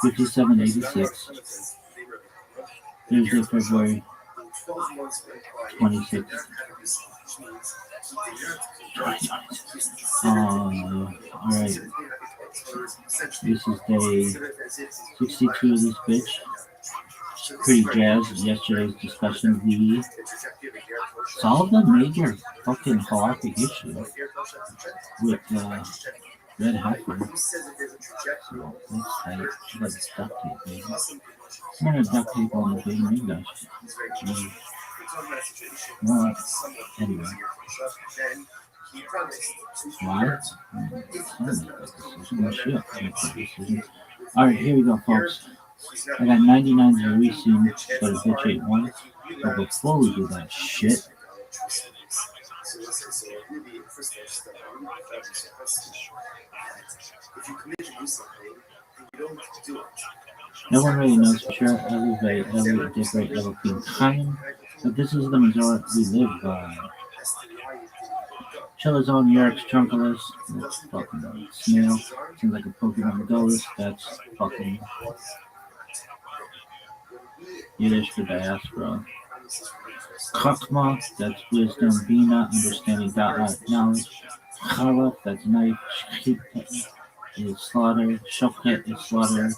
5786, Thursday, February 26th. Alright. This is day 62 of this bitch. Pretty jazzed. Yesterday's discussion we solved a major fucking halakhic issue with Red Heifer. So that's tight. That's duct tape, baby. I'm gonna duct tape on the big windows. Well, anyway. Why? Alright, here we go, folks. I got 99 Zeresim, but a bitch ain't one. But before we do that shit, no one really knows for sure. Elevate, different, being kind, but this is the majority we live by. Chillazone, Yerk's Trunculus, that's fucking snail. Seems like a Pokemon Golis, that's fucking Yiddish for diaspora. Chachma, that's wisdom. Bina, understanding, knowledge. Chalaf, that's knife. Shchita is slaughter. Shochet is slaughter.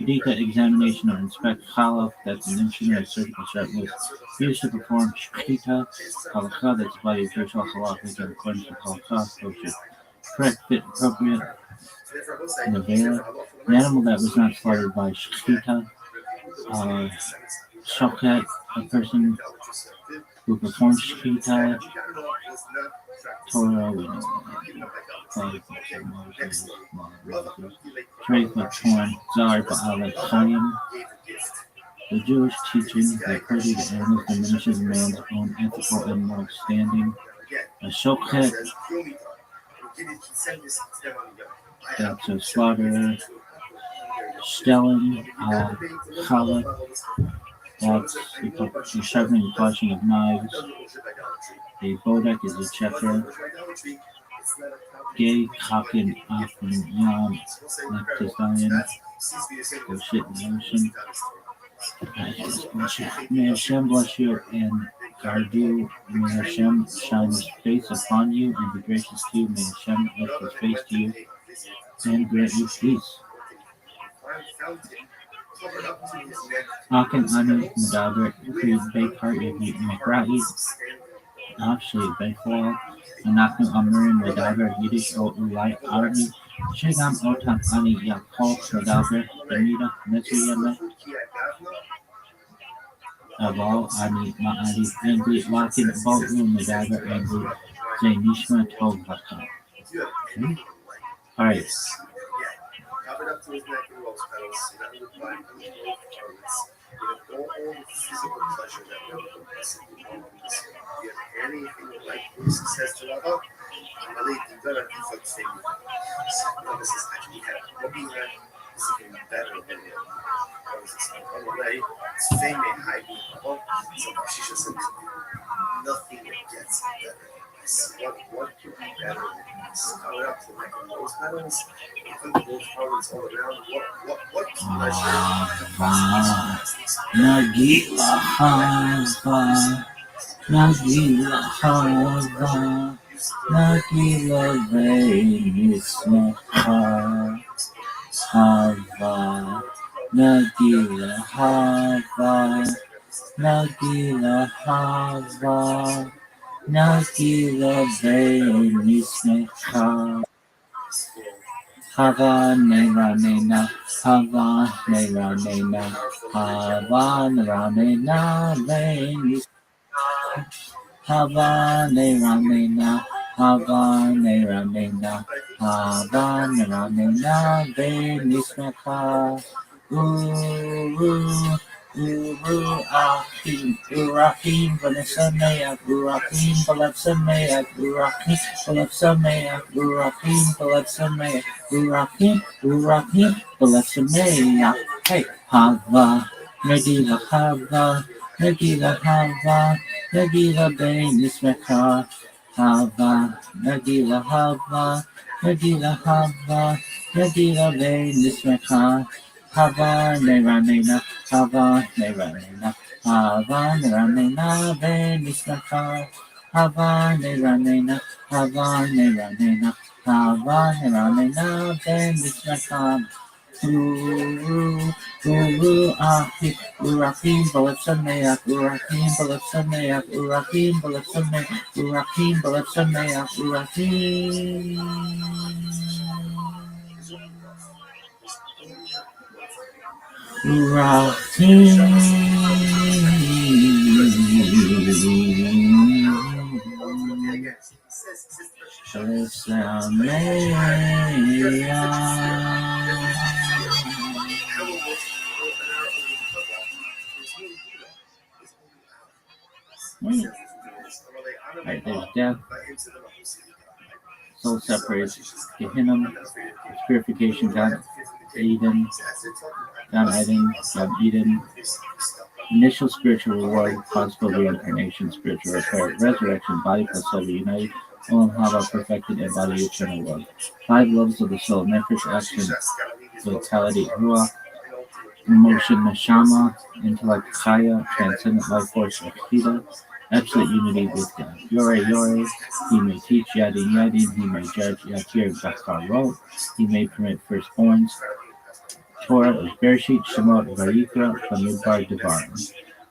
Bidika, examination or inspect. Chalaf, that's an instrument of surgical sharpness. Used to perform Shchita. Halakha, that's body of Jewish halachic and according to Halakha, kosher. Correct, fit, appropriate. Nevela, an animal that was not slaughtered by Shchita. Shochet, a person who performs Shchita. Torah, we know Trade with torn Tsar Ba'alek Chaim. The Jewish teaching that credit to animals diminishes man's own ethical and moral standing. A shochet, that's a slaughter. Stelling, challah, that's the sharpening and polishing of knives. A bodek is a checker. Gay, Kakin, Afrin, Yam, Lectisian, bullshit in the ocean. May Hashem bless you and guard you. May Hashem shine his face upon you and be gracious to you. May Hashem lift his face to you and grant you peace. Akin Ani Medaber, Creed Bakar, Yagi Mekrahi, Actually, Bakar, Anaknu Amurin Medaber, Yiddish O Ulai Arabi, Shigam Otan Ani Yakol Medaber, Benita, Metriyama, Aval Ani Ma'ali, Angry, Lakin, Bolton Medaber, Angry, Zainishma Tov Bakar. Alright. Covered up to his neck in rose petals, surrounded with black and rose garments, with all the physical pleasure that one can possibly want. Do you have anything like this? Says to Rabbi, I believe the better people thing. This is actually looking at this is even better than it. On the way, it's fame and hiding. So she just said, nothing gets better. What could be better than this? Covered up to like rose petals, put those garments all around. What pleasure? Nagila Hava, Nagila Hava, Nagila Veismecha Hava, Nagila Hava, Nagila Hava. Nagila Veismecha Hava Neranena, Hava Neranena, Hava Neranena Veismecha Hava Neranena, Hava Neranena, Hava Neranena Veismecha Urachim, Urachim, Balesameach, Urachim, Balesameach, Urachim, Balesameach, Urachim, Balesameach, Urachim, Urachim, Balesameach. Hey, Hava, Nagila Hava, Nagila Hava, Nagila Benismecha, Hava, Nagila Hava, Nagila Hava, Nagila Benismecha. Hava Neranena, Hava Neranena, Hava Neranena, Venismecha. Hava Neranena, Hava Neranena, Hava Neranena, Venismecha. Ahi, Urachim, Balesameach, Urachim, Balesameach, Urachim, Balesameach, Urachim, Balesameach, Urachim. Right, there's death, soul separates, Gehinnom, purification, God Eden, God Eden, initial spiritual reward, possible reincarnation, spiritual repair, resurrection, body plus soul reunited, Olam Haba perfected, and body eternal love. 5 levels of the soul, nefesh, action, vitality, ruach, emotion, neshama, intellect, chaya, transcendent life force, akida, absolute unity with God. Yore, he may teach, Yadin, he may judge, Yatir, Bakar, he may permit firstborns. Torah is Bereshit, Shemot, Vayikra, Bamidbar, Devarim.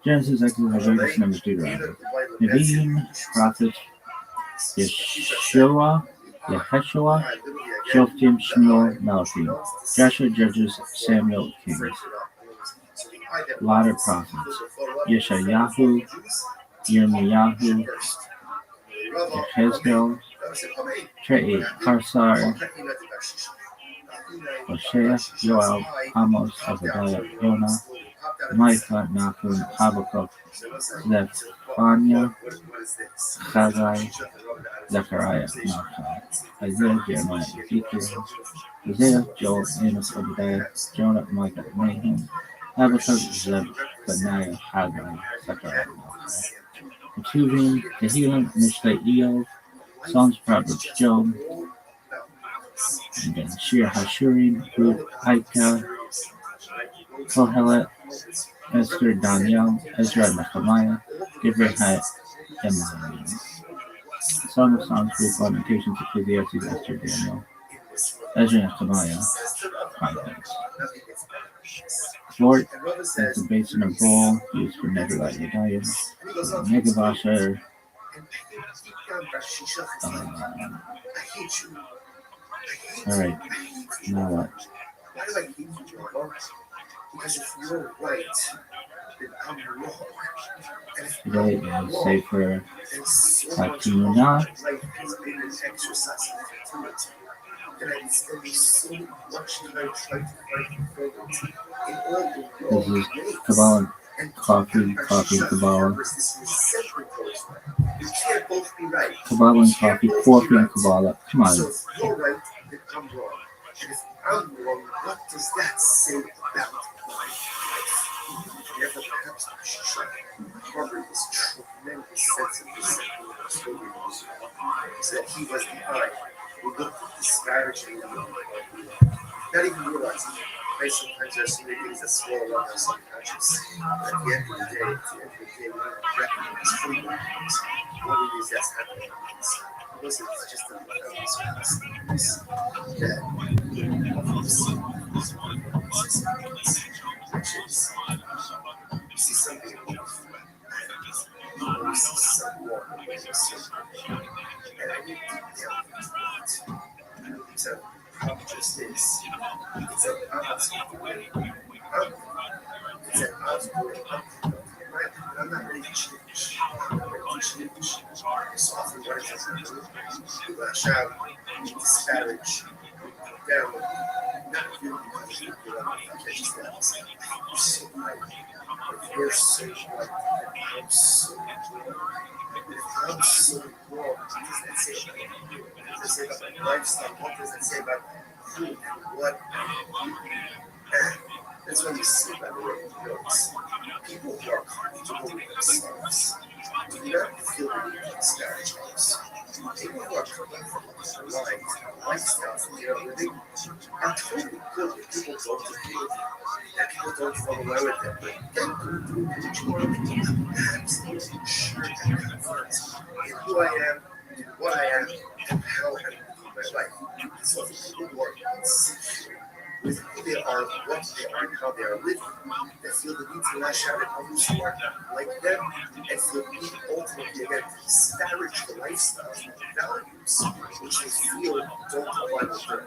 Genesis, Exodus, Leviticus, Numbers, Deuteronomy. Nevi'im, prophets, Yeshua, Shoftim, Shmuel, Malachim. Joshua, Judges, Samuel, Kings. Latter prophets. Yeshayahu, Yirmiyahu, Yechezkel, Trey, Karsar, Hosea, Joel, Amos, Obadiah, Jonah, Micah, Nahum, Habakkuk, Zephaniah, Haggai, Zechariah, Malachi, Isaiah, Jeremiah, Ezekiel, Isaiah, Joel, Amos, Obadiah, Jonah, Micah, Nahum, Habakkuk, Zephaniah, Haggai, Zechariah, Malachi. Ketuvim, Tehillim, Mishlei, Iyov, Psalms, Proverbs, Job, and then Shir Hashurim, Ruth, Micah, Kohelet, Esther, Daniel, Ezra, Nehemiah, Deborah, Emmanuel. Song of Songs, Ruth, Lamentations, Ecclesiastes, Esther, Daniel, Ezra, Nehemiah, Context. Fort is the basin of bowl used for Nebulat Yadayim, Megavasher. Alright, now what? Because if you're right, then I'm wrong. Today is Sefer Hatimuna. And I'm spending so much time trying to find fulfillment in all the This is Kabbalah, Coffee, Kabbalah. You can't both be right. Kabbalah and Coffee, and Kabbalah. Come on. So if you're right, then I'm wrong. And if I'm wrong, what does that say about my life? Therefore, perhaps I should try to harbor this tremendous sense of resentment so that he was the eye who looked disparagingly on my life. Not even realizing it. Right? Sometimes there are so many things that swirl around our subconscious. But at the end of the day, we don't recognize fully what it is that's happening. Most of it's just a that which is you see something in life, you see someone, and I need to deal with it. So, just this. It's an obstacle. It's an obstacle. I'm not ready to change. I'm not ready to change. So often what I do, I shout, disparage, down, not you because you're so right. If you're so right, I'm so wrong. If I'm so wrong, what does that say about you? What does that say about my lifestyle? What does that say about who and what I am? That's when you see by the way it goes. People who are comfortable with themselves do not feel the need to disparage others. People who are comfortable with their lives and lifestyles that they are living are totally good with people don't agree with them, that people don't fall in love with them, but then do what you want. I'm absolutely sure and confident in who I am, and what I am, and how I'm living my life. So for people who are insecure with who they are, what they are, and how they are living, that feel the need to lash out at others who are not like them, and feel the need ultimately again to disparage the lifestyle and values which they feel don't align with them.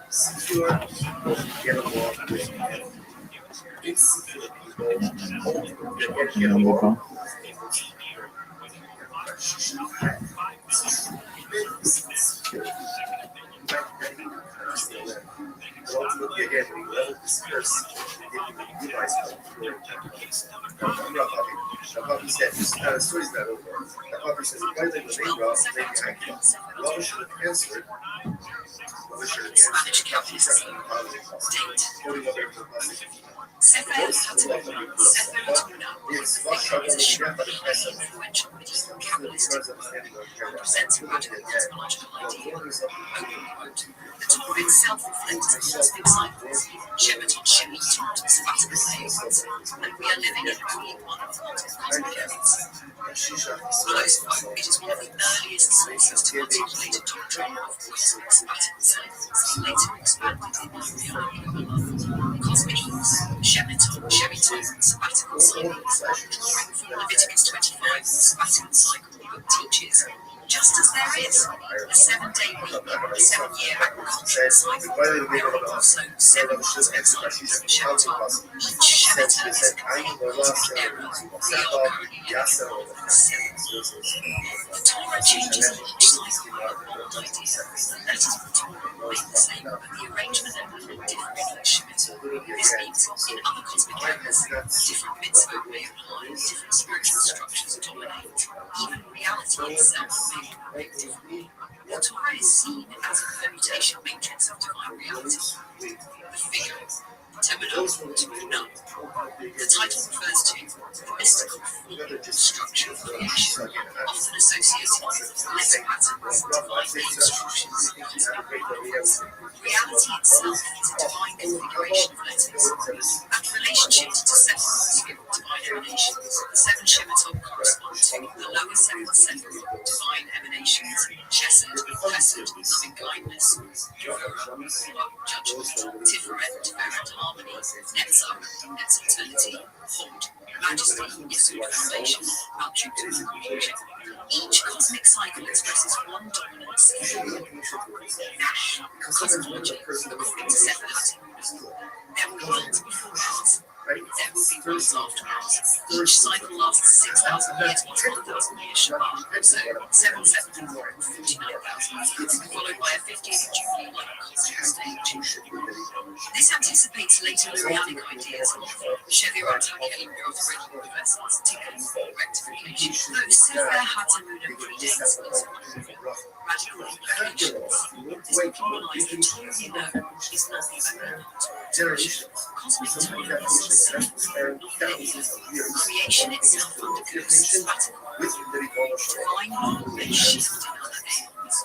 Secure people get along with them. Insecure people ultimately get along with ultimately, again, when you level this curse, you realize how pure it is. Rabbi said, the story's not over. Rabbi says, why did the main Rav make an act? Rabbi should have answered. Rabbi should have answered. Quoting other The Torah itself reflects cosmic cycles, Shemet on Shemet, sabbatical periods, and we are living in only one of the cosmic periods. Close quote, it is one of the earliest sources to articulate a doctrine of cosmic sabbatical cycles, later expanded in ViralRabbi. Cosmic use, Shemeton, sabbatical cycle. Drawing from Leviticus 25, the sabbatical cycle book teaches Just as there is a 7-day week, a 7-year agricultural cycle, there are also 7 cosmic cycles in Shemitah. Each Shemitah is a complete cosmic era. We are currently living in 7. The Torah changes each cycle with a bold idea. The letters of the Torah remain the same, but the arrangement and meaning differ in each Shemitah. This means in other cosmic eras, different mitzvot may apply, different spiritual structures dominate, even reality itself may be different. The Torah is seen as a permutation matrix of divine reality. The figure, Temunah. The title refers to the mystical form and structure of creation, often associated with letter patterns, divine name structures, and cosmic rhythms. Reality itself is a divine configuration of letters, and relationship to separate divine emanations. The 7 Shemitah correspond to the lower 7 divine emanations, Chesed, Chesed, loving kindness, Gevurah, judgment, Tiferet, Tiferet, harmony, Netzach, Netz eternity, Hod, majesty, Yesod, foundation, Malchut, creation. Each cosmic cycle expresses one dominant season. Nash, cosmology, according to Sefer HaTimnah. There will be worlds before ours. There will be worlds afterwards. Each cycle lasts 6,000 years, 1,000 years Shabbat, so 7,749,000 years, followed by a 50th Jubilee like cosmic stage. This anticipates later Lurianic ideas of Shevirot HaKelim Rothschild universals, tikkun, rectification. Though Sefer HaTimnah predates these radical implications, this formalized the Torah you know is not the only Torah. Cosmic Torah is creation itself undergoes sabbatical divine may shift in other areas.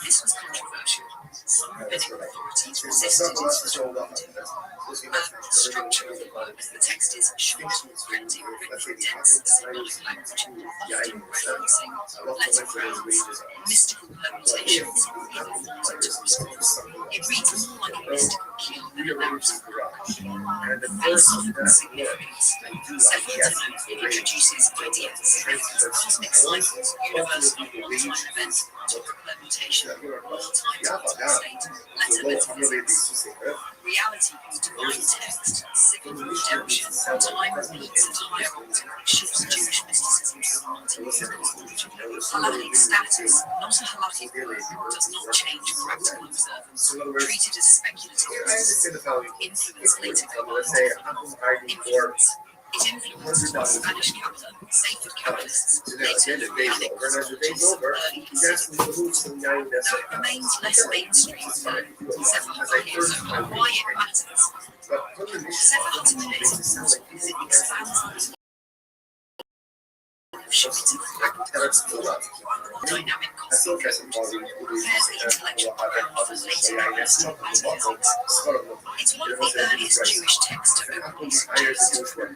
This was controversial. Some rabbinic authorities resisted its resolved. The structure of the work, the text is short, printed, written in dense, symbolic language, often referencing letter crowns, mystical permutations, even forms of response. It reads more like a mystical cue than a narrative work. Philosophical significance. Sefer HaTimnah introduces ideas of cosmic cycles, universal all-time events, Torah permutation, all-time state, letter metaphysics. Reality is divine text, civil redemption, time repeats and hierarchy, shifts Jewish mysticism to monotheism. Halakhic status, not a halakhic word, does not change practical observance. Treated as speculative, influence later command. Influence. It influenced by Spanish Kabbalah, sacred Kabbalists, later Lurianic cosmologists, early Hassidim. Though it remains less mainstream than Sefer HaTimnah, and why it matters. Sefer HaTimnah is important because it expands the dynamic cosmic code, prepares the intellectual ground for later Hellenistic metaphysics. It's one of the earliest Jewish texts to openly suggest, quote,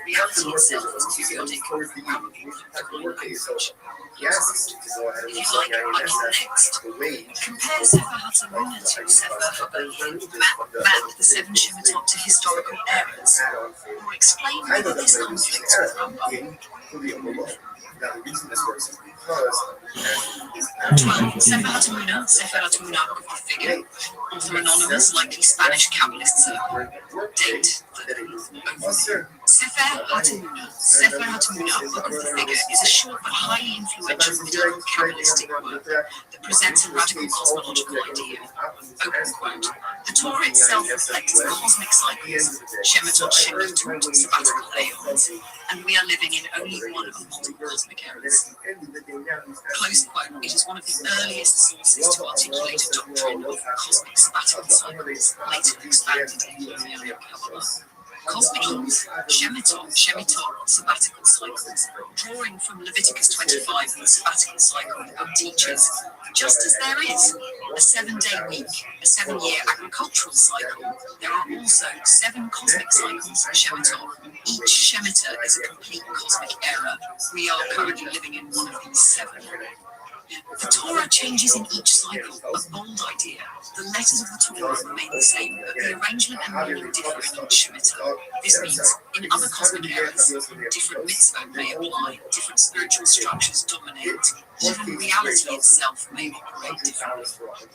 reality itself is periodic, if you like, I can next. Compare Sefer HaTimnah to Sefer HaBayim. Map the 7 Shemitah to historical eras, or explain whether this conflicts with Rambam. 12. Sefer HaTimnah, the figure. Author anonymous, likely Spanish Kabbalist circle. Date, Sefer HaTimnah, Book of the Figure, is a short but highly influential medieval Kabbalistic work that presents a radical cosmological idea. Open quote. The Torah itself reflects cosmic cycles, Shemitah, sabbatical aeons, and we are living in only one of multiple cosmic eras. Close quote. It is one of the earliest sources to articulate a doctrine of cosmic sabbatical cycles, later expanded in Lurianic Kabbalah. Cosmic Eves, Shemitah, sabbatical cycles, drawing from Leviticus 25, the sabbatical cycle of teachers. Just as there is a 7-day week, a 7-year agricultural cycle, there are also 7 cosmic cycles of Shemitah. Each Shemitah is a complete cosmic era. We are currently living in one of these 7. The Torah changes in each cycle, a bold idea. The letters of the Torah remain the same, but the arrangement and meaning differ in each Shemitah. This means, in other cosmic eras, different mitzvot may apply, different spiritual structures dominate, even reality itself may operate differently.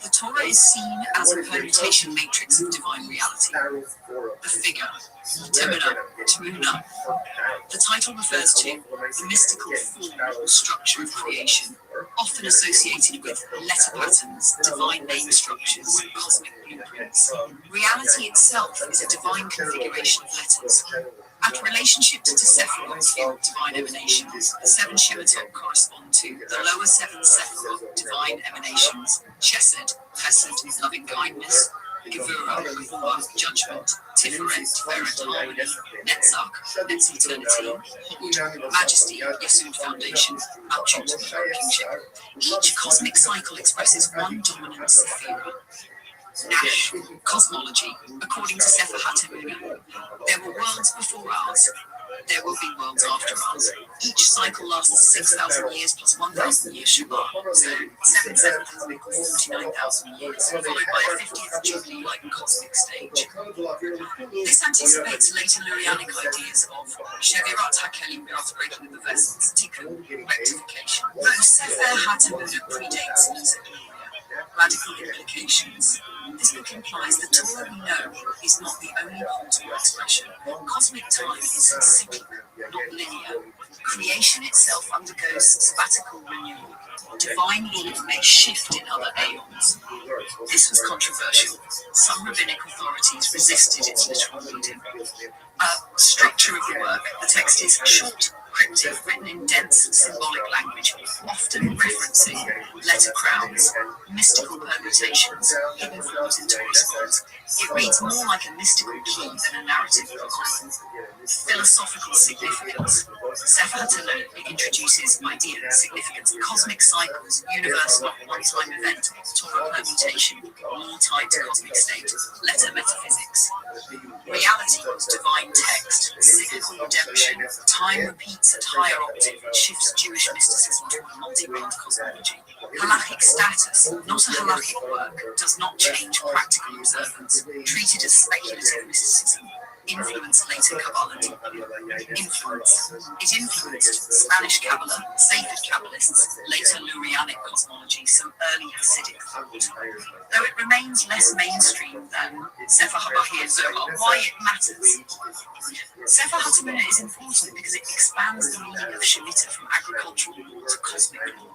The Torah is seen as a permutation matrix of divine reality. The figure, Temuna. The title refers to the mystical form or structure of creation, often associated with letter patterns, divine name structures, cosmic blueprints. Reality itself is a divine configuration of letters. At relationship to Sephiroth in divine emanations, the 7 Shemitah correspond to the lower 7 Sephiroth divine emanations: Chesed, Chesed, loving kindness; Gevurah, Gevurah, judgment; Tiferet, Tiferet, harmony; Netzach, Netz, eternity; Hod, majesty, Yesud, foundation; Malchut, kingship. Each cosmic cycle expresses one dominant Sephirah. Nash, cosmology, according to Sefer HaTemuna. There were worlds before ours. There will be worlds after ours. Each cycle lasts 6,000 years plus 1,000 years Shabbat. So 7,000 equals 49,000 years, followed by a 50th Jubilee-like cosmic stage. This anticipates later Lurianic ideas of Shevirat HaKelim, breaking of the vessels, Tikkun, rectification. Though Sefer HaTemuna predates Mesopotamia. Radical implications. This book implies the Torah we know is not the only possible expression. Cosmic time is cyclical, not linear. Creation itself undergoes sabbatical renewal. Divine law may shift in other aeons. This was controversial. Some rabbinic authorities resisted its literal reading. Structure of the work. The text is short, cryptic, written in dense, symbolic language, often referencing letter crowns, mystical permutations, hidden forms in Torah scrolls. It reads more like a mystical key than a narrative proclamation. Philosophical significance. Sefer HaTemuna introduces ideas, significance, cosmic cycles, universe not one-time event, Torah permutation, all tied to cosmic state, letter metaphysics. Reality, divine text, cyclical redemption, time repeats at higher octave, shifts Jewish mysticism to a multi-world cosmology. Halachic status, not a halachic work, does not change practical observance, treated as speculative mysticism. Influence later Kabbalah. Influence. It influenced Spanish Kabbalah, Sefer Kabbalists, later Lurianic cosmology, some early Hasidic thought. Though it remains less mainstream than Sefer HaBahir Zohar, why it matters. Sefer HaTemuna is important because it expands the meaning of Shemitah from agricultural law to cosmic law,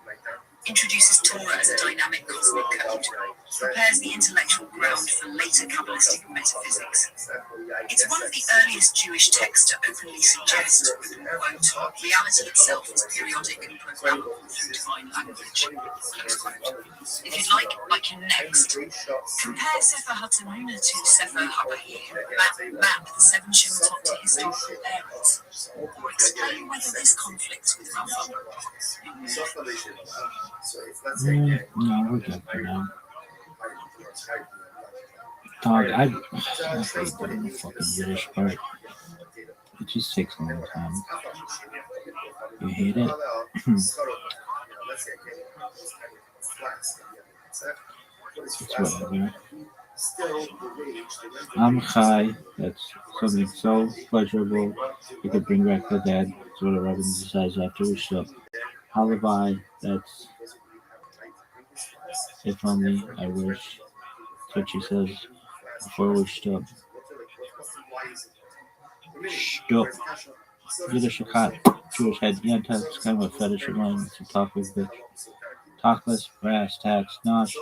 introduces Torah as a dynamic cosmic code, prepares the intellectual ground for later Kabbalistic metaphysics. It's one of the earliest Jewish texts to openly suggest, quote, reality itself is periodic and programmable through divine language. If you'd like, I can next compare Sefer HaTemuna to Sefer HaBahir, map the 7 Shemitah to historical eras, or explain whether this conflicts with Rambam. No, we're good for now. Dog, I hate doing the fucking Yiddish part. It just takes a long time. You hate it? It's whatever. I'm Chai. That's something so pleasurable. You could bring back the dead. That's what a Rabbi decides after we show. Halabai. That's if only I wish. That's what she says before we stop. Stop. Yiddish cat. Jewish head. Yanta. It's kind of a fetish of mine. It's a topic bitch. Talkless. Brass tacks. Nosh.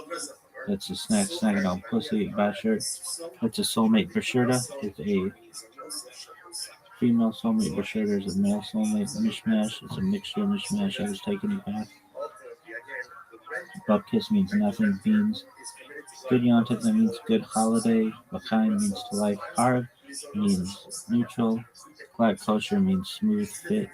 That's a snack. Snacking on pussy. Basher. That's a soulmate. Basherda is a female soulmate. Basherda is a male soulmate. Mishmash. It's a mixture. Mishmash. I was taking it back. Butt kiss means nothing. Beans. Good Yontif, that means good holiday. L'chaim means to life. Harv means neutral. Black kosher means smooth fit.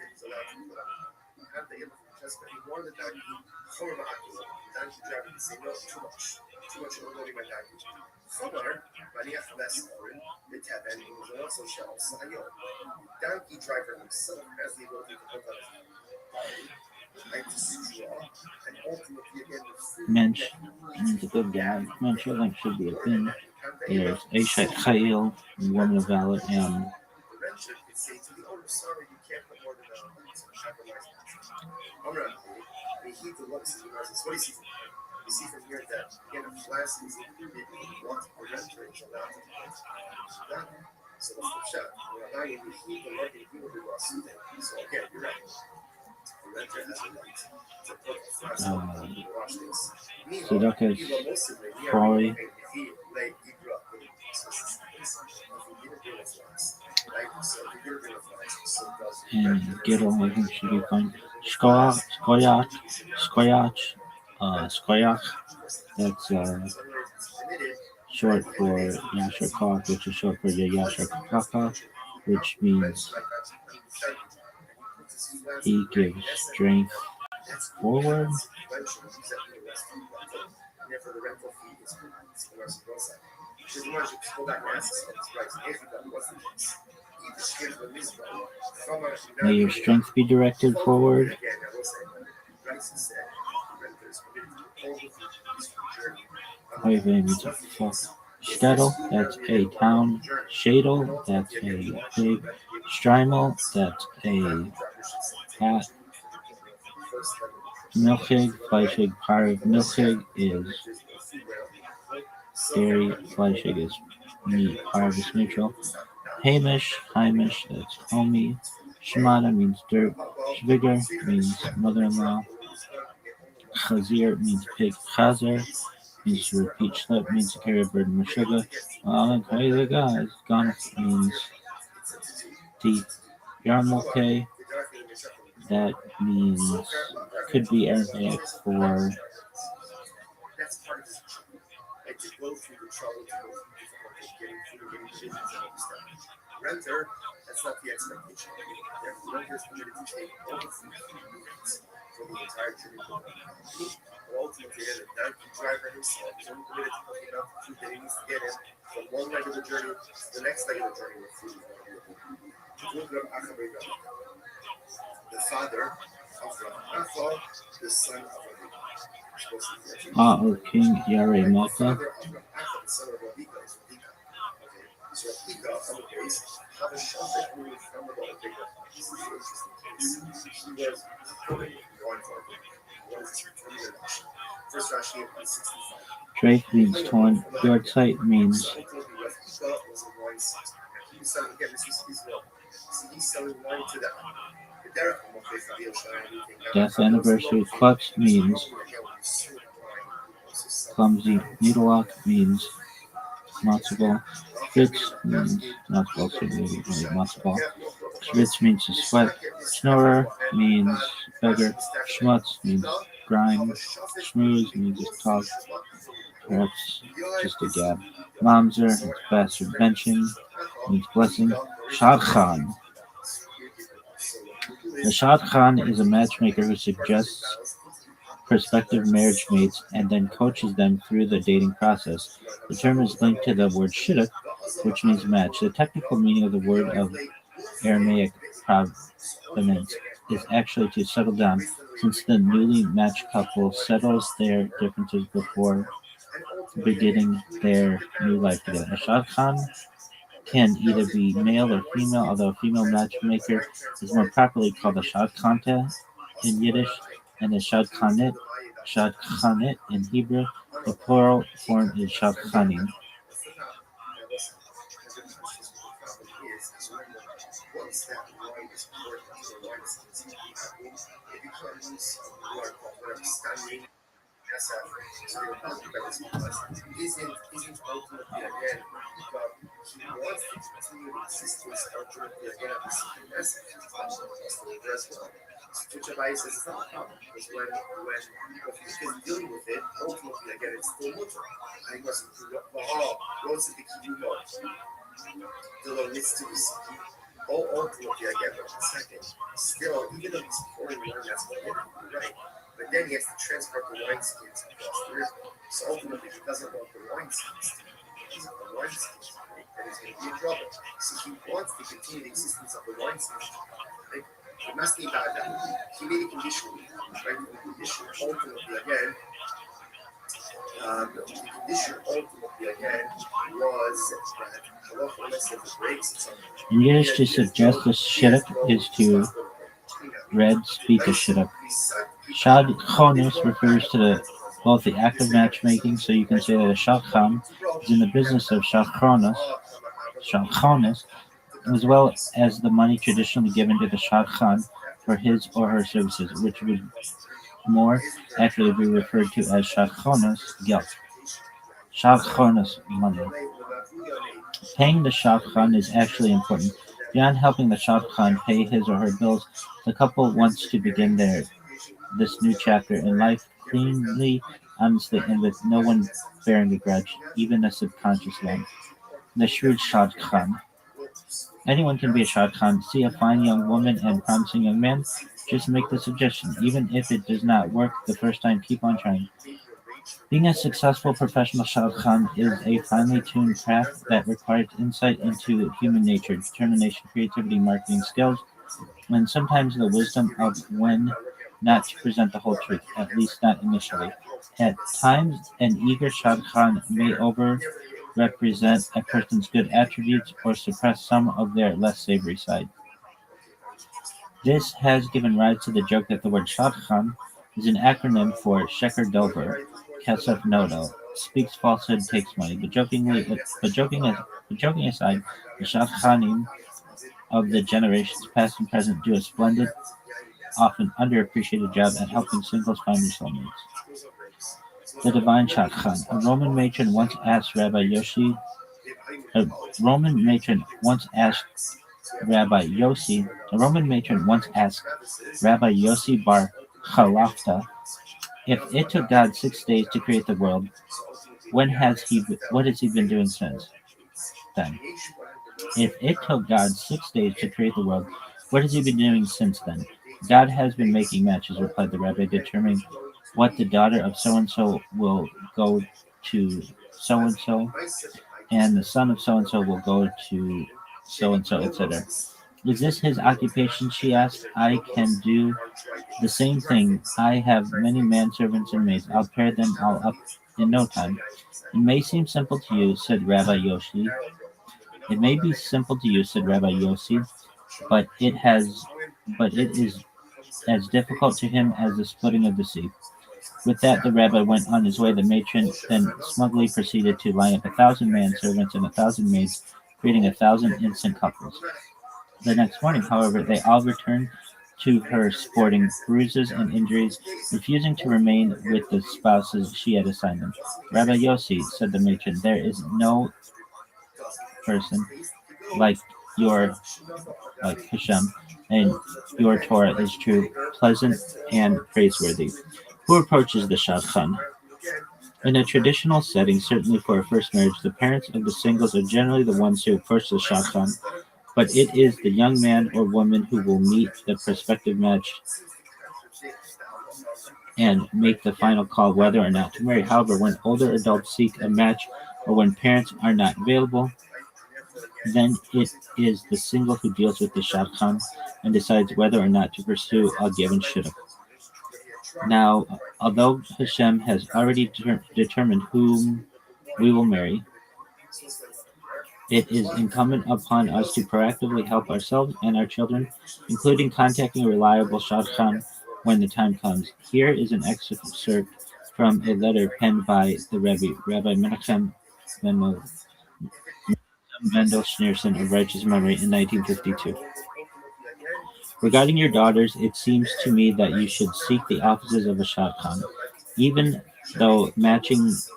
Mensch means a good guy. Mensch, your link should be a thing. There's Eshet Chayil, woman of valor, and We see from here that again a flash is included in what the renter is allowed to do. So what's the shot? Now you heat the luggage you will do a soothing. So again, you're right. The renter has a right to put a flash on the wash this. Sedekah Troy, and Gittel, I think should be fine. Skoyach, that's short for Yasher Koch, which is short for Yasher Kaka, which means he gives strength forward. May your strength be directed forward. Shtetl, that's a town. Shadel, that's a pig. Strymel, that's a hat. Milchig, Fleischig, Parv. Milchig is dairy, Fleischig is meat, Parv is neutral. Hamish, that's homie. Shemana means dirt. Shviger means mother-in-law. Chazir means pig. Chazer means to repeat. Schlep means to carry a burden with sugar. Crazy guys. Gonif means deep. Yarmulke, that means, could be Aramaic for renter, that's not the expectation. The renter is committed to take all the food for the entire journey. But ultimately, the donkey driver himself is only committed to picking up the food that he needs to get in from one leg of the journey to the next leg of the journey with food. The father of Rachel, the son of O King Yarei Malka. So Pika on the base, have a shot that moved from the ball bigger. He was going for it. What is his return? First Rashi on 65. Drake means torn. Yard site means He's selling again, this is his will. So he's selling wine to them. death anniversary. Klutz means clumsy. Needlelock means matzo ball. Fritz means matzo ball, so maybe matzo ball. Schwitz means to sweat. Snorer means beggar. Schmutz means grime. Schmooze means to talk. Perhaps just a gab. Mamzer is bastard. Benching means blessing. Shadchan. The Shadchan is a matchmaker who suggests prospective marriage mates and then coaches them through the dating process. The term is linked to the word shidduch, which means match. The technical meaning of the word of Aramaic provenance is actually to settle down, since the newly matched couple settles their differences before beginning their new life together. A shadchan can either be male or female, although a female matchmaker is more properly called a shadchanta in Yiddish and a shadchanet in Hebrew. The plural form is shadchanim. Isn't ultimately again because he wants to continue the existence ultimately again of the second message as well. Which Abai says it's not a problem because when he's dealing with it, ultimately again it's still mutual. I must do the what's the key the law needs to be ultimately again second. Still, even though he's pouring wine, that's right. But then he has to transport the wine skins across the river. So ultimately, he doesn't want the wine skins. He's the wine skins, and he's going to be in trouble. So he wants to continue the existence of the wine skins. Right? must be that he made a condition, right? The condition ultimately again, the condition ultimately again was that halacha lemaisa breaks. In Yiddish, to suggest the shidduch is to speak a shidduch. Shad Chonis refers to both the act of matchmaking, so you can say that a shadchan is in the business of shadchonis, as well as the money traditionally given to the shadchan for his or her services, which would more accurately be referred to as shadchonis geld. Shadchonis money. Paying the shadchan is actually important. Beyond helping the shadchan pay his or her bills, the couple wants to begin this new chapter in life cleanly, honestly, and with no one bearing a grudge, even a subconscious one. The shrewd shadchan. Anyone can be a shadchan. See a fine young woman and promising young man, just make the suggestion. Even if it does not work the first time, keep on trying. Being a successful professional shadchan is a finely tuned craft that requires insight into human nature, determination, creativity, marketing skills, and sometimes the wisdom of when not to present the whole truth, at least not initially. At times, an eager shadchan may overrepresent a person's good attributes or suppress some of their less savory side. This has given rise to the joke that the word shadchan is an acronym for sheker dover, kesef nodo, speaks falsehood, takes money. But joking aside, the shadchanim of the generations past and present do a splendid, often underappreciated job at helping singles find their soulmates. The divine shadchan. A Roman matron once asked Rabbi Yossi bar Chalafta, if it took God 6 days to create the world, what has he been doing since then? If it took God 6 days to create the world, what has he been doing since then? God has been making matches, replied the rabbi, determining what the daughter of so-and-so will go to so-and-so, and the son of so-and-so will go to so-and-so, etc. Is this his occupation, she asked. I can do the same thing. I have many manservants and maids. I'll pair them all up in no time. It may seem simple to you, said Rabbi Yoshi. It may be simple to you, said Rabbi Yossi, but it is as difficult to him as the splitting of the sea. With that, the rabbi went on his way. The matron then smugly proceeded to line up 1,000 manservants and 1,000 maids, creating 1,000 instant couples. The next morning, however, they all returned to her sporting bruises and injuries, refusing to remain with the spouses she had assigned them. Rabbi Yossi, said the matron, there is no person like Hashem, and your Torah is true, pleasant, and praiseworthy. Who approaches the shadchan? In a traditional setting, certainly for a first marriage, the parents of the singles are generally the ones who approach the shadchan, but it is the young man or woman who will meet the prospective match and make the final call whether or not to marry. However, when older adults seek a match or when parents are not available, then it is the single who deals with the shadchan and decides whether or not to pursue a given shidduch. Now, although Hashem has already determined whom we will marry, it is incumbent upon us to proactively help ourselves and our children, including contacting a reliable shadchan when the time comes. Here is an excerpt from a letter penned by the Rabbi Menachem Mendel Schneerson of righteous memory in 1952. Regarding your daughters, it seems to me that you should seek the offices of a shadchan. Even though matches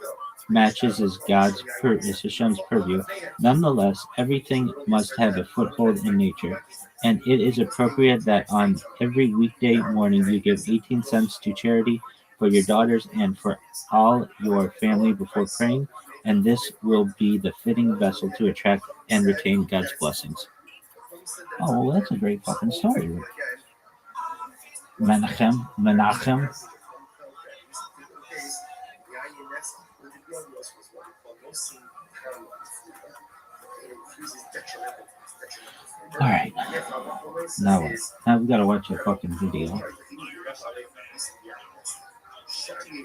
is Hashem's purview, nonetheless, everything must have a foothold in nature, and it is appropriate that on every weekday morning you give 18 cents to charity for your daughters and for all your family before praying, and this will be the fitting vessel to attract and retain God's blessings. Oh, well, that's a great fucking story. Menachem. All right. Now what? Now we gotta watch a fucking video. Scary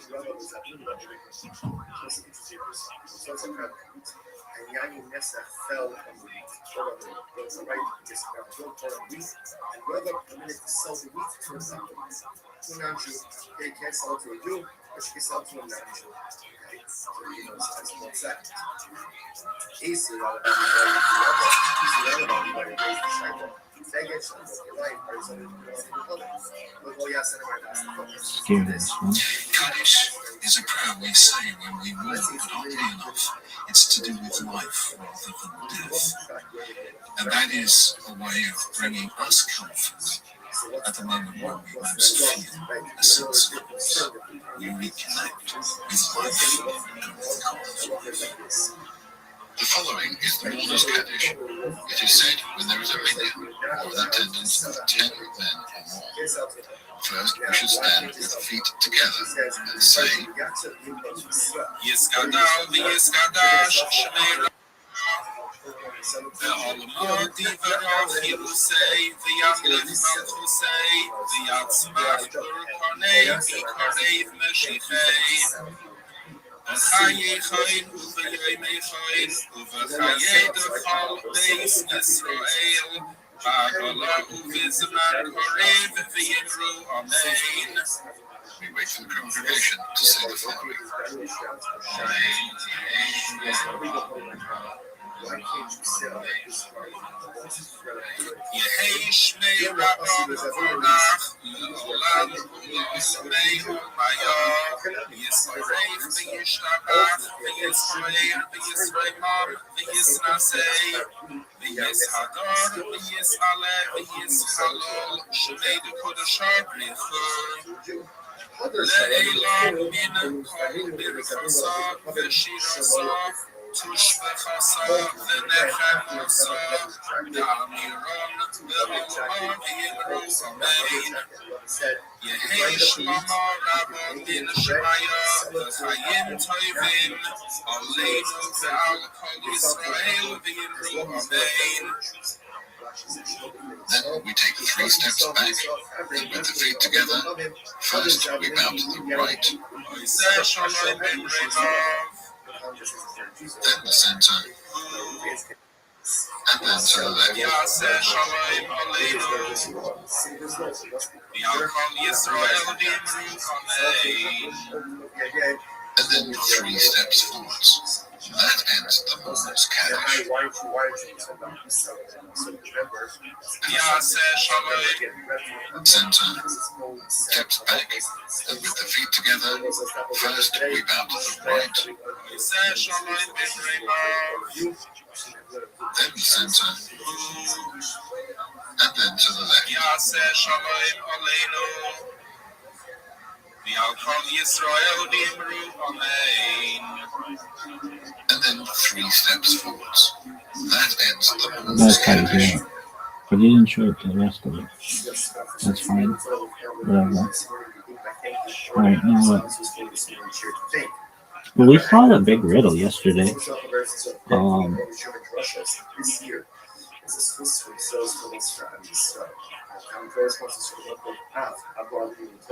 one. Kaddish is a prayer we say when we mourn, but oddly enough, it's to do with life rather than death. And that is a way of bringing us comfort at the moment when we most feel a sense of loss. We reconnect with life and with God. The following is the mourner's Kaddish. It is said when there is a minyan, or an attendance of 10 men or more. First, we should stand with feet together and say, Yiskadal v'yiskadash shmei Ve'olmodi v'rach Yirusei v'yamlech malchusei v'yatzmach b'rkonei v'karei v'meshichei v'chayei chayin uv'yoymei chayin uv'chayei d'chol beis Yisrael ba'agala uv'zman korev v'yimru amen. we wait for the congregation to say the following. Yehei shmei rabam v'orach le'olam u'l'olamei ha'maya Yisrael v'yishtabach v'yisrael v'yisraimam v'yisnasei v'yishadar v'yis'ale v'yishalol shmei d'kodashah b'richu le'elam min kol birchasa v'shirasa tushbechasa v'nechemasa da'amiron ve'olma v'yimru amen. Yehei shmama rabban bin shmaya v'chayim tovim aleinu ve'al kol Yisrael v'yimru amen. Then we take 3 steps back, and with the feet together, first we bow to the right, then the center, and then to the left. And then 3 steps forwards. That ends the mourner's Kaddish. Center, steps back, and with the feet together, first we bow to the right, then the center, and then to the left. And then 3 steps forwards. That ends the mourner's That's how you do Kaddish. it. But you didn't show it to the rest of it. That's fine. Whatever. Alright, now what? Well, we saw the big riddle yesterday.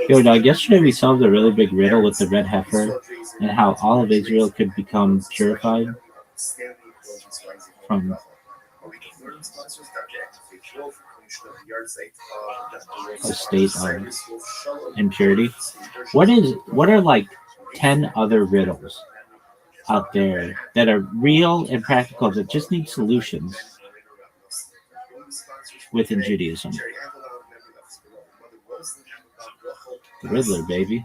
Yo, dog, yesterday we solved a really big riddle with the red heifer and how all of Israel could become purified from a state of impurity. What are like 10 other riddles out there that are real and practical that just need solutions within Judaism? The Riddler, baby.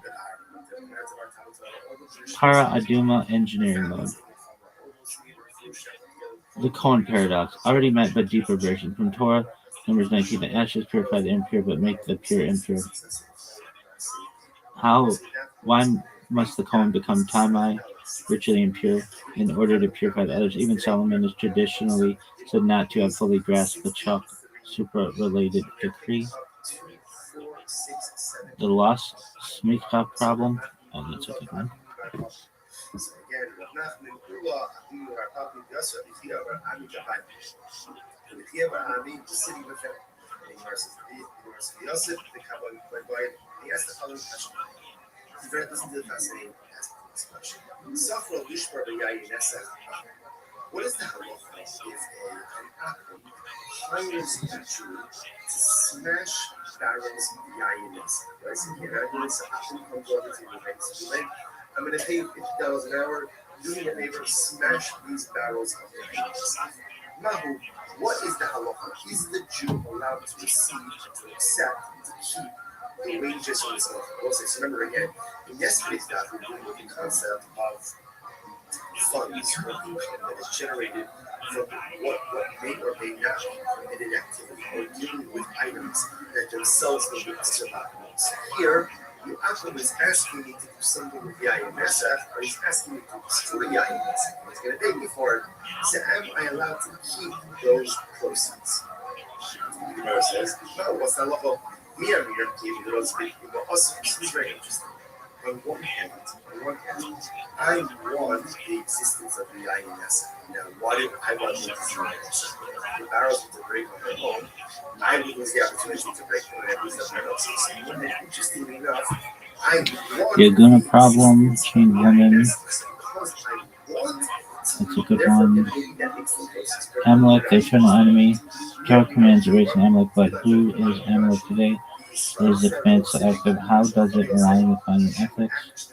Para Aduma engineering mode. The Cohen paradox, already met but deeper version. From Torah, Numbers 19, the ashes purify the impure but make the pure impure. Why must the Cohen become Tamai, ritually impure, in order to purify the others? Even Solomon is traditionally said not to have fully grasped the Chalk supra-related decree. The lost Smicha problem. Oh, that's a good one. ולחיה בעמים בסין ובפן. Yosef, the Kabbalah, he asked the following question. Listen to the fascinating aspect of this question. Safra Lishma B'Yayin Esach. What is the halacha if an apple hires a Jew to smash barrels of yayin esach? Right? So here, apple comes over to the bank. I'm going to pay you $50 an hour. Do me a favor, smash these barrels of yayin esach. Mahu, what is the halacha? Is the Jew allowed to receive, to accept, to keep the wages of this process? Remember again, in yesterday's daf, we were dealing with the concept of funds that is generated from what may or may not be permitted activity, or dealing with items that themselves will be survivable. So here, the Akhram is asking me to do something with Yayin Nesach, or he's asking me to destroy Yayin Nesach. He's going to pay me for it. So am I allowed to keep those proceeds? The Gemara says, no, what's that law? Me and me are keeping those people. But also, this is very interesting. On one hand, I want the existence of the Yayin Nesach. Now, why did I want the destroy it? The barrels to break on their own. I would lose the opportunity to break them and lose the barrels. Interestingly enough, You're gonna problem change women. That's a good one. Amalek, the eternal enemy. Torah commands erasing Amalek, but who is Amalek today? It is the command so active. How does it align with finding ethics?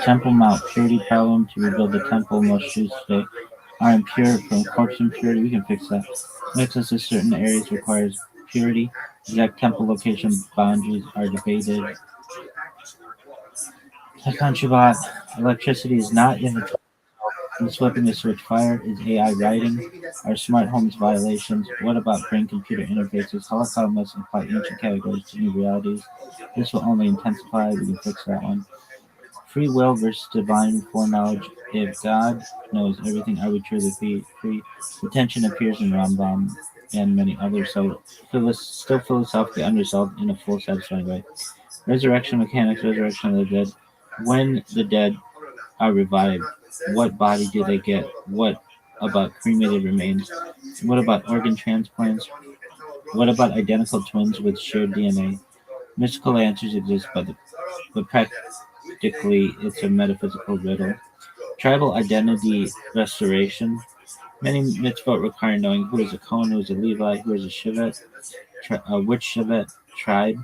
Temple Mount purity problem. To rebuild the temple, most Jews today are impure from corpse impurity. We can fix that. Access to certain areas requires purity. Exact temple location boundaries are debated. Like on Shabbat, electricity is not in the Who's flipping the switch? Fire is AI writing. Are smart homes violations? What about brain-computer interfaces? Holocaust must apply ancient categories to new realities. This will only intensify. We can fix that one. Free will versus divine foreknowledge. If God knows everything, are we truly free? The tension appears in Rambam and many others, so still philosophically unresolved in a full, satisfying way. Resurrection mechanics, resurrection of the dead. When the dead are revived, what body do they get? What about cremated remains? What about organ transplants? What about identical twins with shared DNA? Mystical answers exist, but practically it's a metaphysical riddle. Tribal identity restoration. Many mitzvot require knowing who is a Kohen, who is a Levite, who is a Shevet, which Shevet tribe.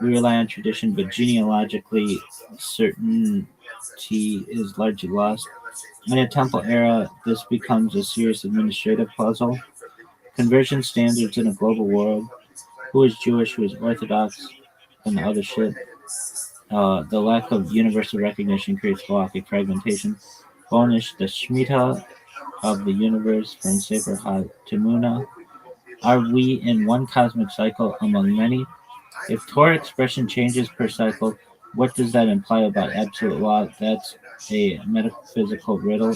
We rely on tradition, but genealogically, certainty is largely lost. In a temple era, this becomes a serious administrative puzzle. Conversion standards in a global world. Who is Jewish, who is Orthodox, and the other shit. The lack of universal recognition creates galactic fragmentation. Bonish, the Shemitah of the universe from Sefer HaTemuna. Are we in one cosmic cycle among many? If Torah expression changes per cycle, what does that imply about absolute law? That's a metaphysical riddle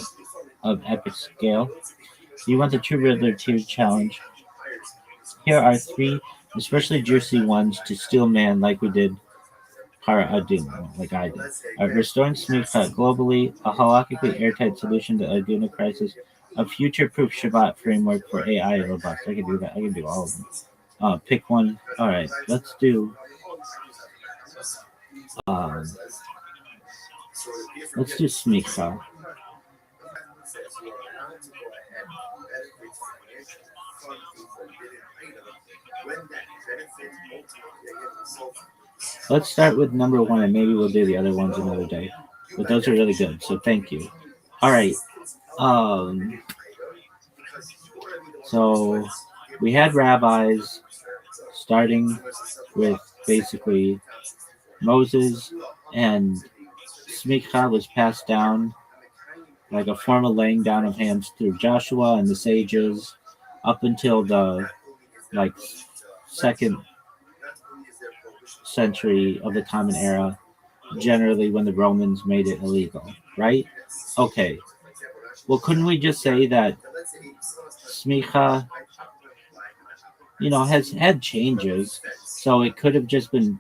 of epic scale. Do you want the true Riddler tier challenge? Here are 3 especially juicy ones to steal man like we did Para Aduma, like I did. Restoring Smicha globally, a halakhically airtight solution to Aduna crisis, a future-proof Shabbat framework for AI robots. I can do that. I can do all of them. Pick one. All right, let's do. Let's do Smicha. Let's start with number 1, and maybe we'll do the other ones another day. But those are really good, so thank you. All right. So we had rabbis starting with basically Moses, and Smicha was passed down like a formal laying down of hands through Joshua and the sages up until the 2nd century of the Common Era, generally when the Romans made it illegal, right? Okay. Well, couldn't we just say that Smicha, has had changes, so it could have just been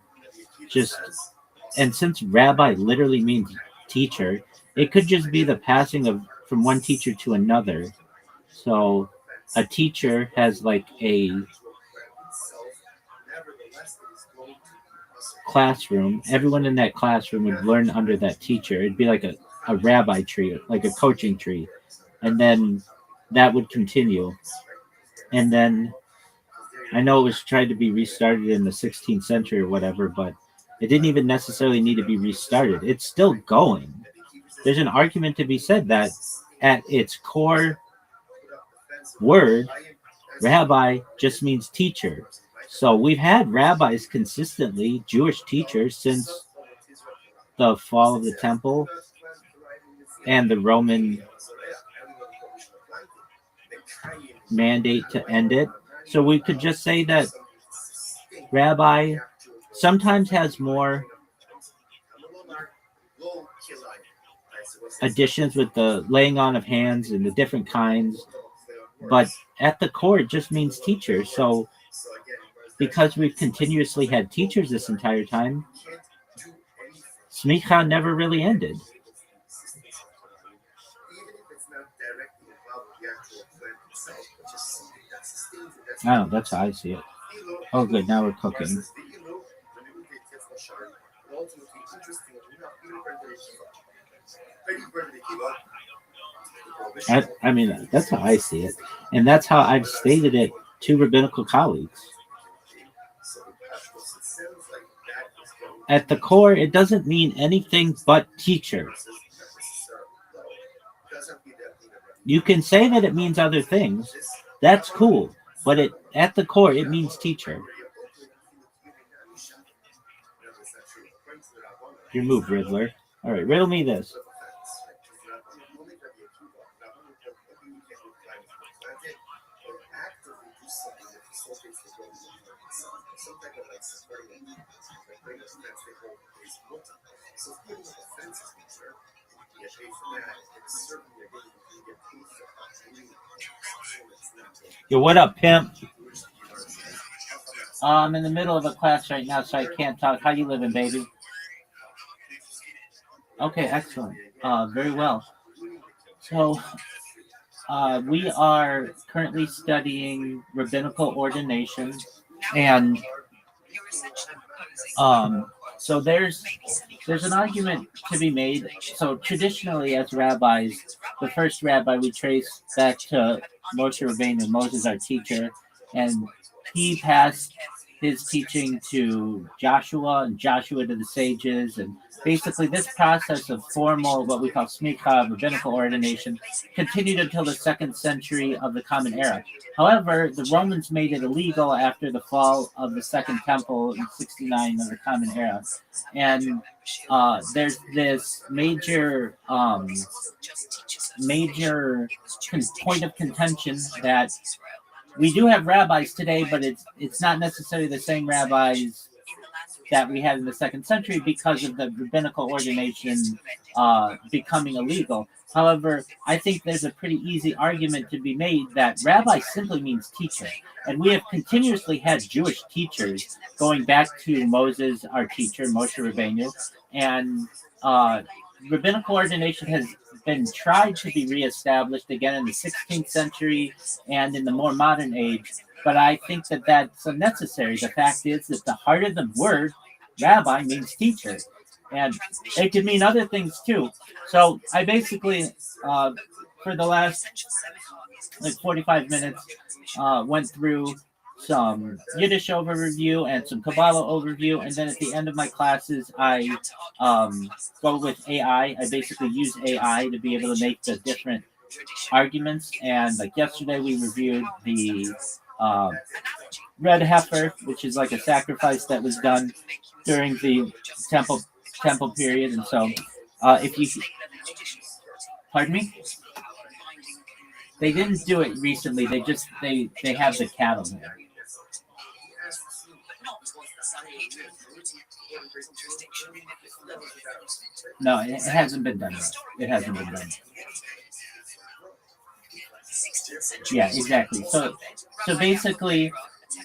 and since rabbi literally means teacher, it could just be the passing of from one teacher to another. So a teacher has like a classroom. Everyone in that classroom would learn under that teacher. It'd be like a rabbi tree, like a coaching tree. And then that would continue. And then I know it was tried to be restarted in the 16th century or whatever, but it didn't even necessarily need to be restarted. It's still going. There's an argument to be said that at its core word, rabbi just means teacher. So we've had rabbis consistently, Jewish teachers, since the fall of the temple and the Roman mandate to end it. So we could just say that rabbi sometimes has more additions with the laying on of hands and the different kinds, but at the core it just means teacher. So because we've continuously had teachers this entire time, smicha never really ended. Oh, that's how I see it. Oh, good. Now we're cooking. I mean, that's how I see it. And that's how I've stated it to rabbinical colleagues. At the core, it doesn't mean anything but teacher. You can say that it means other things. That's cool. But at the core, it means teacher. Your move, Riddler. All right, riddle me this. Yo, what up, pimp? I'm in the middle of a class right now, so I can't talk. How you living, baby? Okay, excellent. Very well. So, we are currently studying rabbinical ordination, and so there's an argument to be made. So traditionally, as rabbis, the first rabbi we trace back to Moshe Rabbeinu, Moses, our teacher, and he passed his teaching to Joshua and Joshua to the sages. And basically this process of formal, what we call smicha, rabbinical ordination, continued until the 2nd century of the Common Era. However, the Romans made it illegal after the fall of the Second Temple in 69 of the Common Era. And there's this major point of contention that we do have rabbis today, but it's not necessarily the same rabbis that we had in the 2nd century because of the rabbinical ordination becoming illegal. However, I think there's a pretty easy argument to be made that rabbi simply means teacher. And we have continuously had Jewish teachers going back to Moses, our teacher, Moshe Rabbeinu. And rabbinical ordination has been tried to be reestablished again in the 16th century and in the more modern age. But I think that that's unnecessary. The fact is that the heart of the word, rabbi, means teacher. And it could mean other things too. So I basically, for the last 45 minutes, went through some Yiddish overview and some Kabbalah overview. And then at the end of my classes, I go with AI. I basically use AI to be able to make the different arguments. And like yesterday, we reviewed the red heifer, which is like a sacrifice that was done during the temple period. And so if you pardon me, they didn't do it recently. They have the cattle there. No, it hasn't been done yet. It hasn't been done. Yeah, exactly. So basically,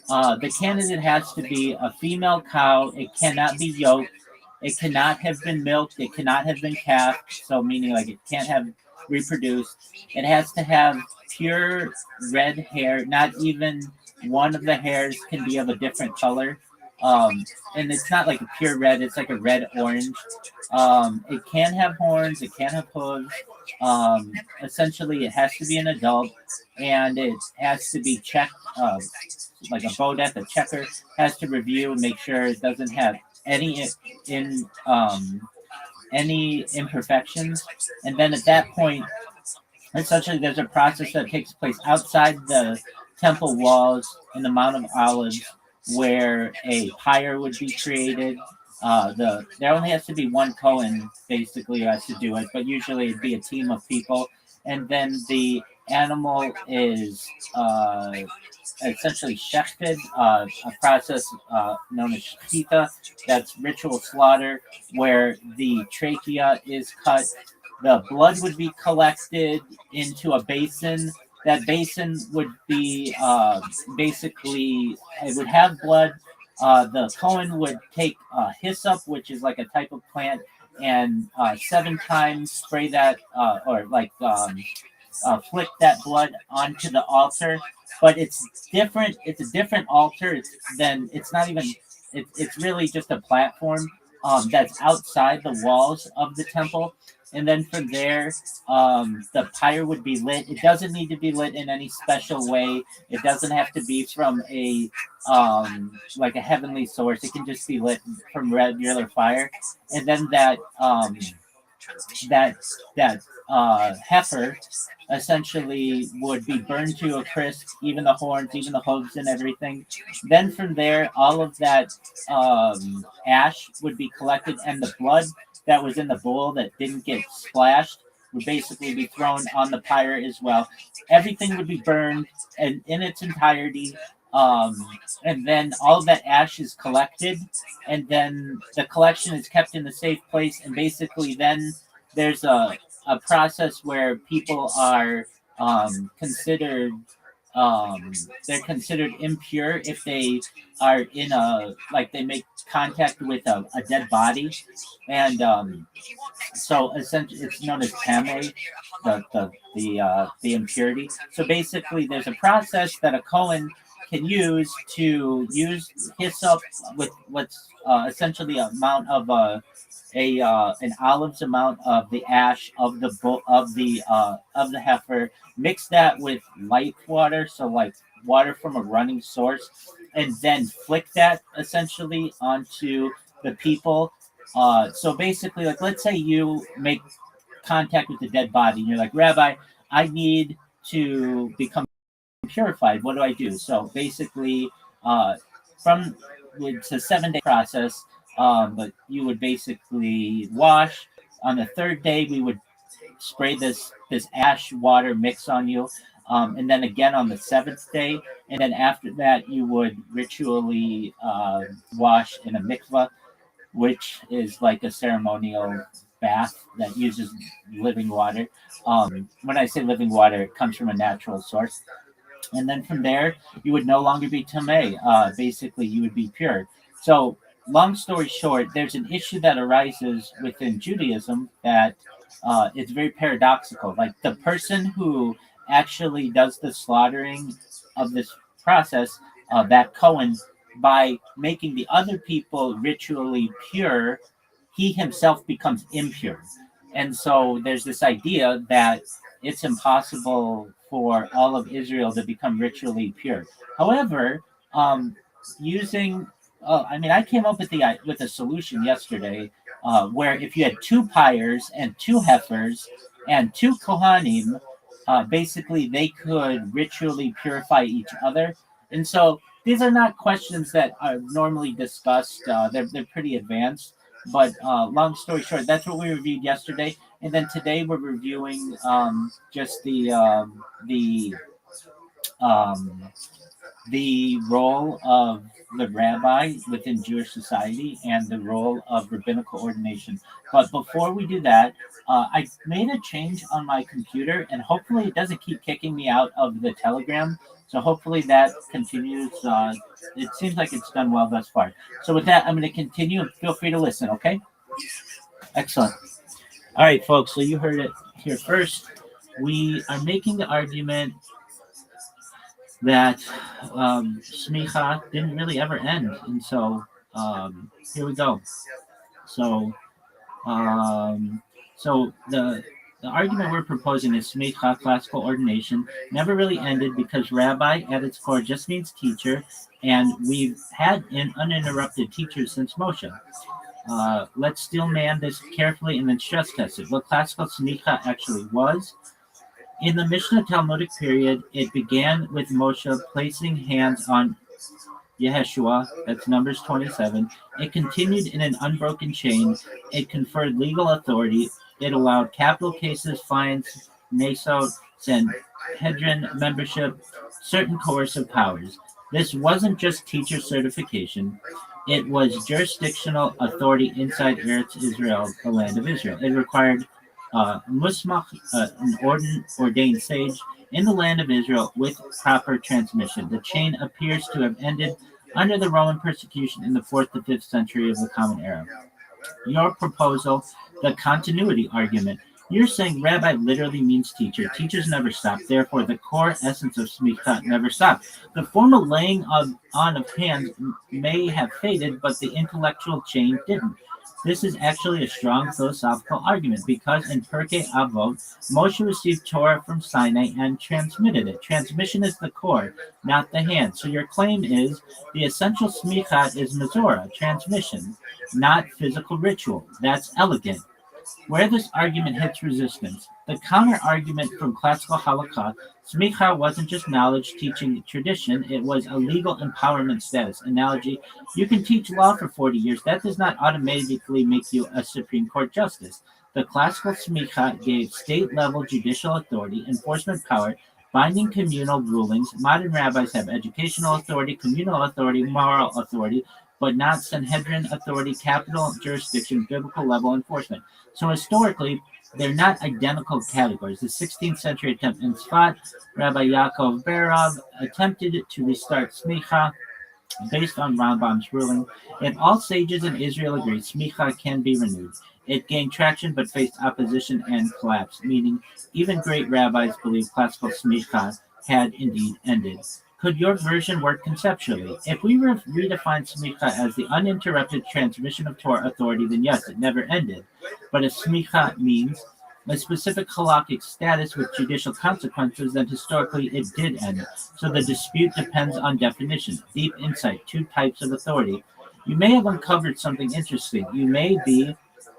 the candidate has to be a female cow. It cannot be yoked. It cannot have been milked. It cannot have been calved. So meaning like it can't have reproduce, it has to have pure red hair. Not even one of the hairs can be of a different color. And it's not like a pure red, it's like a red orange. It can have horns, it can have hooves. Essentially, it has to be an adult, and it has to be checked. Like a bodeth, a checker has to review and make sure it doesn't have any any imperfections. And then at that point, essentially, there's a process that takes place outside the temple walls in the Mount of Olives, where a pyre would be created. There only has to be one Cohen basically who has to do it, but usually it'd be a team of people. And then the animal is essentially shechted, a process known as shechita. That's ritual slaughter, where the trachea is cut. The blood would be collected into a basin. That basin would be basically, it would have blood. The Cohen would take hyssop, which is like a type of plant, and 7 times spray that, flick that blood onto the altar. But it's different. It's a different altar. It's not even. It's really just a platform that's outside the walls of the temple. And then from there, the pyre would be lit. It doesn't need to be lit in any special way. It doesn't have to be from a like a heavenly source. It can just be lit from regular fire. And then that heifer essentially would be burned to a crisp, even the horns, even the hooves and everything. Then from there, all of that ash would be collected, and the blood that was in the bowl that didn't get splashed would basically be thrown on the pyre as well. Everything would be burned and in its entirety. And then all of that ash is collected, and then the collection is kept in a safe place. And basically, then there's a process where people are considered they're considered impure if they are in they make contact with a dead body, and so essentially it's known as tame, the impurity. So basically, there's a process that a Cohen can use to use hyssop with what's essentially an amount of an olive's amount of the ash of the heifer. Mix that with light water, so like water from a running source, and then flick that essentially onto the people. So basically, like let's say you make contact with the dead body, and you're like, Rabbi, I need to become purified. What do I do? So basically, it's a 7-day process. But you would basically wash. On the 3rd day, we would spray this ash water mix on you, and then again on the 7th day, and then after that, you would ritually wash in a mikvah, which is like a ceremonial bath that uses living water. When I say living water, it comes from a natural source. And then from there, you would no longer be tamei. Basically, you would be pure. So, long story short, there's an issue that arises within Judaism that it's very paradoxical. Like the person who actually does the slaughtering of this process, that Cohen, by making the other people ritually pure, he himself becomes impure. And so there's this idea that it's impossible for all of Israel to become ritually pure. However, using I came up with a solution yesterday, where if you had 2 pyres and 2 heifers and 2 kohanim, basically they could ritually purify each other. And so these are not questions that are normally discussed. They're pretty advanced. But long story short, that's what we reviewed yesterday. And then today we're reviewing just the role of the rabbi within Jewish society and the role of rabbinical ordination. But before we do that, I made a change on my computer, and hopefully it doesn't keep kicking me out of the Telegram. So hopefully that continues. It seems like it's done well thus far. So with that, I'm going to continue, and feel free to listen, okay? Excellent. All right, folks, so you heard it here. First, we are making the argument that smicha didn't really ever end, and so here we go. So, um, the argument we're proposing is smicha, classical ordination, never really ended because rabbi at its core just means teacher, and we've had an uninterrupted teacher since Moshe. Let's still man this carefully and then stress test it. What classical smicha actually was. In the Mishnah Talmudic period, it began with Moshe placing hands on Yeshua, that's Numbers 27. It continued in an unbroken chain. It conferred legal authority. It allowed capital cases, fines, Nasot, Sanhedrin membership, certain coercive powers. This wasn't just teacher certification. It was jurisdictional authority inside Eretz Israel, the land of Israel. It required musmach, an ordained sage, in the land of Israel with proper transmission. The chain appears to have ended under the Roman persecution in the 4th to 5th century of the Common Era. Your proposal, the continuity argument. You're saying rabbi literally means teacher. Teachers never stop. Therefore, the core essence of smicha never stopped. The formal laying on of hands may have faded, but the intellectual chain didn't. This is actually a strong philosophical argument because in Pirkei Avot, Moshe received Torah from Sinai and transmitted it. Transmission is the core, not the hand. So your claim is the essential smicha is Mizorah, transmission, not physical ritual. That's elegant. Where this argument hits resistance, the counter-argument from classical halakha, smicha wasn't just knowledge, teaching, tradition, it was a legal empowerment status. Analogy, you can teach law for 40 years. That does not automatically make you a Supreme Court justice. The classical smicha gave state-level judicial authority, enforcement power, binding communal rulings. Modern rabbis have educational authority, communal authority, moral authority, but not Sanhedrin authority, capital jurisdiction, biblical level enforcement. So historically, they're not identical categories. The 16th century attempt in Tzfat, Rabbi Yaakov Berov attempted to restart smicha based on Rambam's ruling. If all sages in Israel agree, smicha can be renewed. It gained traction but faced opposition and collapsed, meaning even great rabbis believe classical smicha had indeed ended. Could your version work conceptually? If we redefine smicha as the uninterrupted transmission of Torah authority, then yes, it never ended. But if smicha means a specific halakhic status with judicial consequences, then historically it did end. So the dispute depends on definition. Deep insight, two types of authority. You may have uncovered something interesting.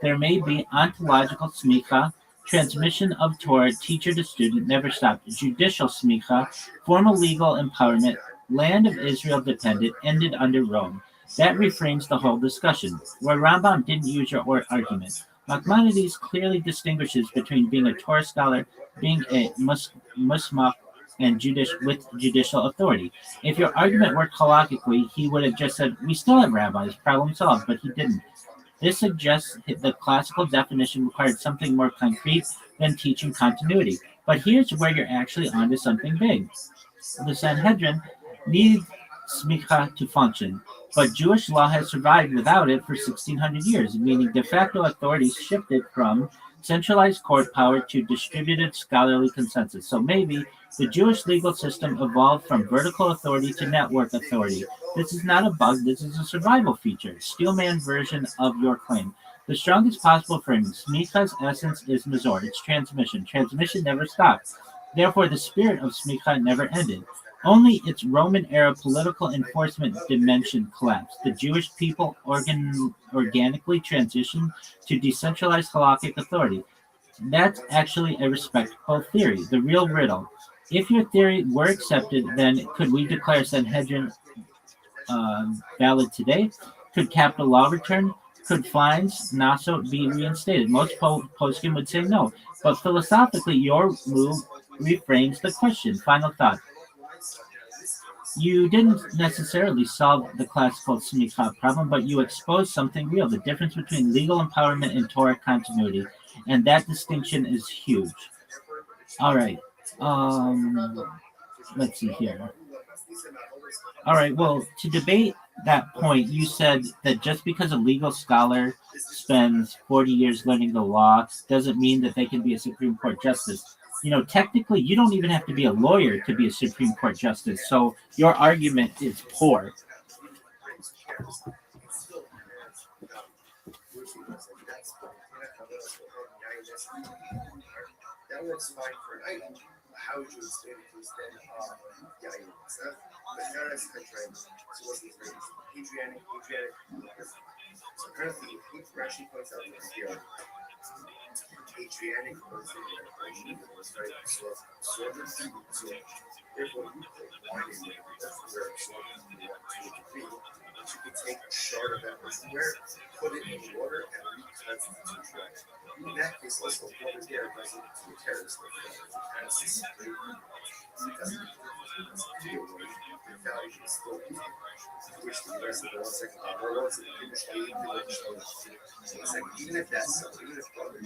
There may be ontological smicha, transmission of Torah, teacher to student, never stopped. Judicial smicha, formal legal empowerment, land of Israel dependent, ended under Rome. That reframes the whole discussion. Where Rambam didn't use your argument, Maimonides clearly distinguishes between being a Torah scholar, being a musmach, and with judicial authority. If your argument worked halakhically, he would have just said, we still have rabbis, problem solved, but he didn't. This suggests the classical definition required something more concrete than teaching continuity. But here's where you're actually onto something big. The Sanhedrin needed smicha to function, but Jewish law has survived without it for 1,600 years, meaning de facto authority shifted from centralized court power to distributed scholarly consensus. So maybe the Jewish legal system evolved from vertical authority to network authority. This is not a bug, this is a survival feature. Steelman version of your claim. The strongest possible framing. Smicha's essence is Mizor, its transmission. Transmission never stopped. Therefore, the spirit of Smicha never ended. Only its Roman-era political enforcement dimension collapsed. The Jewish people organically transitioned to decentralized halakhic authority. That's actually a respectable theory. The real riddle. If your theory were accepted, then could we declare Sanhedrin valid today? Could capital law return? Could fines, Naso, be reinstated? Most poskim would say no. But philosophically, your move reframes the question. Final thought. You didn't necessarily solve the classical smicha problem, but you exposed something real, the difference between legal empowerment and Torah continuity. And that distinction is huge. All right. Let's see here. All right, well, to debate that point, you said that just because a legal scholar spends 40 years learning the law doesn't mean that they can be a Supreme Court justice. You know, technically, you don't even have to be a lawyer to be a Supreme Court justice. So your argument is poor. That works fine for an item. How would you explain it to us then? Yeah, but now that's contrary. So what's the phrase? Adrianic. So currently, Rashi points out over here. Adrianic was in there, right? Was very absorbent. So therefore, you put wine in there. That's where absorbent you want to a degree. But you could take a shard of that somewhere, put it in water, and reconstitute it. In that case, also, water there doesn't tear this thing. Which the rest of the 1 second even if that's so, even if water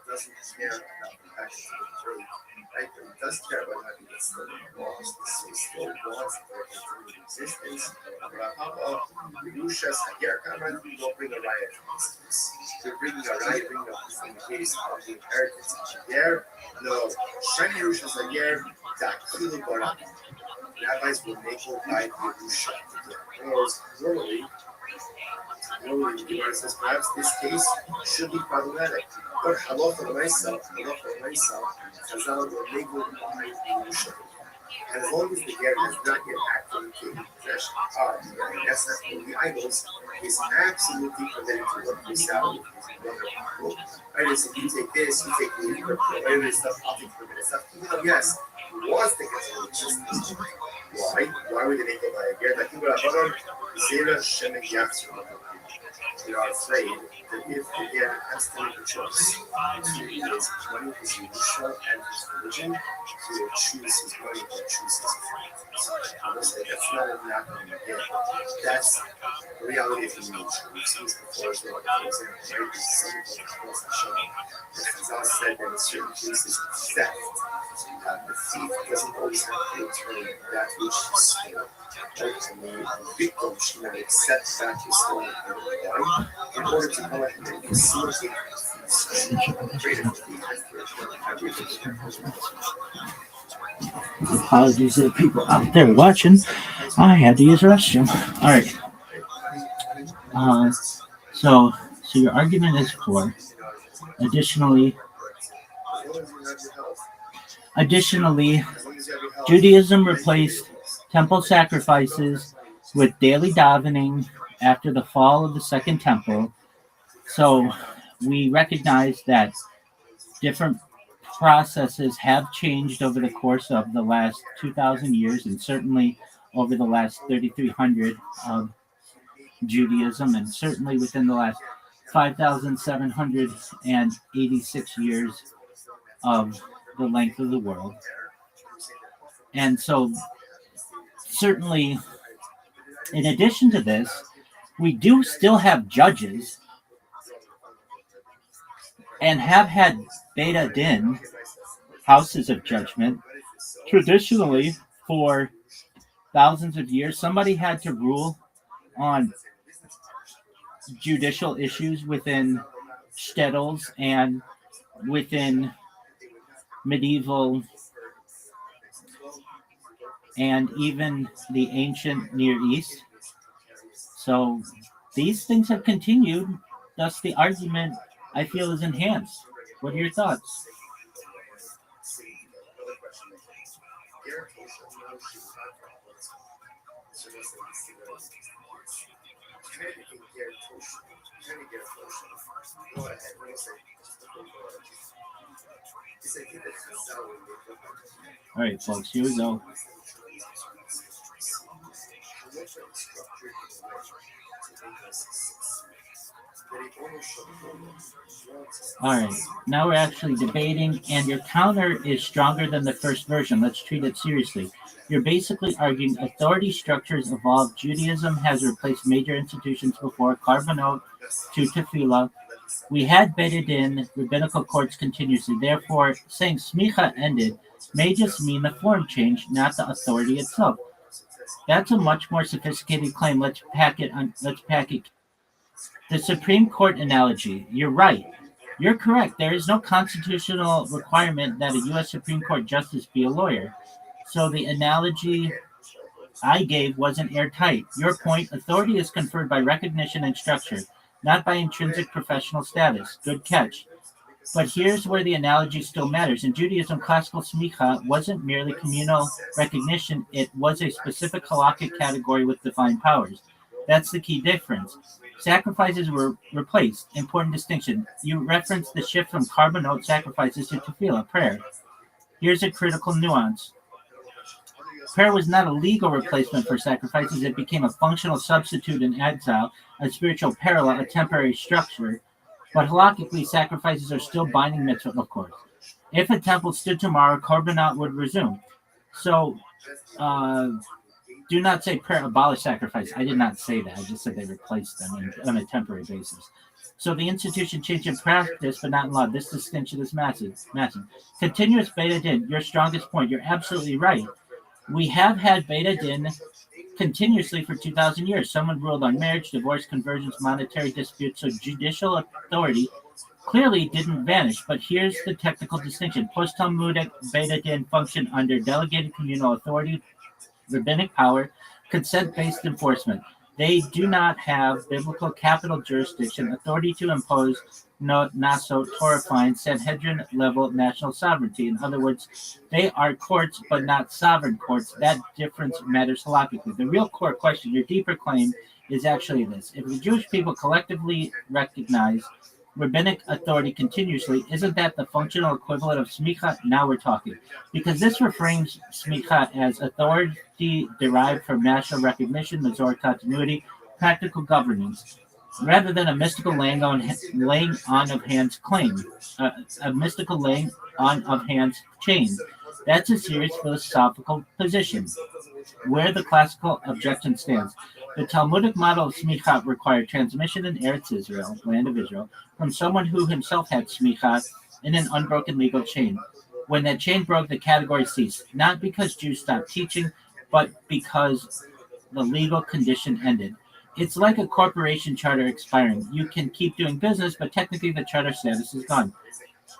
doesn't care about the fact that it's dirty, right? But it does care about having it still lost. So it still wants the existence. How about Rushas Hager? Don't bring a riot. You're bringing a riot, bringing up from the case of the inheritance. There, no. Shiny Rushas Hager, Dakilu Barak. Rabbis will make or buy Yerusha. In other words, normally, the Gemara says perhaps this case should be problematic. But halacha myself, Chazal will make or buy Yerusha. And as long as the Ger has not yet actually taken possession of the essence of the idols, is absolutely permitted to work this out with his brother people. Right? So you take this, you take the other stuff, I'll take the other stuff. Yes, he was taking some of the Why? Why would they make it by a Ger? They are afraid that if the Ger has to make a choice between his money, his Yerusha, and his religion, he will choose his money or choose his faith. That's not enough on the Ger. That's the reality of human nature. We've seen this before as well. For example, right? This is something called Chazal said that in certain cases, theft. The thief doesn't always have to return that which he stole. And the victim should not accept that he stole in order to go ahead and facilitate Apologies to the people out there watching. I had to use the restroom. All right. So your argument is poor. Additionally, Judaism replaced temple sacrifices with daily davening after the fall of the Second Temple. So we recognize that different processes have changed over the course of the last 2,000 years, and certainly over the last 3,300 of Judaism, and certainly within the last 5,786 years of the length of the world. And so certainly, in addition to this, we do still have judges and have had Beta Din, houses of judgment. Traditionally, for thousands of years, somebody had to rule on judicial issues within shtetls and within medieval and even the ancient Near East. So these things have continued, thus the argument, I feel, is enhanced. What are your thoughts? All right, folks, here we go. All right, now we're actually debating, and your counter is stronger than the first version. Let's treat it seriously. You're basically arguing authority structures evolved. Judaism has replaced major institutions before, Karbanot to Tefillah. We had Beit Din, rabbinical courts continuously. Therefore, saying smicha ended may just mean the form change, not the authority itself. That's a much more sophisticated claim. Let's pack it. The Supreme Court analogy. You're right. You're correct. There is no constitutional requirement that a U.S. Supreme Court justice be a lawyer. So the analogy I gave wasn't airtight. Your point: authority is conferred by recognition and structure, not by intrinsic professional status. Good catch. But here's where the analogy still matters. In Judaism, classical smicha wasn't merely communal recognition, it was a specific halakhic category with defined powers. That's the key difference. Sacrifices were replaced. Important distinction. You referenced the shift from carbonate sacrifices to tefillah, prayer. Here's a critical nuance. Prayer was not a legal replacement for sacrifices. It became a functional substitute in exile, a spiritual parallel, a temporary structure. But halakhically, sacrifices are still binding mitzvah, of course. If a temple stood tomorrow, korbanot would resume. So, do not say prayer abolished sacrifice. I did not say that. I just said they replaced them on a temporary basis. So the institution changed in practice, but not in law. This distinction is massive. Continuous beta din, your strongest point. You're absolutely right. We have had beta din continuously for 2,000 years. Someone ruled on marriage, divorce, conversions, monetary disputes. So judicial authority clearly didn't vanish. But here's the technical distinction. Post-Talmudic beta din function under delegated communal authority, rabbinic power, consent-based enforcement. They do not have biblical capital jurisdiction, authority to impose naso, Torah fines, Sanhedrin-level national sovereignty. In other words, they are courts, but not sovereign courts. That difference matters halakhically. The real core question, your deeper claim, is actually this. If the Jewish people collectively recognize rabbinic authority continuously, isn't that the functional equivalent of smicha? Now we're talking. Because this reframes smicha as authority derived from national recognition, Missouri continuity, practical governance, rather than a mystical laying on of hands claim, a mystical laying on of hands chain. That's a serious philosophical position, where the classical objection stands. The Talmudic model of smicha required transmission in Eretz Israel, land of Israel, from someone who himself had smicha in an unbroken legal chain. When that chain broke, the category ceased, not because Jews stopped teaching, but because the legal condition ended. It's like a corporation charter expiring. You can keep doing business, but technically the charter status is gone.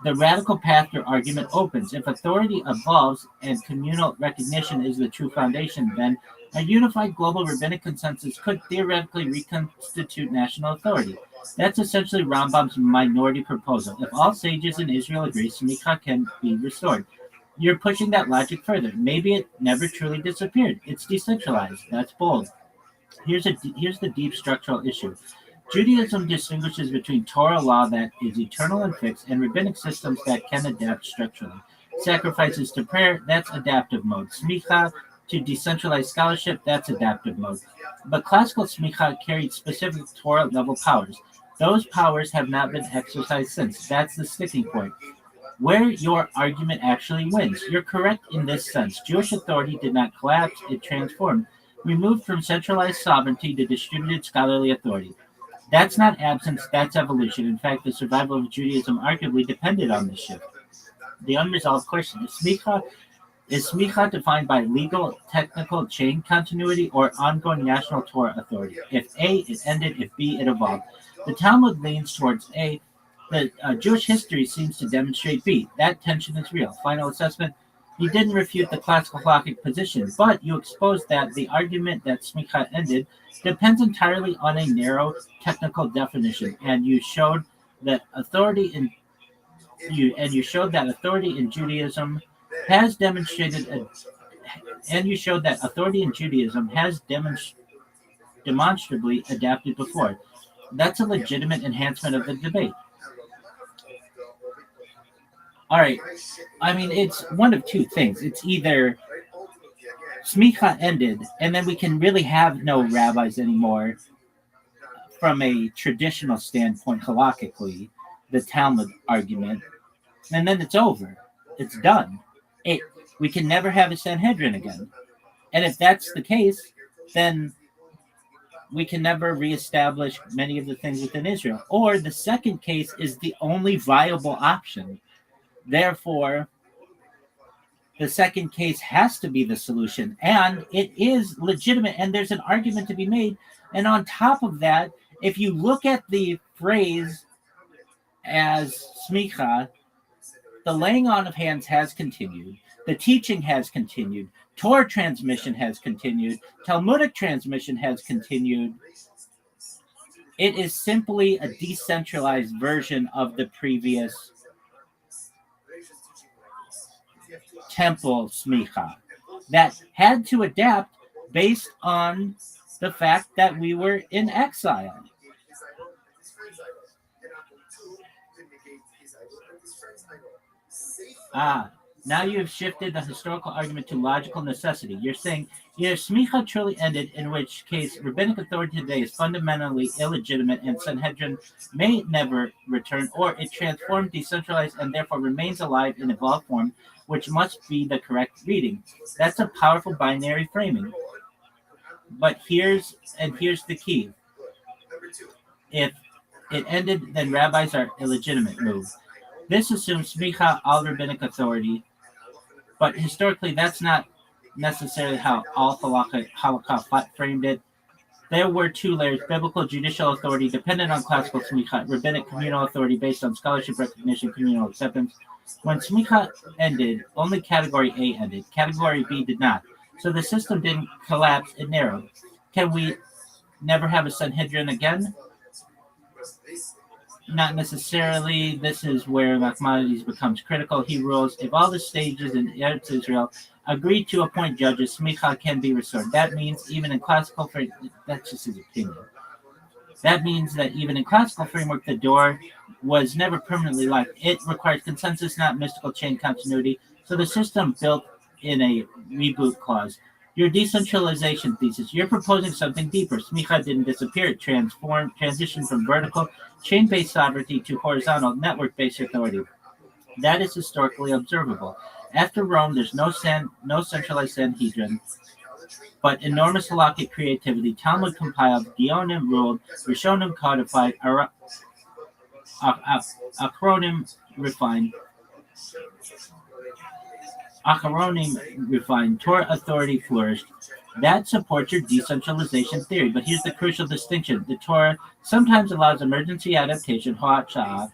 The radical path your argument opens. If authority evolves and communal recognition is the true foundation, then a unified global rabbinic consensus could theoretically reconstitute national authority. That's essentially Rambam's minority proposal. If all sages in Israel agree, smicha can be restored. You're pushing that logic further. Maybe it never truly disappeared. It's decentralized. That's bold. Here's the deep structural issue. Judaism distinguishes between Torah law that is eternal and fixed and rabbinic systems that can adapt structurally. Sacrifices to prayer, that's adaptive mode. Smicha to decentralized scholarship, that's adaptive mode. But classical smicha carried specific Torah-level powers. Those powers have not been exercised since. That's the sticking point. Where your argument actually wins. You're correct in this sense. Jewish authority did not collapse, it transformed. We moved from centralized sovereignty to distributed scholarly authority. That's not absence, that's evolution. In fact, the survival of Judaism arguably depended on this shift. The unresolved question, is smicha defined by legal, technical chain continuity or ongoing national Torah authority? If A, it ended. If B, it evolved. The Talmud leans towards A. The Jewish history seems to demonstrate B. That tension is real. Final assessment, you didn't refute the classical halakhic position, but you exposed that the argument that smicha ended depends entirely on a narrow technical definition, and you showed that authority in Judaism has demonstrated, demonstrably adapted before. That's a legitimate enhancement of the debate. All right. I mean, it's one of two things. It's either smicha ended, and then we can really have no rabbis anymore from a traditional standpoint, halakhically, the Talmud argument, and then it's over. It's done. We can never have a Sanhedrin again. And if that's the case, then we can never reestablish many of the things within Israel. Or the second case is the only viable option. Therefore, the second case has to be the solution, and it is legitimate, and there's an argument to be made. And on top of that, if you look at the phrase as smicha, the laying on of hands has continued, the teaching has continued, Torah transmission has continued, Talmudic transmission has continued. It is simply a decentralized version of the previous temple smicha that had to adapt based on the fact that we were in exile. Now you have shifted the historical argument to logical necessity. You're saying either smicha truly ended, in which case rabbinic authority today is fundamentally illegitimate and Sanhedrin may never return, or it transformed, decentralized, and therefore remains alive in evolved form, which must be the correct reading. That's a powerful binary framing. But here's the key. If it ended, then rabbis are illegitimate move. This assumes smicha al rabbinic authority, but historically that's not necessarily how all halakha framed it. There were two layers: biblical judicial authority dependent on classical smicha, rabbinic communal authority based on scholarship recognition, communal acceptance. When smicha ended, only category A ended. Category B did not. So the system didn't collapse, it narrowed. Can we never have a Sanhedrin again? Not necessarily. This is where Maimonides becomes critical. He rules, if all the stages in Eretz Israel agreed to appoint judges, smicha can be restored. That means even in classical framework, that's just his opinion. That means that even in classical framework, the door was never permanently locked. It required consensus, not mystical chain continuity. So the system built in a reboot clause. Your decentralization thesis, you're proposing something deeper. Smicha didn't disappear. It transitioned from vertical, chain-based sovereignty to horizontal, network-based authority. That is historically observable. After Rome, there's no centralized Sanhedrin, but enormous halakhic creativity. Talmud compiled, Geonim ruled, Rishonim codified, Achronim refined, Torah authority flourished. That supports your decentralization theory. But here's the crucial distinction. The Torah sometimes allows emergency adaptation, ho'at sha'ah,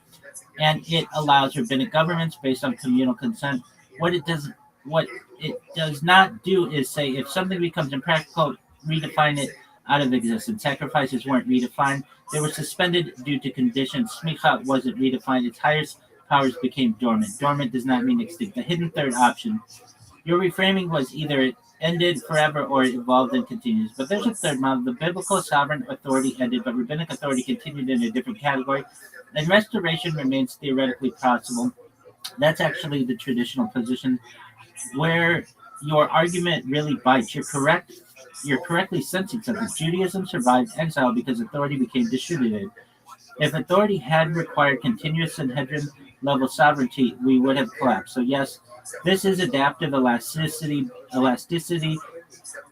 and it allows rabbinic governments based on communal consent. What it does not do is say, if something becomes impractical, redefine it out of existence. Sacrifices weren't redefined. They were suspended due to conditions. Smicha wasn't redefined. Its highest powers became dormant. Dormant does not mean extinct. The hidden third option. Your reframing was either it ended forever or it evolved and continues. But there's a third model. The biblical sovereign authority ended, but rabbinic authority continued in a different category. And restoration remains theoretically possible. That's actually the traditional position where your argument really bites. You're correctly sensing something. Judaism survived exile because authority became distributed. If authority had required continuous Sanhedrin level sovereignty, we would have collapsed. So yes, this is adaptive elasticity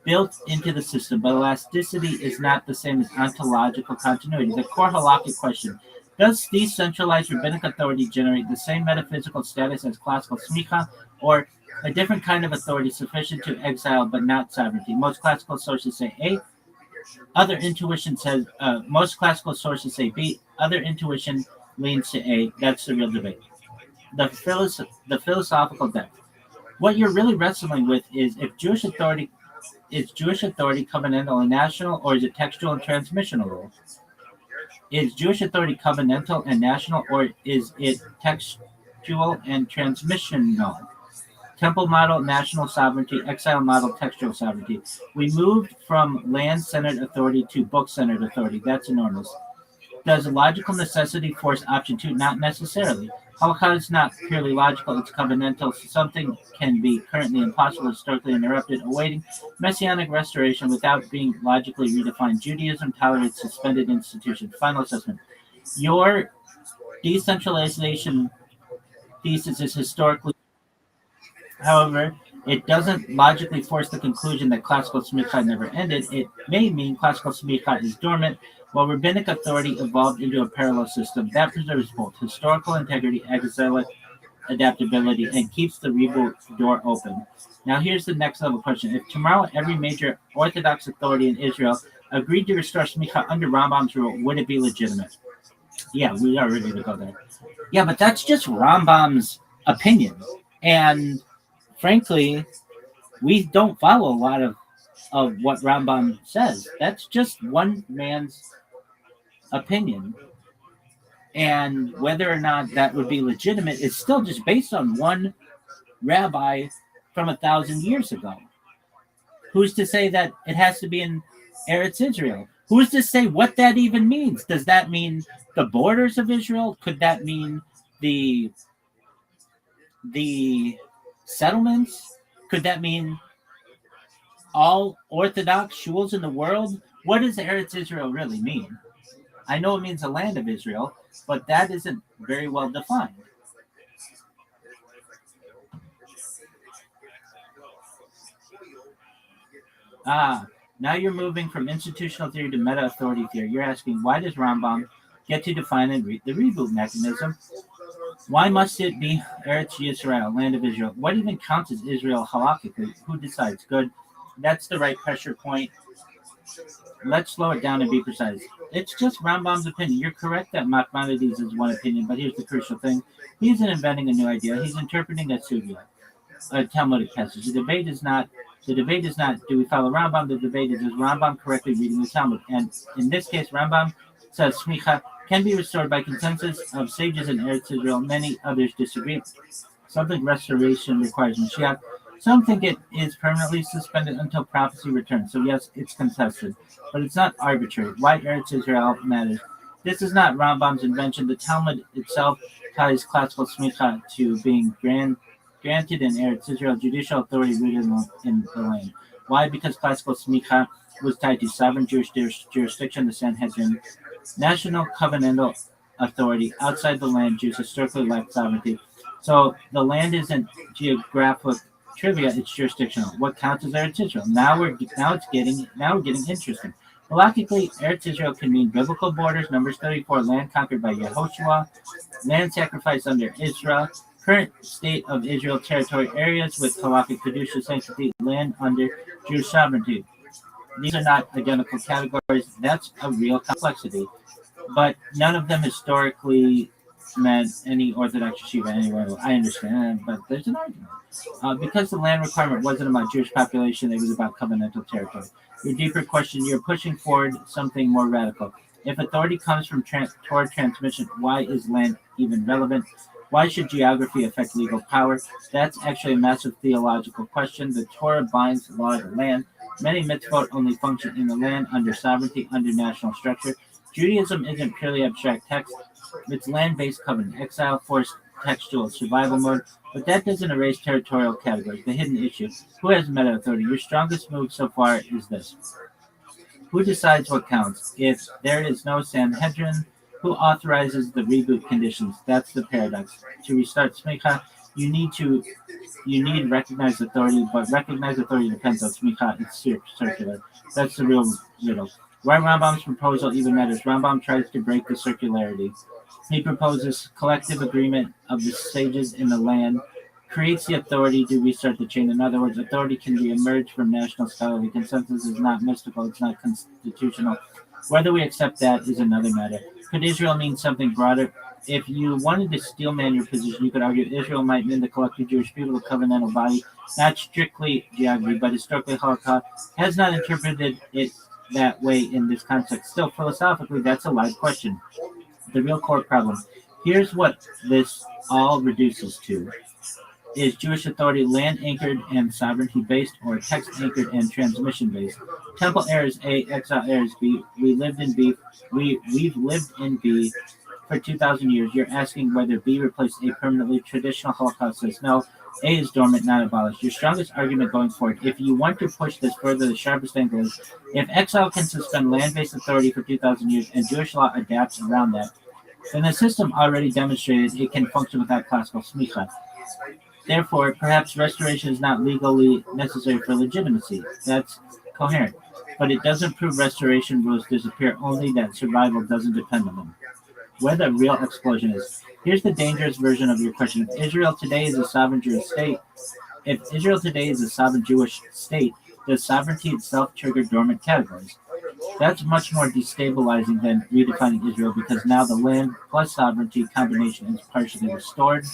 built into the system, but elasticity is not the same as ontological continuity. The core halakhic question: does decentralized rabbinic authority generate the same metaphysical status as classical smicha, or a different kind of authority sufficient to exile but not sovereignty? Most classical sources say A. Other intuition says most classical sources say B. Other intuition leans to A. That's the real debate. The philosophical depth. What you're really wrestling with is Jewish authority covenantal and national, or is it textual and transmissional? Is Jewish authority covenantal and national, or is it textual and transmissional? Temple model, national sovereignty; exile model, textual sovereignty. We moved from land-centered authority to book-centered authority. That's enormous. Does logical necessity force option 2? Not necessarily. Halakha is not purely logical, it's covenantal. Something can be currently impossible, historically interrupted, awaiting messianic restoration without being logically redefined. Judaism tolerates suspended institutions. Final assessment. Your decentralization thesis is historically. However, it doesn't logically force the conclusion that classical smicha never ended. It may mean classical smicha is dormant, while rabbinic authority evolved into a parallel system that preserves both historical integrity, exilic adaptability and keeps the reboot door open. Now, here's the next level question. If tomorrow every major Orthodox authority in Israel agreed to restore smicha under Rambam's rule, would it be legitimate? Yeah, we are ready to go there. Yeah, but that's just Rambam's opinion. And frankly, we don't follow a lot of what Rambam says. That's just one man's opinion. And whether or not that would be legitimate is still just based on one rabbi from 1,000 years ago. Who's to say that it has to be in Eretz Israel? Who's to say what that even means? Does that mean the borders of Israel? Could that mean the settlements? Could that mean all Orthodox shuls in the world? What does Eretz Israel really mean? I know it means the land of Israel, but that isn't very well defined. Now you're moving from institutional theory to meta-authority theory. You're asking, why does Rambam get to define and read the reboot mechanism? Why must it be Eretz Yisrael, land of Israel? What even counts as Israel halakhically? Who decides? Good. That's the right pressure point. Let's slow it down and be precise. It's just Rambam's opinion. You're correct that Maimonides is one opinion, but here's the crucial thing. He isn't inventing a new idea. He's interpreting a sugya, a Talmudic passage. The debate is not, do we follow Rambam? The debate is Rambam correctly reading the Talmud? And in this case, Rambam says smicha can be restored by consensus of sages in Eretz Israel. Many others disagree. Some think restoration requires Mashiach. Some think it is permanently suspended until prophecy returns. So yes, it's contested, but it's not arbitrary. Why Eretz Israel matters. This is not Rambam's invention. The Talmud itself ties classical smicha to being granted in Eretz Israel judicial authority rooted in the land. Why? Because classical smicha was tied to sovereign Jewish jurisdiction, the Sanhedrin, national covenantal authority. Outside the land, Jews historically lacked sovereignty. So the land isn't geographic trivia, it's jurisdictional. What counts as Eretz Israel? Now we're getting interesting. Halakhically, Eretz Israel can mean biblical borders. Numbers 34, land conquered by Yehoshua, land sacrificed under Israel, current state of Israel territory, areas with halakhic kedusha sanctity, land under Jewish sovereignty. These are not identical categories. That's a real complexity, but none of them historically meant any Orthodox yeshiva anywhere. I understand, but there's an argument. Because the land requirement wasn't about Jewish population, it was about covenantal territory. Your deeper question, you're pushing forward something more radical. If authority comes from Torah transmission, why is land even relevant? Why should geography affect legal power? That's actually a massive theological question. The Torah binds the law of the land. Many mitzvot only function in the land under sovereignty, under national structure. Judaism isn't purely abstract text. It's land-based covenant, exile, forced textual survival mode, but that doesn't erase territorial categories. The hidden issue. Who has meta-authority? Your strongest move so far is this. Who decides what counts? If there is no Sanhedrin, who authorizes the reboot conditions? That's the paradox. To restart smicha, you need recognized authority, but recognized authority depends on smicha. It's circular. That's the real riddle. Why Rambam's proposal even matters. Rambam tries to break the circularity. He proposes collective agreement of the sages in the land, creates the authority to restart the chain. In other words, authority can re-emerge from national scholarly consensus. Is not mystical, it's not constitutional. Whether we accept that is another matter. Could Israel mean something broader? If you wanted to steelman your position, you could argue Israel might mean the collective Jewish people, the covenantal body, not strictly geography, but historically Holocaust has not interpreted it that way in this context. Still, philosophically, that's a live question. The real core problem. Here's what this all reduces to. Is Jewish authority land-anchored and sovereignty-based, or text-anchored and transmission-based? Temple errors A, exile errors B. We've lived in B for 2,000 years. You're asking whether B replaced A permanently. Traditional Holocaust says no. A is dormant, not abolished. Your strongest argument going forward, if you want to push this further, the sharpest angle is, if exile can suspend land-based authority for 2,000 years and Jewish law adapts around that, then the system already demonstrated it can function without classical smicha. Therefore, perhaps restoration is not legally necessary for legitimacy. That's coherent. But it doesn't prove restoration rules disappear, only that survival doesn't depend on them. where the real explosion is. Here's the dangerous version of your question. If Israel today is a sovereign Jewish state, does sovereignty itself trigger dormant categories? That's much more destabilizing than redefining Israel because now the land plus sovereignty combination is partially restored.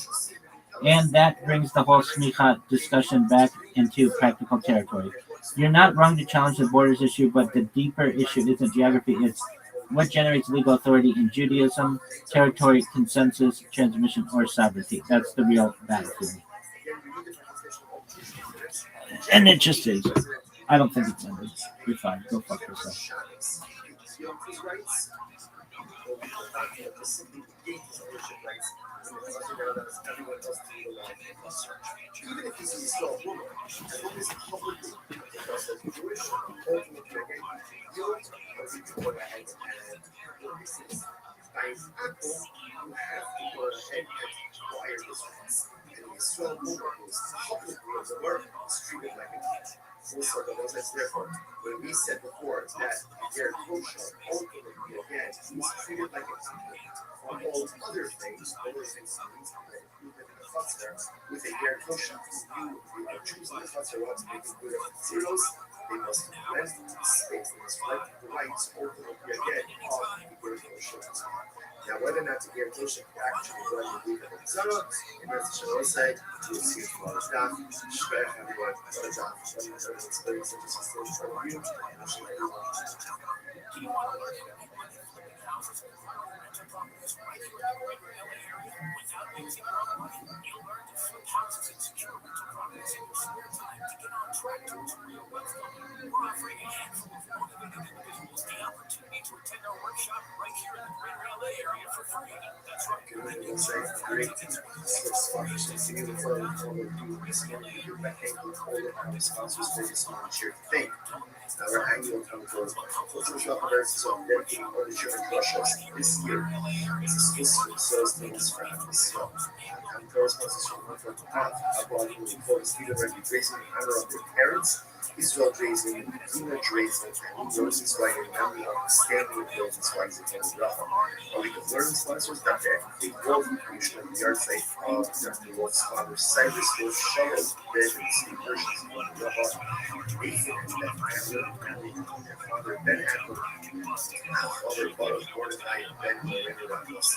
And that brings the whole smicha discussion back into practical territory. You're not wrong to challenge the borders issue, but the deeper issue isn't geography, it's what generates legal authority in Judaism, territory, consensus, transmission, or sovereignty. That's the real battlefield. And it just is. I don't think it's ended. You're fine. Go fuck yourself. Even if he's still a woman, as long as it's publicly because as Jewish ultimately again, you go ahead and this is by example, you have to go ahead and acquire this rights. And a strong woman who is publicly as a work is treated like a kid. Also, the ones that's therefore, when we said before that they're crucial, ultimately again, he's treated like a kid. On all other things means that you live in a cluster with a very crucial. You are choosing the cluster want to make it good of zeros, they must rent the space, they must rent the rights ultimately again of the very crucial. Now, whether or not the very crucial actually run the league of zero, in the Shalom side, you will see it from the staff, share everyone, the staff, and the experience of the system for you, Our annual conference, social conferences on dedicating all the German Russians this year. This is things from this year. And corresponds from one from the path about who informs Stephen Randy Grayson in honor of their parents, Israel Grayson, Dina Grayson, and Rose's right in memory of Stanley Rose's Rising and Rafa. A week of learning sponsors, Dr. Anthony Wolf, creation of the yard site of Dr. Wolf's father, Cyrus Wolf, Shalom, Ben, and Steve Hirsch's father, Rafa, Nathan, and Ben Adler, their father, Ben Adler, father, Mordecai, and Ben, and Ramos.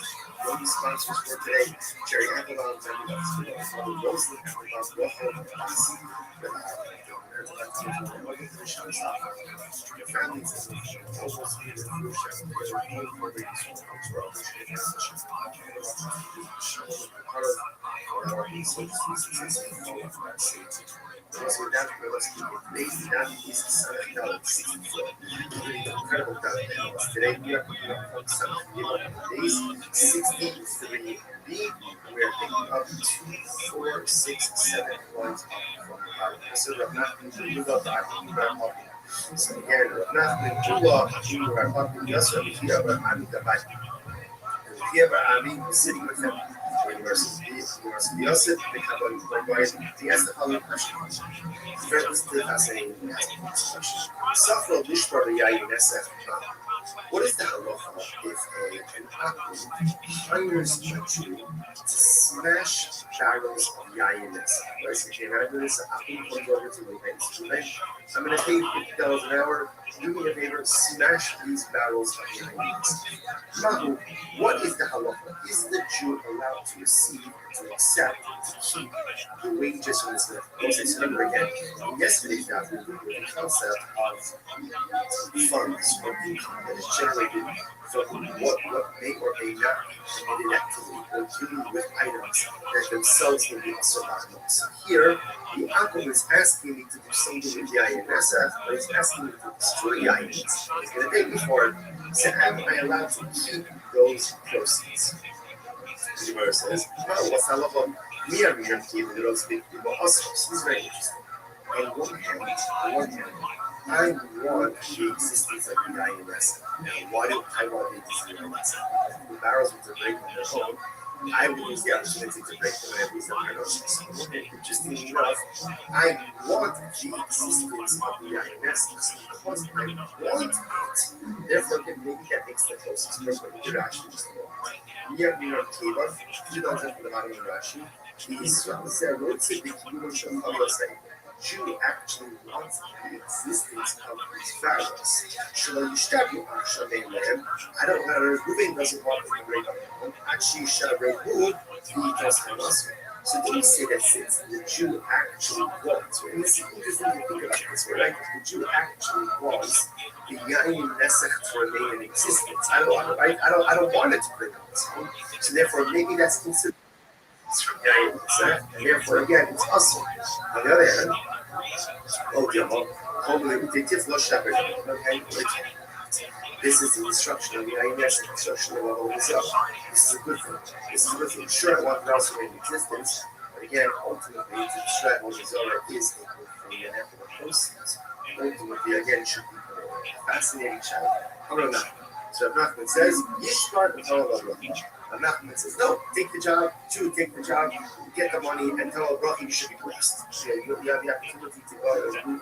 One of the sponsors for today, Jerry Applebaum, Father Rosalind Applebaum, Rafa, and Basi, your families almost need a new also, that let's keep it lazy. That is incredible document. Today we are picking up from some days 63B. We are picking up 2, 4, 6, 7 points up from the bottom. So we're not going to move up the bottom. So again, we're not going to do our pumpkin just over here, but I'm the bike. And here, I'm sitting with them. University Yosef, the Kabbalah provides the answer following question. First, as a Safra Lishbar Yayin Nesef. What is the halacha if an apple hires you to smash barrels of yayin nesef? Right? So if I do this, apple comes over to the event. I'm going to pay $50 an hour. Do me a favor, smash these barrels of yayin nesef. Now, what is the halacha? Is the Jew allowed to receive, to accept, to keep the wages from this? So remember again, in yesterday's daf, we were the concept of funds or income that is generated from what may or may not be committed activity or dealing with items that themselves will be survival. So here, the uncle is asking me to do something with the INSF, but he's asking me to destroy the items. He's going to pay me for it. So am I allowed to keep those proceeds? The verse says, no, what's the love of me and me and keep the roads big people also. This is very interesting. On one hand, I want the existence of the INS. Now, why do I want the existence of the INS? If the barrels were to break on their own, I would use the opportunity to break them and use them for those. Interestingly enough, I want the existence of the INS because I want it. Therefore, maybe that makes the closest person to actually just מיד מן הרכיבה, כבודה זה דבר מרש"י, בישראל זה לא צדיק כאילו של חלוסי. Jew actually wants the existence of these pharaohs. שלא ישתגעו עכשיו אליהם, I don't know, Reuben doesn't want them to break up. Actually, Shavuot, he does have us. So do we say that since the Jew actually was, right? Let's think about this, right? The Jew actually was the Yain Nesach to remain in existence. I don't want it to bring up its own. So therefore, maybe that's considered from Yain Nesach, and therefore, again, it's us. On the other hand, this is the instruction of the Yain Nesach, instruction of the Holy Zelh. This is a good thing. This is a good thing. Sure, I want to also remain in existence. But again, ultimately, to describe what the Zohar is the good thing and after the proceeds, ultimately, again, should be a fascinating child. So Nachman says, Yishmar and Torah. And Nachman says, no, take the job, take the job, get the money, and tell a brother you should be blessed. So you have the opportunity to go and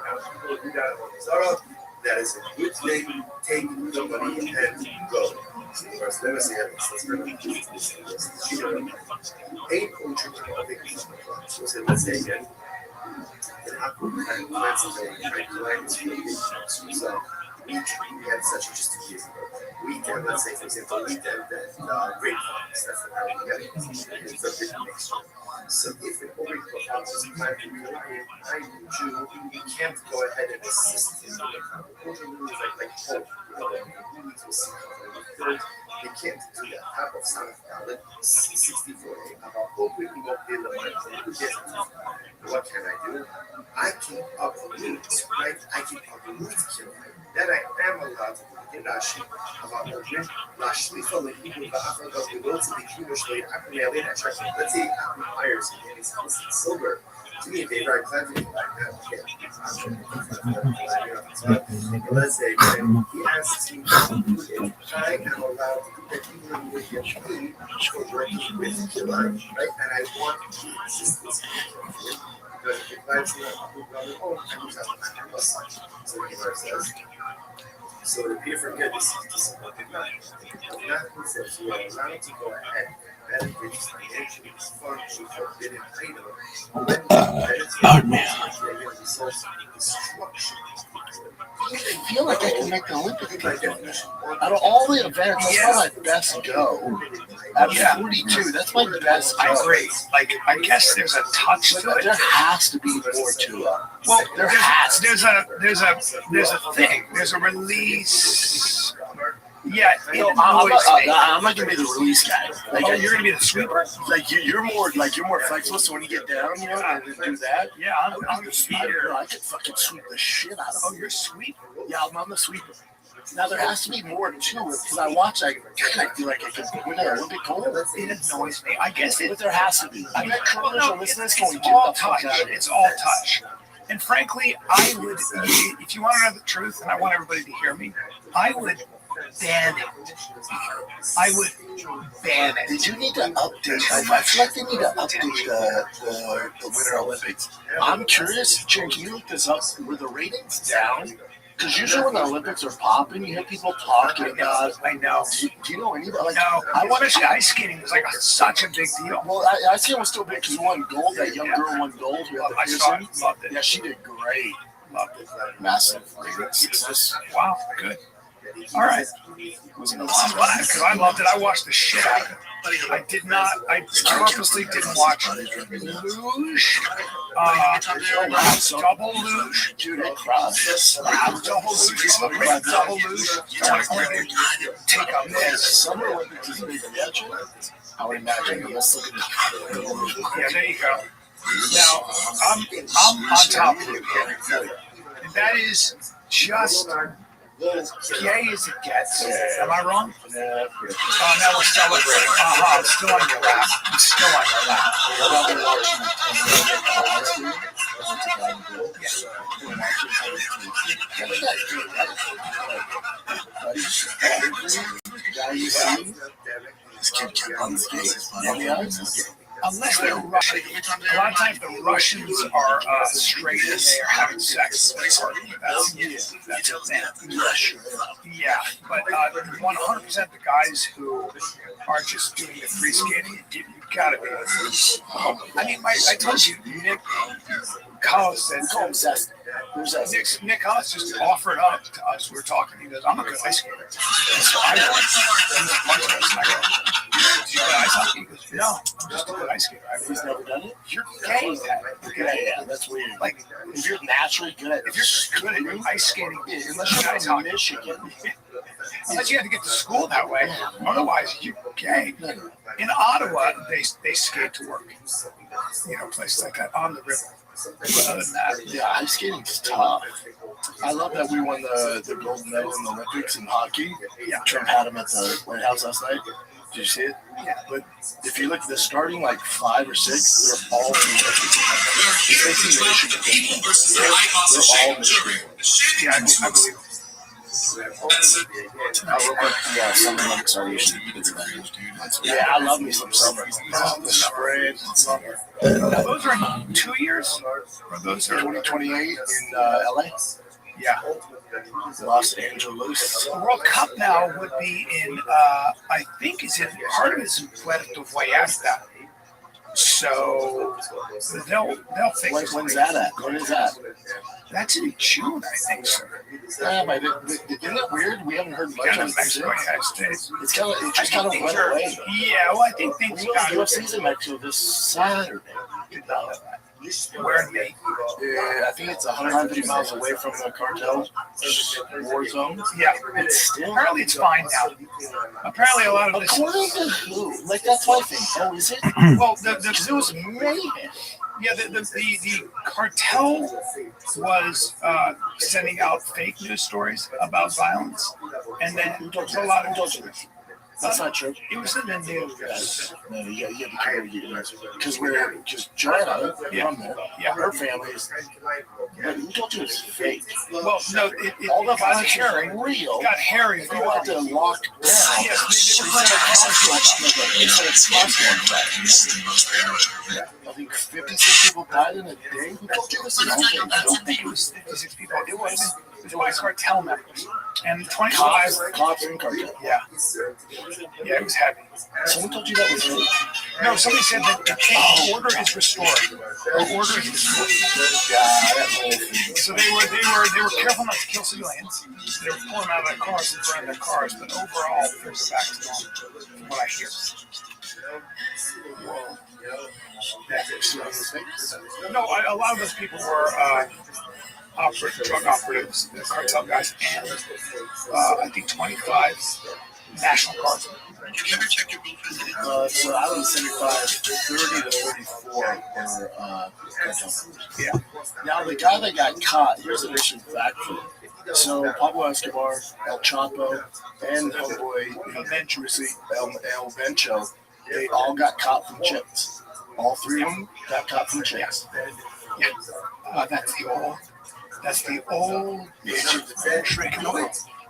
do that on the Zohar. That is a good thing. Take the money and go. First, let us say let's bring up this. Eight ultra so let's say again. And Haku and Lance is so we had such just 2 years ago. Weekend, let's say for example, weekend that great farms. That's the kind of get it's a big mixture. So if it already becomes time to rely, I Jew, you can't go ahead and assist in the farm. Like hope, you need to see third. They can't do that. Half of Son of God, 64. About hoping you won't be the mind. What can I do? I can uproot, right? I can uproot killing. Then I am allowed to do the Rashi about Odrin. Rashi from the Hebrew Ba'afra does the will to the Hebrew Shlei Akmei let's say Akmei hires and he's silver. To me, they are glad to be like that. Let's say he asks me to do it. I am allowed to do that even with your paid for working with Killer, right? And I want the existence of Killer. Because if it clients not moved on their own, I lose out on my son. So the Gemara says, so the pay for good is 60 Nachman says you are allowed to go ahead and benefit financially from the forbidden item. I feel like I can make the Olympic game. Out of all the events, that's where my best go. At 42, that's my best go. I agree. Like, I guess there's a touch to it. There has to be more to it. Well, there's a thing. There's a release. Yeah, I'm not gonna be the release guy. Like, you're gonna be the sweeper. Like you're more flexible. So when you get down, you know, and do that. Yeah, I'm the sweeper. I could fucking sweep the shit out of them. Oh, you're a sweeper. Yeah, I'm the sweeper. Now there has to be more to it because I watch. I feel like I could win an Olympic gold. It annoys me. I guess but there has to be. I bet curlers are listening. It's all touch. It's all touch. And frankly, I would, if you want to know the truth, and I want everybody to hear me, I would ban it. I would ban it. Did you need to update? I feel like they need to update the Winter Olympics. I'm curious, Jen, can you look this up? Were the ratings down? Because usually when the Olympics are popping, you hear people talking about. I know. Do you know anybody? Like, no. I want to say ice skating was like such a big deal. Well, ice skating was still big because we won gold. That young girl won gold. I saw it. Loved it. Yeah, she did great. Loved it. Massive success. Wow, good. All right. Because I loved it. I watched the shit out of it. I did not. I purposely didn't watch luge. Double luge. Dude, I crushed. Double luge. Double luge. Take a miss. Summer Olympics is big. I would imagine. Yeah, there you go. Now I'm on top of you here, and that is just gay as it gets. Am I wrong? Now we're celebrating. I'm still on your lap. I'm still on your lap. Unless they're Russian. A lot of times the Russians are straight and they are having sex. That's a thing. Yeah, but 100% the guys who are just doing the free skating. You gotta be. I mean, I told you, Nick Collins said. Nick Collins just offered up to us. We were talking. He goes, "I'm a good ice skater." So I go, "Do you play ice hockey?" He goes, "No, I'm just a good ice skater." He's never done it? You're gay. Yeah, that's weird. Like, if you're naturally good at ice skating, unless you're ice in hockey. Michigan. Unless you have to get to school that way. Otherwise, you're gay. In Ottawa, they skate to work. You know, places like that on the river. But other than that, yeah, ice skating's tough. I love that we won the gold medal in the Olympics in hockey. Yeah. Trump had him at the White House last night. Did you see it? Yeah. But if you look at the starting like 5 or 6, they're all yeah, I believe. Real quick, yeah, Summer Olympics already. Yeah, I love me some summer. The spread, summer. Now, those are in 2 years? Or those are 2028 in LA? Yeah. Los Angeles. The World Cup now would be in, I think, part of it is in Puerto Vallarta. So they'll fix it. When's that at? When is that? That's in June, I think, sir. Yeah, but isn't it weird? We haven't heard much of Mexico, United States. It just kind of went away. Yeah, well, I think things got UFC's in Mexico this Saturday. Where they? I think it's 150 miles away from the cartel war zone. Yeah, Still, apparently it's fine now. Apparently a lot of this. According to who? Like, that's my thing. Oh, is it? Well, because it was mayhem. Yeah, the cartel was sending out fake news stories about violence, and then a lot of That's not true. It was in the news. No, you got to be careful because Joanna from there, her family is. Who told you it's fake? Well, no, all the got violence hairy. is real. It got hairy. If you want to lock down, Yes, I think 56 people died in a day. Who told you this? I don't think it was 56 people. It was by cartel members. And 25 cops and cartel. Yeah. Yeah, it was heavy. Someone told you that was real? No, somebody said that the order is restored. The order is restored. So they were careful not to kill civilians. They were pulling out of their cars and burning their cars, but overall things back to normal, from what I hear. Whoa. No, a lot of those people were drug operatives, the cartel guys, and I think 25 National Guardsmen. So out of the 75, 30 to 34 were cartel. Yeah. Now the guy that got caught, here's an interesting fact for you. So Pablo Escobar, El Chapo, and homeboy El Bencho, they all got caught from chicks. All three of them got caught from chicks. Yeah. That's the old trick.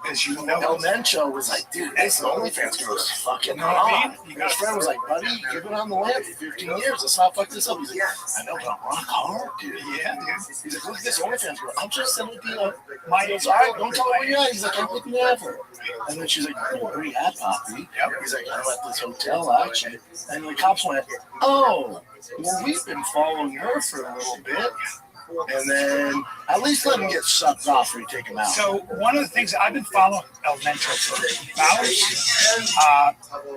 Because you know, El Mencho was like, dude, this OnlyFans girl is fucking hot. His friend was like, buddy, you've been on the land for 15 years. Let's not fuck this up. He's like, I know, but I'm rock hard, dude. Yeah, dude. He's like, look at this OnlyFans girl. I'm just sending you all right, don't tell her where you're at. He's like, I'm looking at her. And then she's like, where are you at, Poppy? He's like, I'm at this hotel, actually. And the cops went, oh, well, we've been following her for a little bit. And then at least let him get sucked off before you take him out. So one of the things I've been following Elemental for about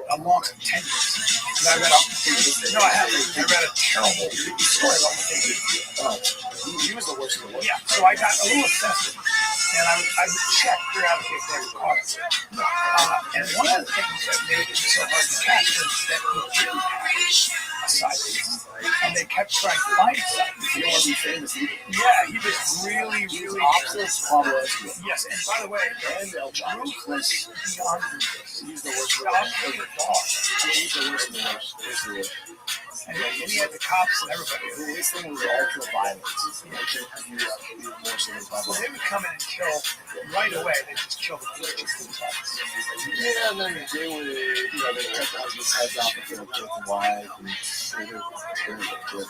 a long 10 years. And I read I read a terrible story about what they did. He was the worst of the worst. Yeah, so I got a little obsessive. And I would check periodically if they were caught. And one of the things that made it so hard to catch was that he didn't have a side piece. And they kept trying to find a side piece. He wasn't famous either. Yeah, he was really opposite Pablo Escobar. Yes, and by the way, and El Chapo. Ruthless beyond ruthless. He's the worst of the I'll kill your dog. He's the worst of the worst. He's the worst. And he had the cops and everybody. His thing was ultra violence. So they would come in and kill right away. They just kill the police. Yeah, and then they would, they cut the husband's heads off and kill the wife. And they were good.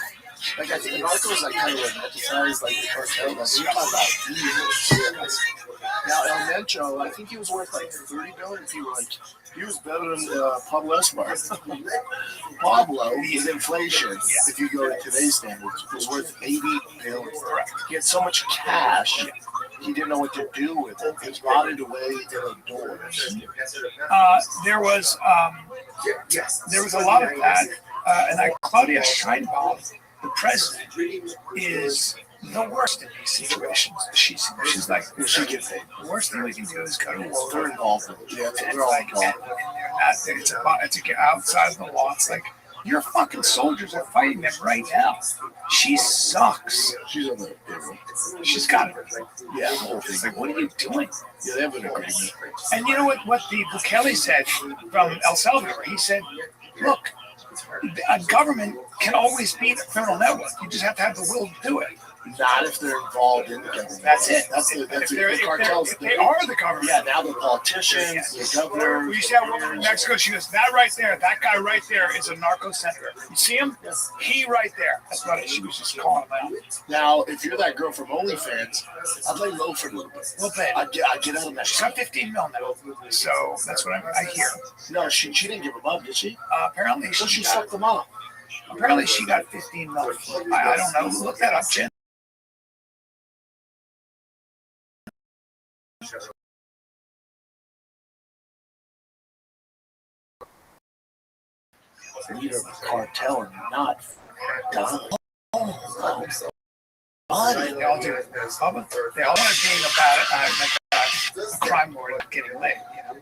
Like I think the articles like kind of romanticized like the cartel. Like we're talking about now El Mencho, I think he was worth like $30 billion. People like he was better than Pablo Escobar. Pablo, with inflation, if you go to today's standards, was worth $80 billion. He had so much cash, he didn't know what to do with it. He was rotted away in the doors. There was a lot of that, and Claudia Sheinbaum, the president, is the worst in these situations. She's like, she gets paid. The worst thing we can do is go to war. They're involved. Yeah, they're all involved. And they're not. It's outside of the law. It's like your fucking soldiers are fighting them right now. She sucks. She's on the payroll. She's got it. Yeah, the whole thing. It's like, what are you doing? Yeah, they have an agreement. And you know what the Bukele said from El Salvador? He said, look, a government can always beat a criminal network. You just have to have the will to do it. Not if they're involved in the government. That's it. The cartels. If they are the government. Yeah, now the politicians, the governor. We used to have a woman in Mexico. She goes, that right there, that guy right there is a narco senator. You see him? Yes. He right there. That's what she was just calling him out. Now, if you're that girl from OnlyFans, I'd lay low for a little bit. I'd get out of that. She's got 15 mil now. So that's what I hear. No, she didn't give him up, did she? Apparently she sucked them up. Apparently she got 15 mil. I don't know. Look that up, Jen. Leader of the cartel and not done. They all do it. They all want to be about a crime lord getting laid, you know.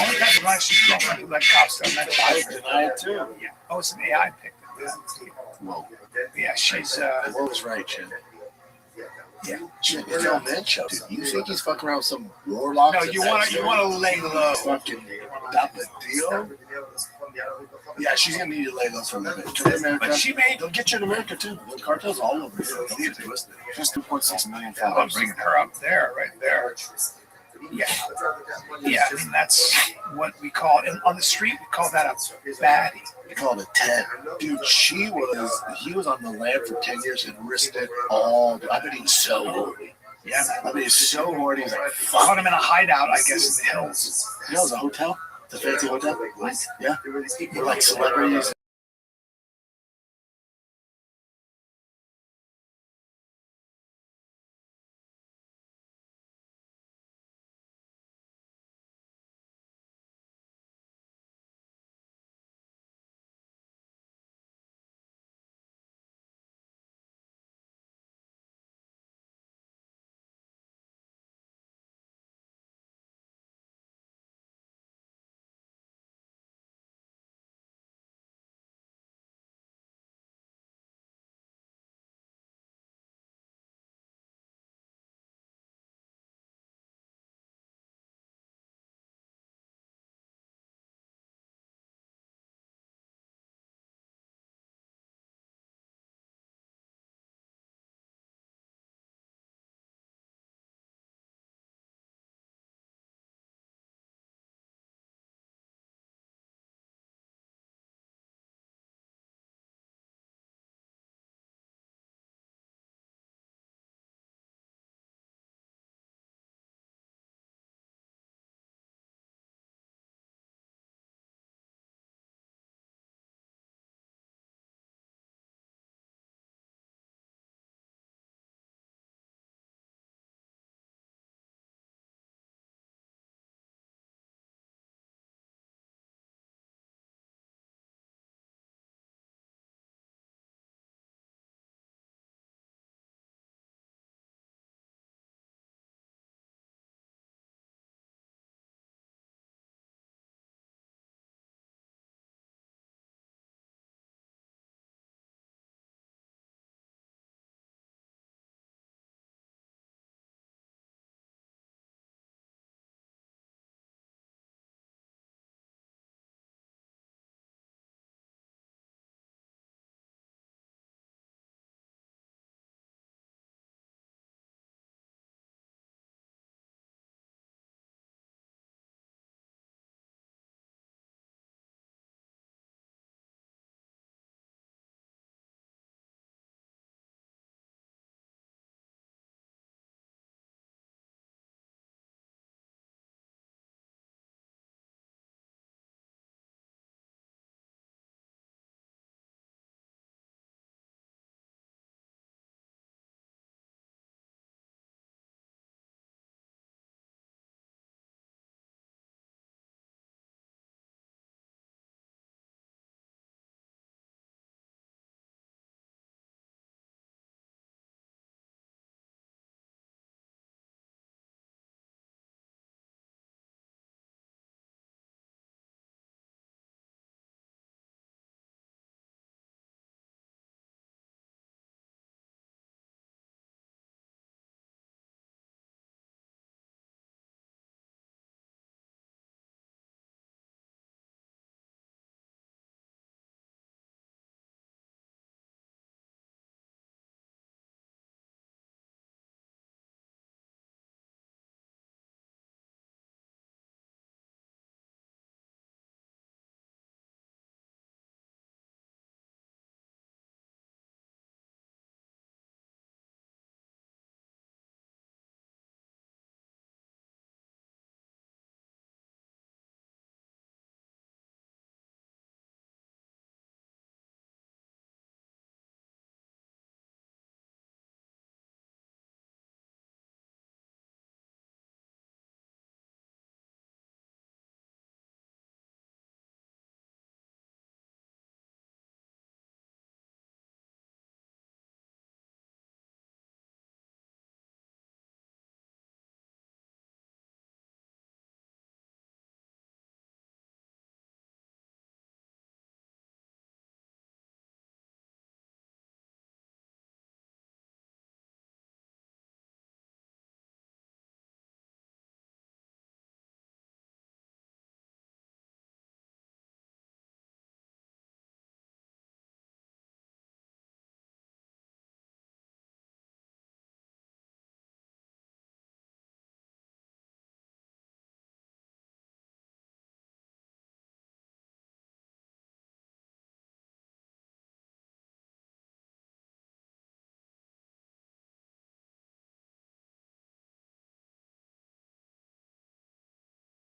Only time the Rothschild girlfriend who let cops know. I deny it too. Yeah. Oh, it's an AI pick. Whoa. Yeah, she's. What was right, Jen? Yeah. It's El Mencho, dude. You think he's fucking around with some warlock? No, you want to lay low. Fucking Tapatio? Yeah, she's gonna need to lay low for a little bit. To America, but they'll get you in America too. The cartel's all over here. Just 2.6 million followers. I'm bringing her up there, right there. Yeah. Yeah, I mean, that's what we call, on the street, we call that a baddie. We call it a 10. Dude, he was on the land for 10 years and risked it all. I bet he's so horny. Yeah. I bet he's so horny. He's like, fuck. Caught him in a hideout, I guess, in the hills. You know, it was a hotel? It's a fancy hotel? What? Yeah. They're like celebrities.